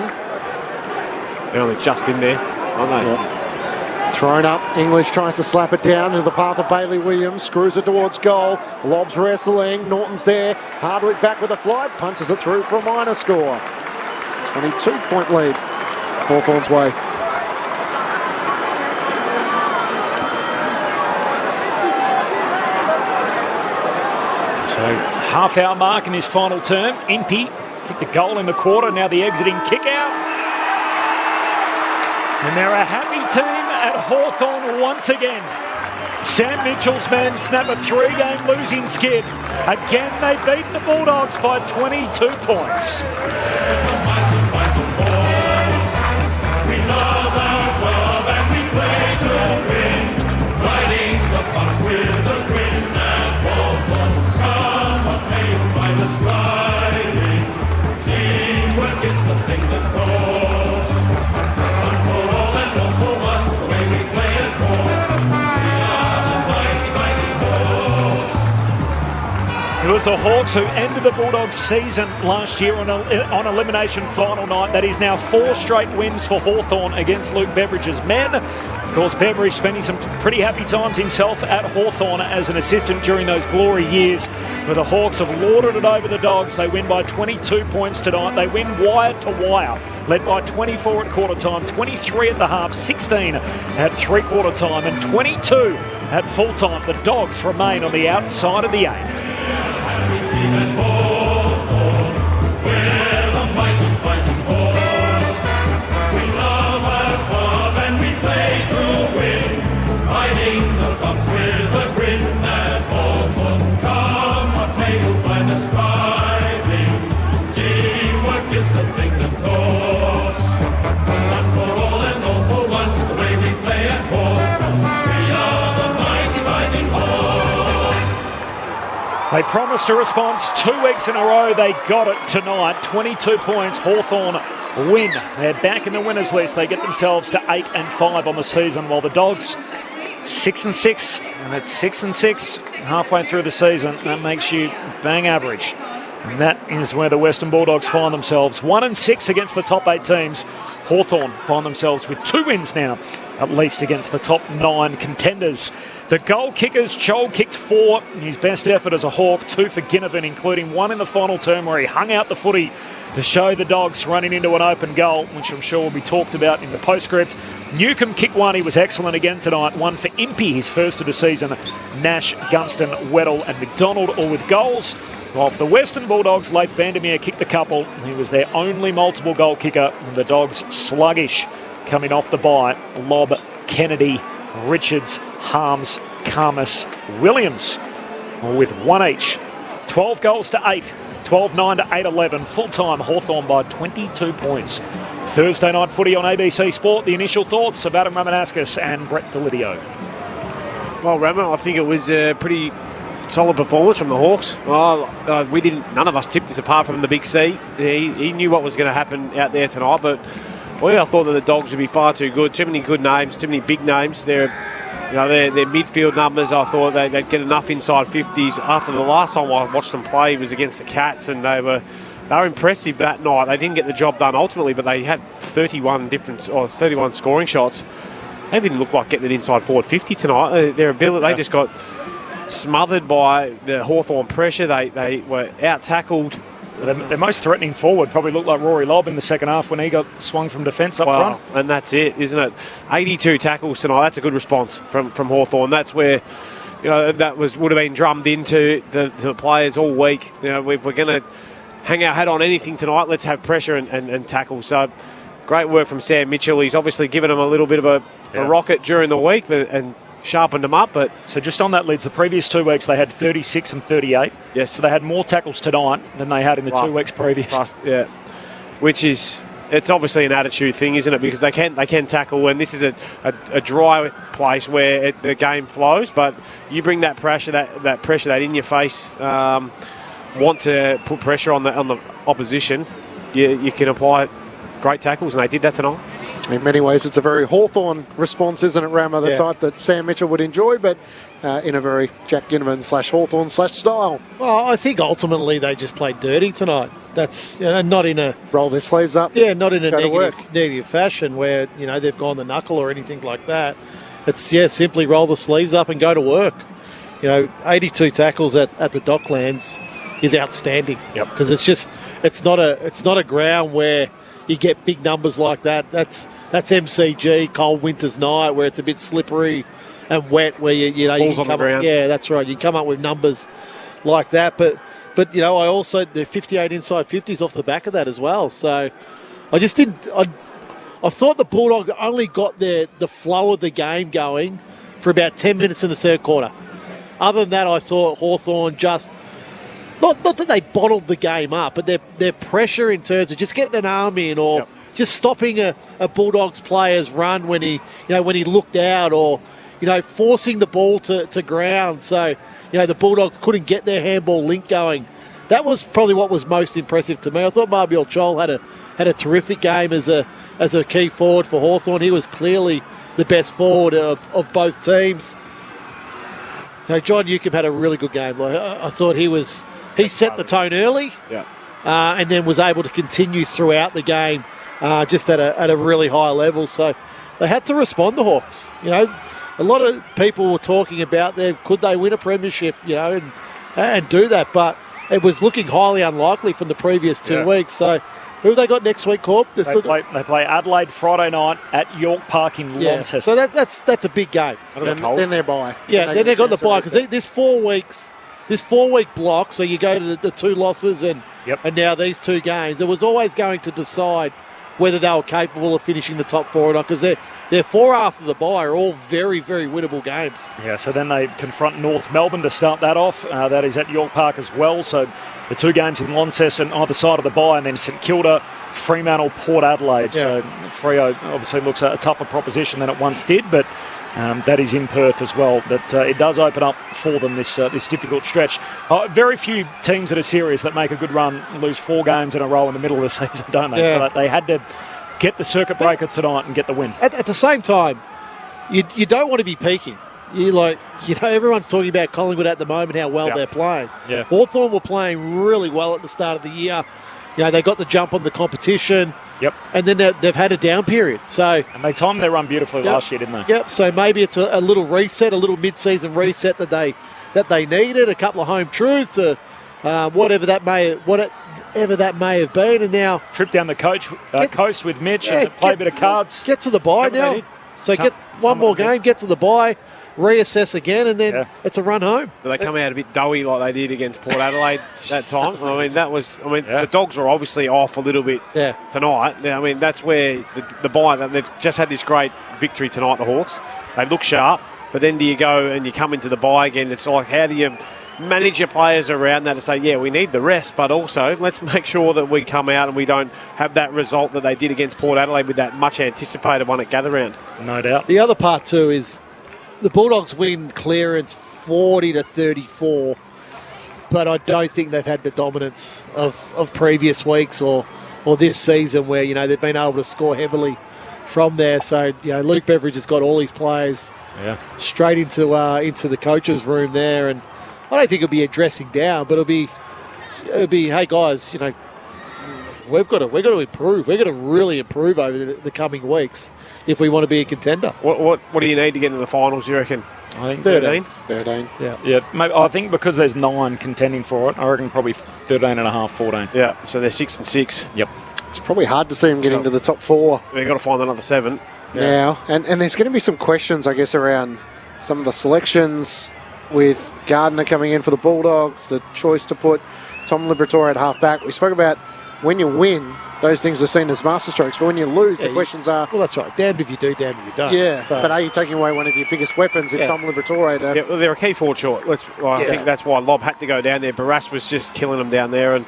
They're only just in there, aren't they? Yep. Thrown up, English tries to slap it down into the path of Bailey Williams, screws it towards goal. Lobb's wrestling, Norton's there. Hardwick back with a flight, punches it through for a minor score. 22-point lead, Hawthorn's way. So half-hour mark in this final term. Impey kicked a goal in the quarter, now the exiting kick out. And they're a happy team at Hawthorn once again. Sam Mitchell's men snap a 3-game losing skid. Again, they beat the Bulldogs by 22 points. It was the Hawks who ended the Bulldogs season last year on elimination final night. That is now 4 straight wins for Hawthorn against Luke Beveridge's men. Of course, Beveridge spending some pretty happy times himself at Hawthorn as an assistant during those glory years. But the Hawks have lorded it over the Dogs. They win by 22 points tonight. They win wire to wire, led by 24 at quarter time, 23 at the half, 16 at three-quarter time, and 22 at full time. The Dogs remain on the outside of the 8. Riding the bumps with a grin at Hawthorn. Come what may, you'll find They promised a response 2 weeks in a row. They got it tonight. 22 points. Hawthorn win. They're back in the winners list. They get themselves to 8-5 on the season, while the Dogs 6-6, and it's 6-6 halfway through the season. That makes you bang average. And that is where the Western Bulldogs find themselves. 1-6 against the top 8 teams. Hawthorn find themselves with 2 wins now, at least against the top 9 contenders. The goal kickers, Chol kicked 4, his best effort as a Hawk, 2 for Ginnivan, including 1 in the final term where he hung out the footy to show the Dogs running into an open goal, which I'm sure will be talked about in the postscript. Newcomb kicked 1, he was excellent again tonight. 1 for Impey, his first of the season. Nash, Gunston, Weddle and McDonald all with goals. While for the Western Bulldogs, Leif Vandermeer kicked a couple. He was their only multiple goal kicker, and the Dogs sluggish coming off the bye. Lobb, Kennedy, Richards, Harms, Karmas, Williams, with 1 each. 12 goals to 8. 12-9 to 8-11. Full-time Hawthorn by 22 points. Thursday night footy on ABC Sport. The initial thoughts of Adam Ramanauskas and Brett Delidio. Well, Rama, I think it was a pretty solid performance from the Hawks. None of us tipped this apart from the Big C. He knew what was going to happen out there tonight, but I thought that the Dogs would be far too good. Too many good names, too many big names. Their midfield numbers, I thought they'd get enough inside 50s. After the last time I watched them play was against the Cats, and they were impressive that night. They didn't get the job done ultimately, but they had 31 scoring shots. They didn't look like getting it inside forward 50 tonight. Their ability, they just got smothered by the Hawthorn pressure. They were out-tackled. Their most threatening forward probably looked like Rory Lobb in the second half when he got swung from defence up front. And that's it, isn't it? 82 tackles tonight. That's a good response from Hawthorn. That's where that would have been drummed into the players all week. If we're going to hang our hat on anything tonight, let's have pressure and tackle. So great work from Sam Mitchell. He's obviously given them a little bit of a rocket during the week and sharpened them up. But so just on that, Lids, the previous 2 weeks they had 36 and 38. Yes. So they had more tackles tonight than they had in the 2 weeks previous. Which is, it's obviously an attitude thing, isn't it? Because they can tackle, and this is a dry place where the game flows. But you bring that pressure, that in your face, want to put pressure on the opposition. You can apply great tackles, and they did that tonight. In many ways, it's a very Hawthorn response, isn't it, Rama? The type that Sam Mitchell would enjoy, but in a very Jack Ginnivan /Hawthorn style. Well, I think ultimately they just played dirty tonight. That's not in a roll their sleeves up. Yeah, not in a negative fashion where they've gone the knuckle or anything like that. It's simply roll the sleeves up and go to work. 82 tackles at the Docklands is outstanding. Yep. Because it's not a ground where you get big numbers like that. That's MCG, cold winter's night, where it's a bit slippery and wet, where balls on the ground. Yeah, that's right. You come up with numbers like that, but I also the 58 inside 50s off the back of that as well. So I just didn't. I thought the Bulldogs only got the flow of the game going for about 10 minutes in the third quarter. Other than that, I thought Hawthorn just. Not that they bottled the game up, but their pressure in terms of just getting an arm in or just stopping a Bulldogs player's run when he looked out or, forcing the ball to ground. So, the Bulldogs couldn't get their handball link going. That was probably what was most impressive to me. I thought Marbiel Chol had a terrific game as a key forward for Hawthorn. He was clearly the best forward of both teams. John Newcomb had a really good game. I thought he set the tone early, and then was able to continue throughout the game, just at a really high level. So they had to respond, the Hawks. A lot of people were talking about could they win a premiership, and do that, but it was looking highly unlikely from the previous 2 weeks. So who have they got next week, Corb? They play Adelaide Friday night at York Park in Launceston. So that's a big game. Then they're bye. Yeah, then they've got the bye because there's 4 weeks. This 4-week block, so you go to the 2 losses and now these 2 games. It was always going to decide whether they were capable of finishing the top 4 or not, because their 4 after the bye are all very, very winnable games. Yeah, so then they confront North Melbourne to start that off. That is at York Park as well. So the 2 games in Launceston either side of the bye, and then St Kilda, Fremantle, Port Adelaide. So Freo obviously looks a tougher proposition than it once did, but That is in Perth as well. But it does open up for them this difficult stretch. Very few teams that are serious that make a good run lose 4 games in a row in the middle of the season, don't they? Yeah. So that they had to get the circuit breaker tonight and get the win. At the same time, you don't want to be peaking. Everyone's talking about Collingwood at the moment, how well they're playing. Yeah. Hawthorn were playing really well at the start of the year. They got the jump on the competition. Yep. And then they've had a down period. And they timed their run beautifully last year, didn't they? Yep. So maybe it's a little reset, a little mid-season reset that they needed, a couple of home truths, whatever that may have been. And now trip down the coast with Mitch and play a bit of cards. Get to the bye now. So get one more game, get to the bye, reassess again, and then it's a run home. Do they come out a bit doughy like they did against Port Adelaide that time? The Dogs are obviously off a little bit tonight. I mean, that's where the bye, they've just had this great victory tonight, the Hawks. They look sharp, but then do you go and you come into the bye again? It's like, how do you manage your players around that to say, yeah, we need the rest, but also let's make sure that we come out and we don't have that result that they did against Port Adelaide with that much anticipated one at Gatherround. No doubt. The other part too is the Bulldogs win clearance 40-34, but I don't think they've had the dominance of previous weeks or this season where, they've been able to score heavily from there. So, Luke Beveridge has got all his players straight into the coach's room there, and I don't think it'll be a dressing down, but it'll be, hey guys, we've got to improve. We've got to really improve over the coming weeks if we want to be a contender. What do you need to get into the finals, you reckon? I think 13. 13. Yeah. Maybe, I think because there's 9 contending for it, I reckon probably 13.5, 14. Yeah, so they're 6 and 6. Yep. It's probably hard to see them getting to the top 4. They've got to find another 7. Now. And there's going to be some questions, I guess, around some of the selections with Gardner coming in for the Bulldogs, the choice to put Tom Liberatore at half-back. We spoke about when you win, those things are seen as masterstrokes, but when you lose, the questions are... Well, that's right. Damned if you do, damned if you don't. Yeah, but are you taking away one of your biggest weapons in Tom Liberatore? Well, they're a key forward short. I think that's why Lob had to go down there. Barras was just killing them down there, and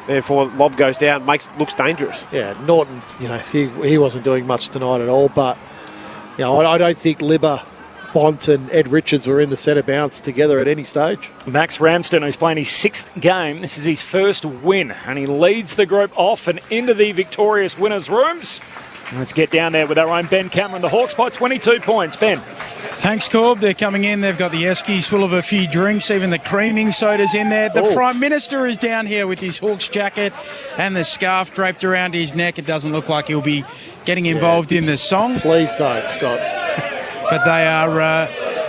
therefore Lob goes down, looks dangerous. Yeah, Norton, he wasn't doing much tonight at all, but I don't think Libba, Bont and Ed Richards were in the centre bounce together at any stage. Max Ramsden, who's playing his 6th game. This is his first win, and he leads the group off and into the victorious winners' rooms. Let's get down there with our own Ben Cameron. The Hawks by 22 points. Ben. Thanks, Corb. They're coming in. They've got the eskies full of a few drinks, even the creaming soda's in there. The Prime Minister is down here with his Hawks jacket and the scarf draped around his neck. It doesn't look like he'll be getting involved in the song. Please don't, Scott. But they are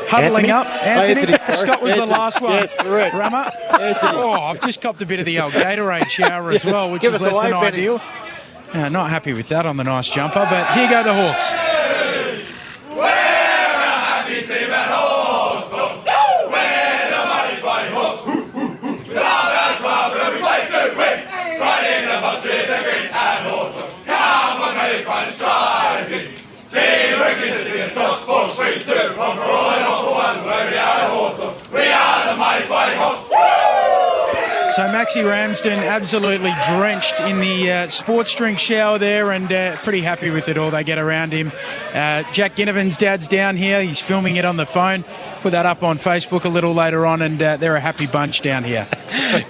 huddling up. Anthony. Scott was the last one. Yes, correct. Rammer. I've just copped a bit of the old Gatorade shower as well, which is less than ideal. Not happy with that on the nice jumper, but here go the Hawks. We're the happy team at Hawthorn. We're the mighty fighting Hawks. We love our club and we play to win. Right in the box with the green at Hawthorn. Come on, mate, try to strike. Teamwork is the team talks for 3, 2, 1 for all and all for one. Where we are at Hawthorn. We are the mighty fighting Hawks. So Maxi Ramsden absolutely drenched in the sports drink shower there, and pretty happy with it all. They get around him. Jack Ginnivan's dad's down here. He's filming it on the phone. Put that up on Facebook a little later on, and they're a happy bunch down here.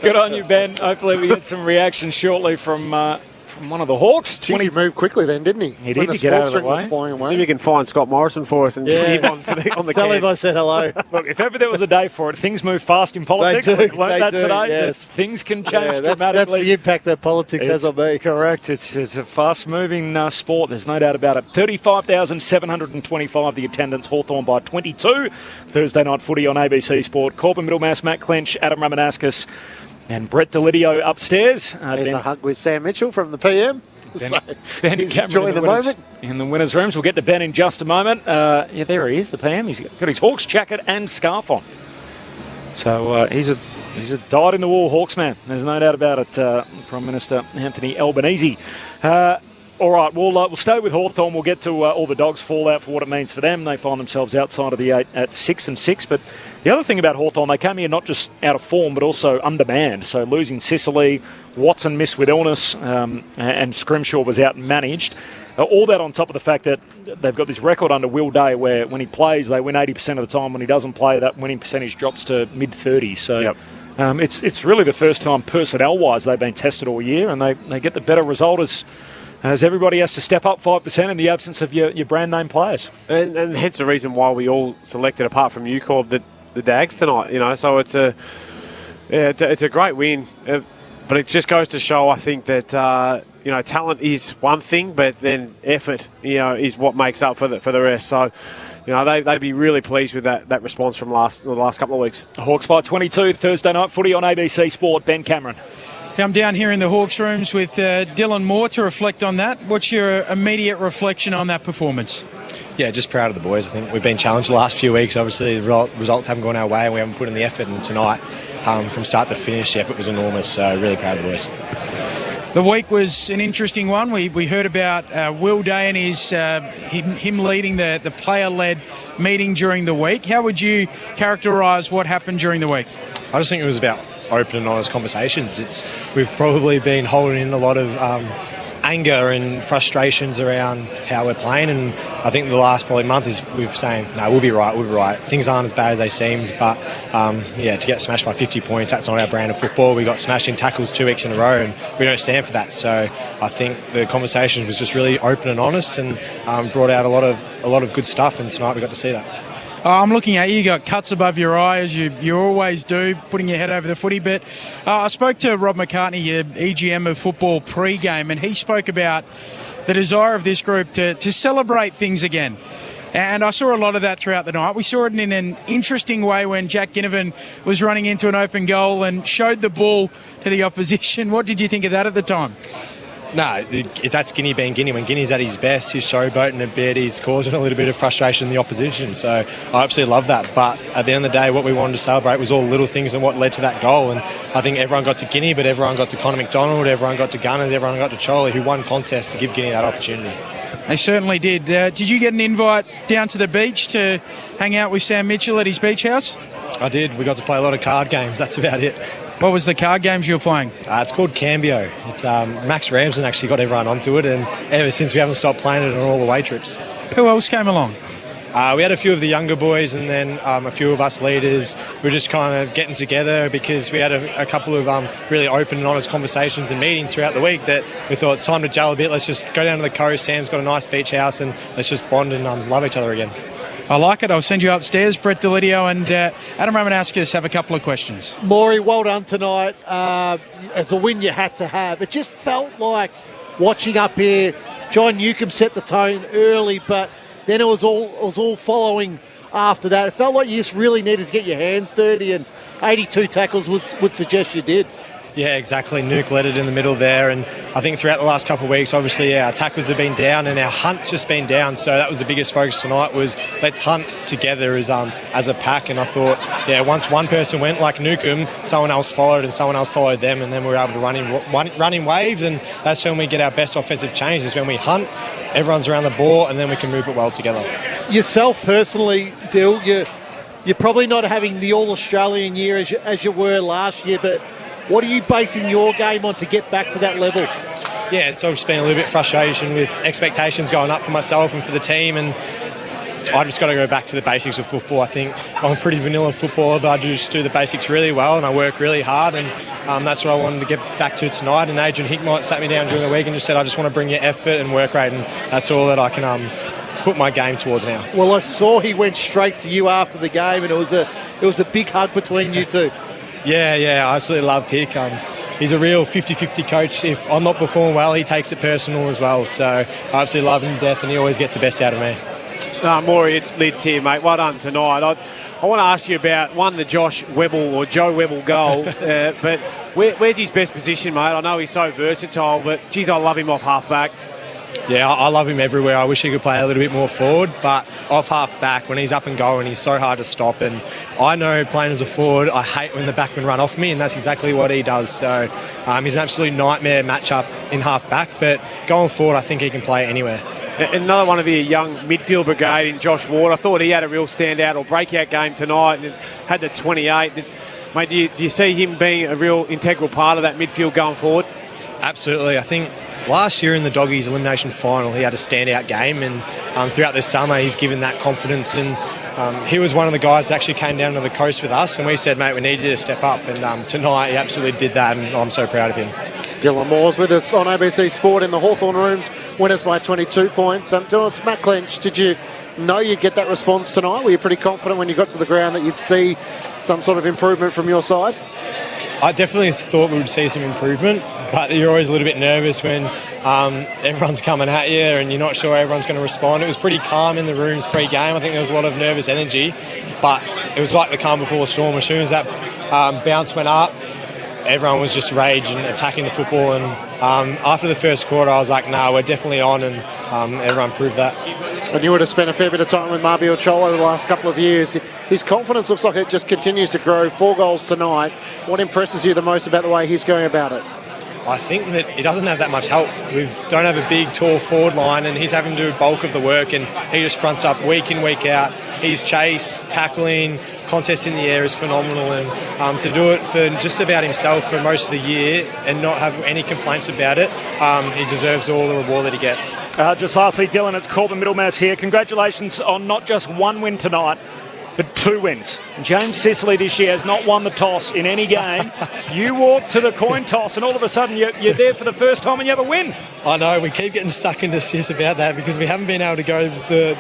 Good on you, Ben. Hopefully we get some reaction shortly from one of the Hawks. He moved quickly then, didn't he? He did to get out of the way. Flying away. Maybe you can find Scott Morrison for us and leave on the Tell him I said hello. Look, if ever there was a day for it, things move fast in politics. They do, we learned that today. yes. Things can change dramatically. That's the impact that politics has on me. Correct. It's a fast-moving sport. There's no doubt about it. 35,725 the attendance. Hawthorn by 22. Thursday night footy on ABC Sport. Corbin Middlemass, Matt Clench, Adam Ramanauskas, and Brett Delidio upstairs. There's a hug with Sam Mitchell from the PM. Ben he's Cameron enjoying the moment. In the winners' rooms. We'll get to Ben in just a moment. There he is, the PM. He's got his Hawks jacket and scarf on. So he's a dyed-in-the-wool Hawks man. There's no doubt about it, Prime Minister Anthony Albanese. All right, we'll stay with Hawthorn. We'll get to all the Dogs' fallout for what it means for them. They find themselves outside of the 8 at 6 and 6, but The other thing about Hawthorn, they came here not just out of form, but also undermanned. So losing Sicily, Watson missed with illness, and Scrimshaw was out-managed. All that on top of the fact that they've got this record under Will Day where when he plays, they win 80% of the time. When he doesn't play, that winning percentage drops to mid-30s. So it's really the first time personnel-wise they've been tested all year, and they get the better result as everybody has to step up 5% in the absence of your brand-name players. And hence the reason why we all selected, apart from you, Corb, the Dags tonight. So it's a great win. But it just goes to show, I think, that talent is one thing, but then effort, is what makes up for the rest. So, they'd be really pleased with that response from the last couple of weeks. Hawks by 22, Thursday night footy on ABC Sport. Ben Cameron. I'm down here in the Hawks rooms with Dylan Moore to reflect on that. What's your immediate reflection on that performance? Yeah, just proud of the boys. I think we've been challenged the last few weeks. Obviously, the results haven't gone our way and we haven't put in the effort. And tonight, from start to finish, the effort was enormous. So really proud of the boys. The week was an interesting one. We heard about Will Day and him leading the player-led meeting during the week. How would you characterise what happened during the week? I just think it was about open and honest conversations. We've probably been holding in a lot of anger and frustrations around how we're playing, and I think the last probably month is we've saying, no, we'll be right. Things aren't as bad as they seem, but to get smashed by 50 points, that's not our brand of football. We got smashed in tackles 2 weeks in a row, and we don't stand for that. So I think the conversation was just really open and honest, and brought out a lot of good stuff, and tonight we got to see that. I'm looking at you. You got cuts above your eye, as you always do, putting your head over the footy. But I spoke to Rob McCartney, your EGM of football pre-game, and he spoke about the desire of this group to celebrate things again. And I saw a lot of that throughout the night. We saw it in an interesting way when Jack Ginnivan was running into an open goal and showed the ball to the opposition. What did you think of that at the time? No, that's Guinea being Guinea. When Guinea's at his best, he's showboating a bit, he's causing a little bit of frustration in the opposition. So I absolutely love that. But at the end of the day, what we wanted to celebrate was all little things and what led to that goal. And I think everyone got to Guinea, but everyone got to Connor McDonald, everyone got to Gunners, everyone got to Charlie, who won contests to give Guinea that opportunity. They certainly did. Did you get an invite down to the beach to hang out with Sam Mitchell at his beach house? I did. We got to play a lot of card games. That's about it. What was the card games you were playing? It's called Cambio. It's Max Ramsden actually got everyone onto it, and ever since we haven't stopped playing it on all the away trips. Who else came along? We had a few of the younger boys, and then a few of us leaders. We were just kind of getting together because we had a couple of really open and honest conversations and meetings throughout the week that we thought it's time to gel a bit. Let's just go down to the coast. Sam's got a nice beach house, and let's just bond and love each other again. I like it. I'll send you upstairs. Brett Delidio and Adam Ramanauskas have a couple of questions. Maury, well done tonight. It's a win you had to have. It just felt like watching up here, John Newcombe set the tone early, but then it was all following after that. It felt like you just really needed to get your hands dirty, and 82 tackles would suggest you did. Yeah, exactly. Nuke led it in the middle there, and I think throughout the last couple of weeks, obviously, our tackles have been down and our hunt's just been down. So that was the biggest focus tonight, was let's hunt together as a pack. And I thought, once one person went like Newcombe, someone else followed and someone else followed them, and then we were able to run in waves. And that's when we get our best offensive change, is when we hunt, everyone's around the ball, and then we can move it well together. Yourself personally, Dill, you're probably not having the All-Australian year as you were last year, but what are you basing your game on to get back to that level? Yeah, it's obviously been a little bit of frustration with expectations going up for myself and for the team, and I just got to go back to the basics of football. I think I'm a pretty vanilla footballer, but I just do the basics really well and I work really hard, and that's what I wanted to get back to tonight. And Adrian Hickmott sat me down during the week and just said, I just want to bring you effort and work rate, and that's all that I can put my game towards now. Well, I saw he went straight to you after the game, and it was a big hug between you two. Yeah, I absolutely love Hick. He's a real 50-50 coach. If I'm not performing well, he takes it personal as well. So I absolutely love him to death, and he always gets the best out of me. Maury, it's Lids here, mate. Well done tonight. I want to ask you about, the Josh Webble or Joe Webble goal, but where's his best position, mate? I know he's so versatile, but, geez, I love him off half-back. Yeah, I love him everywhere. I wish he could play a little bit more forward, but off half-back, when he's up and going, he's so hard to stop. And I know playing as a forward, I hate when the backmen run off me, and that's exactly what he does. So he's an absolute nightmare matchup in half-back, but going forward, I think he can play anywhere. Another one of your young midfield brigade in Josh Ward. I thought he had a real standout or breakout game tonight and had the 28. Mate, do you see him being a real integral part of that midfield going forward? Absolutely. I think last year in the Doggies elimination final, he had a standout game, and throughout this summer, he's given that confidence. And he was one of the guys that actually came down to the coast with us, and we said, mate, we need you to step up. And tonight, he absolutely did that, and I'm so proud of him. Dylan Moore's with us on ABC Sport in the Hawthorn rooms, winners by 22 points. Dylan, it's Matt Clench. Did you know you'd get that response tonight? Were you pretty confident when you got to the ground that you'd see some sort of improvement from your side? I definitely thought we would see some improvement, but you're always a little bit nervous when everyone's coming at you and you're not sure everyone's going to respond. It was pretty calm in the rooms pre-game. I think there was a lot of nervous energy, but it was like the calm before the storm. As soon as that bounce went up, everyone was just rage and attacking the football. And after the first quarter, I was like, no, we're definitely on, and everyone proved that. And you would have spent a fair bit of time with Marby Ocholo over the last couple of years. His confidence looks like it just continues to grow. 4 goals tonight. What impresses you the most about the way he's going about it? I think that he doesn't have that much help. We don't have a big, tall forward line, and he's having to do bulk of the work, and he just fronts up week in, week out. His chase, tackling, contest in the air is phenomenal, and to do it for just about himself for most of the year and not have any complaints about it, he deserves all the reward that he gets. Just lastly, Dylan, it's Corbin Middlemass here. Congratulations on not just one win tonight, but 2 wins. James Sicily this year has not won the toss in any game. You walk to the coin toss and all of a sudden you're there for the first time and you have a win. I know, we keep getting stuck into Sis about that because we haven't been able to go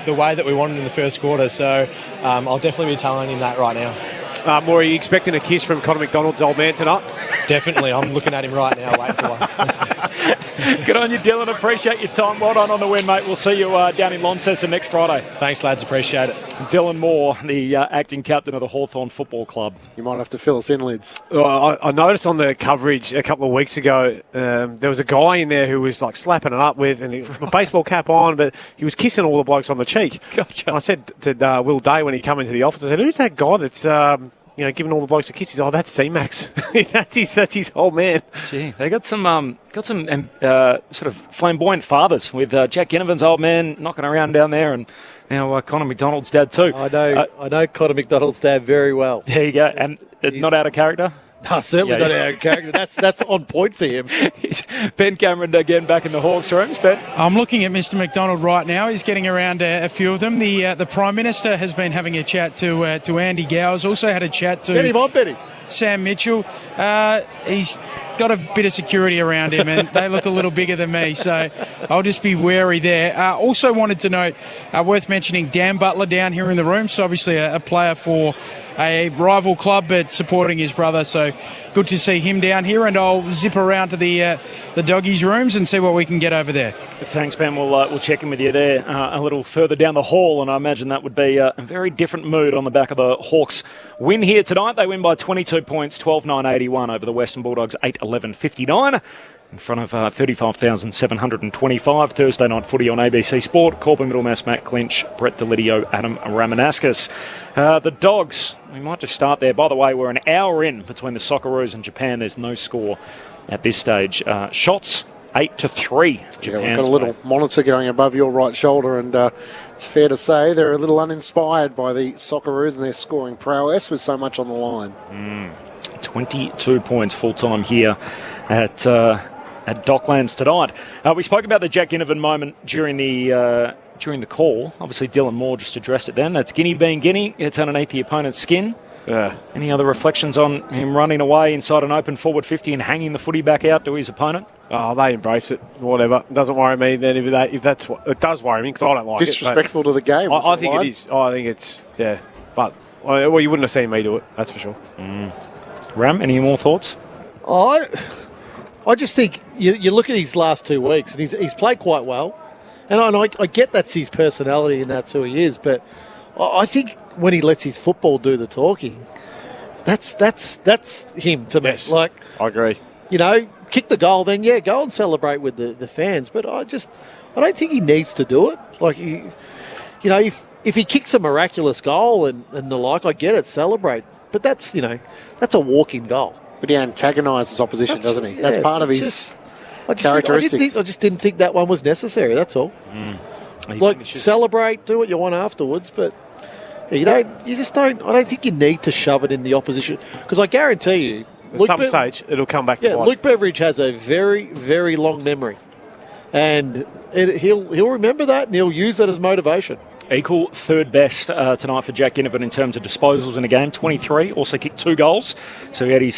the way that we wanted in the first quarter, so I'll definitely be telling him that right now. More, are you expecting a kiss from Connor McDonald's old man tonight? Definitely, I'm looking at him right now, waiting for one. Good on you, Dylan. Appreciate your time. Well done on the win, mate. We'll see you down in Launceston next Friday. Thanks, lads. Appreciate it. Dylan Moore, the acting captain of the Hawthorn Football Club. You might have to fill us in, Lids. I noticed on the coverage a couple of weeks ago, there was a guy in there who was like slapping it up with a baseball cap on, but he was kissing all the blokes on the cheek. Gotcha. And I said to Will Day when he came into the office, I said, who's that guy that's giving all the blokes a kiss? He's, that's C-Max. that's his whole man. Gee, they got some sort of flamboyant fathers with Jack Ginnivan's old man knocking around down there, and now Connor McDonald's dad too. I know Connor McDonald's dad very well. There you go, and not out of character. No, certainly not out of character. That's on point for him. Ben Cameron again back in the Hawks rooms. Ben, I'm looking at Mr. McDonald right now. He's getting around a few of them. The Prime Minister has been having a chat to Andy Gowers. Also had a chat to Benny. Sam Mitchell. He's got a bit of security around him, and they look a little bigger than me, so I'll just be wary there. Also wanted to note, worth mentioning, Dan Butler down here in the room. So obviously a player for a rival club, but supporting his brother. So good to see him down here, and I'll zip around to the doggies' rooms and see what we can get over there. Thanks, Ben. We'll check in with you there a little further down the hall, and I imagine that would be a very different mood on the back of the Hawks win here tonight. They win by 22 points, 12-9-81 over the Western Bulldogs, 8-11-59. In front of 35,725. Thursday night footy on ABC Sport. Corbin Middlemass, Matt Clinch, Brett Delidio, Adam Ramanaskas. The Dogs, we might just start there. By the way, we're an hour in between the Socceroos and Japan. There's no score at this stage. Shots, 8-3. Yeah, we've got a little monitor going above your right shoulder, and it's fair to say they're a little uninspired by the Socceroos and their scoring prowess with so much on the line. 22 points full-time here at Docklands tonight. We spoke about the Jack Ginnivan moment during the call. Obviously, Dylan Moore just addressed it then. That's Guinea being Guinea. Gets underneath the opponent's skin. Yeah. Any other reflections on him running away inside an open forward 50 and hanging the footy back out to his opponent? Oh, they embrace it. Whatever. It doesn't worry me then if that's what it does worry me, because I don't like disrespectful it. to the game. I think it is. I think it's but well, you wouldn't have seen me do it. That's for sure. Ram, any more thoughts? I just think you look at his last 2 weeks, and he's played quite well. And I get that's his personality and that's who he is, but I think when he lets his football do the talking, that's him to me. Yes, I agree. Kick the goal, then go and celebrate with the fans. But I don't think he needs to do it. Like if he kicks a miraculous goal and the like, I get it, celebrate. But that's a walk-in goal. But he antagonises opposition, doesn't he? That's part of his characteristics. I just didn't think that one was necessary, that's all. celebrate, do what you want afterwards, but I don't think you need to shove it in the opposition, because I guarantee you, at some stage it'll come back to bite. Luke Beveridge has a very, very long memory, and he'll remember that, and he'll use that as motivation. Equal third best tonight for Jack Ginnivan in terms of disposals in a game, 23. Also kicked 2 goals. So he had his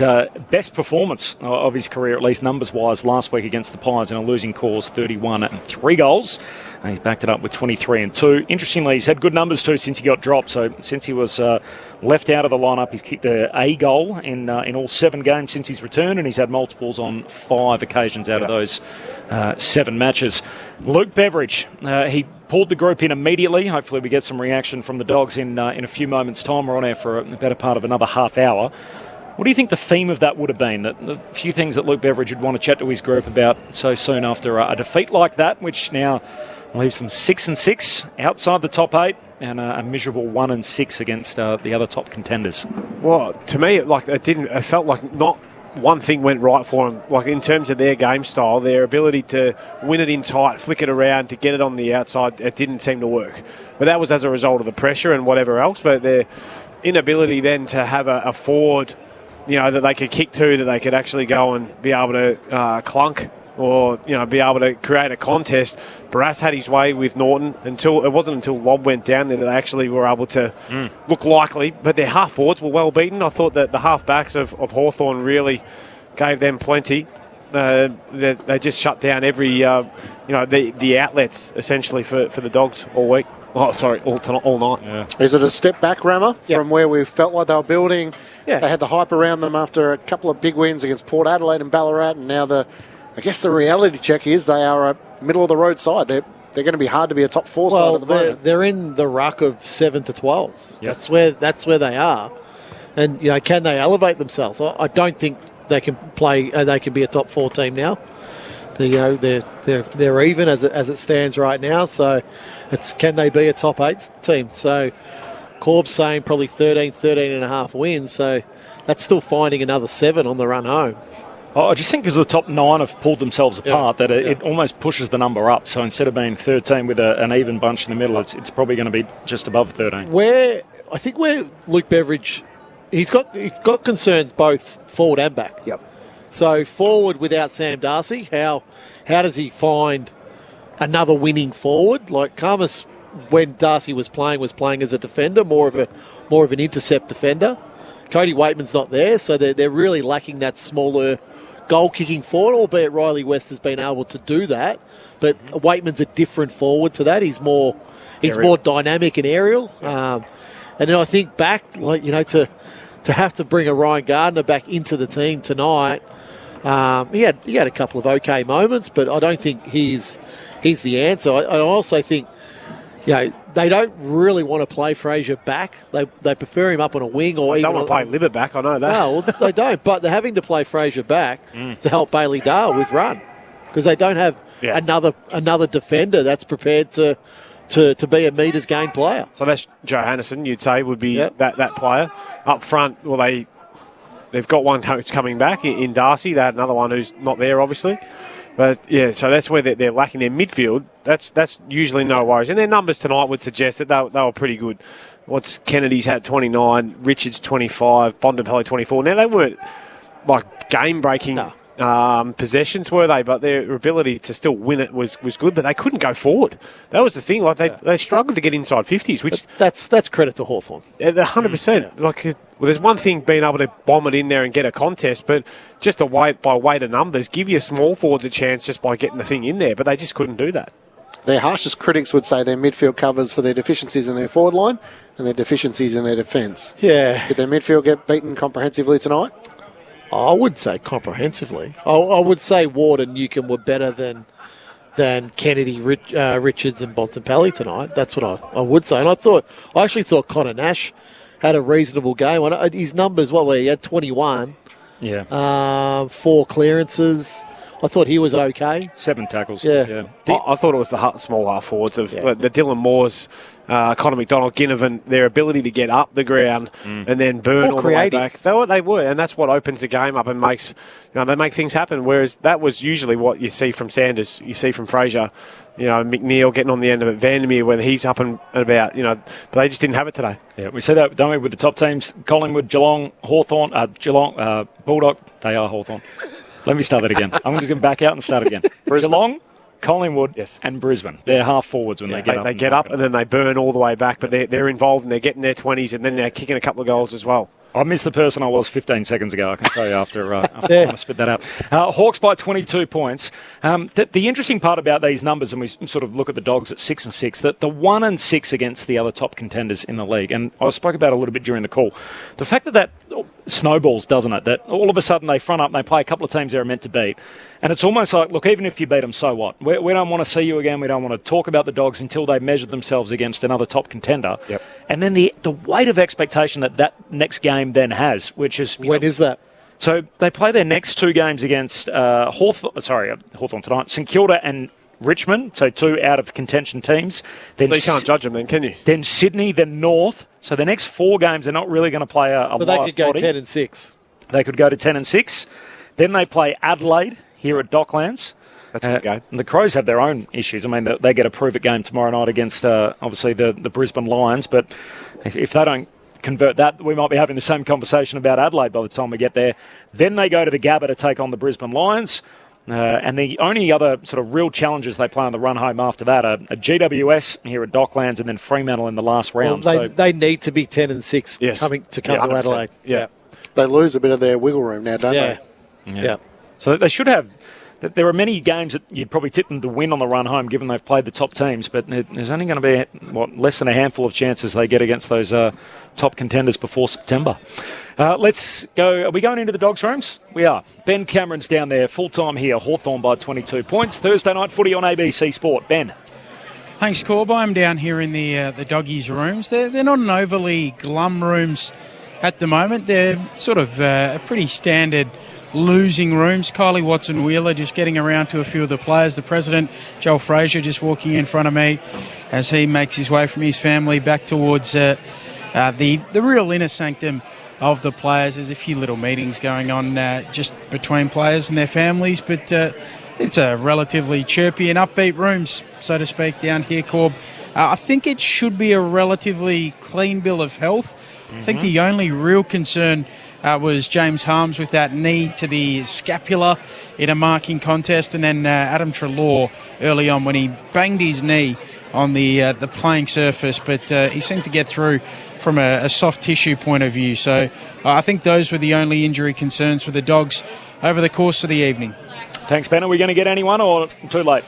best performance of his career, at least numbers-wise, last week against the Pies in a losing cause, 31 and 3 goals. And he's backed it up with 23 and 2. Interestingly, he's had good numbers too since he got dropped. So since he was left out of the lineup, he's kicked a goal in all 7 games since his return, and he's had multiples on 5 occasions out of those 7 matches. Luke Beveridge, he pulled the group in immediately. Hopefully we get some reaction from the Dogs in a few moments' time. We're on air for a better part of another half hour. What do you think the theme of that would have been? The few things that Luke Beveridge would want to chat to his group about so soon after a defeat like that, which now leaves them 6-6 outside the top 8 and a miserable 1-6 against the other top contenders. Well, to me, it felt like not one thing went right for them. Like in terms of their game style, their ability to win it in tight, flick it around, to get it on the outside, it didn't seem to work. But that was as a result of the pressure and whatever else. But their inability then to have a forward, that they could kick to, that they could actually go and be able to clunk or be able to create a contest. Barras had his way with Norton it wasn't until Lobb went down there that they actually were able to look likely. But their half forwards were well beaten. I thought that the half backs of Hawthorn really gave them plenty. They just shut down every the outlets essentially for the Dogs all week. Oh, sorry, all night. Yeah. Is it a step back, Rammer, from where we felt like they were building? Yeah. They had the hype around them after a couple of big wins against Port Adelaide and Ballarat, and now I guess the reality check is they are a middle-of-the-road side. They're going to be hard to be a top 4 side at the moment. They're in the ruck of 7 to 12. Yep. That's where they are. And, can they elevate themselves? I don't think they can play. They can be a top 4 team now. They're even as it stands right now. So, can they be a top 8 team? So, Corb's saying probably 13 and a half wins. So, that's still finding another 7 on the run home. I just think because the top 9 have pulled themselves apart, that it almost pushes the number up. So instead of being 13 with an even bunch in the middle, it's probably going to be just above 13. Where Luke Beveridge, he's got concerns both forward and back. Yep. So forward without Sam Darcy, how does he find another winning forward? Like Karmas, when Darcy was playing as a defender, more of an intercept defender. Cody Waitman's not there, so they're really lacking that smaller goal-kicking forward, albeit Riley West has been able to do that. But Waitman's a different forward to that. He's more dynamic and aerial. And then I think back, to have to bring a Ryan Gardner back into the team tonight, he had a couple of okay moments, but I don't think he's the answer. I also think, they don't really want to play Fraser back. They prefer him up on a wing, or they don't want to play Libba back. I know that. No, they don't. But they're having to play Fraser back to help Bailey Dale with run, because they don't have another defender that's prepared to be a metres gain player. So that's Johannesson, you'd say, would be that player up front. Well, they've got one who's coming back in Darcy. They had another one who's not there, obviously. But, so that's where they're lacking their midfield. That's usually no worries. And their numbers tonight would suggest that they were pretty good. Kennedy's had 29, Richards 25, Bontempelli 24. Now, they weren't, game-breaking possessions, were they? But their ability to still win it was good, but they couldn't go forward. That was the thing. They struggled to get inside 50s, which... That's credit to Hawthorn. 100%. There's one thing being able to bomb it in there and get a contest, but just by weight of numbers, give your small forwards a chance just by getting the thing in there, but they just couldn't do that. Their harshest critics would say their midfield covers for their deficiencies in their forward line and their deficiencies in their defence. Yeah. Did their midfield get beaten comprehensively tonight? I would say comprehensively. I would say Ward and Newcombe were better than Kennedy, Richards and Bontempelli tonight. That's what I would say. And I actually thought Connor Nash had a reasonable game. His numbers, he had 21. Yeah. 4 clearances. I thought he was okay. 7 tackles. Yeah. I thought it was the small half forwards of the Dylan Moores, Connor McDonald, Ginnivan, their ability to get up the ground and then burn all the way back. They were, and that's what opens the game up and makes, they make things happen. Whereas that was usually what you see from Sanders, you see from Fraser, McNeil getting on the end of it, Vandermeer when he's up and about, but they just didn't have it today. Yeah, we see that, don't we, with the top teams, Collingwood, Geelong, Hawthorn, Bulldog, they are Hawthorn. Let me start that again. I'm just going to back out and start again. Geelong, Collingwood, and Brisbane. They're half forwards when they get up. They get up and then they burn all the way back, but they're involved and they're getting their 20s and then they're kicking a couple of goals as well. I missed the person I was 15 seconds ago, I can tell you, after trying to spit that out. Hawks by 22 points. The interesting part about these numbers, and we sort of look at the Dogs at 6 and 6, that the 1 and 6 against the other top contenders in the league, and I spoke about it a little bit during the call, the fact that snowballs, doesn't it? That all of a sudden they front up and they play a couple of teams they're meant to beat. And it's almost like, look, even if you beat them, so what? We don't want to see you again. We don't want to talk about the Dogs until they measure themselves against another top contender. Yep. And then the weight of expectation that next game then has, which is... When is that? So they play their next 2 games against Hawthorn tonight, St Kilda and Richmond, so 2 out of contention teams. Then so you can't judge them then, can you? Then Sydney, then North. So the next 4 games, they're not really going to play a So they could go body. 10 and 6. They could go to 10 and 6. Then they play Adelaide here at Docklands. That's a good game. And the Crows have their own issues. I mean, they get a prove-it game tomorrow night against, obviously, the Brisbane Lions. But if they don't convert that, we might be having the same conversation about Adelaide by the time we get there. Then they go to the Gabba to take on the Brisbane Lions. And the only other sort of real challenges they play on the run home after that are a GWS here at Docklands and then Fremantle in the last round. Well, they need to be 10 and 6 coming to Adelaide. Yeah. They lose a bit of their wiggle room now, don't they? Yeah. So they should have... There are many games that you'd probably tip them to win on the run home, given they've played the top teams, but there's only going to be, less than a handful of chances they get against those top contenders before September. Let's go. Are we going into the Dogs' rooms? We are. Ben Cameron's down there, full-time here, Hawthorn by 22 points. Thursday night footy on ABC Sport. Ben. Thanks, Corb. I'm down here in the Doggies' rooms. They're not an overly glum rooms at the moment. They're sort of pretty standard losing rooms. Kylie Watson-Wheeler just getting around to a few of the players. The president, Joel Fraser, just walking in front of me as he makes his way from his family back towards the real inner sanctum of the players. There's a few little meetings going on just between players and their families, but it's a relatively chirpy and upbeat rooms, so to speak, down here, Corb. I think it should be a relatively clean bill of health. Mm-hmm. I think the only real concern was James Harms with that knee to the scapula in a marking contest, and then Adam Treloar early on when he banged his knee on the playing surface, but he seemed to get through from a soft tissue point of view. So I think those were the only injury concerns for the Dogs over the course of the evening. Thanks, Ben. Are we going to get anyone or too late?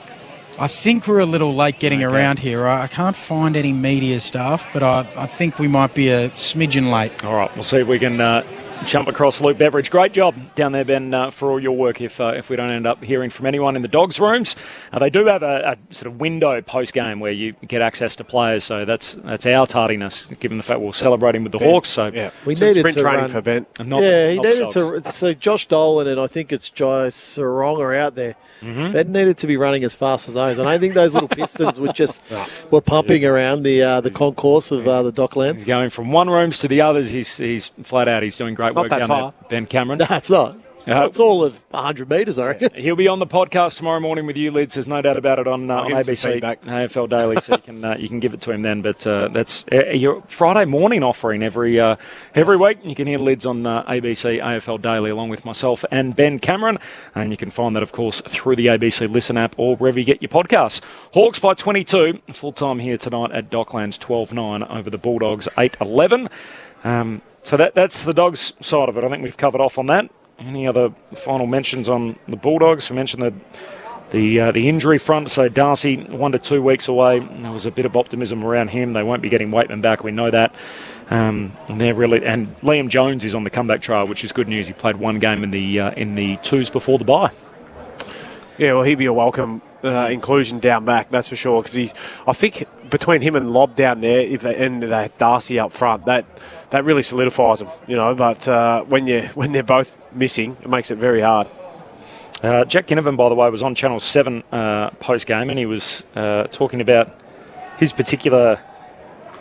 I think we're a little late getting around here. I can't find any media staff, but I think we might be a smidgen late. All right, we'll see if we can jump across Luke Beveridge. Great job down there, Ben, for all your work if we don't end up hearing from anyone in the Dogs' rooms. They do have a sort of window post-game where you get access to players, so that's our tardiness, given the fact we're celebrating with the Hawks. So we needed sprint to training run for Ben. He needed to. So Josh Dolan and I think it's Jai Sarong are out there. Mm-hmm. Ben needed to be running as fast as those, and I think those little pistons were pumping around the concourse of the Docklands. He's going from one rooms to the others. He's flat out. He's doing great work down there. Ben Cameron. No, it's not. It's all of 100 metres, I reckon. He'll be on the podcast tomorrow morning with you, Lids. There's no doubt about it on ABC AFL Daily, so you can give it to him then. But that's your Friday morning offering every week. You can hear Lids on ABC AFL Daily along with myself and Ben Cameron, and you can find that, of course, through the ABC Listen app or wherever you get your podcasts. Hawks by 22, full time here tonight at Docklands, 12-9 over the Bulldogs, 8-11. So that's the Dogs side of it. I think we've covered off on that. Any other final mentions on the Bulldogs? We mentioned the injury front. So Darcy, 1 to 2 weeks away. There was a bit of optimism around him. They won't be getting Waitman back. We know that. And Liam Jones is on the comeback trial, which is good news. He played one game in the twos before the bye. Yeah, well, he'd be a welcome inclusion down back, that's for sure. Because I think between him and Lobb down there, and they had Darcy up front, that really solidifies them, But when they're both missing, it makes it very hard. Jack Ginnivan, by the way, was on Channel 7 post-game, and he was talking about his particular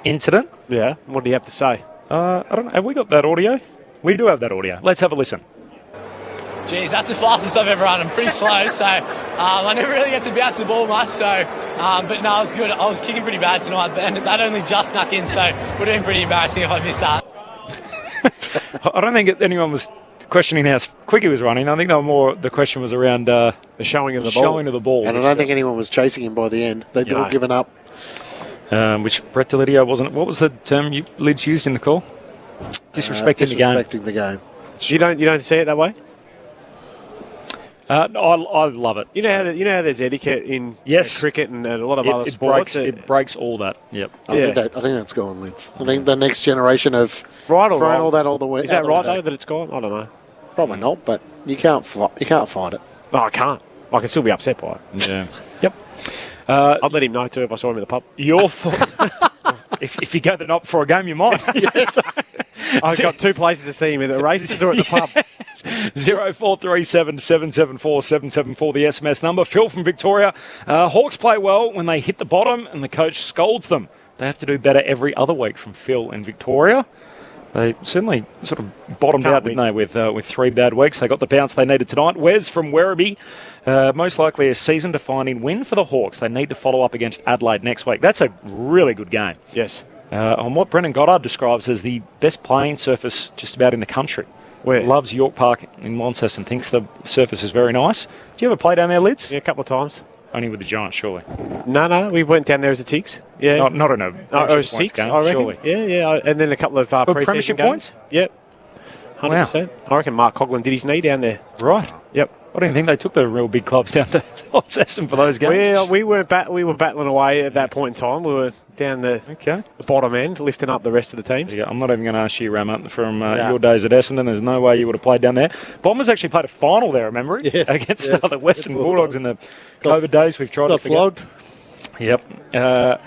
incident. Yeah, what do you have to say? I don't know. Have we got that audio? We do have that audio. Let's have a listen. Geez, that's the fastest I've ever run. I'm pretty slow, so I never really get to bounce the ball much. So, but no, it's good. I was kicking pretty bad tonight, and that only just snuck in, so it would have been pretty embarrassing if I missed that. I don't think anyone was questioning how quick he was running. I think the question was around the showing of the ball. And I don't think anyone was chasing him by the end. They'd all given up. Which Brett Delidio wasn't. What was the term Lids used in the call? Disrespecting the game. Disrespecting the game. You don't see it that way? I love it. You know how there's etiquette in cricket and a lot of other sports. It breaks all that. Yep. I think that's gone, Lids. I think the next generation of right or wrong, all that all the way. Is that right though that it's gone? I don't know. Probably not, but you can't fight it. No, I can't. I can still be upset by it. Yeah. Yep. I'd let him know too if I saw him in the pub. Your thoughts? if you go the night before a game, you might. Yes. I've got two places to see him, either at races or at the pub. 0437 774 774, the SMS number. Phil from Victoria. Hawks play well when they hit the bottom and the coach scolds them. They have to do better every other week, from Phil in Victoria. They certainly sort of bottomed out, didn't they, with 3 bad weeks. They got the bounce they needed tonight. Wes from Werribee, most likely a season-defining win for the Hawks. They need to follow up against Adelaide next week. That's a really good game. Yes. On what Brendan Goddard describes as the best playing surface just about in the country. Where? Loves York Park in Launceston, thinks the surface is very nice. Do you ever play down there, Lids? Yeah, a couple of times. Only with the Giants, surely. No, we went down there as a Tigs. Yeah, not in a six game, I reckon. surely. Yeah, and then a couple of premiership points. Yep, 100%. Wow. I reckon Mark Coughlin did his knee down there. Right. Yep. I didn't think they took the real big clubs down to Launceston for those games. Well, we were battling away at that point in time. We were down the bottom end, lifting up the rest of the teams. Yeah, I'm not even going to ask you, Ramat, from your days at Essendon. There's no way you would have played down there. Bombers actually played a final there, remember? Yes, against the Western Bulldogs in the COVID days. We've tried to forget. Flogged. Yep.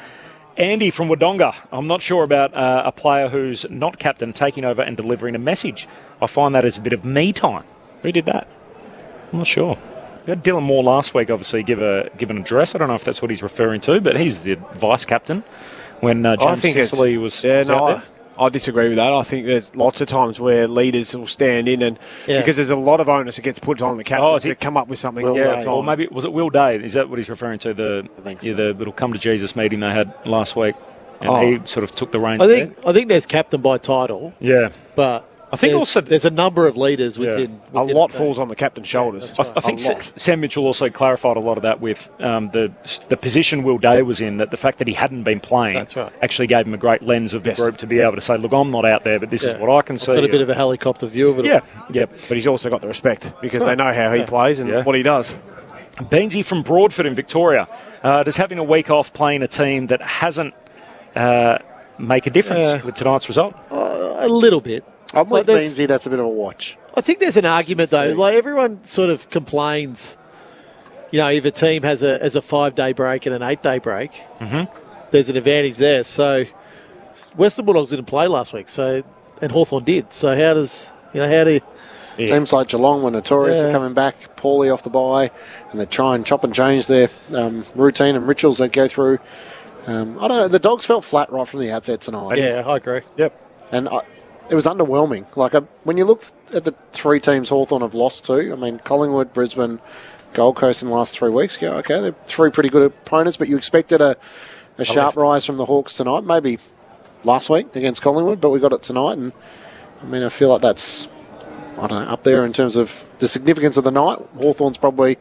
Andy from Wodonga. I'm not sure about a player who's not captain taking over and delivering a message. I find that as a bit of me time. Who did that? I'm not sure. We had Dylan Moore last week, obviously, give an address. I don't know if that's what he's referring to, but he's the vice captain when James Sicily was out there. I disagree with that. I think there's lots of times where leaders will stand in and because there's a lot of onus that gets put on the captain to come up with something. Or maybe was it Will Day? Is that what he's referring to? I think so. The little come to Jesus meeting they had last week, and he sort of took the reins. I think there's captain by title. Yeah, but I think there's a number of leaders within a lot falls on the captain's shoulders. Yeah, I think Sam Mitchell also clarified a lot of that with the position Will Day was in, that the fact that he hadn't been playing actually gave him a great lens of the group to be able to say, look, I'm not out there, but this is what I can see. Got a bit of a helicopter view of it. Yeah. But he's also got the respect because they know how he plays and what he does. Beansy from Broadford in Victoria. Does having a week off playing a team that hasn't make a difference with tonight's result? A little bit. I'm with Beansy, that's a bit of a watch. I think there's an argument, though. Like, everyone sort of complains, if a team has a 5-day break and an 8-day break, there's an advantage there. So Western Bulldogs didn't play last week, and Hawthorn did. So how do you... Teams like Geelong were notorious for coming back poorly off the bye, and they try and chop and change their routine and rituals they go through. I don't know. The Dogs felt flat right from the outset tonight. Yeah, I agree. Yep. And it was underwhelming. Like, when you look at the 3 teams Hawthorn have lost to, I mean, Collingwood, Brisbane, Gold Coast in the last 3 weeks, you go, okay, they're 3 pretty good opponents, but you expected a sharp rise from the Hawks tonight. Maybe last week against Collingwood, but we got it tonight. And, I mean, I feel like that's, I don't know, up there in terms of the significance of the night. Hawthorn's probably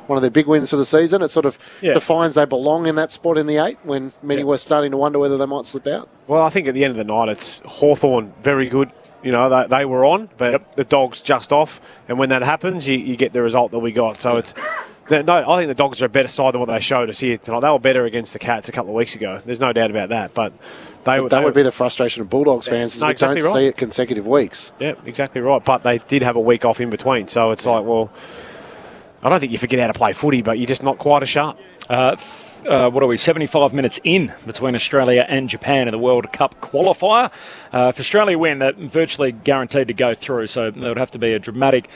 one of their big wins for the season. It sort of defines they belong in that spot in the 8 when many were starting to wonder whether they might slip out. Well, I think at the end of the night, it's Hawthorn very good. They were on, but the Dogs just off. And when that happens, you get the result that we got. So it's I think the Dogs are a better side than what they showed us here tonight. They were better against the Cats a couple of weeks ago. There's no doubt about that. But that would be the frustration of Bulldogs fans. We don't see it consecutive weeks. Yeah, exactly right. But they did have a week off in between. So it's like, well, I don't think you forget how to play footy, but you're just not quite as sharp. 75 minutes in between Australia and Japan in the World Cup qualifier. If Australia win, they're virtually guaranteed to go through, so there would have to be a dramatic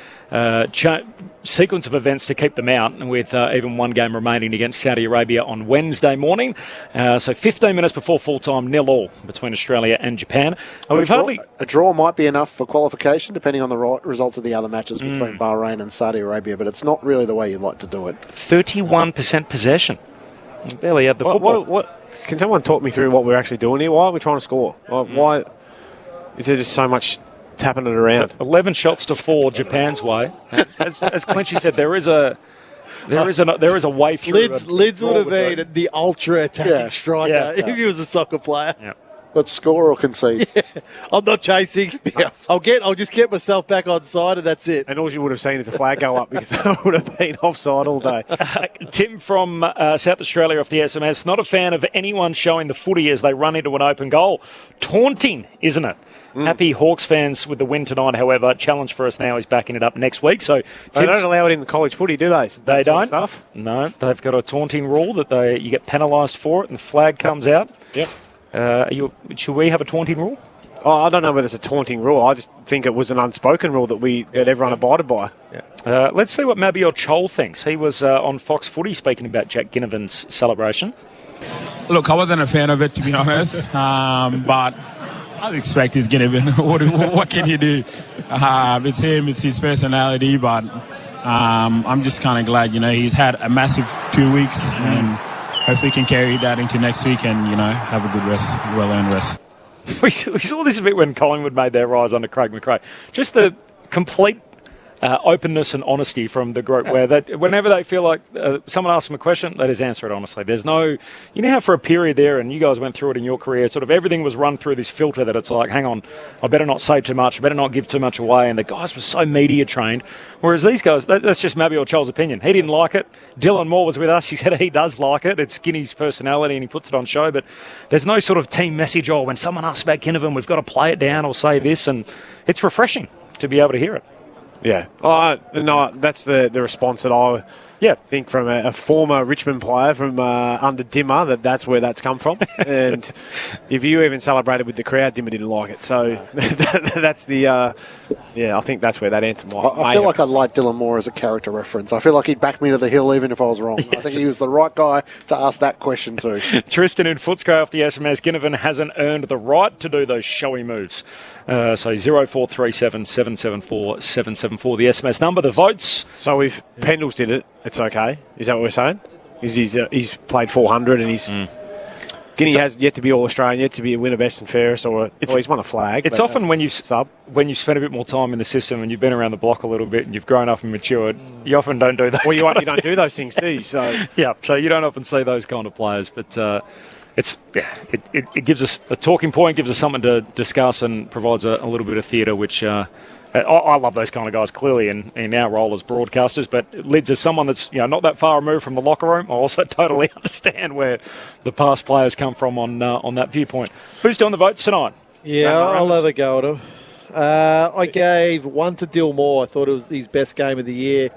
sequence of events to keep them out, with even one game remaining against Saudi Arabia on Wednesday morning. So 15 minutes before full-time, 0-0 between Australia and Japan. A draw might be enough for qualification, depending on the results of the other matches between Bahrain and Saudi Arabia, but it's not really the way you'd like to do it. 31% possession. Barely had the football. Can someone talk me through what we're actually doing here? Why are we trying to score? Why is there just so much tapping it around? 11 shots to 4 Japan's way. As Clinchy said, there is a way through. Lids would have been the ultra attacking striker if he was a soccer player. Yeah. Let's score or concede. Yeah. I'm not chasing. Yeah. I'll just get myself back on side and that's it. And all you would have seen is a flag go up because I would have been offside all day. Tim from South Australia off the SMS, not a fan of anyone showing the footy as they run into an open goal. Taunting, isn't it? Happy Hawks fans with the win tonight, however. Challenge for us now is backing it up next week. So they don't allow it in the college footy, do they? They don't. Stuff? No, they've got a taunting rule that you get penalised for it and the flag comes out. Yep. Should we have a taunting rule? Oh, I don't know whether it's a taunting rule. I just think it was an unspoken rule that everyone abided by. Yeah. Let's see what Mabior Chol thinks. He was on Fox Footy speaking about Jack Ginnivan's celebration. Look, I wasn't a fan of it, to be honest, but I expect he's Ginnivan. What can you do? It's him, it's his personality, but I'm just kind of glad, he's had a massive 2 weeks and hopefully can carry that into next week and, have a good rest, well-earned rest. We saw this a bit when Collingwood made their rise under Craig McRae. Just the complete openness and honesty from the group, where whenever they feel like someone asks them a question, they just answer it honestly. There's no, how for a period there, and you guys went through it in your career, sort of everything was run through this filter that it's like, hang on, I better not say too much, I better not give too much away, and the guys were so media trained, whereas these guys, that's just Mabior Chol's opinion. He didn't like it. Dylan Moore was with us, he said he does like it, it's Skinny's personality and he puts it on show, but there's no sort of team message, when someone asks about Ginnivan, we've got to play it down or say this, and it's refreshing to be able to hear it. Yeah. No, that's the response that I think from a former Richmond player from under Dimmer, that's where that's come from. And if you even celebrated with the crowd, Dimmer didn't like it. So that's the, I think that's where that answer might I feel like I like Dylan Moore as a character reference. I feel like he'd back me to the hill even if I was wrong. Yes. I think he was the right guy to ask that question to. Tristan in Footscray off the SMS, Ginnivan hasn't earned the right to do those showy moves. So 0437 774 774, the SMS number, the votes. So if Pendles did it, it's okay. Is that what we're saying? He's played 400 and he's... Guinea has yet to be All-Australian, yet to be a winner best and fairest, or he's won a flag. It's often when you've spent a bit more time in the system and you've been around the block a little bit and you've grown up and matured, you often don't do those. Well, you don't do those things, do you? So so you don't often see those kind of players, but it gives us a talking point, gives us something to discuss, and provides a little bit of theatre, which. I love those kind of guys, clearly, in our role as broadcasters, but Lids, as someone that's not that far removed from the locker room, I also totally understand where the past players come from on that viewpoint. Who's doing the votes tonight? Yeah, I'll have a go at him. I gave one to Dill Moore. I thought it was his best game of the year.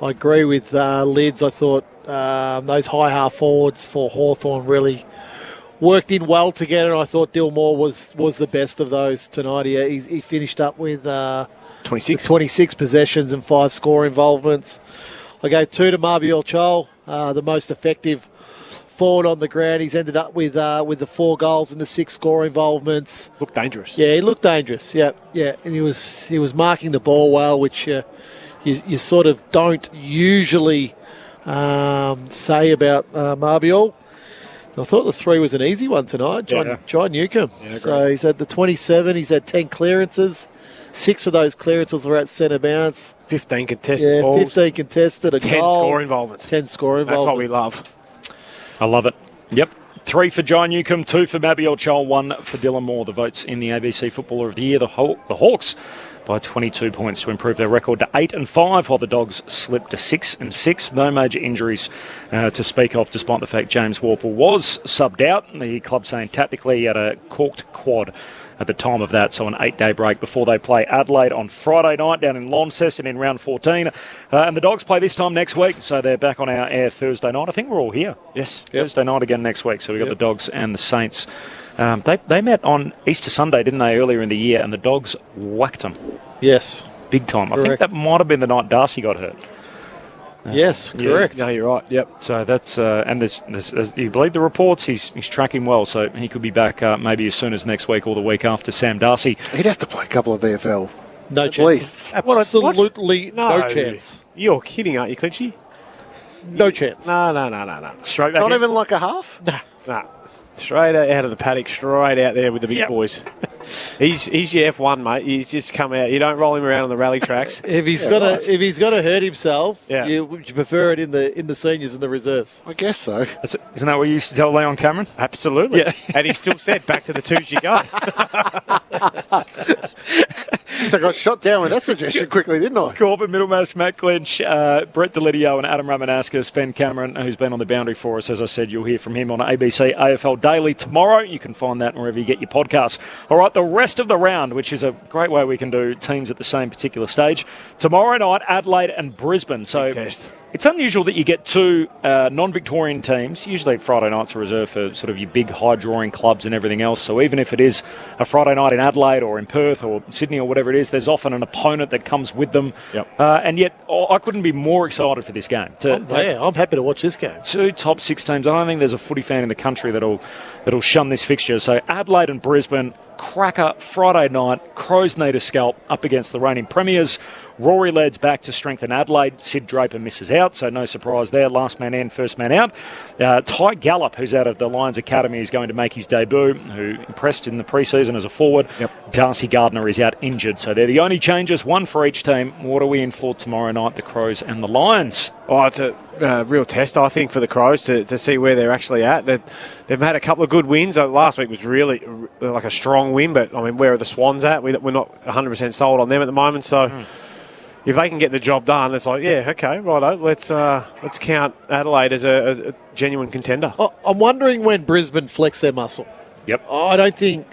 I agree with Lids. I thought those high half forwards for Hawthorn really worked in well together, and I thought Dill Moore was the best of those tonight. He finished up with 26 possessions and 5 score involvements. I gave 2 to Mabior Chol, the most effective forward on the ground. He's ended up with the 4 goals and the 6 score involvements. Looked dangerous. Yeah, he looked dangerous. Yeah, and he was marking the ball well, which you sort of don't usually say about Mabior. I thought the 3 was an easy one tonight, John Newcomb. Yeah, so he's had the 27, he's had 10 clearances. 6 of those clearances were at centre bounce. 15 contested balls. 15 contested, 10 goal. Score involvements. 10 score involvements. That's what we love. I love it. Yep. 3 for John Newcomb, 2 for Mabior Chol, 1 for Dylan Moore. The votes in the ABC Footballer of the Year. The Hawks by 22 points to improve their record to 8-5, while the Dogs slipped to 6-6. No major injuries to speak of, despite the fact James Warple was subbed out. The club saying tactically he had a corked quad at the time of that, so an 8-day break before they play Adelaide on Friday night down in Launceston in round 14. And the Dogs play this time next week, so they're back on our air Thursday night. I think we're all here. Yes. Thursday night again next week, so we've got the Dogs and the Saints. They met on Easter Sunday, didn't they, earlier in the year, and the Dogs whacked them. Yes. Big time. Correct. I think that might have been the night Darcy got hurt. Yes, correct. No, you're right. Yep. So that's and there's you believe the reports, he's tracking well, so he could be back maybe as soon as next week or the week after. Sam Darcy. He'd have to play a couple of VFL. No at chance. least. Absolutely no chance. You're kidding, aren't you, Clinchy? No chance. No. Straight back Not in. even like a half? Nah. Straight out of the paddock, straight out there with the big boys. He's your F1, mate. He's just come out. You don't roll him around on the rally tracks. If he's gonna hurt himself, would you prefer it in the seniors and the reserves? I guess so. Isn't that what you used to tell Leon Cameron? Absolutely. Yeah. And he still said, back to the twos you go. Jeez, I got shot down with that suggestion quickly, didn't I? Corbett, Middlemass, Matt Clinch, Brett Delidio and Adam Ramanauskas, Ben Cameron, who's been on the boundary for us. As I said, you'll hear from him on ABC AFL Daily tomorrow. You can find that wherever you get your podcasts. All right, the rest of the round, which is a great way we can do teams at the same particular stage. Tomorrow night, Adelaide and Brisbane. So it's unusual that you get two non-Victorian teams. Usually Friday nights are reserved for sort of your big high-drawing clubs and everything else. So even if it is a Friday night in Adelaide or in Perth or Sydney or whatever it is, there's often an opponent that comes with them. Yep. And yet I couldn't be more excited for this game. I'm happy to watch this game. Two top 6 teams. I don't think there's a footy fan in the country that'll shun this fixture. So Adelaide and Brisbane, cracker Friday night. Crows need a scalp up against the reigning premiers. Rory Ladd's back to strengthen Adelaide. Sid Draper misses out, so no surprise there. Last man in, first man out. Ty Gallop, who's out of the Lions Academy, is going to make his debut, who impressed in the pre-season as a forward. Yep. Darcy Gardner is out injured, so they're the only changes, one for each team. What are we in for tomorrow night, the Crows and the Lions? Oh, it's a real test, I think, for the Crows to see where they're actually at. They've had a couple of good wins. Last week was really like a strong win, but, I mean, where are the Swans at? We're not 100% sold on them at the moment, so... If they can get the job done, it's like, yeah, okay, righto. Let's count Adelaide as a genuine contender. I'm wondering when Brisbane flex their muscle. Yep. I don't think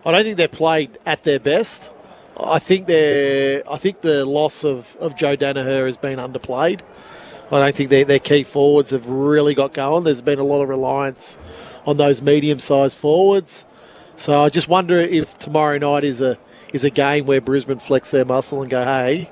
they're played at their best. I think the loss of Joe Danaher has been underplayed. I don't think their key forwards have really got going. There's been a lot of reliance on those medium-sized forwards. So I just wonder if tomorrow night is a game where Brisbane flex their muscle and go, hey,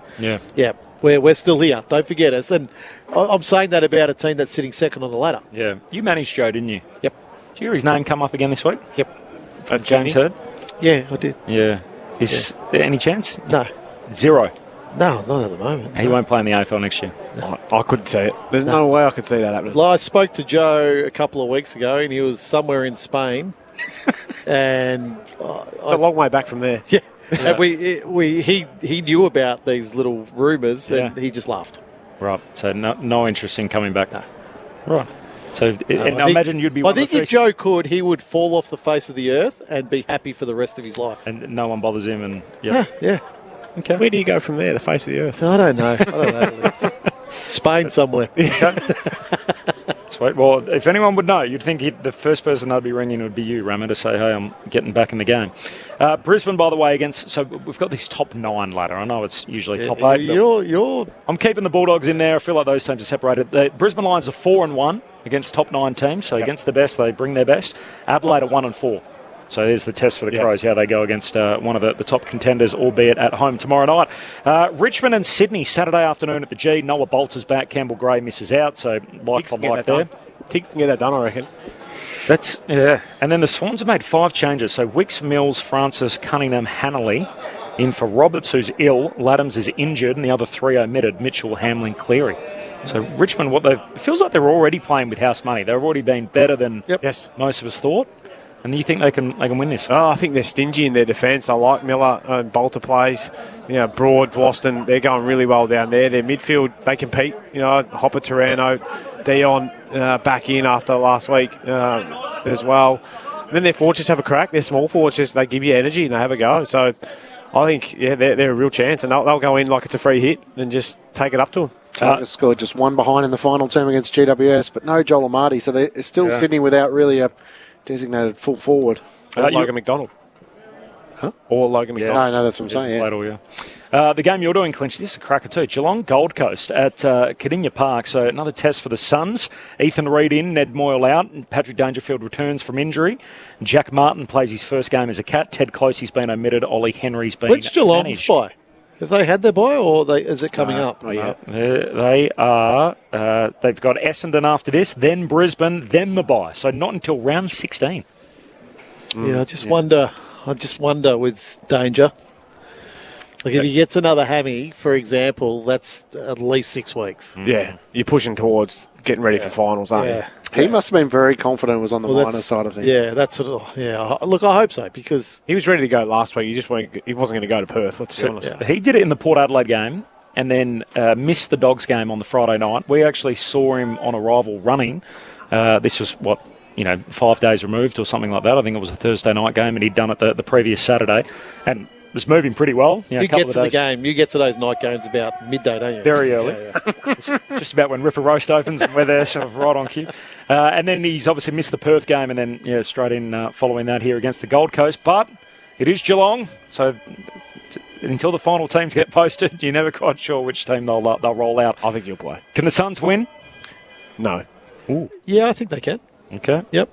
we're still here. Don't forget us. And I'm saying that about a team that's sitting second on the ladder. Yeah. You managed Joe, didn't you? Yep. Did you hear his name come up again this week? Yep. From James Heard? Yeah, I did. Yeah. Is there any chance? No. 0. No, not at the moment. He won't play in the AFL next year. I couldn't see it. There's no way I could see that happening. Well, I spoke to Joe a couple of weeks ago, and he was somewhere in Spain. And it's a long way back from there. Yeah. And he knew about these little rumours, and he just laughed. Right. So no interest in coming back. No. Right. So I imagine you'd be. I think if Joe could, he would fall off the face of the earth and be happy for the rest of his life. And no one bothers him. And yeah. Okay. Where do you go from there? The face of the earth? I don't know. Spain somewhere. Sweet. Well, if anyone would know, you'd think the first person they'd be ringing would be you, Rama, to say, hey, I'm getting back in the game. Brisbane, by the way, so we've got this top 9 ladder. I know it's usually top 8. I'm keeping the Bulldogs in there. I feel like those teams are separated. The Brisbane Lions are 4-1 against top 9 teams, so against the best, they bring their best. Adelaide are 1-4. So there's the test for the Crows, how they go against one of the top contenders, albeit at home tomorrow night. Richmond and Sydney, Saturday afternoon at the G. Noah Bolter's back. Campbell Gray misses out, so like for like there. Tiggs can get that done, I reckon. And then the Swans have made 5 changes. So Wicks, Mills, Francis, Cunningham, Hanley in for Roberts, who's ill. Laddams is injured, and the other 3 omitted, Mitchell, Hamlin, Cleary. So Richmond, it feels like they're already playing with house money. They've already been better than most of us thought. And you think they can win this? Oh, I think they're stingy in their defence. I like Miller and Bolter plays. Broad, Vlosten, they're going really well down there. Their midfield, they compete. Hopper, Taranto, Dion back in after last week as well. And then their forwards just have a crack. Their small forwards they give you energy and they have a go. So I think they're a real chance, and they'll go in like it's a free hit and just take it up to them. Tigers scored just 1 behind in the final term against GWS, but no Joel Amati, so they're still Sydney without really a designated full forward. Logan McDonald. Huh? Or Logan McDonald. No, that's what I'm saying, yeah. Later, the game you're doing, Clinch, this is a cracker too. Geelong Gold Coast at Cadinia Park. So another test for the Suns. Ethan Reid in, Ned Moyle out. Patrick Dangerfield returns from injury. Jack Martin plays his first game as a Cat. Ted Closey's been omitted. Ollie Henry's been Which Geelong's managed. bye? Have they had their bye, or is it coming up? Not yet. They are. They've got Essendon after this, then Brisbane, then the bye. So not until round 16. Yeah, I just wonder with Danger. Like if he gets another hammy, for example, that's at least 6 weeks. Yeah, you're pushing towards getting ready for finals, aren't you? He must have been very confident it was on the minor that's- side of things. Yeah, that's sort of, yeah. Look, I hope so, because He was ready to go last week. He wasn't going to go to Perth, let's be honest. He did it in the Port Adelaide game and then missed the Dogs game on the Friday night. We actually saw him on arrival running. This was 5 days removed or something like that. I think it was a Thursday night game, and he'd done it the previous Saturday and was moving pretty well. you get to the game. You get to those night games about midday, don't you? Very early. Yeah. It's just about when Ripper Roast opens, and we're there sort of right on cue. And then he's obviously missed the Perth game, and then straight in following that here against the Gold Coast. But it is Geelong, so until the final teams get posted, you're never quite sure which team they'll roll out. I think you'll play. Can the Suns win? No. Ooh. Yeah, I think they can. Okay. Yep.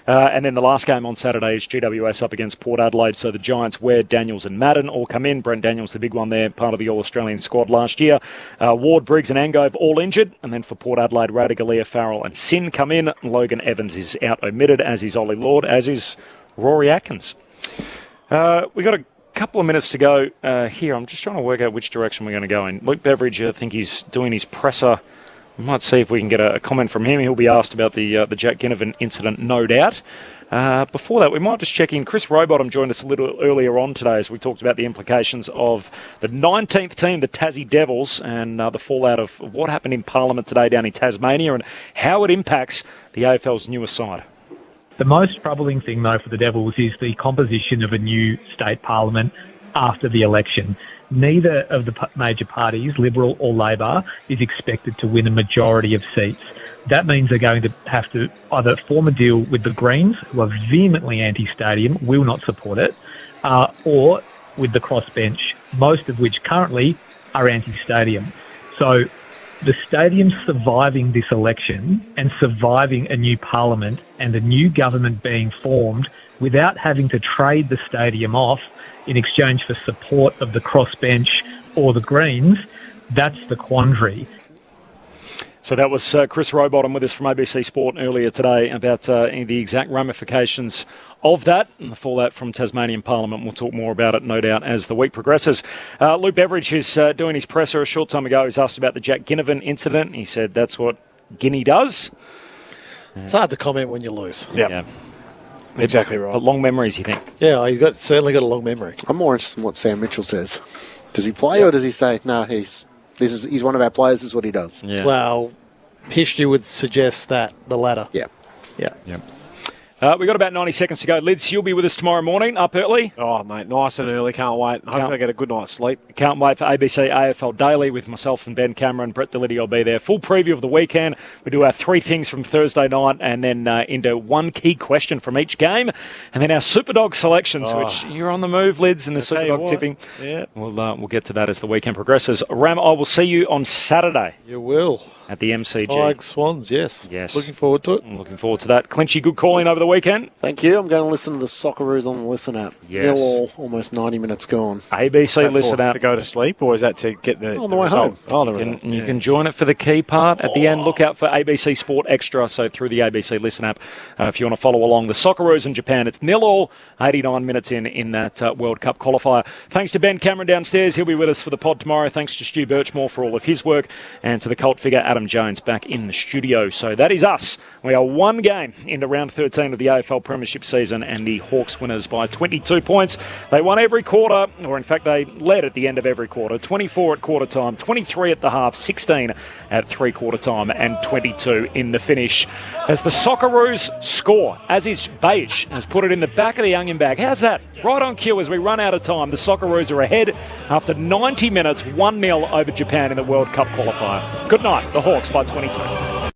And then the last game on Saturday is GWS up against Port Adelaide. So the Giants, Ware, Daniels and Madden all come in. Brent Daniels, the big one there, part of the All-Australian squad last year. Ward, Briggs and Angove all injured. And then for Port Adelaide, Radigalia, Farrell and Sin come in. Logan Evans is out omitted, as is Ollie Lord, as is Rory Atkins. We've got a couple of minutes to go here. I'm just trying to work out which direction we're going to go in. Luke Beveridge, I think he's doing his presser. We might see if we can get a comment from him. He'll be asked about the Jack Ginnivan incident, no doubt. Before that, we might just check in. Chris Rowbottom joined us a little earlier on today as we talked about the implications of the 19th team, the Tassie Devils, and the fallout of what happened in Parliament today down in Tasmania and how it impacts the AFL's newest side. The most troubling thing, though, for the Devils is the composition of a new state parliament after the election. Neither of the major parties, Liberal or Labor, is expected to win a majority of seats. That means they're going to have to either form a deal with the Greens, who are vehemently anti-stadium, will not support it, or with the crossbench, most of which currently are anti-stadium. So the stadium surviving this election and surviving a new parliament and a new government being formed without having to trade the stadium off in exchange for support of the crossbench or the Greens, that's the quandary. So that was Chris Rowbottom with us from ABC Sport earlier today about the exact ramifications of that and the fallout from Tasmanian Parliament. We'll talk more about it, no doubt, as the week progresses. Luke Beveridge is doing his presser a short time ago. He was asked about the Jack Ginnivan incident. He said that's what Guinea does. It's hard to comment when you lose. Yeah. Exactly right. But long memories, you think? Yeah, he's certainly got a long memory. I'm more interested in what Sam Mitchell says. Does he play or does he say, no, he's one of our players, this is what he does? Yeah. Well, history would suggest that the latter. Yeah. We've got about 90 seconds to go. Lids, you'll be with us tomorrow morning, up early. Oh, mate, nice and early. Can't wait. Hopefully I get a good night's sleep. Can't wait for ABC AFL Daily with myself and Ben Cameron. Brett Delitti will be there. Full preview of the weekend. We do our 3 things from Thursday night and then into one key question from each game. And then our Superdog selections, which you're on the move, Lids, and the Superdog tipping. Yeah. We'll get to that as the weekend progresses. Ram, I will see you on Saturday. You will. At the MCG. Tigers, Swans, yes. Looking forward to it. I'm looking forward to that. Clinchy, good calling over the weekend. Thank you. I'm going to listen to the Socceroos on the Listen app. Yes. They're almost 90 minutes gone. ABC Listen app. To go to sleep, or is that to get the on the way result? home? Oh, the result. You can join it for the key part at the end. Look out for ABC Sport Extra, so through the ABC Listen app, if you want to follow along. The Socceroos in Japan, it's 0-0, 89 minutes in that World Cup qualifier. Thanks to Ben Cameron downstairs. He'll be with us for the pod tomorrow. Thanks to Stu Birchmore for all of his work, and to the cult figure Adam Jones back in the studio. So that is us. We are one game into round 13 of the AFL Premiership season, and the Hawks winners by 22 points. They won every quarter, or in fact they led at the end of every quarter. 24 at quarter time, 23 at the half, 16 at three-quarter time, and 22 in the finish. As the Socceroos score, as is Beige has put it in the back of the onion bag. How's that? Right on cue as we run out of time. The Socceroos are ahead after 90 minutes, 1-0 over Japan in the World Cup qualifier. Good night, the Hawks by 22.